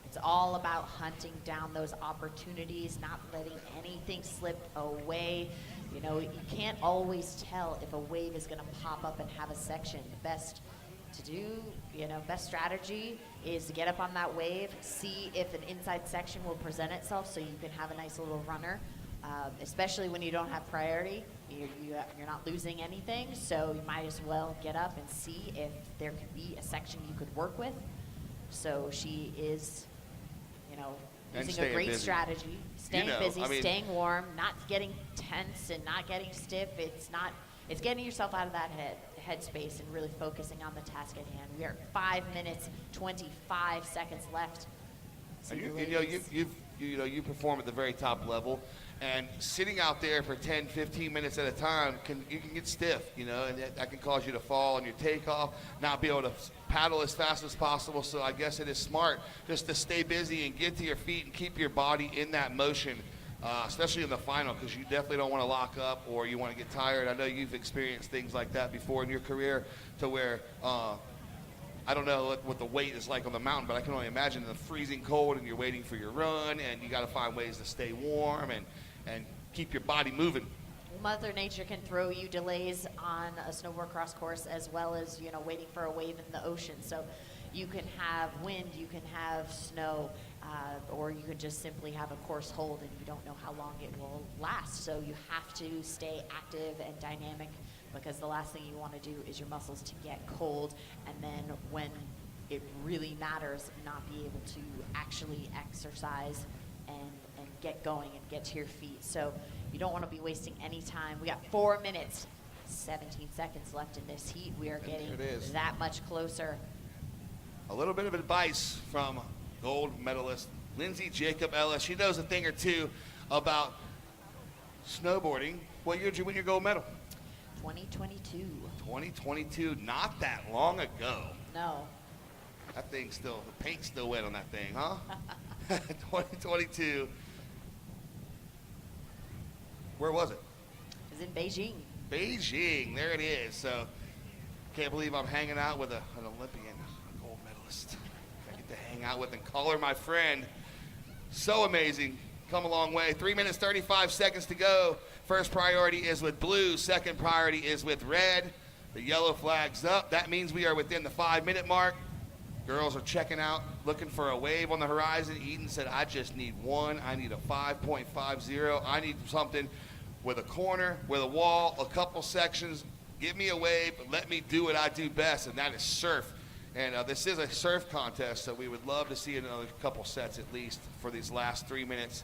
S4: It's all about hunting down those opportunities, not letting anything slip away. You know, you can't always tell if a wave is going to pop up and have a section. The best to do, best strategy is to get up on that wave, see if an inside section will present itself so you can have a nice little runner, especially when you don't have priority. You're not losing anything, so you might as well get up and see if there could be a section you could work with. So she is, using a great strategy, staying busy, staying warm, not getting tense and not getting stiff. It's getting yourself out of that headspace and really focusing on the task at hand. We are 5 minutes, 25 seconds left. So
S11: you perform at the very top level, and sitting out there for 10, 15 minutes at a time, you can get stiff, and that can cause you to fall on your takeoff, not be able to paddle as fast as possible. So I guess it is smart just to stay busy and get to your feet and keep your body in that motion, especially in the final, because you definitely don't want to lock up or you want to get tired. I know you've experienced things like that before in your career, to where I don't know what the weight is like on the mountain, but I can only imagine the freezing cold and you're waiting for your run, and you got to find ways to stay warm and keep your body moving.
S4: Mother Nature can throw you delays on a snowboard cross course as well as, waiting for a wave in the ocean. So you can have wind, you can have snow, or you can just simply have a course hold and you don't know how long it will last. So you have to stay active and dynamic, because the last thing you want to do is your muscles to get cold, and then when it really matters, not be able to actually exercise and get going and get to your feet. So you don't want to be wasting any time. We got 4 minutes, 17 seconds left in this heat. We are getting that much closer.
S11: A little bit of advice from gold medalist Lindsay Jacob Ellis. She knows a thing or two about snowboarding. What year did you win your gold medal?
S4: 2022.
S11: 2022, not that long ago.
S4: No.
S11: That thing's the paint's still wet on that thing, huh? 2022. Where was it?
S4: It was in Beijing.
S11: Beijing, there it is. So, can't believe I'm hanging out with an Olympian, a gold medalist. I get to hang out with and call her my friend. So amazing. Come a long way. 3 minutes, 35 seconds to go. First priority is with blue. Second priority is with red. The yellow flag's up. That means we are within the 5-minute mark. Girls are checking out, looking for a wave on the horizon. Eden said, I just need one. I need a 5.50. I need something with a corner, with a wall, a couple sections. Give me a wave, but let me do what I do best, and that is surf. And this is a surf contest, so we would love to see another couple sets at least for these last 3 minutes.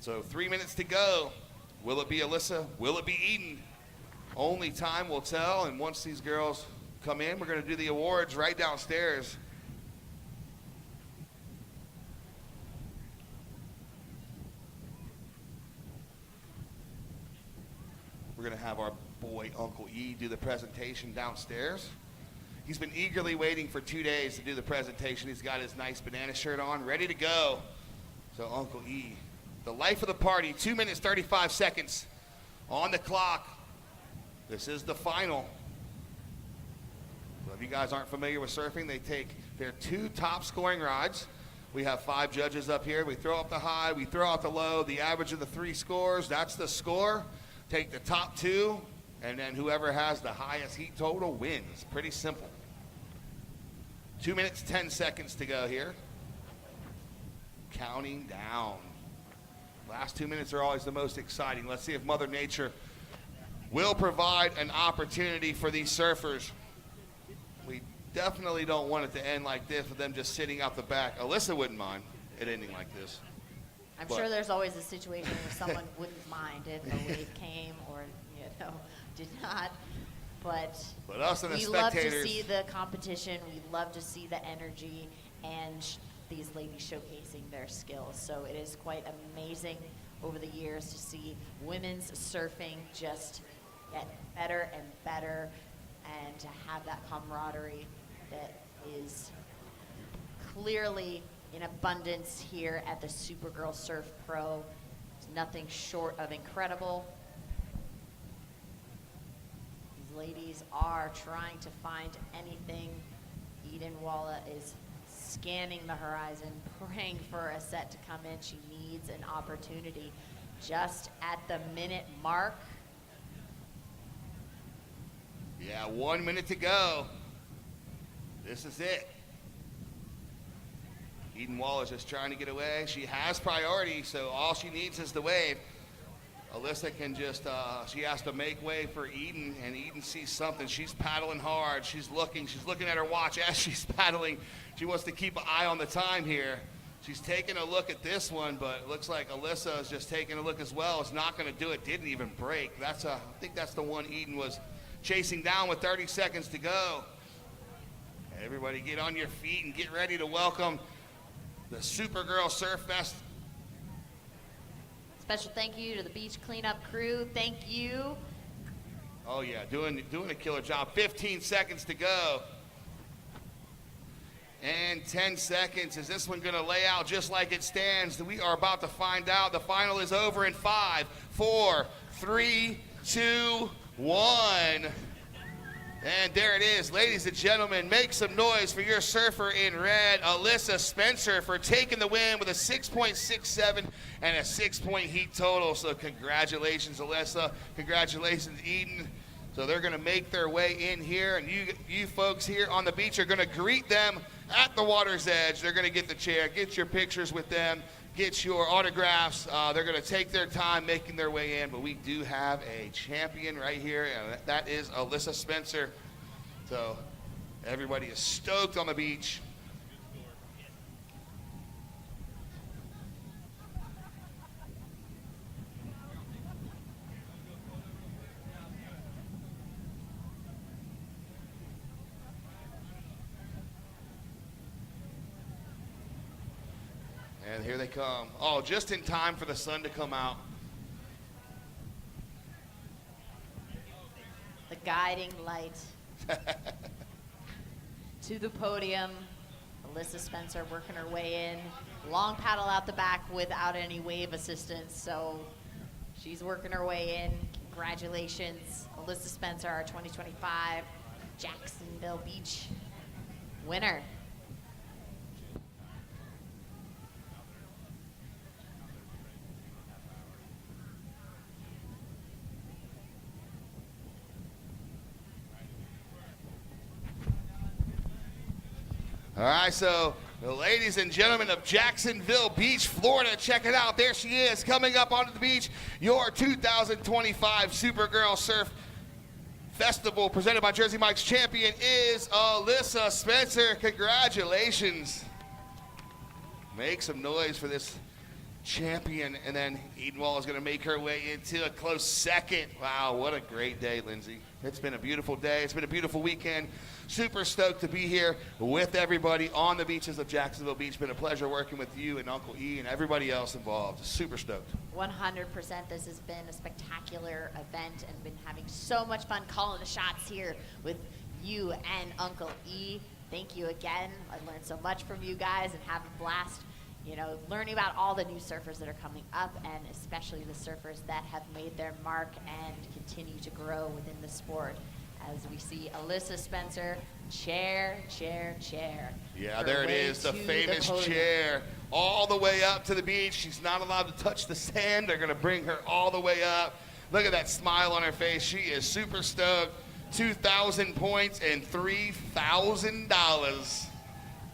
S11: So 3 minutes to go. Will it be Alyssa? Will it be Eden? Only time will tell, and once these girls come in, we're going to do the awards right downstairs. We're going to have our boy Uncle E do the presentation downstairs. He's been eagerly waiting for 2 days to do the presentation. He's got his nice banana shirt on, ready to go. So Uncle E, the life of the party, 2 minutes, 35 seconds on the clock. This is the final. So if you guys aren't familiar with surfing, they take their 2 top scoring rides. We have 5 judges up here. We throw up the high, we throw out the low. The average of the 3 scores, that's the score. Take the top 2, and then whoever has the highest heat total wins. Pretty simple. 2 minutes, 10 seconds to go here. Counting down. Last 2 minutes are always the most exciting. Let's see if Mother Nature will provide an opportunity for these surfers. We definitely don't want it to end like this with them just sitting out the back. Alyssa wouldn't mind it ending like this.
S4: I'm sure there's always a situation where someone wouldn't mind if a wave came or, did not. But
S11: us and the
S4: we love to
S11: spectators,
S4: see the competition. We love to see the energy and these ladies showcasing their skills. So it is quite amazing over the years to see women's surfing just get better and better, and to have that camaraderie that is clearly in abundance here at the Supergirl Surf Pro. It's nothing short of incredible. These ladies are trying to find anything. Eden Walla is scanning the horizon, praying for a set to come in. She needs an opportunity. Just at the minute mark.
S11: Yeah, 1 minute to go. This is it. Eden Wall is just trying to get away. She has priority, so all she needs is the wave. Alyssa can just, she has to make way for Eden, and Eden sees something. She's paddling hard. She's looking at her watch as she's paddling. She wants to keep an eye on the time here. She's taking a look at this one, but it looks like Alyssa is just taking a look as well. It's not going to do it. Didn't even break. I think that's the one Eden was chasing down with 30 seconds to go. Everybody get on your feet and get ready to welcome the Supergirl Surf Fest.
S4: Special thank you to the beach cleanup crew. Thank you.
S11: Oh yeah, doing a killer job. 15 seconds to go. And 10 seconds. Is this one going to lay out just like it stands? We are about to find out. The final is over in 5, 4, 3, 2, 1. And there it is. Ladies and gentlemen, make some noise for your surfer in red, Alyssa Spencer, for taking the win with a 6.67 and a 6-point heat total. So congratulations, Alyssa. Congratulations, Eden. So they're going to make their way in here, and you folks here on the beach are going to greet them at the water's edge. They're going to get the chair, get your pictures with them, get your autographs. They're going to take their time making their way in, but we do have a champion right here, and that is Alyssa Spencer. So everybody is stoked on the beach. And here they come. Oh, just in time for the sun to come out.
S4: The guiding light to the podium. Alyssa Spencer working her way in. Long paddle out the back without any wave assistance, so she's working her way in. Congratulations, Alyssa Spencer, our 2025 Jacksonville Beach winner.
S11: All right, so the ladies and gentlemen of Jacksonville Beach, Florida, check it out. There she is coming up onto the beach. Your 2025 Supergirl Surf Festival presented by Jersey Mike's champion is Alyssa Spencer. Congratulations. Make some noise for this champion. And then Eden Wall is going to make her way into a close second. Wow, what a great day, Lindsay. It's been a beautiful day. It's been a beautiful weekend. Super stoked to be here with everybody on the beaches of Jacksonville Beach. Been a pleasure working with you and Uncle E and everybody else involved. Super stoked.
S4: 100%. This has been a spectacular event and been having so much fun calling the shots here with you and Uncle E. Thank you again. I learned so much from you guys and have a blast, learning about all the new surfers that are coming up, and especially the surfers that have made their mark and continue to grow within the sport. As we see Alyssa Spencer, chair.
S11: Yeah, there it is, the famous chair, all the way up to the beach. She's not allowed to touch the sand. They're going to bring her all the way up. Look at that smile on her face. She is super stoked. 2,000 points and $3,000.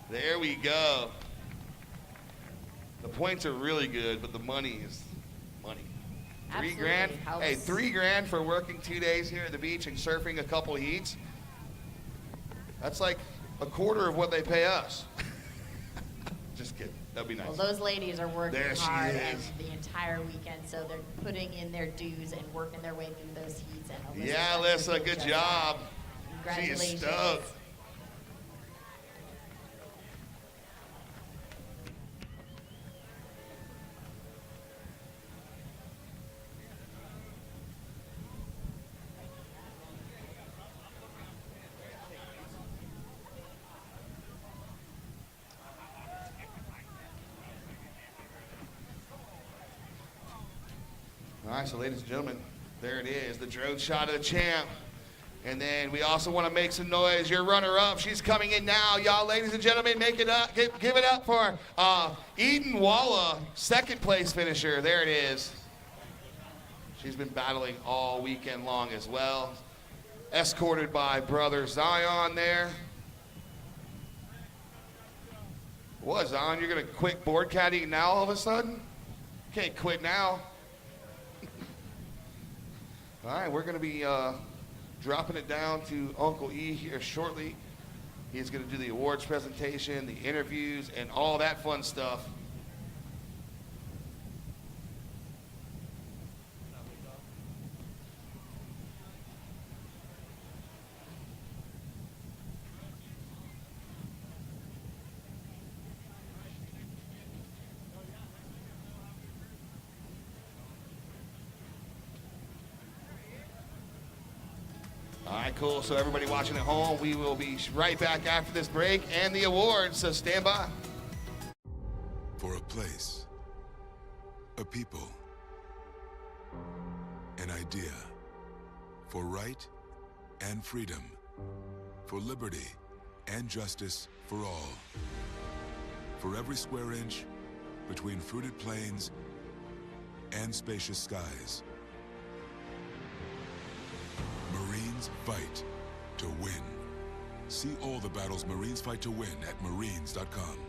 S11: There we go. The points are really good, but the money is money. $3,000. Hey, $3,000 for working 2 days here at the beach and surfing a couple heats. That's like a quarter of what they pay us. Just kidding. That'd be nice.
S4: Well, those ladies are working hard
S11: is.
S4: the entire weekend, so they're putting in their dues and working their way through those heats. And
S11: yeah, Alyssa, good job.
S4: Congratulations.
S11: She is stoked. All right, so ladies and gentlemen, there it is, the drone shot of the champ. And then we also want to make some noise. Your runner-up, she's coming in now. Y'all, ladies and gentlemen, make it up. Give it up for Eden Walla, second place finisher. There it is. She's been battling all weekend long as well. Escorted by brother Zion there. What, Zion, you're going to quit board caddying now all of a sudden? Can't quit now. All right, we're going to be dropping it down to Uncle E here shortly. He's going to do the awards presentation, the interviews, and all that fun stuff. All right, cool. So everybody watching at home, we will be right back after this break and the awards, so stand by.
S16: For a place, a people, an idea, for right and freedom, for liberty and justice for all. For every square inch between fruited plains and spacious skies. Marines fight to win. See all the battles Marines fight to win at marines.com.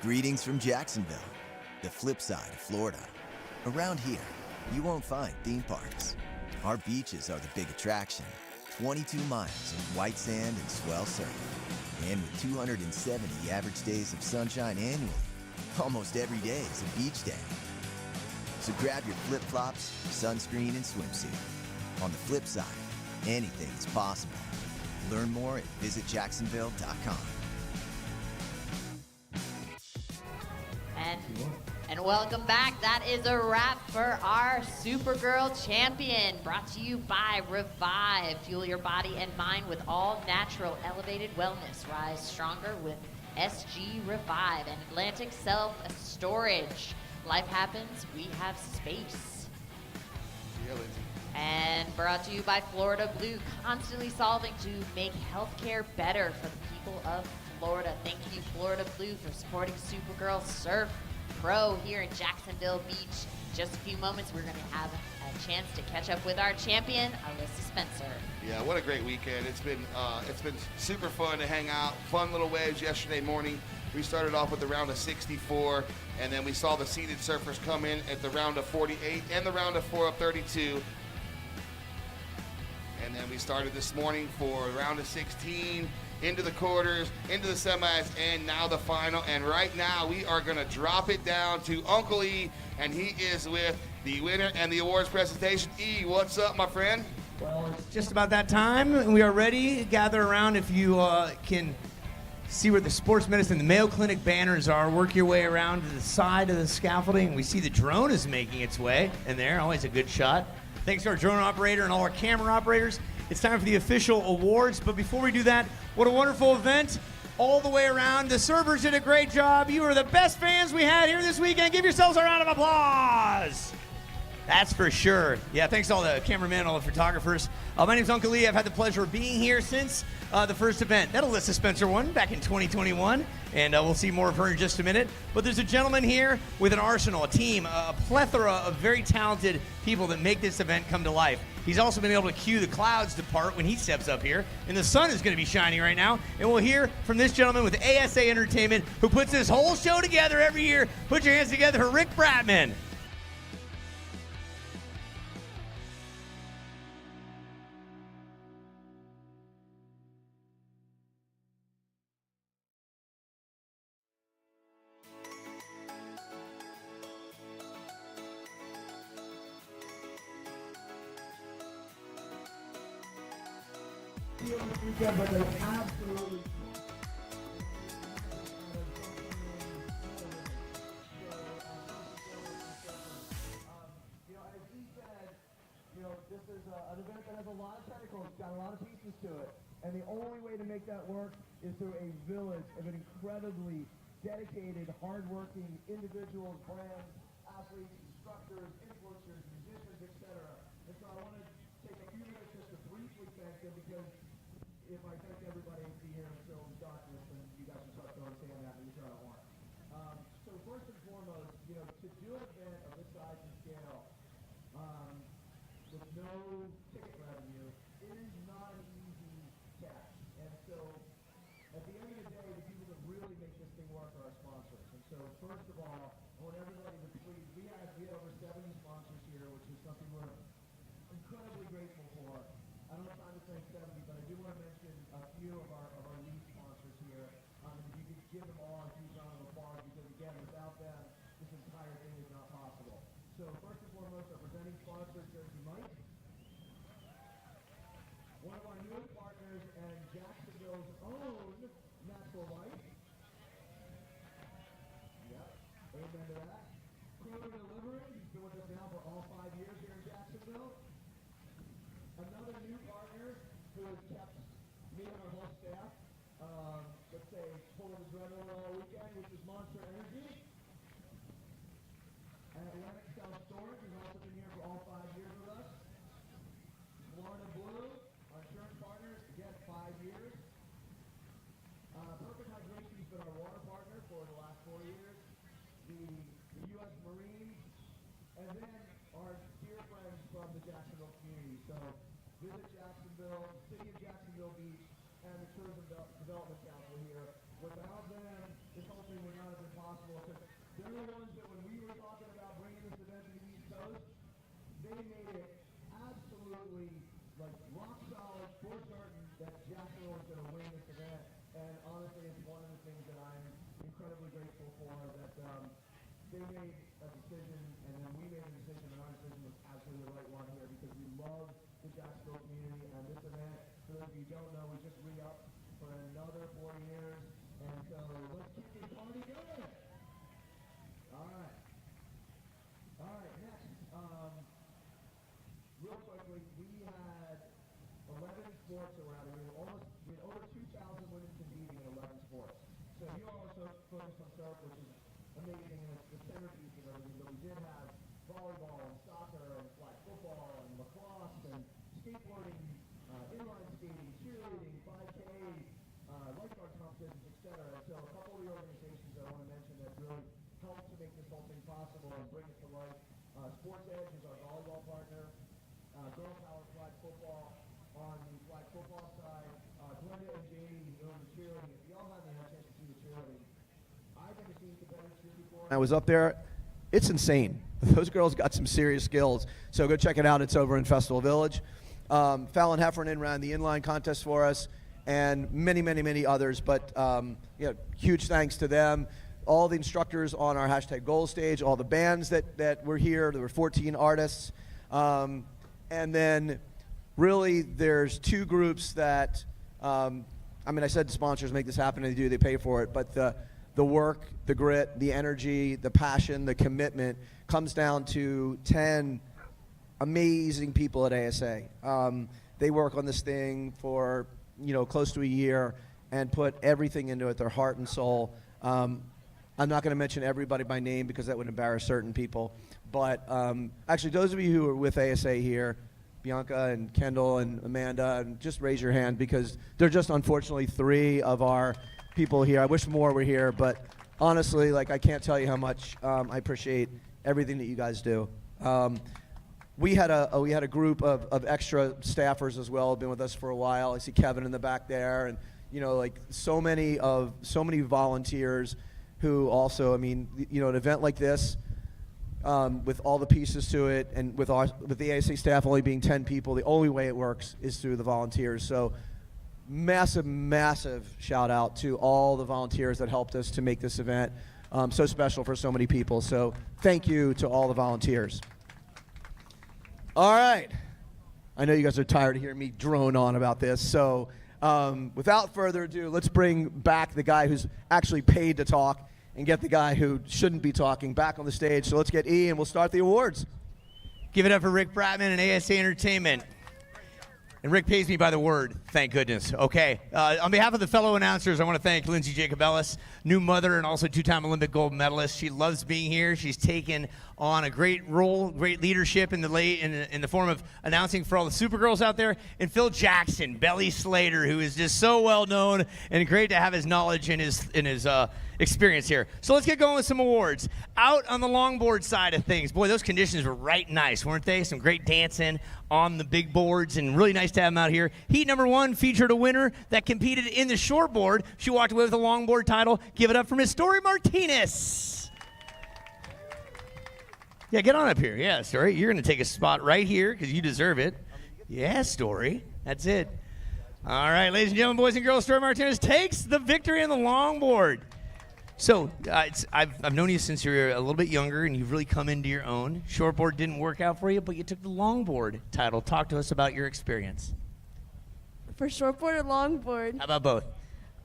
S14: Greetings from Jacksonville, the flip side of Florida. Around here, you won't find theme parks. Our beaches are the big attraction. 22 miles of white sand and swell surf. And with 270 average days of sunshine annually, almost every day is a beach day. So grab your flip-flops, sunscreen, and swimsuit. On the flip side, anything is possible. Learn more at visitjacksonville.com.
S4: And welcome back. That is a wrap for our Supergirl champion, brought to you by Revive. Fuel your body and mind with all natural elevated wellness. Rise stronger with SG Revive and Atlantic Self-Storage. Life happens, we have space.
S11: Yeah, Lindsay.
S4: And brought to you by Florida Blue, constantly solving to make healthcare better for the people of Florida. Thank you, Florida Blue, for supporting Supergirl Surf Pro here in Jacksonville Beach. Just a few moments, we're going to have a chance to catch up with our champion, Alyssa Spencer.
S11: Yeah, what a great weekend. It's been super fun to hang out. Fun little waves yesterday morning. We started off with the round of 64, and then we saw the seeded surfers come in at the round of 48 and the round of 4 of 32. And then we started this morning for round of 16, into the quarters, into the semis, and now the final. And right now we are going to drop it down to Uncle E, and he is with the winner and the awards presentation. E, what's up, my friend?
S2: Well, it's just about that time, and we are ready. Gather around if you can see where the sports medicine, the Mayo Clinic banners are. Work your way around to the side of the scaffolding. We see the drone is making its way in there. Always a good shot. Thanks to our drone operator and all our camera operators. It's time for the official awards, but before we do that, what a wonderful event all the way around. The surfers did a great job. You are the best fans we had here this weekend. Give yourselves a round of applause. That's for sure. Yeah, thanks to all the cameramen, all the photographers. My name's Uncle Lee. I've had the pleasure of being here since the first event. That Alyssa Spencer won back in 2021, and we'll see more of her in just a minute. But there's a gentleman here with an arsenal, a team, a plethora of very talented people that make this event come to life. He's also been able to cue the clouds to part when he steps up here, and the sun is going to be shining right now. And we'll hear from this gentleman with ASA Entertainment, who puts this whole show together every year. Put your hands together for Rick Bratman.
S1: this weekend, but they absolutely. This is an event that has a lot of tentacles, got a lot of pieces to it, and the only way to make that work is through a village of an incredibly dedicated, hardworking individuals, brands, athletes, instructors, influencers, musicians, etc. And so I want to take a few minutes just to briefly thank them, because if I thank everybody and see here until darkness, then you guys can start to understand that, and you sure I don't want. So first and foremost, to do an event of this size and scale, with no ticket revenue, it is not an easy task. And so, at the end of the day, the people that really make this thing work are our sponsors. And so, first of all, I want everybody to please, we had over 70 sponsors here, which is something we're incredibly grateful for. I don't have time to thank 70, but I do want to mention a few of our lead sponsors here. And if you could give them all a huge round of applause, because again, without them, this entire thing is not possible. So first and foremost, our presenting sponsor, Jersey Mike. One of our newest partners and Jacksonville's own Natural Light. Yep, amen to that. Crew Delivery, he's been with us now for all 5 years here in Jacksonville. Another new partner who has kept me and our whole staff, let's say, full of adrenaline all weekend, which is Monster Energy. And Atlantic Self Storage has also been here for all 5 years with us. Florida Blue, our insurance partners, again, 5 years. Perfect Hydration has been our water partner for the last 4 years. The U.S. Marines, and then our dear friends from the Jacksonville community. So Visit Jacksonville, City of Jacksonville Beach, and the Tourism Development Council here. Without them, this whole thing would not have been possible, because they're the ones that when we were talking about bringing this event to the East Coast, they made it absolutely rock solid for certain that Jacksonville was going to win this event. And honestly, it's one of the things that I'm incredibly grateful for, that they made a decision, and then we made a decision, and our decision was absolutely the right one here, because we love the Jacksonville community. And this event, for those of you who don't know, we just re-upped for another 4 years, and so let's keep this party going. All right, next, real quickly, we had 11 sports around here. We had over 2,000 women competing in 11 sports. So you also focused on surf, which is amazing, and it's the centerpiece of everything. But we did have volleyball and soccer and flag football and lacrosse and skateboarding, inline skating, cheerleading, 5K, lifeguard competitions, etc. So a couple of the organizations I want to mention that really helped to make this whole thing possible and bring it to life. Sports Edge is our volleyball partner. Girl Power Flag Football on the flag football side. Glenda and Jamie own the cheerleading. If y'all haven't had a chance to see the cheerleading, I've never seen competitive cheer before. I was up there. It's insane. Those girls got some serious skills. So go check it out. It's over in Festival Village. Fallon Heffernan ran the inline contest for us, and many, many, many others. But huge thanks to them. All the instructors on our hashtag goal stage, all the bands that were here. There were 14 artists. And then really there's two groups that, I said sponsors make this happen, and they pay for it. But the work, the grit, the energy, the passion, the commitment comes down to 10 amazing people at ASA. They work on this thing for close to a year and put everything into it, their heart and soul. I'm not going to mention everybody by name because that would embarrass certain people. But actually, those of you who are with ASA here, Bianca and Kendall and Amanda, and just raise your hand, because they're just unfortunately 3 of our people here. I wish more were here, but honestly, I can't tell you how much I appreciate everything that you guys do. We had a group of extra staffers as well, been with us for a while. I see Kevin in the back there, and so many volunteers who also, an event like this, with all the pieces to it, and with the ASA staff only being 10 people, the only way it works is through the volunteers. So massive, massive shout out to all the volunteers that helped us to make this event so special for so many people. So thank you to all the volunteers. All right. I know you guys are tired of hearing me drone on about this, so Without further ado, let's bring back the guy who's actually paid to talk and get the guy who shouldn't be talking back on the stage. So let's get E, and we'll start the awards.
S2: Give it up for Rick Bratman and ASA Entertainment. And Rick pays me by the word, thank goodness. Okay, on behalf of the fellow announcers, I want to thank Lindsay Jacobellis, new mother and also two-time Olympic gold medalist. She loves being here. She's taken on a great role, great leadership in the form of announcing for all the Supergirls out there. And Phil Jackson, Belly Slater, who is just so well known, and great to have his knowledge and his experience here. So let's get going with some awards. Out on the longboard side of things, boy, those conditions were right nice, weren't they? Some great dancing on the big boards, and really nice to have them out here. Heat number 1 featured a winner that competed in the shortboard. She walked away with a longboard title. Give it up for Miss Story Martinez. Yeah, get on up here. Yeah, Story, you're going to take a spot right here because you deserve it. Yeah, Story. That's it. All right, ladies and gentlemen, boys and girls, Story Martinez takes the victory in the longboard. So I've known you since you were a little bit younger, and you've really come into your own. Shortboard didn't work out for you, but you took the longboard title. Talk to us about your experience.
S19: For shortboard or longboard?
S2: How about both?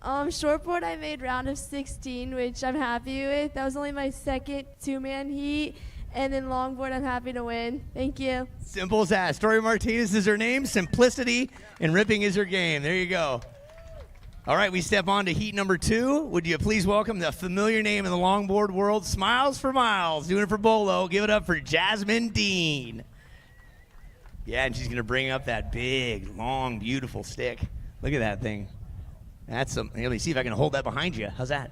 S19: Shortboard, I made round of 16, which I'm happy with. That was only my second two-man heat. And then longboard, I'm happy to win. Thank you.
S2: Simple as that. Story Martinez is her name. Simplicity and ripping is her game. There you go. All right, we step on to heat number 2. Would you please welcome the familiar name in the longboard world, Smiles for Miles, doing it for Bolo. Give it up for Jasmine Dean. Yeah, and she's going to bring up that big, long, beautiful stick. Look at that thing. That's some. Let me see if I can hold that behind you. How's that?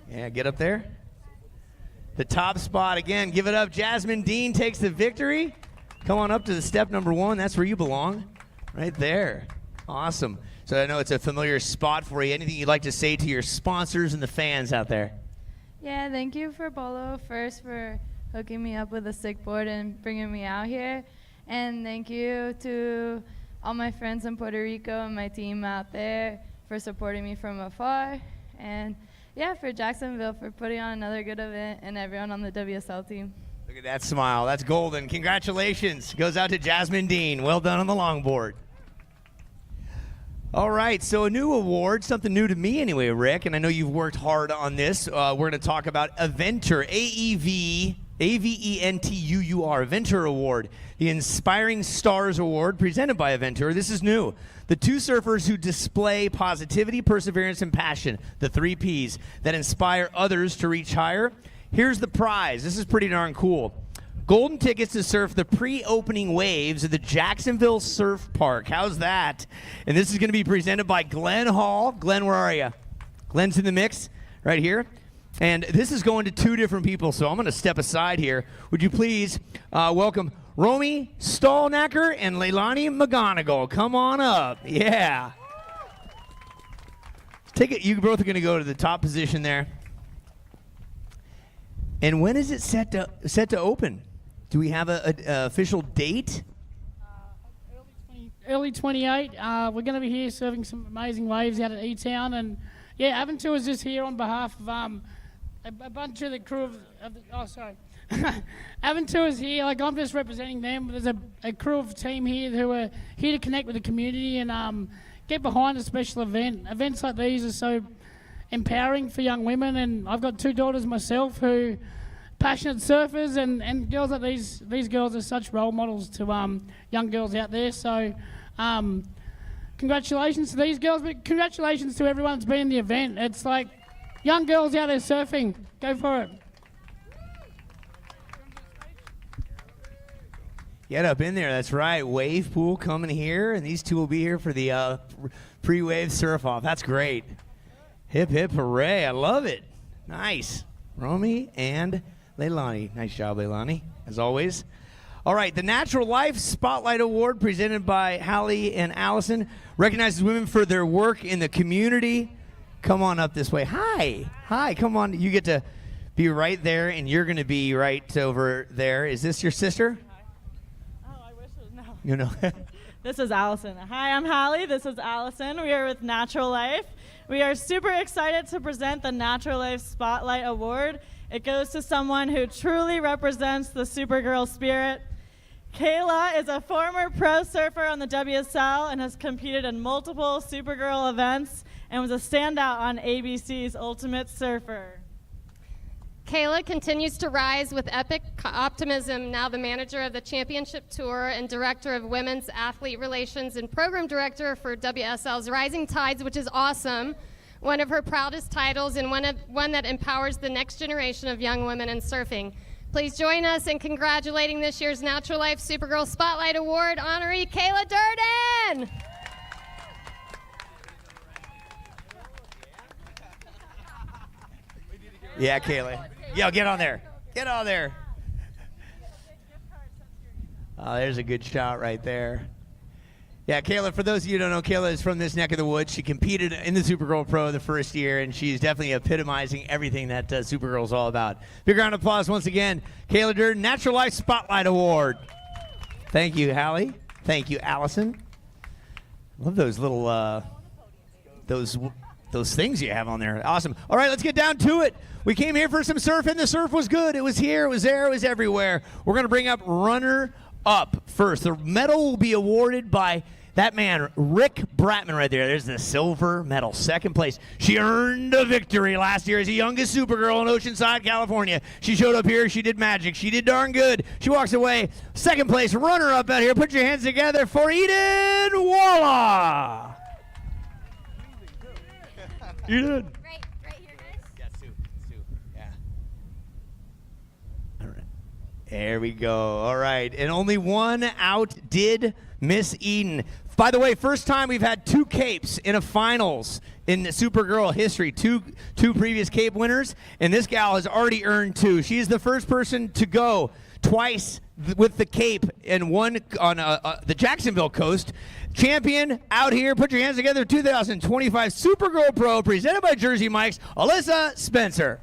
S2: Yeah, get up there. The top spot again. Give it up. Jasmine Dean takes the victory. Come on up to the step number 1. That's where you belong. Right there. Awesome. So I know it's a familiar spot for you. Anything you'd like to say to your sponsors and the fans out there?
S22: Yeah, thank you for Bolo first for hooking me up with a sick board and bringing me out here. And thank you to all my friends in Puerto Rico and my team out there for supporting me from afar. And yeah, for Jacksonville for putting on another good event, and everyone on the WSL team.
S2: Look at that smile. That's golden. Congratulations. Goes out to Jasmine Dean. Well done on the longboard. All right, so a new award, something new to me anyway, Rick, and I know you've worked hard on this. We're going to talk about Aventur, A-E-V-E-N-T-U-U-R, Aventur Award, the Inspiring Stars Award presented by Aventur. This is new. The 2 surfers who display positivity, perseverance, and passion, the 3 Ps, that inspire others to reach higher. Here's the prize. This is pretty darn cool. Golden tickets to surf the pre-opening waves at the Jacksonville Surf Park. How's that? And this is going to be presented by Glenn Hall. Glenn, where are you? Glenn's in the mix right here. And this is going to 2 different people, so I'm going to step aside here. Would you please welcome Romy Stallnacker and Leilani McGonigal. Come on up. Yeah. Take it. You both are going to go to the top position there. And when is it set to open? Do we have an official date?
S23: Early 28. We're going to be here surfing some amazing waves out at E-Town. And, yeah, Aventur is just here on behalf of a bunch of the crew Aventur is here. Like, I'm just representing them. There's a crew of team here who are here to connect with the community and get behind a special event. Events like these are so empowering for young women, and I've got 2 daughters myself who passionate surfers, and girls like these girls are such role models to young girls out there. So congratulations to these girls, but congratulations to everyone that's been in the event. It's like young girls out there surfing. Go for it.
S2: Get up in there. That's right. Wave pool coming here, and these 2 will be here for the pre-wave surf-off. That's great. Hip, hip, hooray. I love it. Nice. Romy and Leilani. Nice job, Leilani, as always. All right, the Natural Life Spotlight Award presented by Hallie and Allison recognizes women for their work in the community. Come on up this way. Hi. Hi, come on. You get to be right there, and you're going to be right over there. Is this your sister?
S24: Oh, I wish it was. No.
S2: You know.
S24: This is Allison. Hi, I'm Hallie. This is Allison. We are with Natural Life. We are super excited to present the Natural Life Spotlight Award. It goes to someone who truly represents the Supergirl spirit. Kayla is a former pro surfer on the WSL and has competed in multiple Supergirl events and was a standout on ABC's Ultimate Surfer.
S5: Kayla continues to rise with epic optimism, now the manager of the championship tour and director of women's athlete relations and program director for WSL's Rising Tides, which is awesome. One of her proudest titles and one that empowers the next generation of young women in surfing. Please join us in congratulating this year's Natural Life Supergirl Spotlight Award honoree, Kayla Durden.
S2: Yeah, Kayla. Yo, get on there. Get on there. Oh, there's a good shot right there. Yeah, Kayla, for those of you who don't know, Kayla is from this neck of the woods. She competed in the Supergirl Pro the first year, and she's definitely epitomizing everything that Supergirl is all about. Big round of applause once again. Kayla Durden, Natural Life Spotlight Award. Thank you, Hallie. Thank you, Allison. Love those little, those things you have on there. Awesome. All right, let's get down to it. We came here for some surf, and the surf was good. It was here, it was there, it was everywhere. We're going to bring up runner-up first. The medal will be awarded by that man, Rick Bratman, right there. There's the silver medal. Second place. She earned a victory last year as the youngest Supergirl in Oceanside, California. She showed up here. She did magic. She did darn good. She walks away. Second place, runner-up out here. Put your hands together for Eden Walla. Eden.
S3: Right here, guys.
S2: Yeah, Sue. Yeah. All right. There we go. All right. And only one out did Miss Eden. By the way, first time we've had two capes in a finals in Supergirl history. Two previous cape winners, and this gal has already earned two. She's the first person to go twice with the cape and one on the Jacksonville coast. Champion out here. Put your hands together. 2025 Supergirl Pro presented by Jersey Mike's, Alyssa Spencer.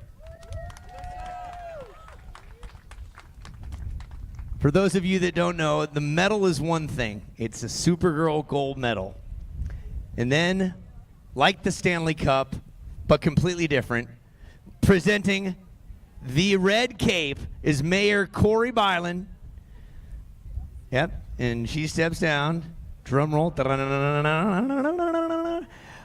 S2: For those of you that don't know, the medal is one thing. It's a Supergirl gold medal. And then, like the Stanley Cup, but completely different, presenting the red cape is Mayor Corey Byland. Yep, and she steps down. Drum roll.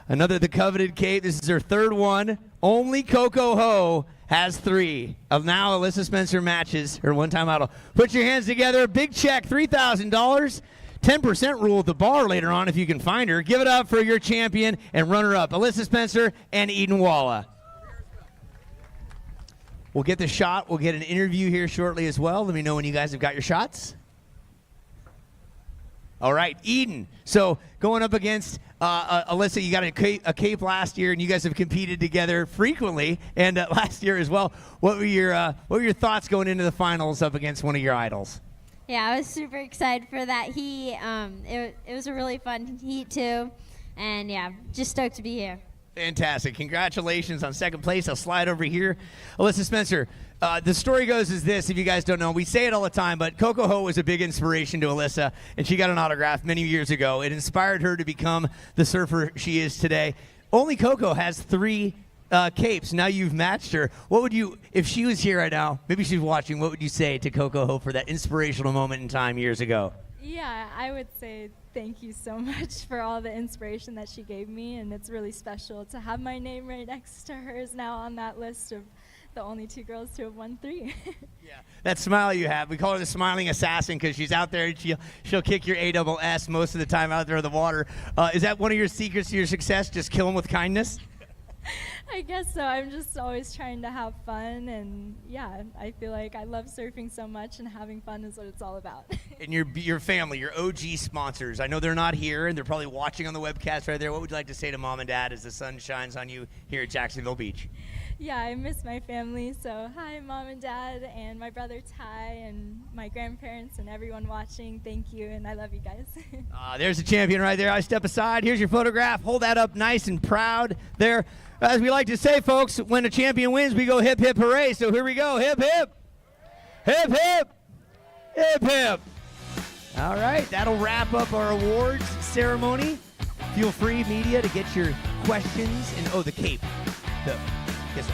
S2: Another the coveted cape. This is her third one. Only Coco Ho has three. Now Alyssa Spencer matches her one-time idol. Put your hands together. Big check, $3,000. 10% rule at the bar later on if you can find her. Give it up for your champion and runner-up, Alyssa Spencer and Eden Walla. We'll get the shot. We'll get an interview here shortly as well. Let me know when you guys have got your shots. All right, Eden. So going up against Alyssa, you got a cape last year, and you guys have competed together frequently, and last year as well. What were your thoughts going into the finals up against one of your idols?
S3: Yeah, I was super excited for that heat. It was a really fun heat too, and yeah, just stoked to be here.
S2: Fantastic. Congratulations on second place. I'll slide over here. Alyssa Spencer, the story goes is this, if you guys don't know, we say it all the time, but Coco Ho was a big inspiration to Alyssa, and she got an autograph many years ago. It inspired her to become the surfer she is today. Only Coco has three capes. Now you've matched her. What would you, if she was here right now, maybe she's watching, what would you say to Coco Ho for that inspirational moment in time years ago?
S12: Yeah, I would say thank you so much for all the inspiration that she gave me, and it's really special to have my name right next to hers now on that list of the only two girls to have won three.
S2: Yeah, that smile you have, we call her the smiling assassin because she's out there and she'll kick your ASS most of the time out there in the water. Is that one of your secrets to your success, just kill them with kindness?
S12: I guess so. I'm just always trying to have fun, and yeah, I feel like I love surfing so much, and having fun is what it's all about.
S2: And your family, your OG sponsors, I know they're not here, and they're probably watching on the webcast right there. What would you like to say to Mom and Dad as the sun shines on you here at Jacksonville Beach?
S12: Yeah, I miss my family, so hi, Mom and Dad, and my brother Ty, and my grandparents, and everyone watching. Thank you, and I love you guys.
S2: There's the champion right there. I step aside. Here's your photograph. Hold that up nice and proud there. As we like to say, folks, when a champion wins, we go hip, hip, hooray. So here we go. Hip, hip. Hip, hip. Hip, hip. All right, that'll wrap up our awards ceremony. Feel free, media, to get your questions. And, oh, the cape. Yes, sir.